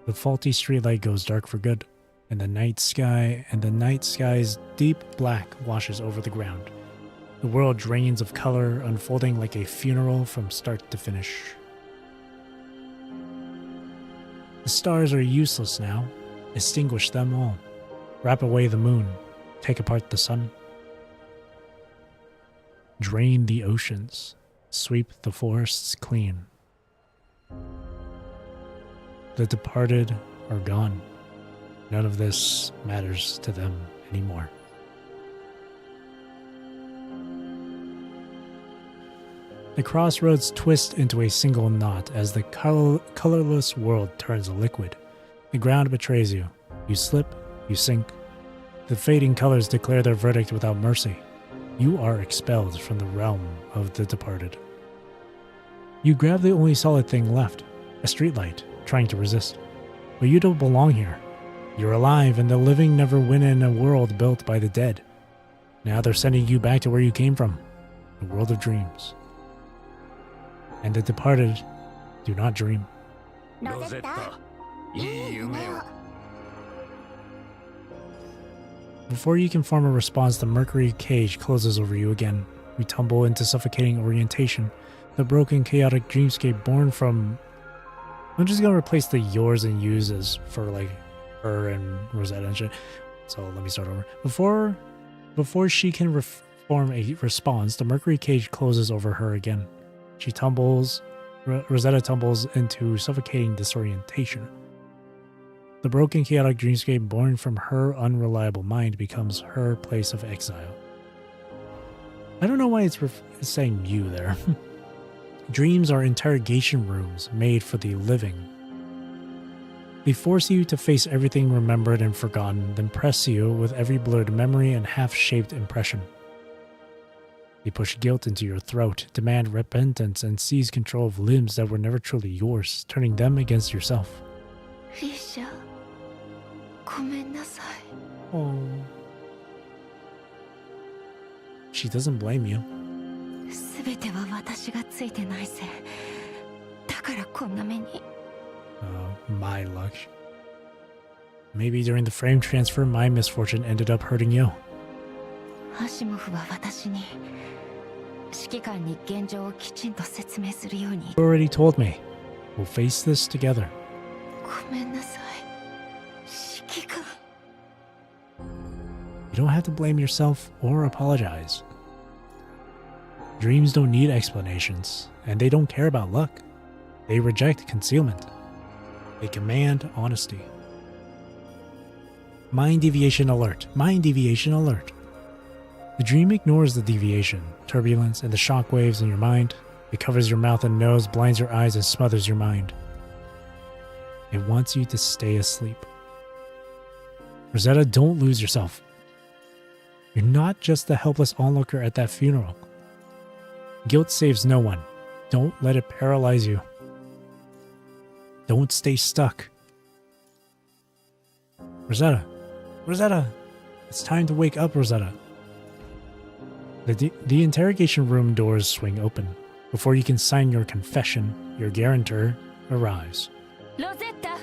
[SPEAKER 1] The faulty streetlight goes dark for good, and the night sky's deep black washes over the ground. The world drains of color, unfolding like a funeral from start to finish. The stars are useless now. Extinguish them all. Wrap away the moon. Take apart the sun. Drain the oceans. Sweep the forests clean. The departed are gone. None of this matters to them anymore. The crossroads twist into a single knot as the colorless world turns liquid. The ground betrays you. You slip, you sink. The fading colors declare their verdict without mercy. You are expelled from the realm of the departed. You grab the only solid thing left, a streetlight, trying to resist. But you don't belong here. You're alive, and the living never win in a world built by the dead. Now they're sending you back to where you came from, the world of dreams. And the departed do not dream.
[SPEAKER 4] Rosetta, いい夢を。
[SPEAKER 1] Before you can form a response, the mercury cage closes over you again. You tumble into suffocating orientation. The broken, chaotic dreamscape born from... I'm just gonna replace the yours and uses for like her and Rosetta and shit. So let me start over. Before Before she can form a response, the mercury cage closes over her again. She tumbles, Rosetta tumbles into suffocating disorientation. The broken, chaotic dreamscape born from her unreliable mind becomes her place of exile. I don't know why it's saying you there. Dreams are interrogation rooms made for the living. They force you to face everything remembered and forgotten, then press you with every blurred memory and half-shaped impression. They push guilt into your throat, demand repentance, and seize control of limbs that were never truly yours, turning them against yourself.
[SPEAKER 2] Risha, ごめんなさい.
[SPEAKER 1] Oh. She doesn't blame you.
[SPEAKER 2] 全ては私がついてないせい。だからこんな目に。
[SPEAKER 1] My luck. Maybe during the frame transfer, my misfortune ended up hurting you.
[SPEAKER 2] アシモフは私に指揮官に現状をきちんと説明するように。
[SPEAKER 1] You already told me. We'll face this together.
[SPEAKER 2] ごめんなさい。指揮官。
[SPEAKER 1] You don't have to blame yourself or apologize. Dreams don't need explanations, and they don't care about luck. They reject concealment. They command honesty. Mind deviation alert. Mind deviation alert. The dream ignores the deviation, turbulence, and the shock waves in your mind. It covers your mouth and nose, blinds your eyes, and smothers your mind. It wants you to stay asleep. Rosetta, don't lose yourself. You're not just the helpless onlooker at that funeral. Guilt saves no one. Don't let it paralyze you. Don't stay stuck. Rosetta! Rosetta! It's time to wake up, Rosetta. The interrogation room doors swing open. Before you can sign your confession, your guarantor arrives.
[SPEAKER 2] Rosetta!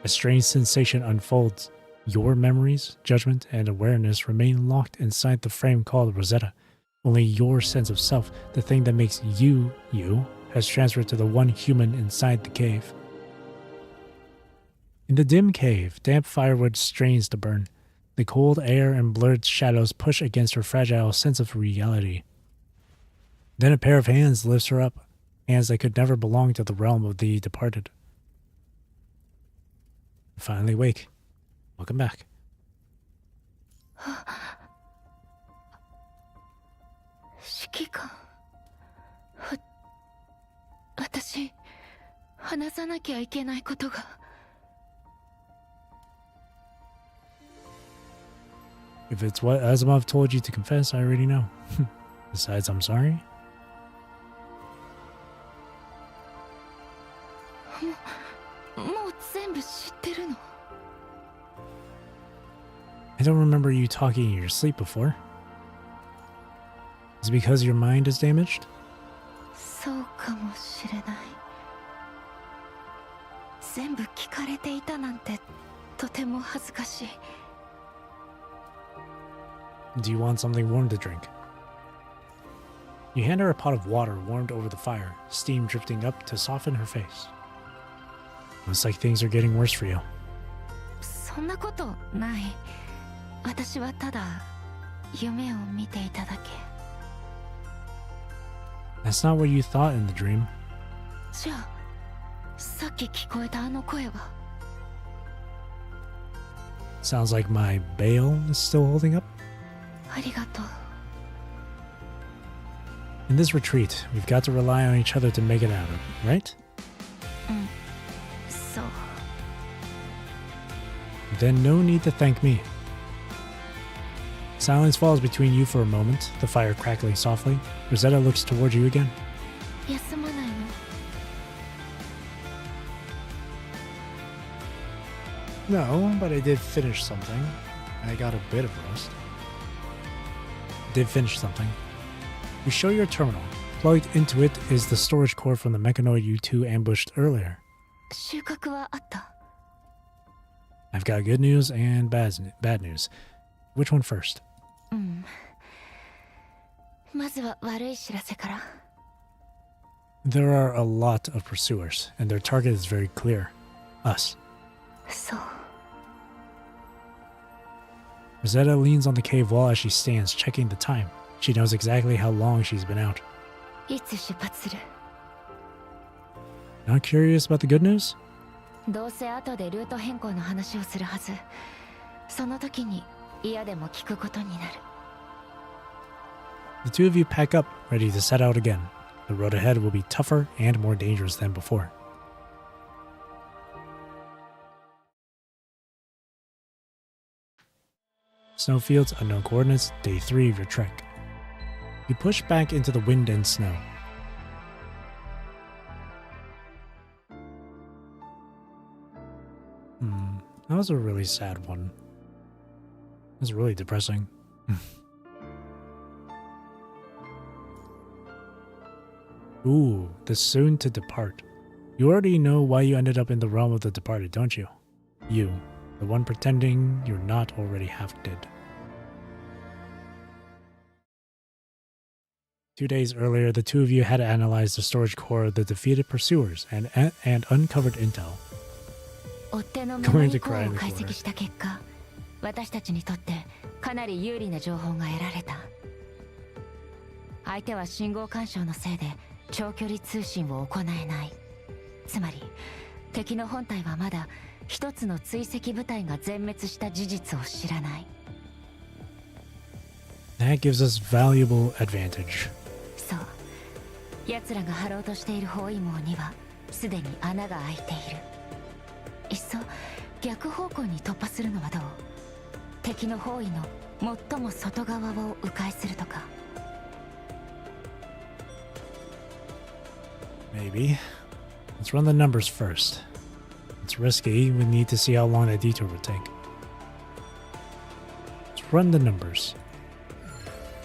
[SPEAKER 1] A strange sensation unfolds. Your memories, judgment, and awareness remain locked inside the frame called Rosetta. Only your sense of self, the thing that makes you, has transferred to the one human inside the cave. In the dim cave, damp firewood strains to burn. The cold air and blurred shadows push against her fragile sense of reality. Then a pair of hands lifts her up, hands that could never belong to the realm of the departed. You finally wake. Welcome back.
[SPEAKER 2] 指揮官。私、話さなきゃいけないことが。
[SPEAKER 1] If it's what Asimov told you to confess, I already know. Besides, I'm sorry.
[SPEAKER 2] もう全部知ってるの。
[SPEAKER 1] I don't remember you talking in your sleep before. Is it because your mind is damaged?
[SPEAKER 2] そうかもしれない。全部聞かれていたなんてとても恥ずかしい。
[SPEAKER 1] Do you want something warm to drink? You hand her a pot of water warmed over the fire, steam drifting up to soften her face. Looks like things are getting worse for you.
[SPEAKER 2] そんなことない。私はただ夢を見ていただけ。
[SPEAKER 1] That's not what you thought in the dream.
[SPEAKER 2] じゃあ、さっき聞こえたあの声は。
[SPEAKER 1] Sounds like my bail is still holding up.
[SPEAKER 2] ありがとう。
[SPEAKER 1] In this retreat, we've got to rely on each other to make it out of, right?
[SPEAKER 2] うん、そう。
[SPEAKER 1] Then no need to thank me. Silence falls between you for a moment, the fire crackling softly. Rosetta looks toward you again.
[SPEAKER 2] 休まないの？
[SPEAKER 1] No, but I did finish something. I got a bit of rest. Did finish something. You show your terminal. Plugged into it is the storage core from the mechanoid you two ambushed earlier.
[SPEAKER 2] 収穫はあった。
[SPEAKER 1] I've got good news and bad news. Which one first?
[SPEAKER 2] うん。まずは悪い知らせから。
[SPEAKER 1] There are a lot of pursuers, and their target is very clear. Us.
[SPEAKER 2] そう。
[SPEAKER 1] Rosetta leans on the cave wall as she stands, checking the time. She knows exactly how long she's been out.
[SPEAKER 2] いつ出発する？
[SPEAKER 1] Not curious about the good news?
[SPEAKER 2] どうせ後でルート変更の話をするはず。その時に嫌でも聞くことになる。
[SPEAKER 1] The two of you pack up, ready to set out again. The road ahead will be tougher and more dangerous than before. Snowfields, unknown coordinates, day 3 of your trek. You push back into the wind and snow. That was a really sad one. It was really depressing. Ooh, the soon to depart. You already know why you ended up in the realm of the departed, don't you? You, the one pretending you're not already half dead. 2 days earlier, the two of you had analyzed the storage core of the defeated pursuers and uncovered intel.
[SPEAKER 2] 追っ手のメモリーコアを解析した結果、私たちにとってかなり有利な情報が得られた。相手は信号干渉のせいで長距離通信を行えない。つまり敵の本体はまだ一つの追跡部隊が全滅した事実を知らない。
[SPEAKER 1] That gives us valuable advantage.
[SPEAKER 2] そう。奴らが張ろうとしている包囲網にはすでに穴が開いている。いっそ逆方向に突破するのはどう？敵の包囲の最も外側を迂回するとか。
[SPEAKER 1] Maybe. Let's run the numbers first. It's risky. We need to see how long that detour would take. Let's run the numbers.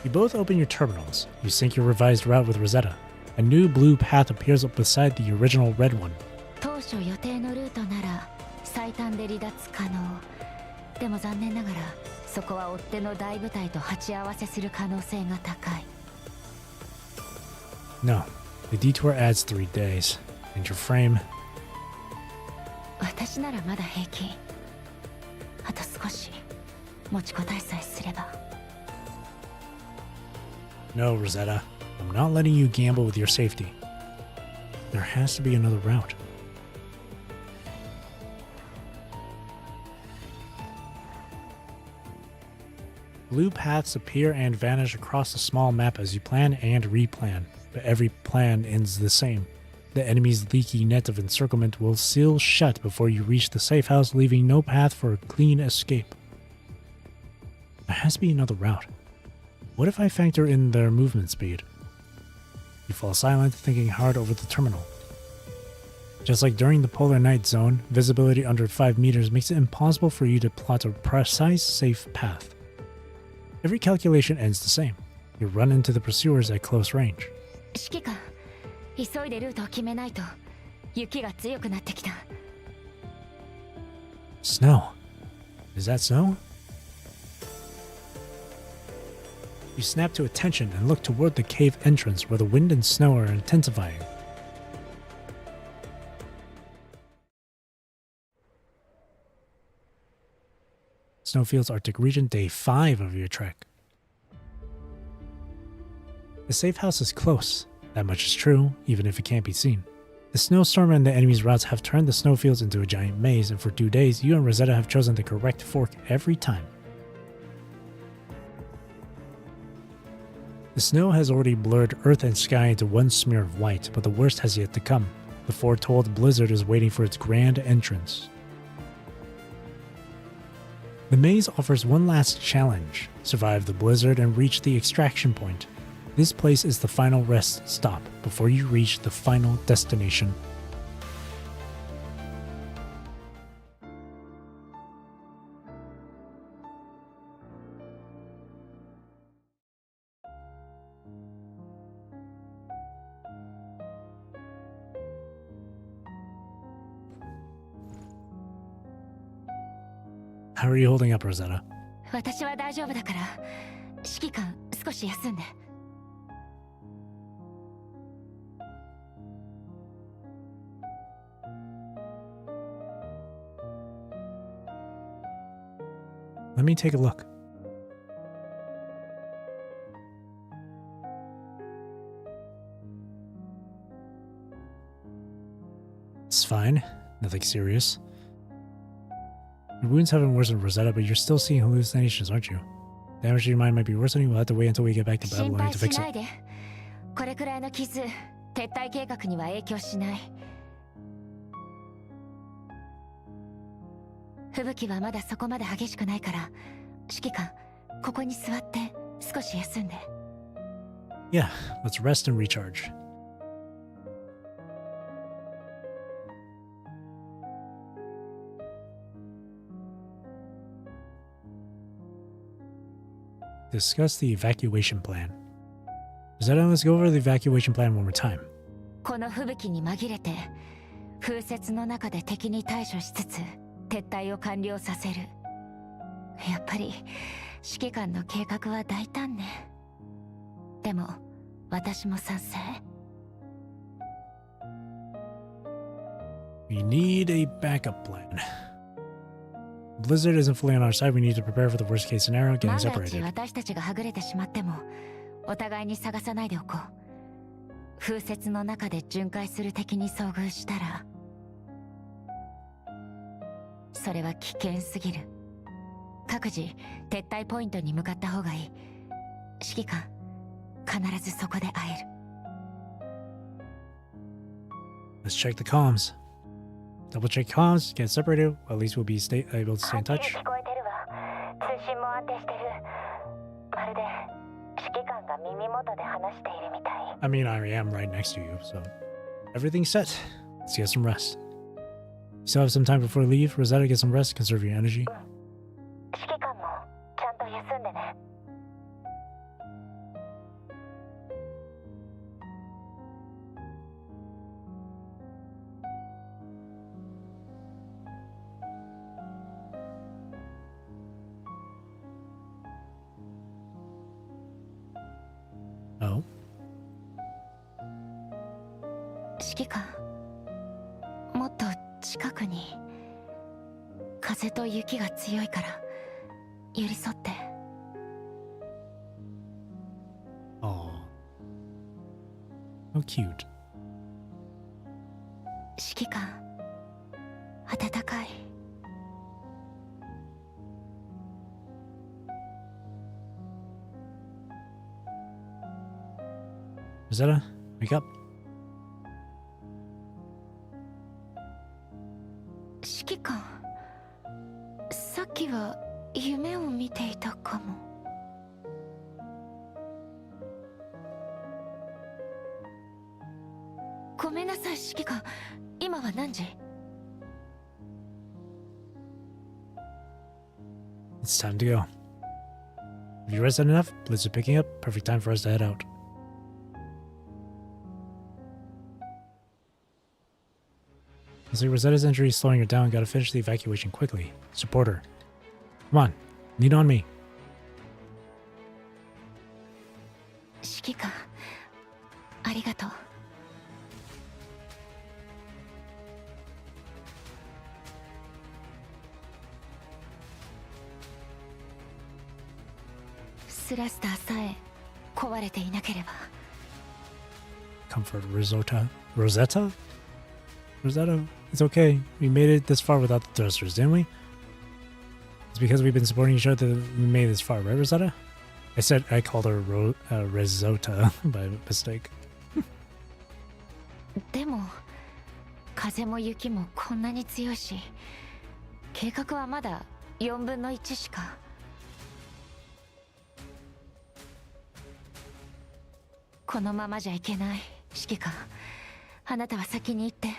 [SPEAKER 1] You both open your terminals. You sync your revised route with Rosetta. A new blue path appears up beside the original red one.
[SPEAKER 2] 当初予定のルートなら最短で離脱可能。でも残念ながらそこは追っ手の大部隊と鉢合わせする可能性が高い。
[SPEAKER 1] No. The detour adds 3 days. And your frame...
[SPEAKER 2] 私ならまだ平気。あと少し持ちこたえさえすれば。
[SPEAKER 1] No, Rosetta. I'm not letting you gamble with your safety. There has to be another route. Blue paths appear and vanish across the small map as you plan and replan, but every plan ends the same. The enemy's leaky net of encirclement will seal shut before you reach the safe house, leaving no path for a clean escape. There has to be another route. What if I factor in their movement speed? You fall silent, thinking hard over the terminal. Just like during the polar night zone, visibility under 5 meters makes it impossible for you to plot a precise, safe path. Every calculation ends the same. You run into the pursuers at close range.
[SPEAKER 2] 指揮官、急いでルートを決めないと。雪が強くなってきた。
[SPEAKER 1] Snow. Is that snow? You snap to attention and look toward the cave entrance where the wind and snow are intensifying. Snowfields Arctic Region, day 5 of your trek. The safe house is close. That much is true, even if it can't be seen. The snowstorm and the enemy's routes have turned the snowfields into a giant maze, and for 2 days, you and Rosetta have chosen the correct fork every time. The snow has already blurred earth and sky into one smear of white, but the worst has yet to come. The foretold blizzard is waiting for its grand entrance. The maze offers one last challenge: survive the blizzard and reach the extraction point. This place is the final rest stop before you reach the final destination. How are you holding up, Rosetta?
[SPEAKER 2] 私は大丈夫だから。指揮官、少し休んで。
[SPEAKER 1] Let me take a look. fine. Nothing serious. Your wounds haven't worsened, Rosetta, but you're still seeing hallucinations, aren't you? Damage to your mind might be worsening. We'll have to wait until we get back to
[SPEAKER 2] 心
[SPEAKER 1] Babylonia
[SPEAKER 2] 配
[SPEAKER 1] to
[SPEAKER 2] し
[SPEAKER 1] fix
[SPEAKER 2] ない
[SPEAKER 1] it.
[SPEAKER 2] で。これくらいの傷、撤退計画には影響しない。吹雪はまだそこまで激しくないから、指揮官、ここに座って少し休んで。
[SPEAKER 1] Yeah, let's rest and recharge. Discuss the evacuation plan. Rosetta, let's go over the evacuation plan one more time.
[SPEAKER 2] この吹雪に紛れて、風雪の中で敵に対処しつつ、撤退を完了させる。やっぱり、指揮官の計画は大胆ね。でも、私も賛成。
[SPEAKER 1] We need a backup plan. Blizzard isn't fully on our side. We need to prepare for the worst case scenario, getting
[SPEAKER 2] 万が一
[SPEAKER 1] separated.
[SPEAKER 2] 私たちがはぐれてしまっても、お互いに探さないでおこう。風雪の中で巡回する敵に遭遇したら、それは危険すぎる。各自撤退ポイントに向かった方がいい。指揮官、必ずそこで会える。
[SPEAKER 1] Let's check the comms. Double check comms, get separated. Well, at least we'll be able to stay in touch.
[SPEAKER 2] 聞こえてるわ。通信も安定してる。まるで指揮官が耳元で話しているみたい。
[SPEAKER 1] I mean, I am right next to you, so everything's set. Let's get some rest. You still have some time before we leave. Rosetta, get some rest, conserve your energy.
[SPEAKER 2] 指揮官もちゃんと休んでね。
[SPEAKER 1] Oh?
[SPEAKER 2] 指揮官、もっと近くに。風と雪が強いから寄り添って。
[SPEAKER 1] Oh. How cute.
[SPEAKER 2] 指揮官、暖かい。
[SPEAKER 1] Rosetta, wake up.
[SPEAKER 2] 指揮官、さっきは夢を見ていたかも。ごめんなさい、指揮官。今は何時？
[SPEAKER 1] It's time to go. Have you rested enough? Blizzard picking up. Perfect time for us to head out. Looks like Rosetta's injury is slowing her down. Gotta finish the evacuation quickly. Support her. Come on, lean on me.
[SPEAKER 2] 指揮官、ありがとう。スラスターさえ壊れていなければ。
[SPEAKER 1] Comfort Rosetta. Rosetta? Rosetta, it's okay. We made it this far without the thrusters, didn't we? It's because we've been supporting each other that we made it this far, right, Rosetta? I called her Risotto by mistake.
[SPEAKER 2] でも、風も雪もこんなに強いし、計画はまだ4分の1しか。このままじゃいけない、指揮官。あなたは先に行って。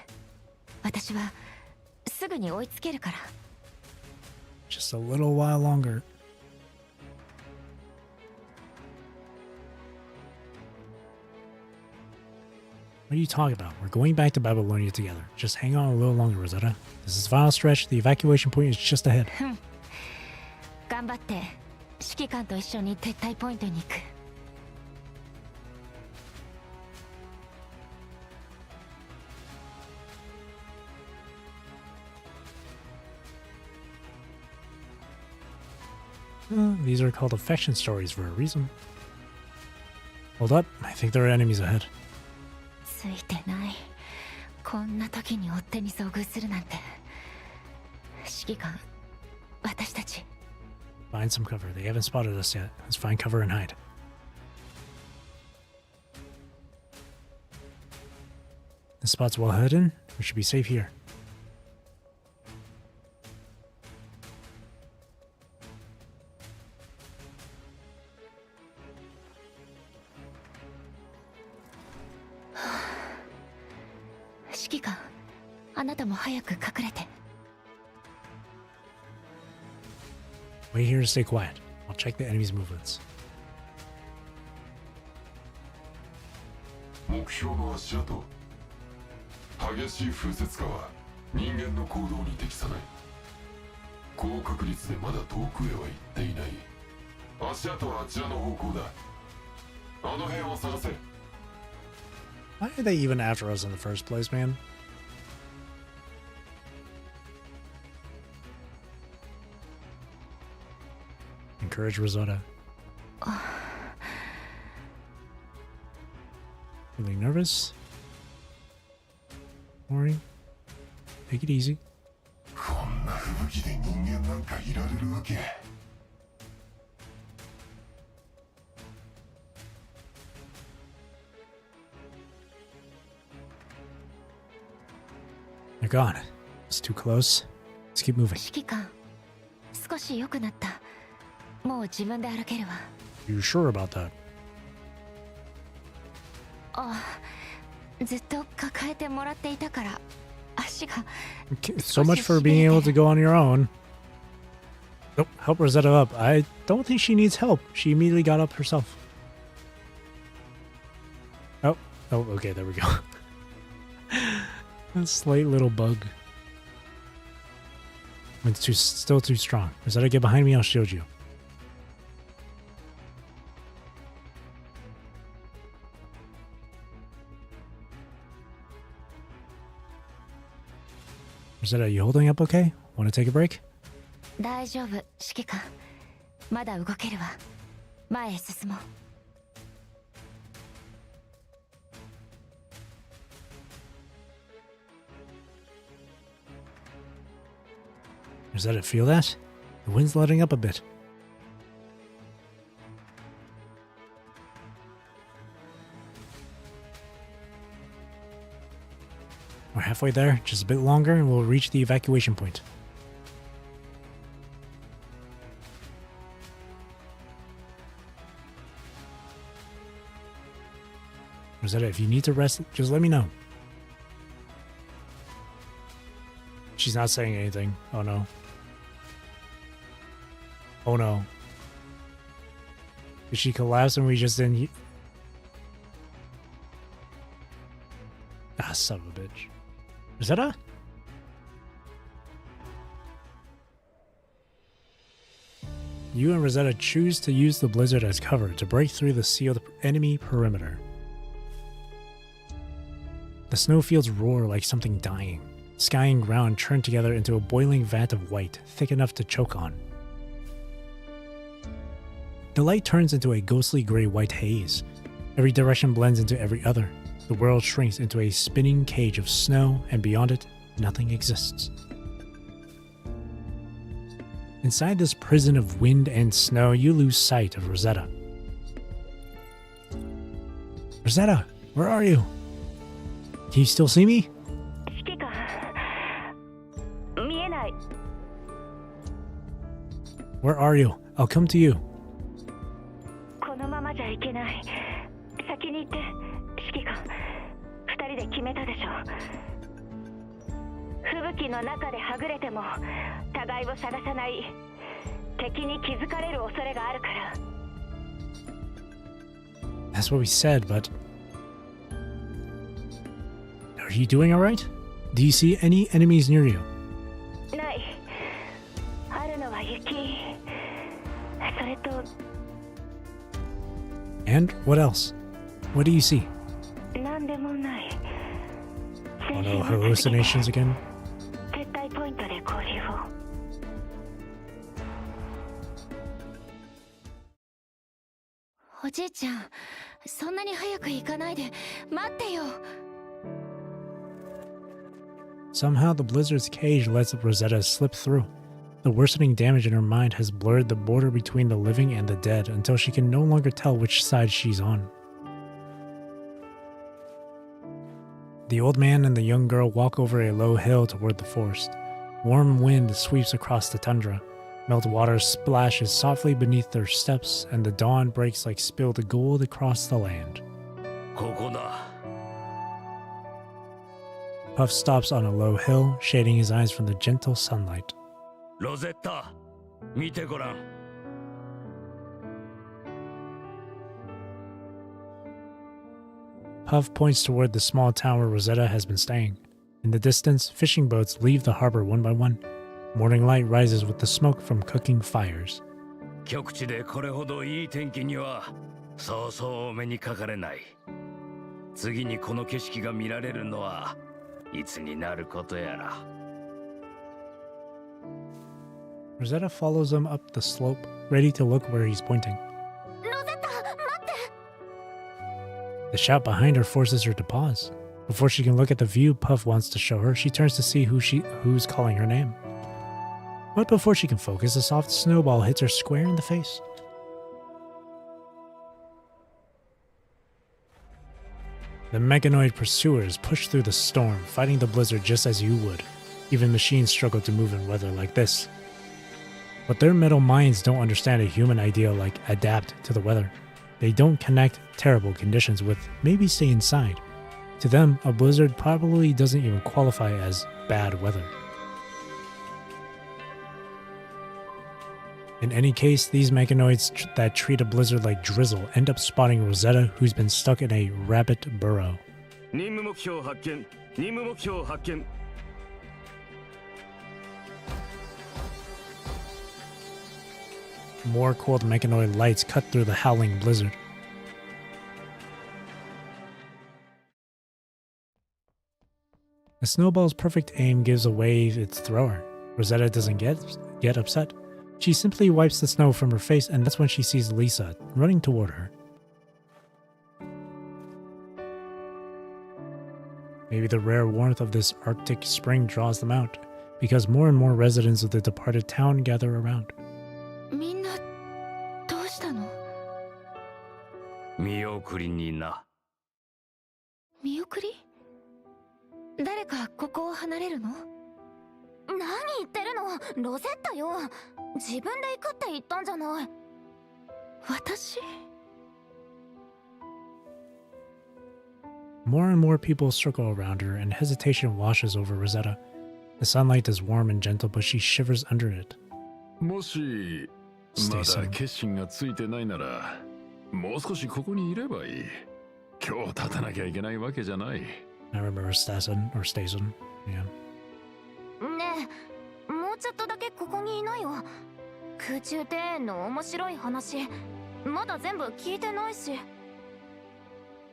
[SPEAKER 2] 私はすぐに追いつけるから。
[SPEAKER 1] Just a little while longer. What are you talking about? We're going back to Babylonia together. Just hang on a little longer, Rosetta. This is the final stretch. The evacuation point is just ahead.
[SPEAKER 2] 頑張って指揮官と一緒に撤退ポイントに行く。
[SPEAKER 1] These are called affection stories for a reason. Hold up, I think there are enemies ahead.
[SPEAKER 2] ついてない。こんな時に追っ手に遭遇するなんて。指揮官、私たち。
[SPEAKER 1] Find some cover. They haven't spotted us yet. Let's find cover and hide. The spot's well hidden. We should be safe here.
[SPEAKER 2] Shiki-kan, あなたも早く隠れて。
[SPEAKER 1] Wait here to stay quiet. I'll check the enemy's movements.
[SPEAKER 8] 目標の足跡。激しい風雪化は人間の行動に適さない。高確率でまだ遠くへは行っていない。足跡はあちらの方向だ。あの辺を探せ。
[SPEAKER 1] Why are they even after us in the first place, man? Encourage Risotto. Feeling nervous? Worry. Take it easy.
[SPEAKER 8] こんな吹雪で人間なんかいられるわけ。
[SPEAKER 1] They're gone. It's too close. Let's keep moving.
[SPEAKER 2] 指揮官、少し良くなった。もう自分で歩けるわ。
[SPEAKER 1] You sure about that?
[SPEAKER 2] ああ、ずっと抱えてもらっていたから足が。
[SPEAKER 1] So much for being able to go on your own. Nope, help Rosetta up. I don't think she needs help. She immediately got up herself. Oh, okay, there we go. A slight little bug. It's still too strong. Rosetta, get behind me, I'll shield you. Rosetta, are you holding up okay? Want to take a break?
[SPEAKER 2] 大丈夫、指揮官。まだ動けるわ。前へ進もう。
[SPEAKER 1] Rosetta, feel that? The wind's letting up a bit. We're halfway there, just a bit longer, and we'll reach the evacuation point. Rosetta, if you need to rest, just let me know. She's not saying anything. Oh no. Oh no. Did she collapse and we just didn't... Ah, son of a bitch. Rosetta? You and Rosetta choose to use the blizzard as cover to break through the sealed enemy perimeter. The snowfields roar like something dying. Sky and ground churn together into a boiling vat of white, thick enough to choke on. The light turns into a ghostly gray-white haze. Every direction blends into every other. The world shrinks into a spinning cage of snow, and beyond it, nothing exists. Inside this prison of wind and snow, you lose sight of Rosetta. Rosetta, where are you? Can you still see me?
[SPEAKER 2] 指揮官、見えない。
[SPEAKER 1] Where are you? I'll come to you.
[SPEAKER 2] このままじゃいけない。先に行って、指揮官。二人で決めたでしょ。吹雪の中ではぐれても互いを探さない。敵に気づかれる恐れがあるから。
[SPEAKER 1] That's what we said, but... Are you doing alright? Do you see any enemies near you?
[SPEAKER 2] ない。あるのは雪。それと。
[SPEAKER 1] And what else? What do you see?
[SPEAKER 2] なんでもない。
[SPEAKER 1] Oh no, hallucinations again?
[SPEAKER 2] 絶対ポイントで交流を。おじいちゃん、そんなに早く行かないで待ってよ。
[SPEAKER 1] Somehow the blizzard's cage lets Rosetta slip through. The worsening damage in her mind has blurred the border between the living and the dead until she can no longer tell which side she's on. The old man and the young girl walk over a low hill toward the forest. Warm wind sweeps across the tundra. Meltwater splashes softly beneath their steps, and the dawn breaks like spilled gold across the land. Puff stops on a low hill, shading his eyes from the gentle sunlight.
[SPEAKER 4] Rosetta, 見てごらん。
[SPEAKER 1] Puff points toward the small town where Rosetta has been staying. In the distance, fishing boats leave the harbor one by one. Morning light rises with the smoke from cooking fires.
[SPEAKER 4] 極地でこれほどいい天気にはそうそうお目にかかれない。次にこの景色が見られるのはいつになることやら。
[SPEAKER 1] Rosetta follows him up the slope, ready to look where he's pointing. The shout behind her forces her to pause. Before she can look at the view Puff wants to show her, she turns to see who's calling her name. But before she can focus, a soft snowball hits her square in the face. The mechanoid pursuers push through the storm, fighting the blizzard just as you would. Even machines struggle to move in weather like this. But their metal minds don't understand a human idea like adapt to the weather. They don't connect terrible conditions with maybe stay inside. To them, a blizzard probably doesn't even qualify as bad weather. In any case, these mechanoids that treat a blizzard like drizzle end up spotting Rosetta, who's been stuck in a rabbit burrow.
[SPEAKER 4] 任務目標発見。任務目標発見。
[SPEAKER 1] More cold mechanoid lights cut through the howling blizzard. The snowball's perfect aim gives away its thrower. Rosetta doesn't get upset. She simply wipes the snow from her face, and that's when she sees Lisa running toward her. Maybe the rare warmth of this Arctic spring draws them out, because more and more residents of the departed town gather around.
[SPEAKER 2] みんなどうしたの？
[SPEAKER 4] 見送りにな。
[SPEAKER 2] 見送り？誰かここを離れるの？
[SPEAKER 12] 何言ってるの？ロゼッタよ。自分で行くって言ったんじゃない。
[SPEAKER 2] 私？
[SPEAKER 1] More and more people circle around her, and hesitation washes over Rosetta. The sunlight is warm and gentle, but she shivers under it.
[SPEAKER 8] もしまだ決心がついてないなら、もう少しここにいればいい。今日立たなきゃいけないわけじゃない。
[SPEAKER 1] I remember Stason. Yeah.
[SPEAKER 12] ねえ、もうちょっとだけここにいないよ。空中庭園の面白い話、まだ全部聞いてないし。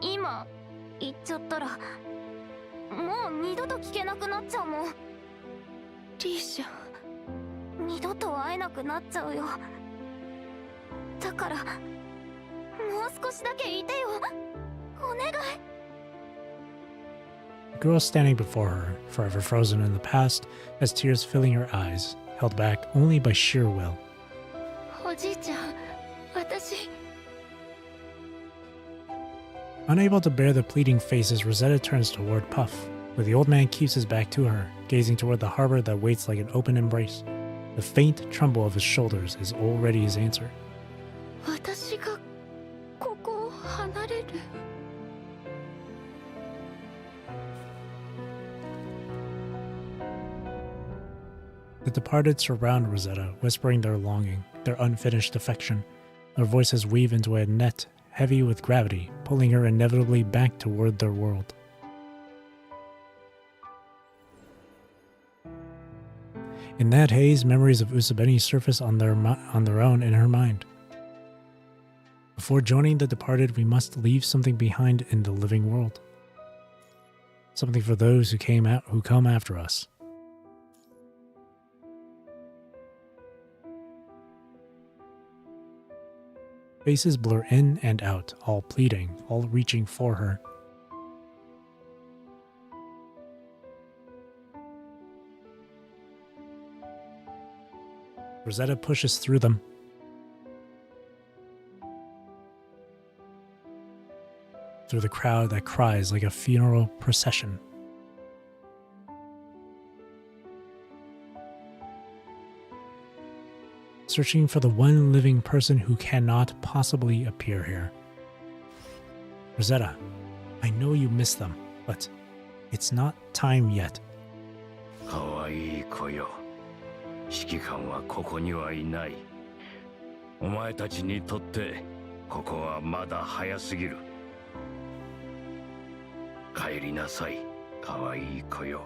[SPEAKER 12] 今言っちゃったら、もう二度と聞けなくなっちゃうもん。
[SPEAKER 2] リーシャ。
[SPEAKER 12] 二度と会えなくなっちゃうよ。だから、もう少しだけいてよ。お願い。
[SPEAKER 1] The girl standing before her, forever frozen in the past, has tears filling her eyes, held back only by sheer will.
[SPEAKER 2] おじいちゃん、私。
[SPEAKER 1] Unable to bear the pleading faces, Rosetta turns toward Puff, but the old man keeps his back to her, gazing toward the harbor that waits like an open embrace. The faint tremble of his shoulders is already his answer.
[SPEAKER 2] 私がここを離れる。
[SPEAKER 1] The departed surround Rosetta, whispering their longing, their unfinished affection. Their voices weave into a net heavy with gravity, pulling her inevitably back toward their world. In that haze, memories of Usabeni surface on their own in her mind. Before joining the departed, we must leave something behind in the living world. Something for those who come after us. Faces blur in and out, all pleading, all reaching for her. Rosetta pushes through them. Through the crowd that cries like a funeral procession. Searching for the one living person who cannot possibly appear here. Rosetta, I know you miss them, but it's not time yet.
[SPEAKER 4] かわいい子よ。指揮官はここにはいない。お前たちにとってここはまだ早すぎる。帰りなさい、かわいい子よ。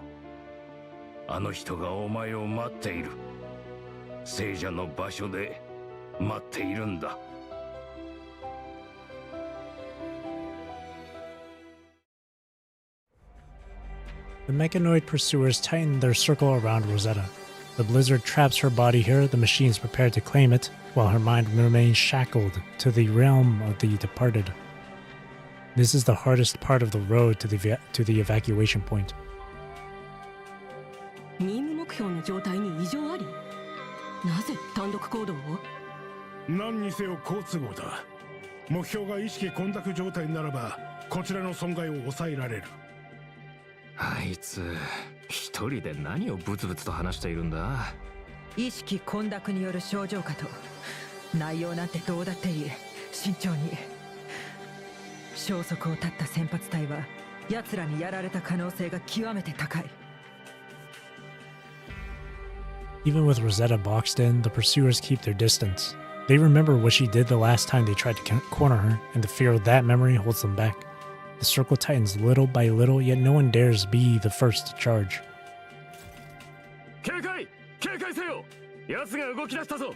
[SPEAKER 4] あの人がお前を待っている。聖者の場所で待っているんだ。
[SPEAKER 1] The mechanoid pursuers tighten their circle around Rosetta. The blizzard traps her body here, the machines prepare to claim it, while her mind remains shackled to the realm of the departed. This is the hardest part of the road to the evacuation point.
[SPEAKER 13] 任務目標の状態に異常あり？なぜ単独行動を？
[SPEAKER 7] 何にせよ好都合だ。目標が意識混濁状態ならばこちらの損害を抑えられる。
[SPEAKER 6] あいつ一人で何をブツブツと話しているんだ。
[SPEAKER 14] 意識混濁による症状かと。内容なんてどうだっていい。慎重に。消息を絶った先発隊は奴らにやられた可能性が極めて高い。
[SPEAKER 1] Even with Rosetta boxed in, the pursuers keep their distance. They remember what she did the last time they tried to corner her, and the fear of that memory holds them back. The circle tightens little by little, yet no one dares be the first to charge.
[SPEAKER 6] 警戒！警戒せよ！奴が動き出したぞ！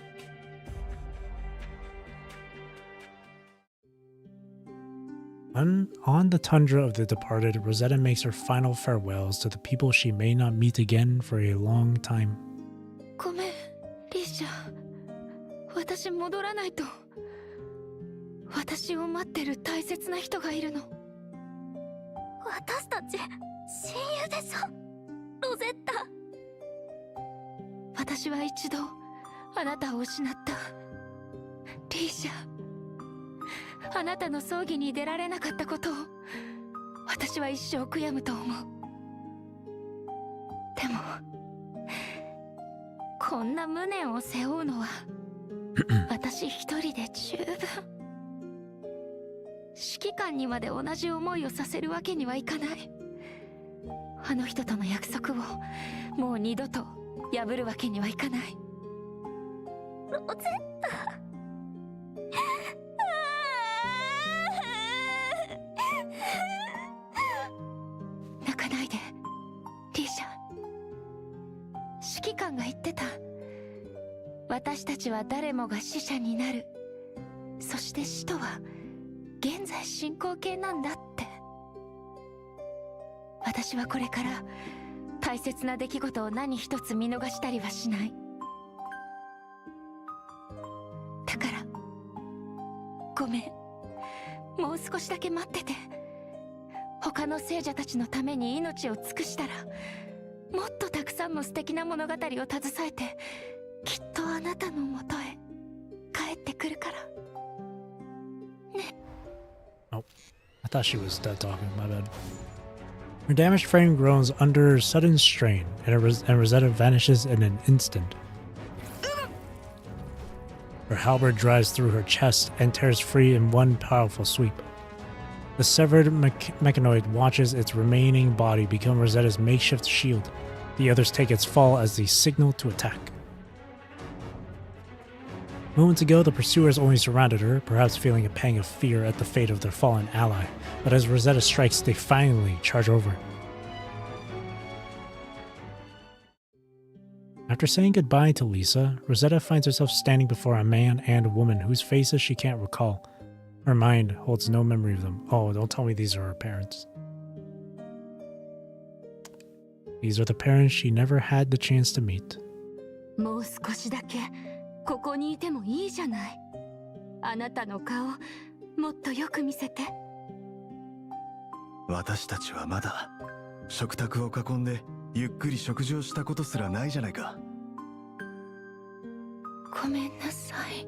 [SPEAKER 1] On the tundra of the departed, Rosetta makes her final farewells to the people she may not meet again for a long time.
[SPEAKER 2] ごめん、リシャ。私戻らないと。私を待ってる大切な人がいるの。
[SPEAKER 12] 私たち親友でしょ、ロゼッタ。
[SPEAKER 2] 私は一度あなたを失った。リーシャ、あなたの葬儀に出られなかったことを私は一生悔やむと思う。でもこんな無念を背負うのは私一人で十分。指揮官にまで同じ思いをさせるわけにはいかない。あの人との約束をもう二度と破るわけにはいかない。
[SPEAKER 12] ロゼッタ。
[SPEAKER 2] 泣かないで、リーシャ。指揮官が言ってた。私たちは誰もが死者になる。そして死とは現在進行形なんだって。私はこれから大切な出来事を何一つ見逃したりはしない。だからごめん、もう少しだけ待ってて。他の聖者たちのために命を尽くしたら、もっとたくさんの素敵な物語を携えて、きっとあなたのもとへ帰ってくるからね。
[SPEAKER 1] Oh, I thought she was dead talking, my bad. Her damaged frame groans under sudden strain, and Rosetta vanishes in an instant. Her halberd drives through her chest and tears free in one powerful sweep. The severed mechanoid watches its remaining body become Rosetta's makeshift shield. The others take its fall as the signal to attack. Moments ago, the pursuers only surrounded her, perhaps feeling a pang of fear at the fate of their fallen ally, but as Rosetta strikes, they finally charge over. After saying goodbye to Lisa, Rosetta finds herself standing before a man and a woman whose faces she can't recall. Her mind holds no memory of them. Oh, don't tell me these are her parents. These are the parents she never had the chance to meet.
[SPEAKER 13] もう少しだけここにいてもいいじゃない。あなたの顔もっとよく見せて。
[SPEAKER 11] 私たちはまだ食卓を囲んでゆっくり食事をしたことすらないじゃないか。
[SPEAKER 2] ごめんなさい。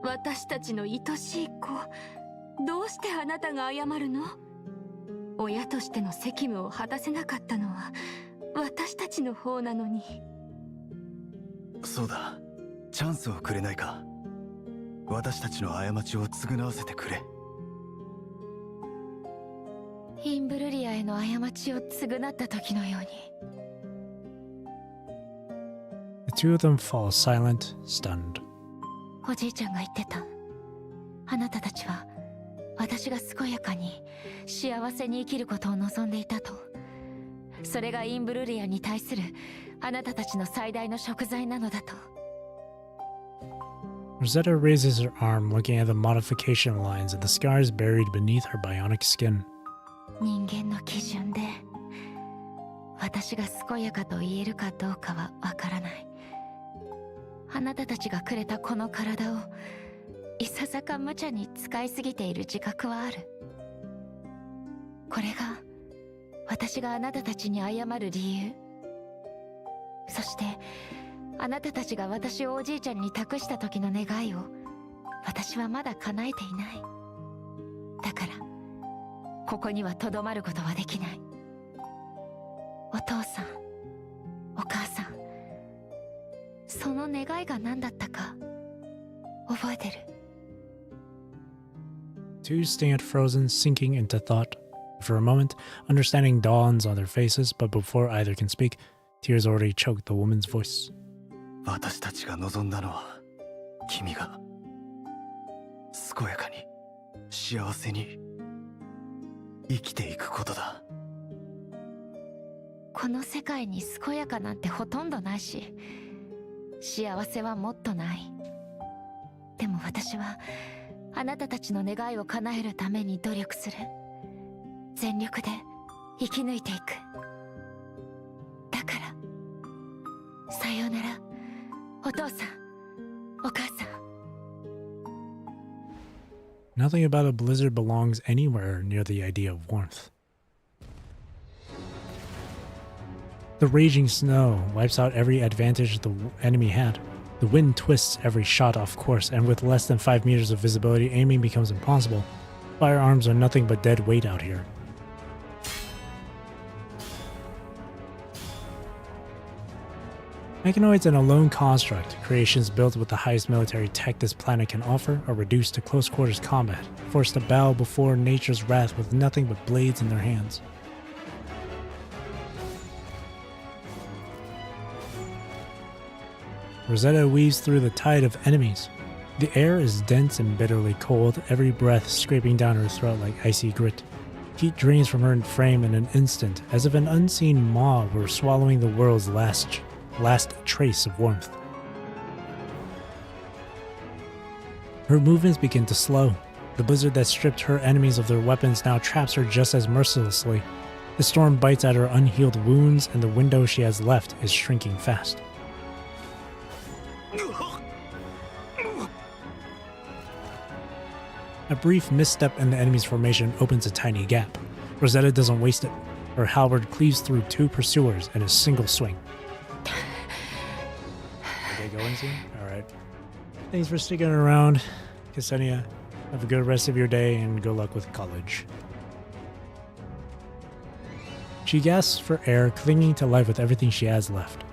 [SPEAKER 13] 私たちの愛しい子、どうしてあなたが謝るの？親としての責務を果たせなかったのは私たちの方なのに。
[SPEAKER 11] そうだ、チャンスをくれないか。私たちの過ちを償わせてくれ。
[SPEAKER 2] インブルリアへの過ちを償った時のように。
[SPEAKER 1] The two of them fall silent, stunned.
[SPEAKER 2] おじいちゃんが言ってた。あなたたちは私が健やかに幸せに生きることを望んでいたと。それがインブルリアに対するあなたたちの最大の贖罪なのだと。
[SPEAKER 1] Rosetta raises her arm, looking at the modification lines and the scars buried beneath her bionic skin.
[SPEAKER 2] 人間の基準で私が健やかと言えるかどうかはわからない。あなたたちがくれたこの体をいささか無茶に使いすぎている自覚はある。これが私があなたたちに謝る理由。そしてあなたたちが私をおじいちゃんに託した時の願いを私はまだ叶えていない。だからここにはとどまることはできない。お父さん、お母さん、その願いが何だったか覚えてる？
[SPEAKER 1] Two stand frozen, sinking into thought. For a moment, understanding dawns on their faces, but before either can speak, tears already choke the woman's voice.
[SPEAKER 11] 私たちが望んだのは、君が健やかに幸せに生きていくことだ。
[SPEAKER 2] この世界に健やかなんてほとんどないし、幸せはもっとない。でも私はあなたたちの願いを叶えるために努力する。全力で生き抜いていく。だからさようなら、お父さん、お母さん。
[SPEAKER 1] Nothing about a blizzard belongs anywhere near the idea of warmth. The raging snow wipes out every advantage the enemy had. The wind twists every shot off course, and with less than 5 meters of visibility, aiming becomes impossible. Firearms are nothing but dead weight out here. Mechanoids and a lone construct, creations built with the highest military tech this planet can offer, are reduced to close quarters combat, forced to bow before nature's wrath with nothing but blades in their hands. Rosetta weaves through the tide of enemies. The air is dense and bitterly cold, every breath scraping down her throat like icy grit. Heat drains from her frame in an instant, as if an unseen maw were swallowing the world's last trace of warmth. Her movements begin to slow. The blizzard that stripped her enemies of their weapons now traps her just as mercilessly. The storm bites at her unhealed wounds, and the window she has left is shrinking fast. A brief misstep in the enemy's formation opens a tiny gap. Rosetta doesn't waste it. Her halberd cleaves through two pursuers in a single swing. Okay, going soon? Alright. Thanks for sticking around, Ksenia. Have a good rest of your day and good luck with college. She gasps for air, clinging to life with everything she has left.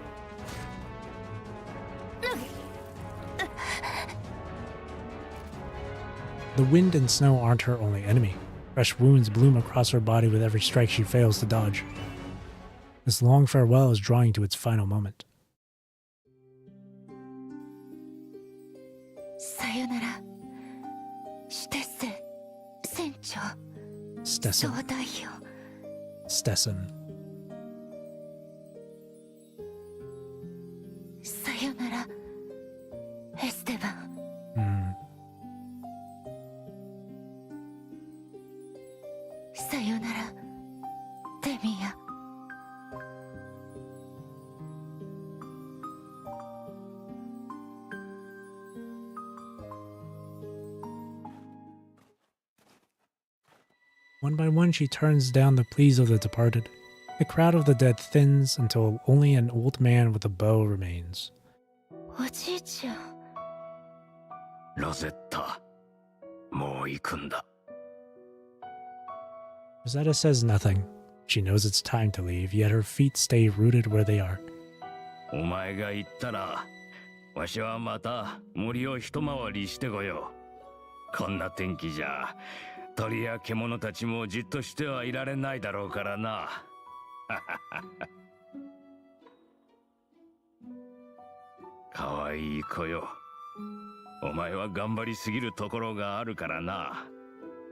[SPEAKER 1] The wind and snow aren't her only enemy. Fresh wounds bloom across her body with every strike she fails to dodge. This long farewell is drawing to its final moment.
[SPEAKER 2] さよなら、シュテッセン船長、
[SPEAKER 1] Stessen.
[SPEAKER 2] 総代表。
[SPEAKER 1] Stessen.
[SPEAKER 2] さよなら、エステバン。さよなら、デミア。
[SPEAKER 1] One by one, she turns down the pleas of the departed. The crowd of the dead thins until only an old man with a bow remains.
[SPEAKER 2] おじいちゃん。
[SPEAKER 4] ロゼッタ、もう行くんだ。
[SPEAKER 1] Rosetta says nothing. She knows it's time to leave, yet her feet stay rooted where they are.
[SPEAKER 4] お前が行ったら、わしはまた森を一回りしてこよう。こんな天気じゃ、鳥や獣たちもじっとしてはいられないだろうからな。かわいい子よ。お前は頑張りすぎるところがあるからな。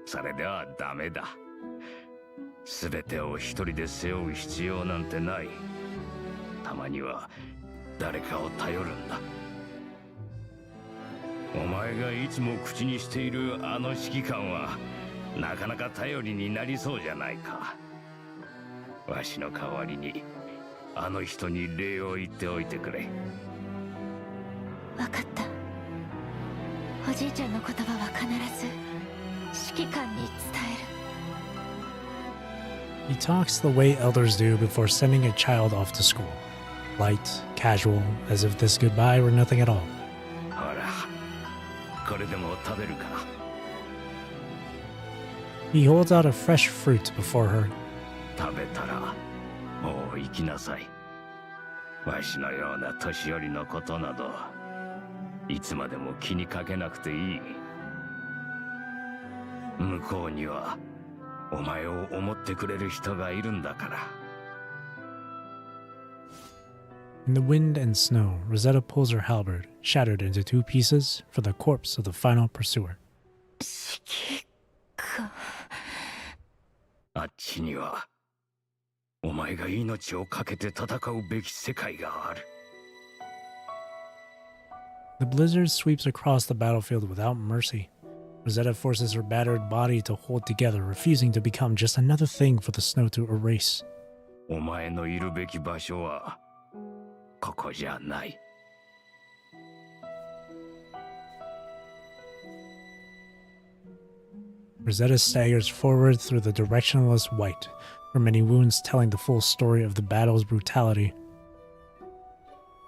[SPEAKER 4] それではダメだ。すべてを一人で背負う必要なんてない。たまには誰かを頼るんだ。お前がいつも口にしているあの指揮官はなかなか頼りになりそうじゃないか。わしの代わりにあの人に礼を言っておいてくれ。
[SPEAKER 2] わかった。おじいちゃんの言葉は必ず指揮官に伝える。
[SPEAKER 1] He talks the way elders do before sending a child off to school. Light, casual, as if this goodbye were nothing at all.
[SPEAKER 4] ほら、これでも食べるか。
[SPEAKER 1] He holds out a fresh fruit before her.
[SPEAKER 4] 食べたらもう行きなさい。わしのような年寄りのことなどいつまでも気にかけなくていい。向こうにはお前を思ってくれる人がいるんだから。
[SPEAKER 1] In the wind and snow, Rosetta pulls her halberd, shattered into two pieces, for the corpse of the final pursuer.
[SPEAKER 2] 指揮官。
[SPEAKER 4] あっちにはお前が命を懸けて戦うべき世界がある。
[SPEAKER 1] The blizzard sweeps across the battlefield without mercy. Rosetta forces her battered body to hold together, refusing to become just another thing for the snow to erase.
[SPEAKER 4] お前のいるべき場所はここじゃない。
[SPEAKER 1] Rosetta staggers forward through the directionless white, her many wounds telling the full story of the battle's brutality.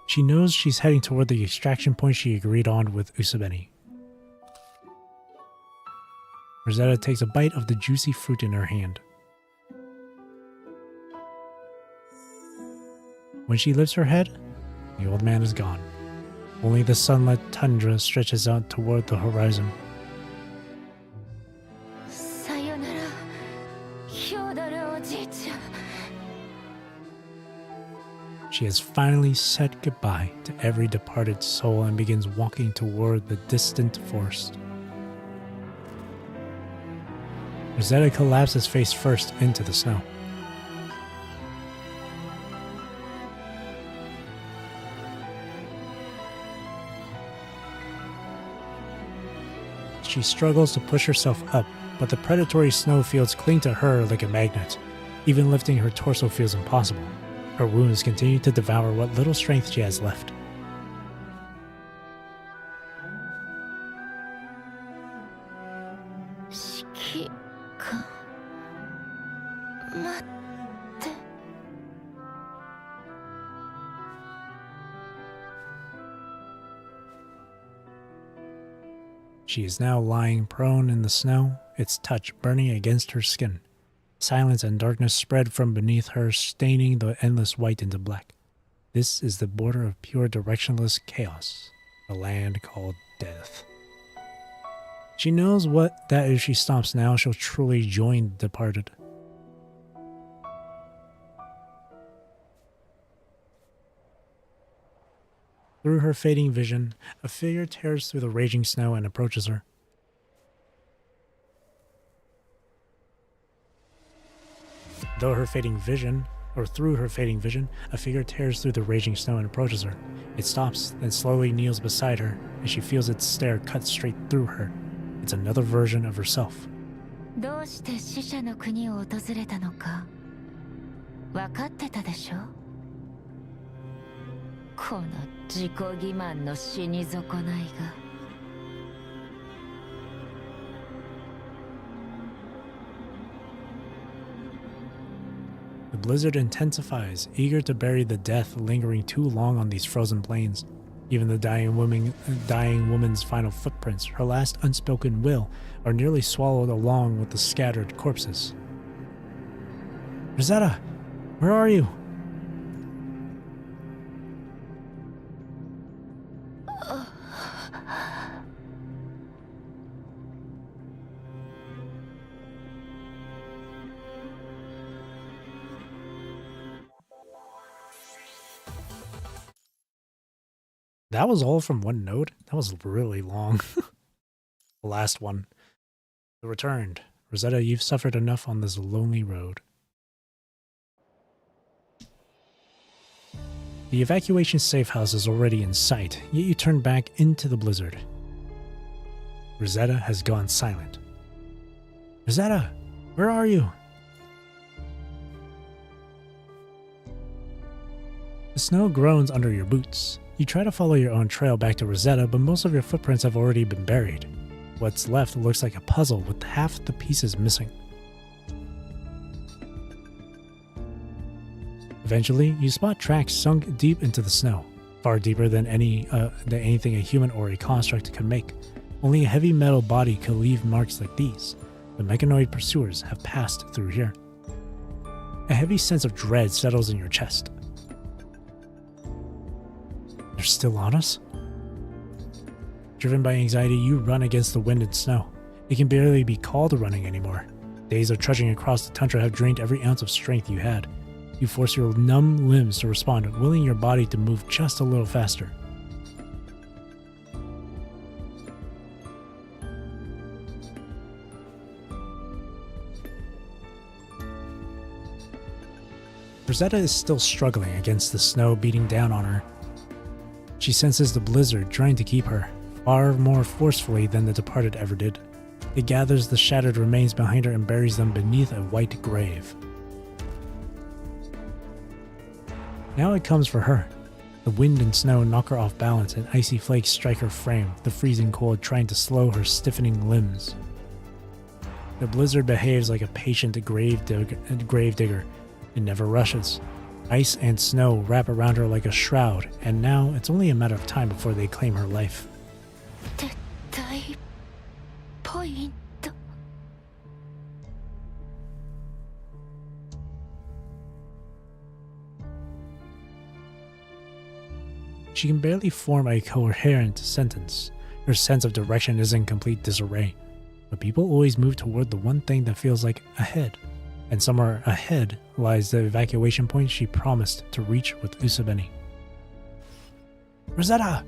[SPEAKER 1] She knows she's heading toward the extraction point she agreed on with Usabeni. Rosetta takes a bite of the juicy fruit in her hand. When she lifts her head, the old man is gone. Only the sunlit tundra stretches out toward the horizon.
[SPEAKER 2] さよなら、ヒョードルおじいちゃん。
[SPEAKER 1] She has finally said goodbye to every departed soul and begins walking toward the distant forest. Rosetta collapses face first into the snow. She struggles to push herself up, but the predatory snowfields cling to her like a magnet. Even lifting her torso feels impossible. Her wounds continue to devour what little strength she has left. She is now lying prone in the snow, its touch burning against her skin. Silence and darkness spread from beneath her, staining the endless white into black. This is the border of pure directionless chaos, a land called death. She knows that if she stops now, she'll truly join the departed. Through her fading vision, a figure tears through the raging snow and approaches her. Through her fading vision, a figure tears through the raging snow and approaches her. It stops, then slowly kneels beside her, and she feels its stare cut straight through her. It's another version of herself.
[SPEAKER 2] どうして死者の国を訪れたのか分かってたでしょ。この自己欺瞞の死に損ないが。
[SPEAKER 1] The blizzard intensifies, eager to bury the death lingering too long on these frozen plains. Even the dying woman's final footprints, her last unspoken will, are nearly swallowed along with the scattered corpses. Rosetta, where are you? That was all from one node? That was really long. The last one. The returned. Rosetta, you've suffered enough on this lonely road. The evacuation safe house is already in sight, yet you turn back into the blizzard. Rosetta has gone silent. Rosetta, where are you? The snow groans under your boots. You try to follow your own trail back to Rosetta, but most of your footprints have already been buried. What's left looks like a puzzle with half the pieces missing. Eventually, you spot tracks sunk deep into the snow, far deeper than anything a human or a construct could make. Only a heavy metal body could leave marks like these. The mechanoid pursuers have passed through here. A heavy sense of dread settles in your chest. They're still on us? Driven by anxiety, you run against the wind and snow. It can barely be called running anymore. Days of trudging across the tundra have drained every ounce of strength you had. You force your numb limbs to respond, willing your body to move just a little faster. Rosetta is still struggling against the snow beating down on her. She senses the blizzard trying to keep her, far more forcefully than the departed ever did. It gathers the shattered remains behind her and buries them beneath a white grave. Now it comes for her. The wind and snow knock her off balance and icy flakes strike her frame, the freezing cold trying to slow her stiffening limbs. The blizzard behaves like a patient grave digger. It never rushes. Ice and snow wrap around her like a shroud, and now it's only a matter of time before they claim her life. She can barely form a coherent sentence. Her sense of direction is in complete disarray. But people always move toward the one thing that feels like ahead. And somewhere ahead lies the evacuation point she promised to reach with Usabeni. Rosetta!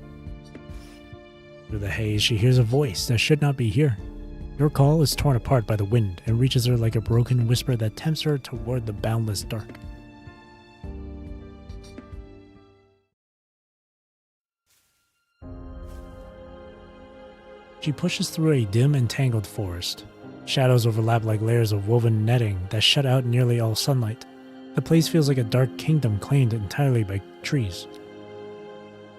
[SPEAKER 1] Through the haze, she hears a voice that should not be here. Your call is torn apart by the wind and reaches her like a broken whisper that tempts her toward the boundless dark. She pushes through a dim and tangled forest. Shadows overlap like layers of woven netting that shut out nearly all sunlight. The place feels like a dark kingdom claimed entirely by trees.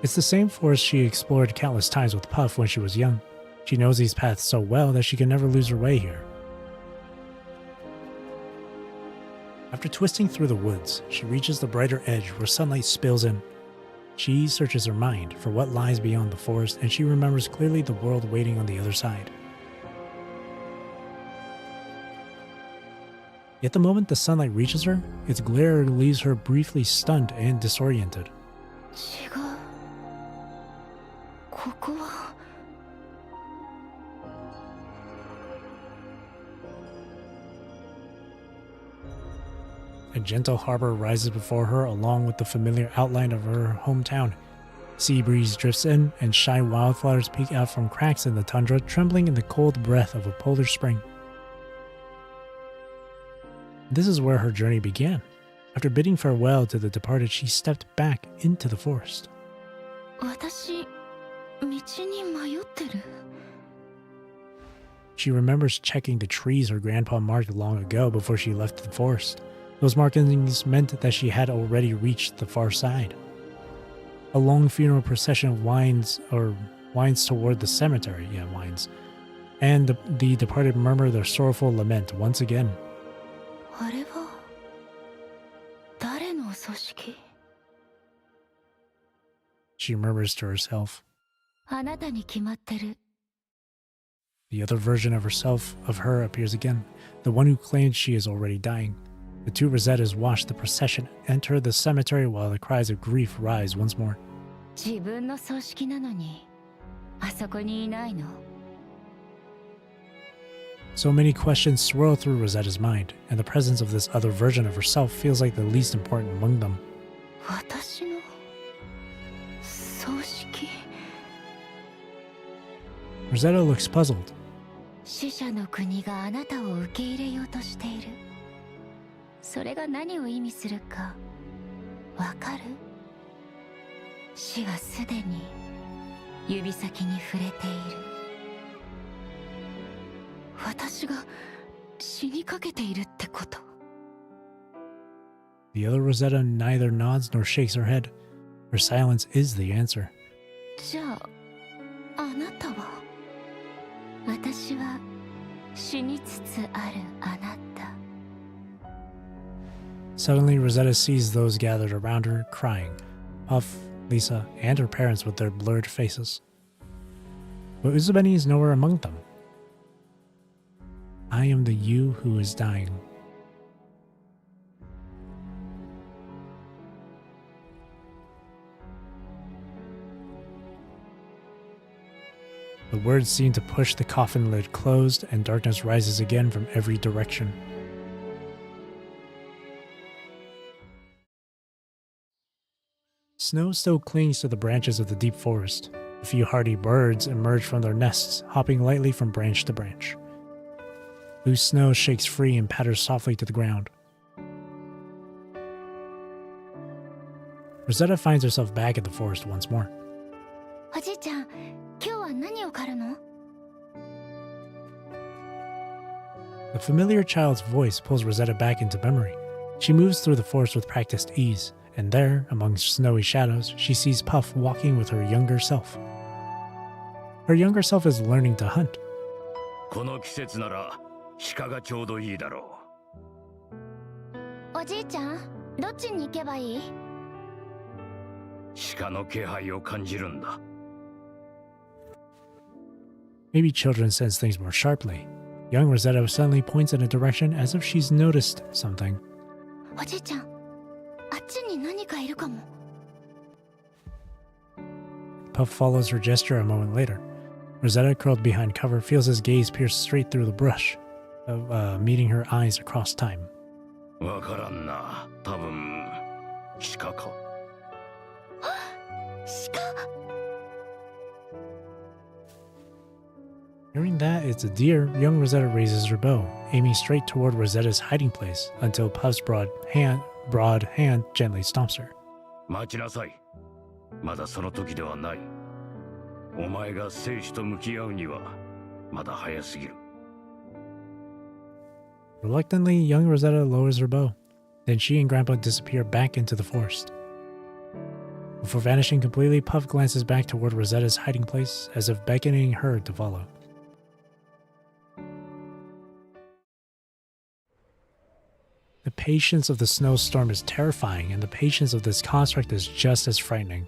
[SPEAKER 1] It's the same forest she explored countless times with Puff when she was young. She knows these paths so well that she can never lose her way here. After twisting through the woods, she reaches the brighter edge where sunlight spills in. She searches her mind for what lies beyond the forest, and she remembers clearly the world waiting on the other side. Yet the moment the sunlight reaches her, its glare leaves her briefly stunned and disoriented. A gentle harbor rises before her along with the familiar outline of her hometown. Sea breeze drifts in, and shy wildflowers peek out from cracks in the tundra, trembling in the cold breath of a polar spring. This is where her journey began. After bidding farewell to the departed, she stepped back into the forest. She remembers checking the trees her grandpa marked long ago before she left the forest. Those markings meant that she had already reached the far side. A long funeral procession winds toward the cemetery, and the departed murmur their sorrowful lament once again. she murmurs to herself.
[SPEAKER 2] あなたに決まってる。
[SPEAKER 1] The other version of her appears again, the one who claims she is already dying. The two Rosettas watch the procession enter the cemetery while the cries of grief rise once more.
[SPEAKER 2] 自分の葬式なのに、あそこにいないの。
[SPEAKER 1] So many questions swirl through Rosetta's mind, and the presence of this other version of herself feels like the least important among them.
[SPEAKER 2] 私の葬式。
[SPEAKER 1] Rosetta looks puzzled.
[SPEAKER 2] 死者の国があなたを受け入れようとしている。それが何を意味するかわかる？死はすでに指先に触れている。私が死にかけているってこと。
[SPEAKER 1] The other Rosetta neither nods nor shakes her head. Her silence is the answer.
[SPEAKER 2] じゃあ、あなたは？私は死につつあるあなた。
[SPEAKER 1] Suddenly, Rosetta sees those gathered around her, crying. Puff, Lisa, and her parents with their blurred faces. But Uzumeni is nowhere among them. I am the you who is dying. The words seem to push the coffin lid closed, and darkness rises again from every direction. Snow still clings to the branches of the deep forest. A few hardy birds emerge from their nests, hopping lightly from branch to branch. Loose snow shakes free and patters softly to the ground. Rosetta finds herself back at the forest once more.
[SPEAKER 2] おじいちゃん、今日は何を狩るの？
[SPEAKER 1] The familiar child's voice pulls Rosetta back into memory. She moves through the forest with practiced ease, and there, among snowy shadows, she sees Puff walking with her younger self. Her younger self is learning to hunt.
[SPEAKER 4] この季節なら鹿がちょうどいいだろ
[SPEAKER 2] おじいちゃん、どっちに行けばいい？
[SPEAKER 4] う。鹿の気配を感じるんだ。
[SPEAKER 1] Maybe children sense things more sharply. Young Rosetta suddenly points in a direction as if she's noticed something.
[SPEAKER 2] おじいちゃん、あっちに何かいるかも。
[SPEAKER 1] Puff follows her gesture a moment later. Rosetta, curled behind cover, feels his gaze pierce straight through the brush, meeting her eyes across time.
[SPEAKER 4] わからんな。多分鹿か。
[SPEAKER 2] 鹿！
[SPEAKER 1] Hearing that it's a deer, young Rosetta raises her bow, aiming straight toward Rosetta's hiding place until Puff's broad hand gently stomps her.
[SPEAKER 4] 待ちなさい。まだその時ではない。お前が生死と向き合うにはまだ早すぎる。
[SPEAKER 1] Reluctantly, young Rosetta lowers her bow. Then she and Grandpa disappear back into the forest. Before vanishing completely, Puff glances back toward Rosetta's hiding place, as if beckoning her to follow. The patience of the snowstorm is terrifying, and the patience of this construct is just as frightening.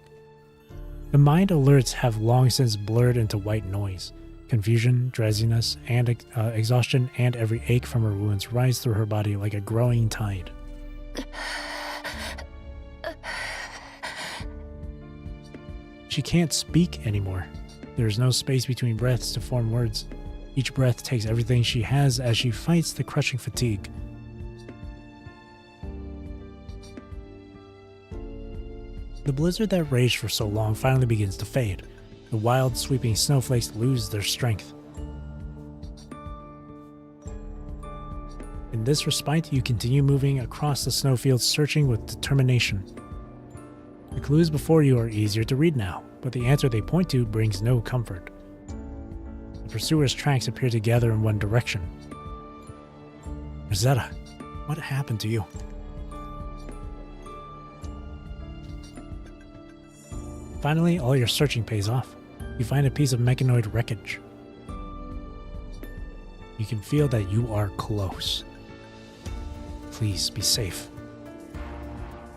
[SPEAKER 1] The mind alerts have long since blurred into white noise. Confusion, drowsiness, and exhaustion, and every ache from her wounds rise through her body like a growing tide. She can't speak anymore. There is no space between breaths to form words. Each breath takes everything she has as she fights the crushing fatigue. The blizzard that raged for so long finally begins to fade. The wild, sweeping snowflakes lose their strength. In this respite, you continue moving across the snowfields, searching with determination. The clues before you are easier to read now, but the answer they point to brings no comfort. The pursuers' tracks appear to gather in one direction. Rosetta, what happened to you? Finally, all your searching pays off. You find a piece of mechanoid wreckage. You can feel that you are close. Please be safe.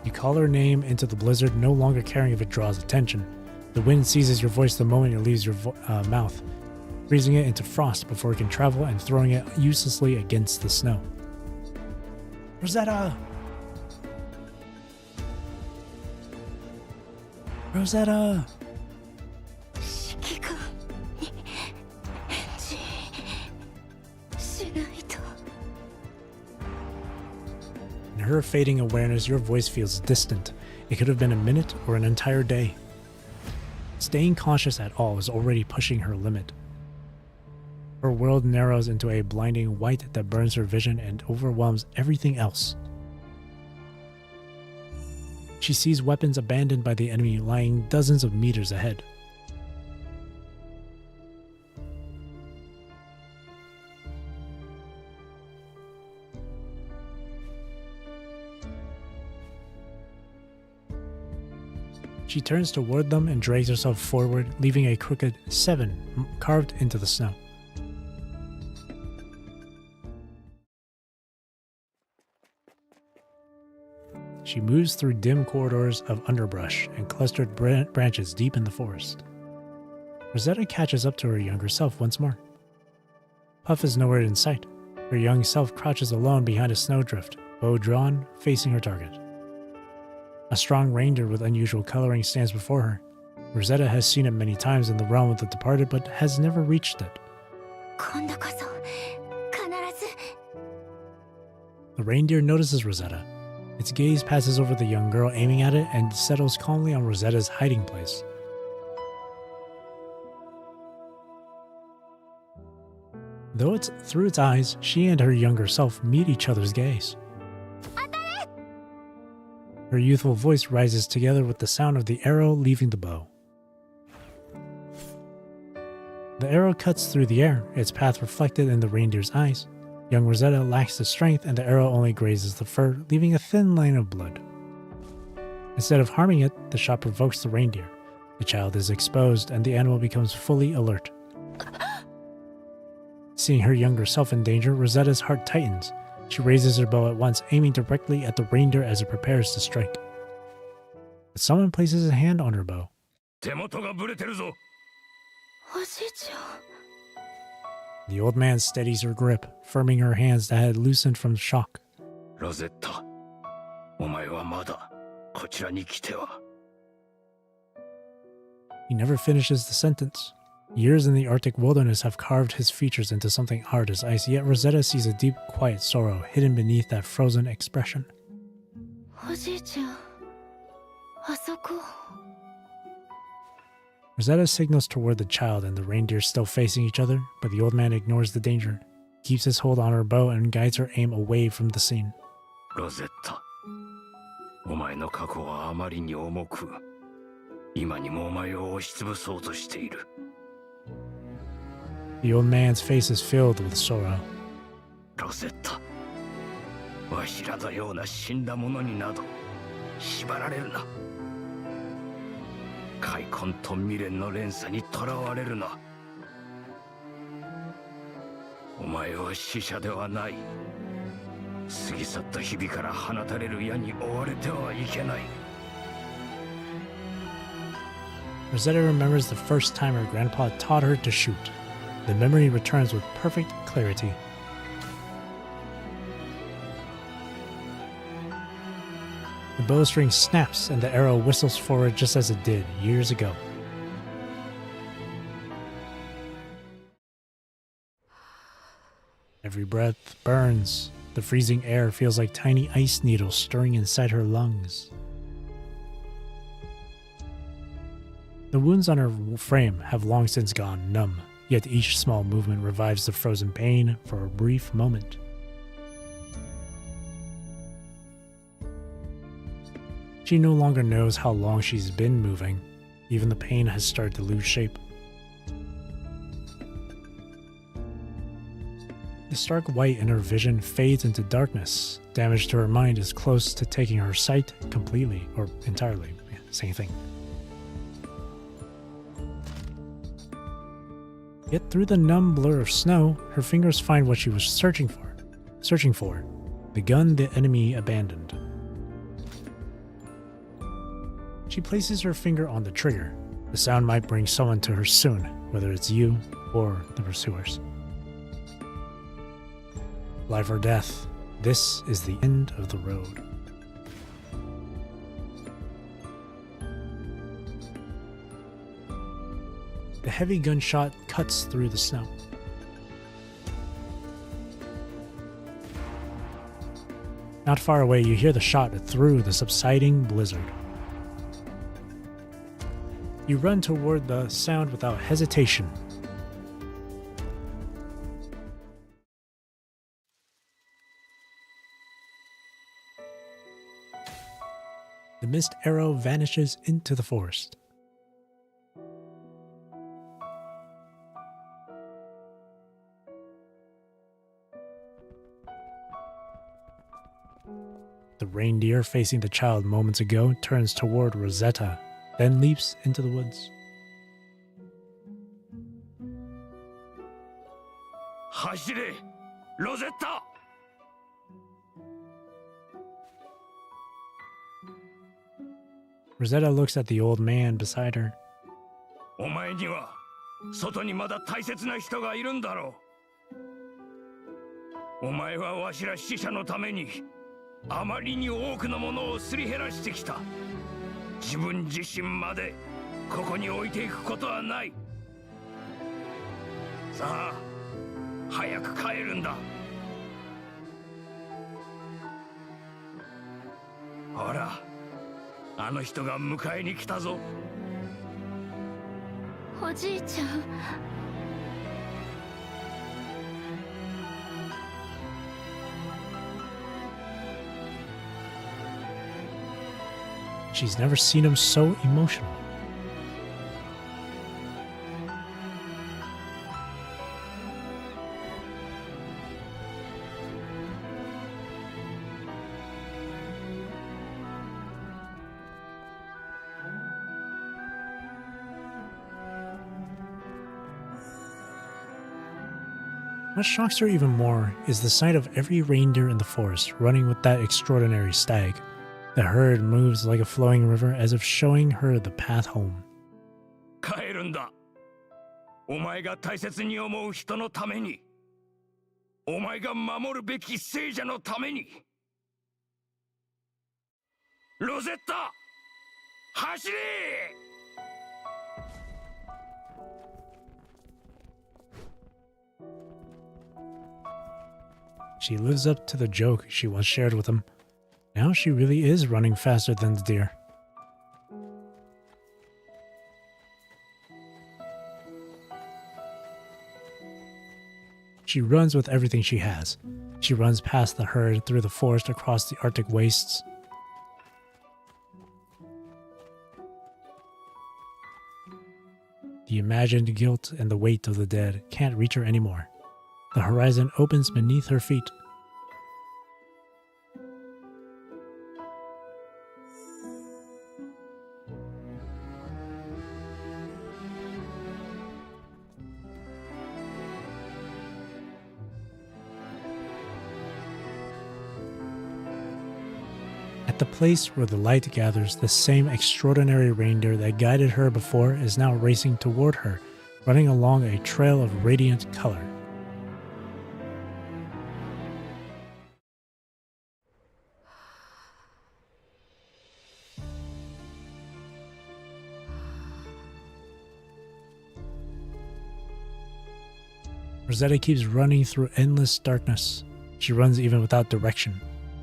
[SPEAKER 1] You call her name into the blizzard, no longer caring if it draws attention. The wind seizes your voice the moment it leaves your mouth, freezing it into frost before it can travel and throwing it uselessly against the snow. Rosetta! Rosetta! In her fading awareness, your voice feels distant. It could have been a minute or an entire day. Staying conscious at all is already pushing her limit. Her world narrows into a blinding white that burns her vision and overwhelms everything else. She sees weapons abandoned by the enemy lying dozens of meters ahead. She turns toward them and drags herself forward, leaving a crooked 7 carved into the snow. She moves through dim corridors of underbrush and clustered branches deep in the forest. Rosetta catches up to her younger self once more. Puff is nowhere in sight. Her young self crouches alone behind a snowdrift, bow drawn, facing her target. A strong reindeer with unusual coloring stands before her. Rosetta has seen it many times in the realm of the departed, but has never reached it. The reindeer notices Rosetta. Its gaze passes over the young girl aiming at it and settles calmly on Rosetta's hiding place. Though it's through its eyes, she and her younger self meet each other's gaze. Her youthful voice rises together with the sound of the arrow leaving the bow. The arrow cuts through the air, its path reflected in the reindeer's eyes. Young Rosetta lacks the strength and the arrow only grazes the fur, leaving a thin line of blood. Instead of harming it, the shot provokes the reindeer. The child is exposed and the animal becomes fully alert. Seeing her younger self in danger, Rosetta's heart tightens. She raises her bow at once, aiming directly at the reindeer as it prepares to strike. But someone places a hand on her bow. The old man steadies her grip, firming her hands that had loosened from shock.
[SPEAKER 4] Rosetta,
[SPEAKER 1] He never finishes the sentence. Years in the Arctic wilderness have carved his features into something hard as ice, yet Rosetta sees a deep, quiet sorrow hidden beneath that frozen expression. Rosetta signals toward the child and the reindeer still facing each other, but the old man ignores the danger, keeps his hold on her bow, and guides her aim away from the scene.
[SPEAKER 4] Rosetta, お前の過去はあまりに重く、今にもお前を押しつぶそうとしている。
[SPEAKER 1] The old man's face is filled with sorrow.
[SPEAKER 4] ロゼッタ、わしらのような死んだ者になど縛られるな。開墾と未練の連鎖にとらわれるな。お前は死者ではない。過ぎ去った日々から放たれる矢に追われてはいけない。
[SPEAKER 1] Rosetta remembers the first time her grandpa taught her to shoot. The memory returns with perfect clarity. The bowstring snaps and the arrow whistles forward just as it did years ago. Every breath burns. The freezing air feels like tiny ice needles stirring inside her lungs. The wounds on her frame have long since gone numb, yet each small movement revives the frozen pain for a brief moment. She no longer knows how long she's been moving. Even the pain has started to lose shape. The stark white in her vision fades into darkness. Damage to her mind is close to taking her sight completely, or entirely. Same thing. Yet through the numb blur of snow, her fingers find what she was searching for. The gun the enemy abandoned. She places her finger on the trigger. The sound might bring someone to her soon, whether it's you or the pursuers. Life or death, this is the end of the road. The heavy gunshot cuts through the snow. Not far away, you hear the shot through the subsiding blizzard. You run toward the sound without hesitation. The mist arrow vanishes into the forest. The reindeer facing the child moments ago turns toward Rosetta, then leaps into the woods.
[SPEAKER 4] 走れ、ロゼッタ!
[SPEAKER 1] Rosetta looks at the old man beside her.
[SPEAKER 4] お前には外にまだ大切な人がいるんだろう。お前はわしら死者のためにあまりに多くのものをすり減らしてきた。自分自身までここに置いていくことはない。さあ、早く帰るんだ。ほら、あの人が迎えに来たぞ。
[SPEAKER 2] おじいちゃん。
[SPEAKER 1] She's never seen him so emotional. What shocks her even more is the sight of every reindeer in the forest running with that extraordinary stag. The herd moves like a flowing river as if showing her the path home.
[SPEAKER 4] 帰るんだ。お前が大切に思う人のために。お前が守るべき聖者のために。ロゼッタ、走れ!
[SPEAKER 1] She lives up to the joke she once shared with him. Now she really is running faster than the deer. She runs with everything she has. She runs past the herd through the forest across the Arctic wastes. The imagined guilt and the weight of the dead can't reach her anymore. The horizon opens beneath her feet. At the place where the light gathers, the same extraordinary reindeer that guided her before is now racing toward her, running along a trail of radiant color. Rosetta keeps running through endless darkness. She runs even without direction.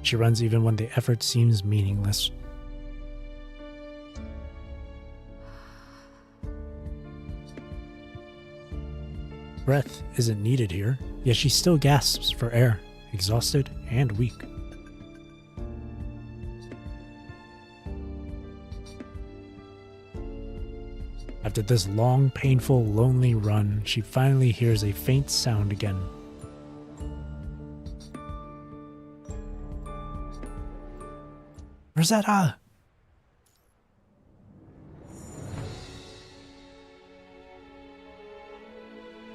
[SPEAKER 1] She runs even when the effort seems meaningless. Breath isn't needed here, yet she still gasps for air, exhausted and weak. After this long, painful, lonely run, she finally hears a faint sound again. Rosetta!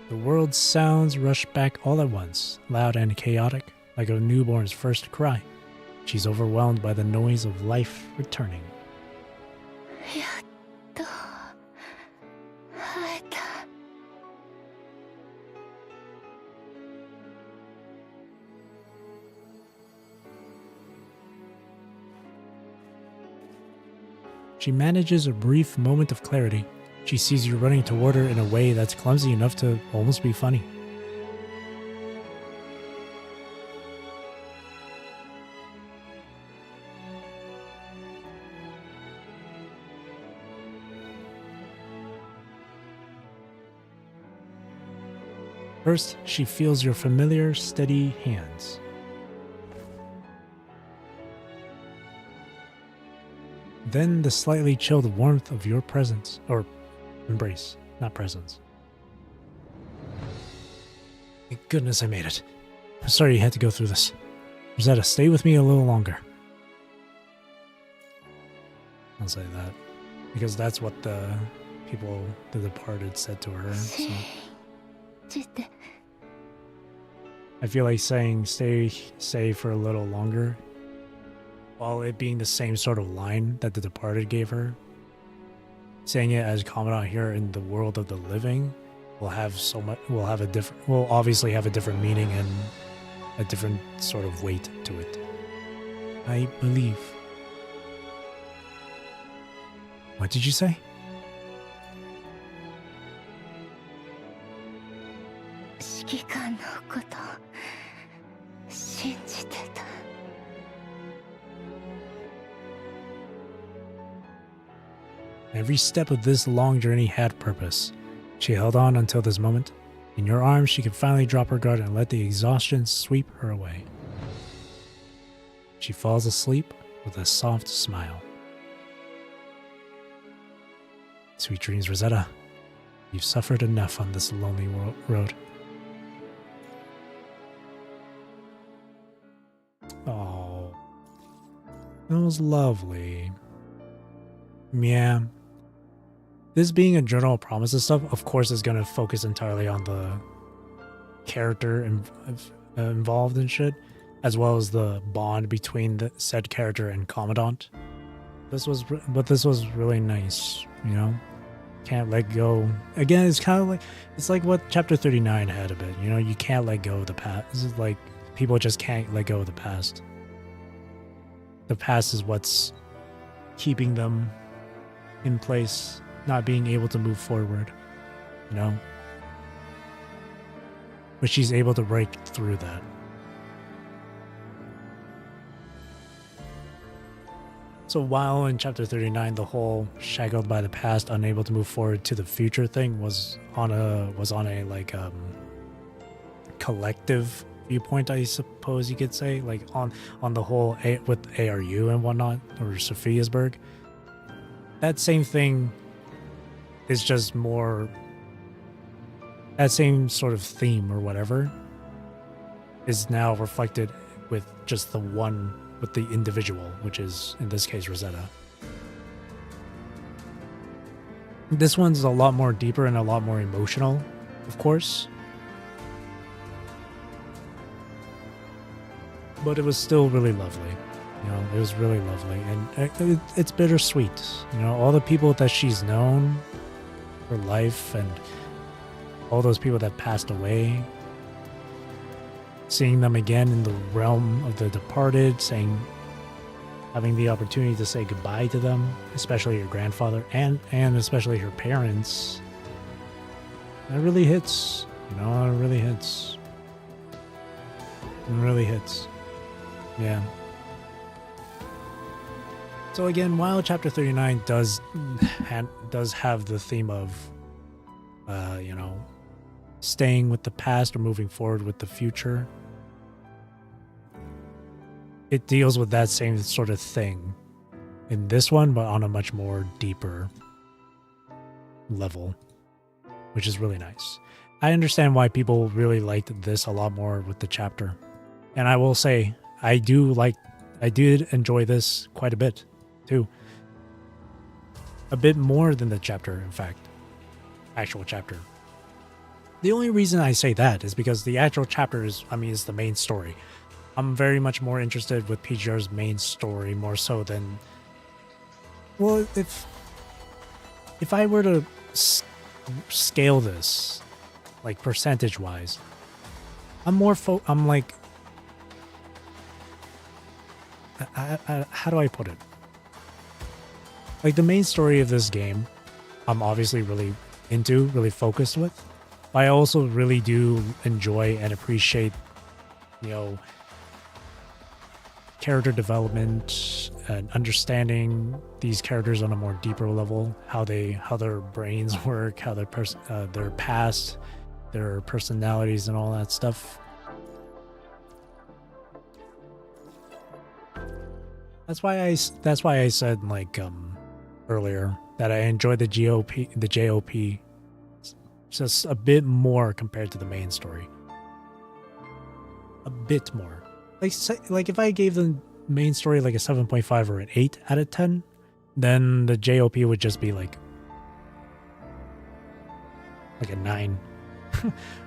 [SPEAKER 1] The world's sounds rush back all at once, loud and chaotic, like a newborn's first cry. She's overwhelmed by the noise of life returning.
[SPEAKER 2] やっとた。
[SPEAKER 1] She manages a brief moment of clarity. She sees you running toward her in a way that's clumsy enough to almost be funny. First, she feels your familiar, steady hands. Then the slightly chilled warmth of your presence, or embrace, not presence. Thank goodness I made it. I'm sorry you had to go through this. Rosetta, stay with me a little longer. I'll say that. Because that's what the people, the departed, said to her. So. I feel like saying stay for a little longer, while it being the same sort of line that the departed gave her. Saying it as Commandant here in the world of the living will have will obviously have a different meaning and a different sort of weight to it. I believe. What did you say? Every step of this long journey had purpose. She held on until this moment. In your arms, she could finally drop her guard and let the exhaustion sweep her away. She falls asleep with a soft smile. Sweet dreams, Rosetta. You've suffered enough on this lonely road. Oh, that was lovely. Yeah. This being a journal of promises stuff, of course, is going to focus entirely on the character involved and shit, as well as the bond between the said character and Commandant. This was really nice, you know? Can't let go. Again, it's kind of like, it's like what Chapter 39 had a bit, you know? You can't let go of the past. This is like, people just can't let go of the past. The past is what's keeping them in place, not being able to move forward, you know? But she's able to break through that. So while in Chapter 39, the whole shackled by the past, unable to move forward to the future thing was on a like collective viewpoint, I suppose you could say, like on the whole with ARU and whatnot, or Sophiasburg. That same thing is just more, that same sort of theme or whatever is now reflected with just the one, with the individual, which is in this case Rosetta. This one's a lot more deeper and a lot more emotional, of course, but it was still really lovely. You know, it was really lovely, and it's bittersweet. You know, all the people that she's known for life and all those people that passed away, seeing them again in the realm of the departed, having the opportunity to say goodbye to them, especially your grandfather and especially her parents, that really hits. You know, it really hits. It really hits. Yeah. So again, while Chapter 39 does have the theme of, you know, staying with the past or moving forward with the future, it deals with that same sort of thing in this one, but on a much more deeper level, which is really nice. I understand why people really liked this a lot more with the chapter. And I will say, I did enjoy this quite a bit, too. A bit more than the chapter, in fact. Actual chapter. The only reason I say that is because the actual chapter is the main story. I'm very much more interested with PGR's main story, more so than... Well, if I were to scale this, like percentage wise, I'm more I'm like, how do I put it? Like the main story of this game, I'm obviously really into, really focused with. But I also really do enjoy and appreciate, you know, character development and understanding these characters on a more deeper level, how their brains work, how their past, their personalities, and all that stuff. That's why I said like earlier that I enjoy the JOP just a bit more compared to the main story. A bit more. Like if I gave the main story like a 7.5 or an 8 out of 10, then the JOP would just be like a 9.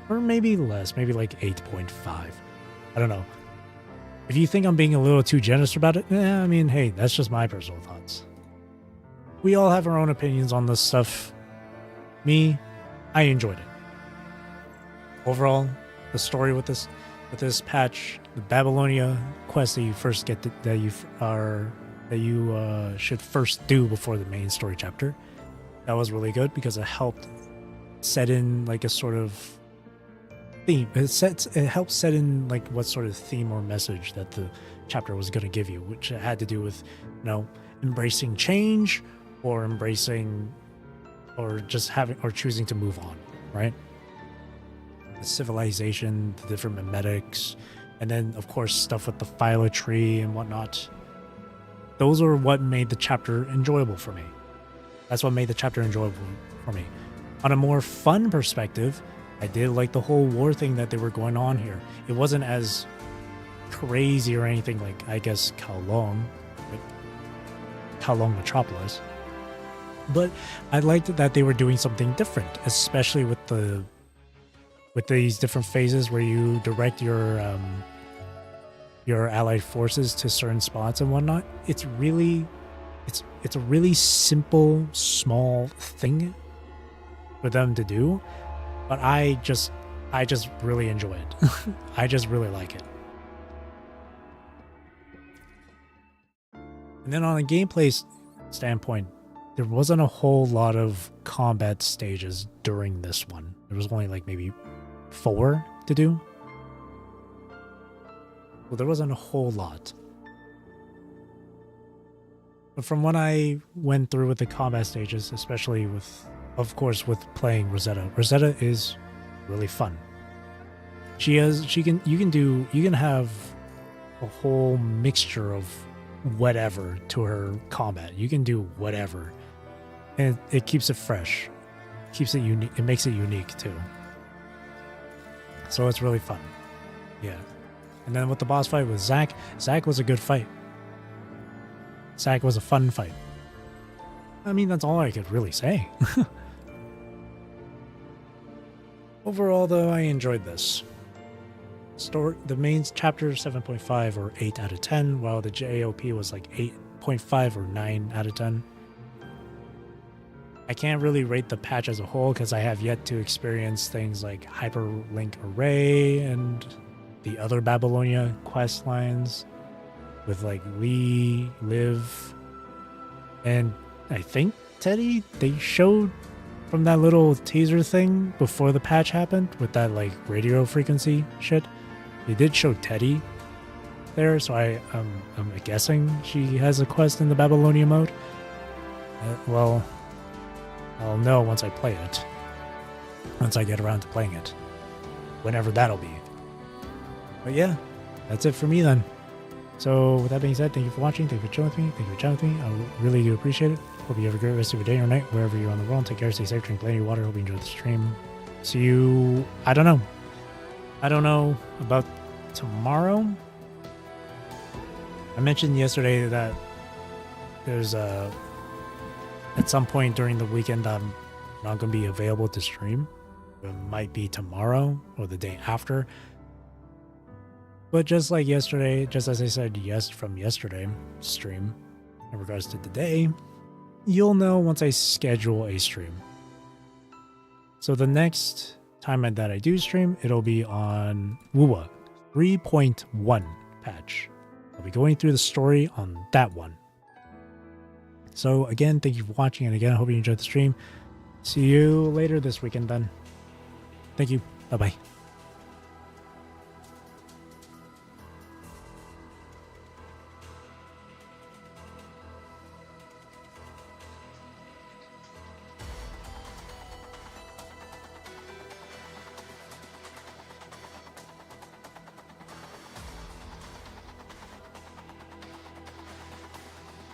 [SPEAKER 1] Or maybe less, maybe like 8.5. I don't know. If you think I'm being a little too generous about it, I mean, hey, that's just my personal thoughts. We all have our own opinions on this stuff. Me, I enjoyed it. Overall, the story with this patch, the Babylonia quest that you first get that you should first do before the main story chapter, that was really good because it helped set in like a sort of theme. It helps set in like what sort of theme or message that the chapter was going to give you, which had to do with, you know, embracing change or embracing or just having or choosing to move on, right? The civilization, the different memetics, and then of course stuff with the phyla tree and whatnot. Those are what made the chapter enjoyable for me. That's what made the chapter enjoyable for me. On a more fun perspective, I did like the whole war thing that they were going on here. It wasn't as crazy or anything like, I guess, Kowloon Metropolis. But I liked that they were doing something different, especially with these different phases where you direct your allied forces to certain spots and whatnot. It's a really simple, small thing for them to do, but I just really enjoy it. I just really like it. And then on a gameplay standpoint, there wasn't a whole lot of combat stages during this one. There was only like maybe 4 to do. Well, there wasn't a whole lot. But from what I went through with the combat stages, especially with, of course, with playing Rosetta. Rosetta is really fun. You can have a whole mixture of whatever to her combat. You can do whatever. And it keeps it fresh. Keeps it unique. It makes it unique too. So it's really fun. Yeah. And then with the boss fight with Zack was a good fight. Zack was a fun fight. I mean, that's all I could really say. Overall, though, I enjoyed this. The main chapter 7.5 or 8 out of 10, while the JOP was like 8.5 or 9 out of 10. I can't really rate the patch as a whole because I have yet to experience things like Hyperlink Array and the other Babylonia quest lines with like Lee, Liv, and I think Teddy. They showed from that little teaser thing before the patch happened with that like radio frequency shit. They did show Teddy there, so I'm guessing she has a quest in the Babylonia mode. Well, I'll know once I play it. Once I get around to playing it. Whenever that'll be. But yeah, that's it for me then. So with that being said, thank you for watching, thank you for chilling with me, thank you for chatting with me. I really do appreciate it. Hope you have a great rest of your day or night, wherever you're on the world. Take care, stay safe, drink plenty of water. Hope you enjoyed the stream. See you, I don't know about tomorrow. I mentioned yesterday that there's at some point during the weekend I'm not going to be available to stream. It might be tomorrow or the day after. But just like yesterday, just as I said from yesterday stream, in regards to today, you'll know once I schedule a stream. So the next time that I do stream, it'll be on Wuwa 3.1 patch. I'll be going through the story on that one. So again, thank you for watching, and again, I hope you enjoyed the stream. See you later this weekend then. Thank you. Bye-bye.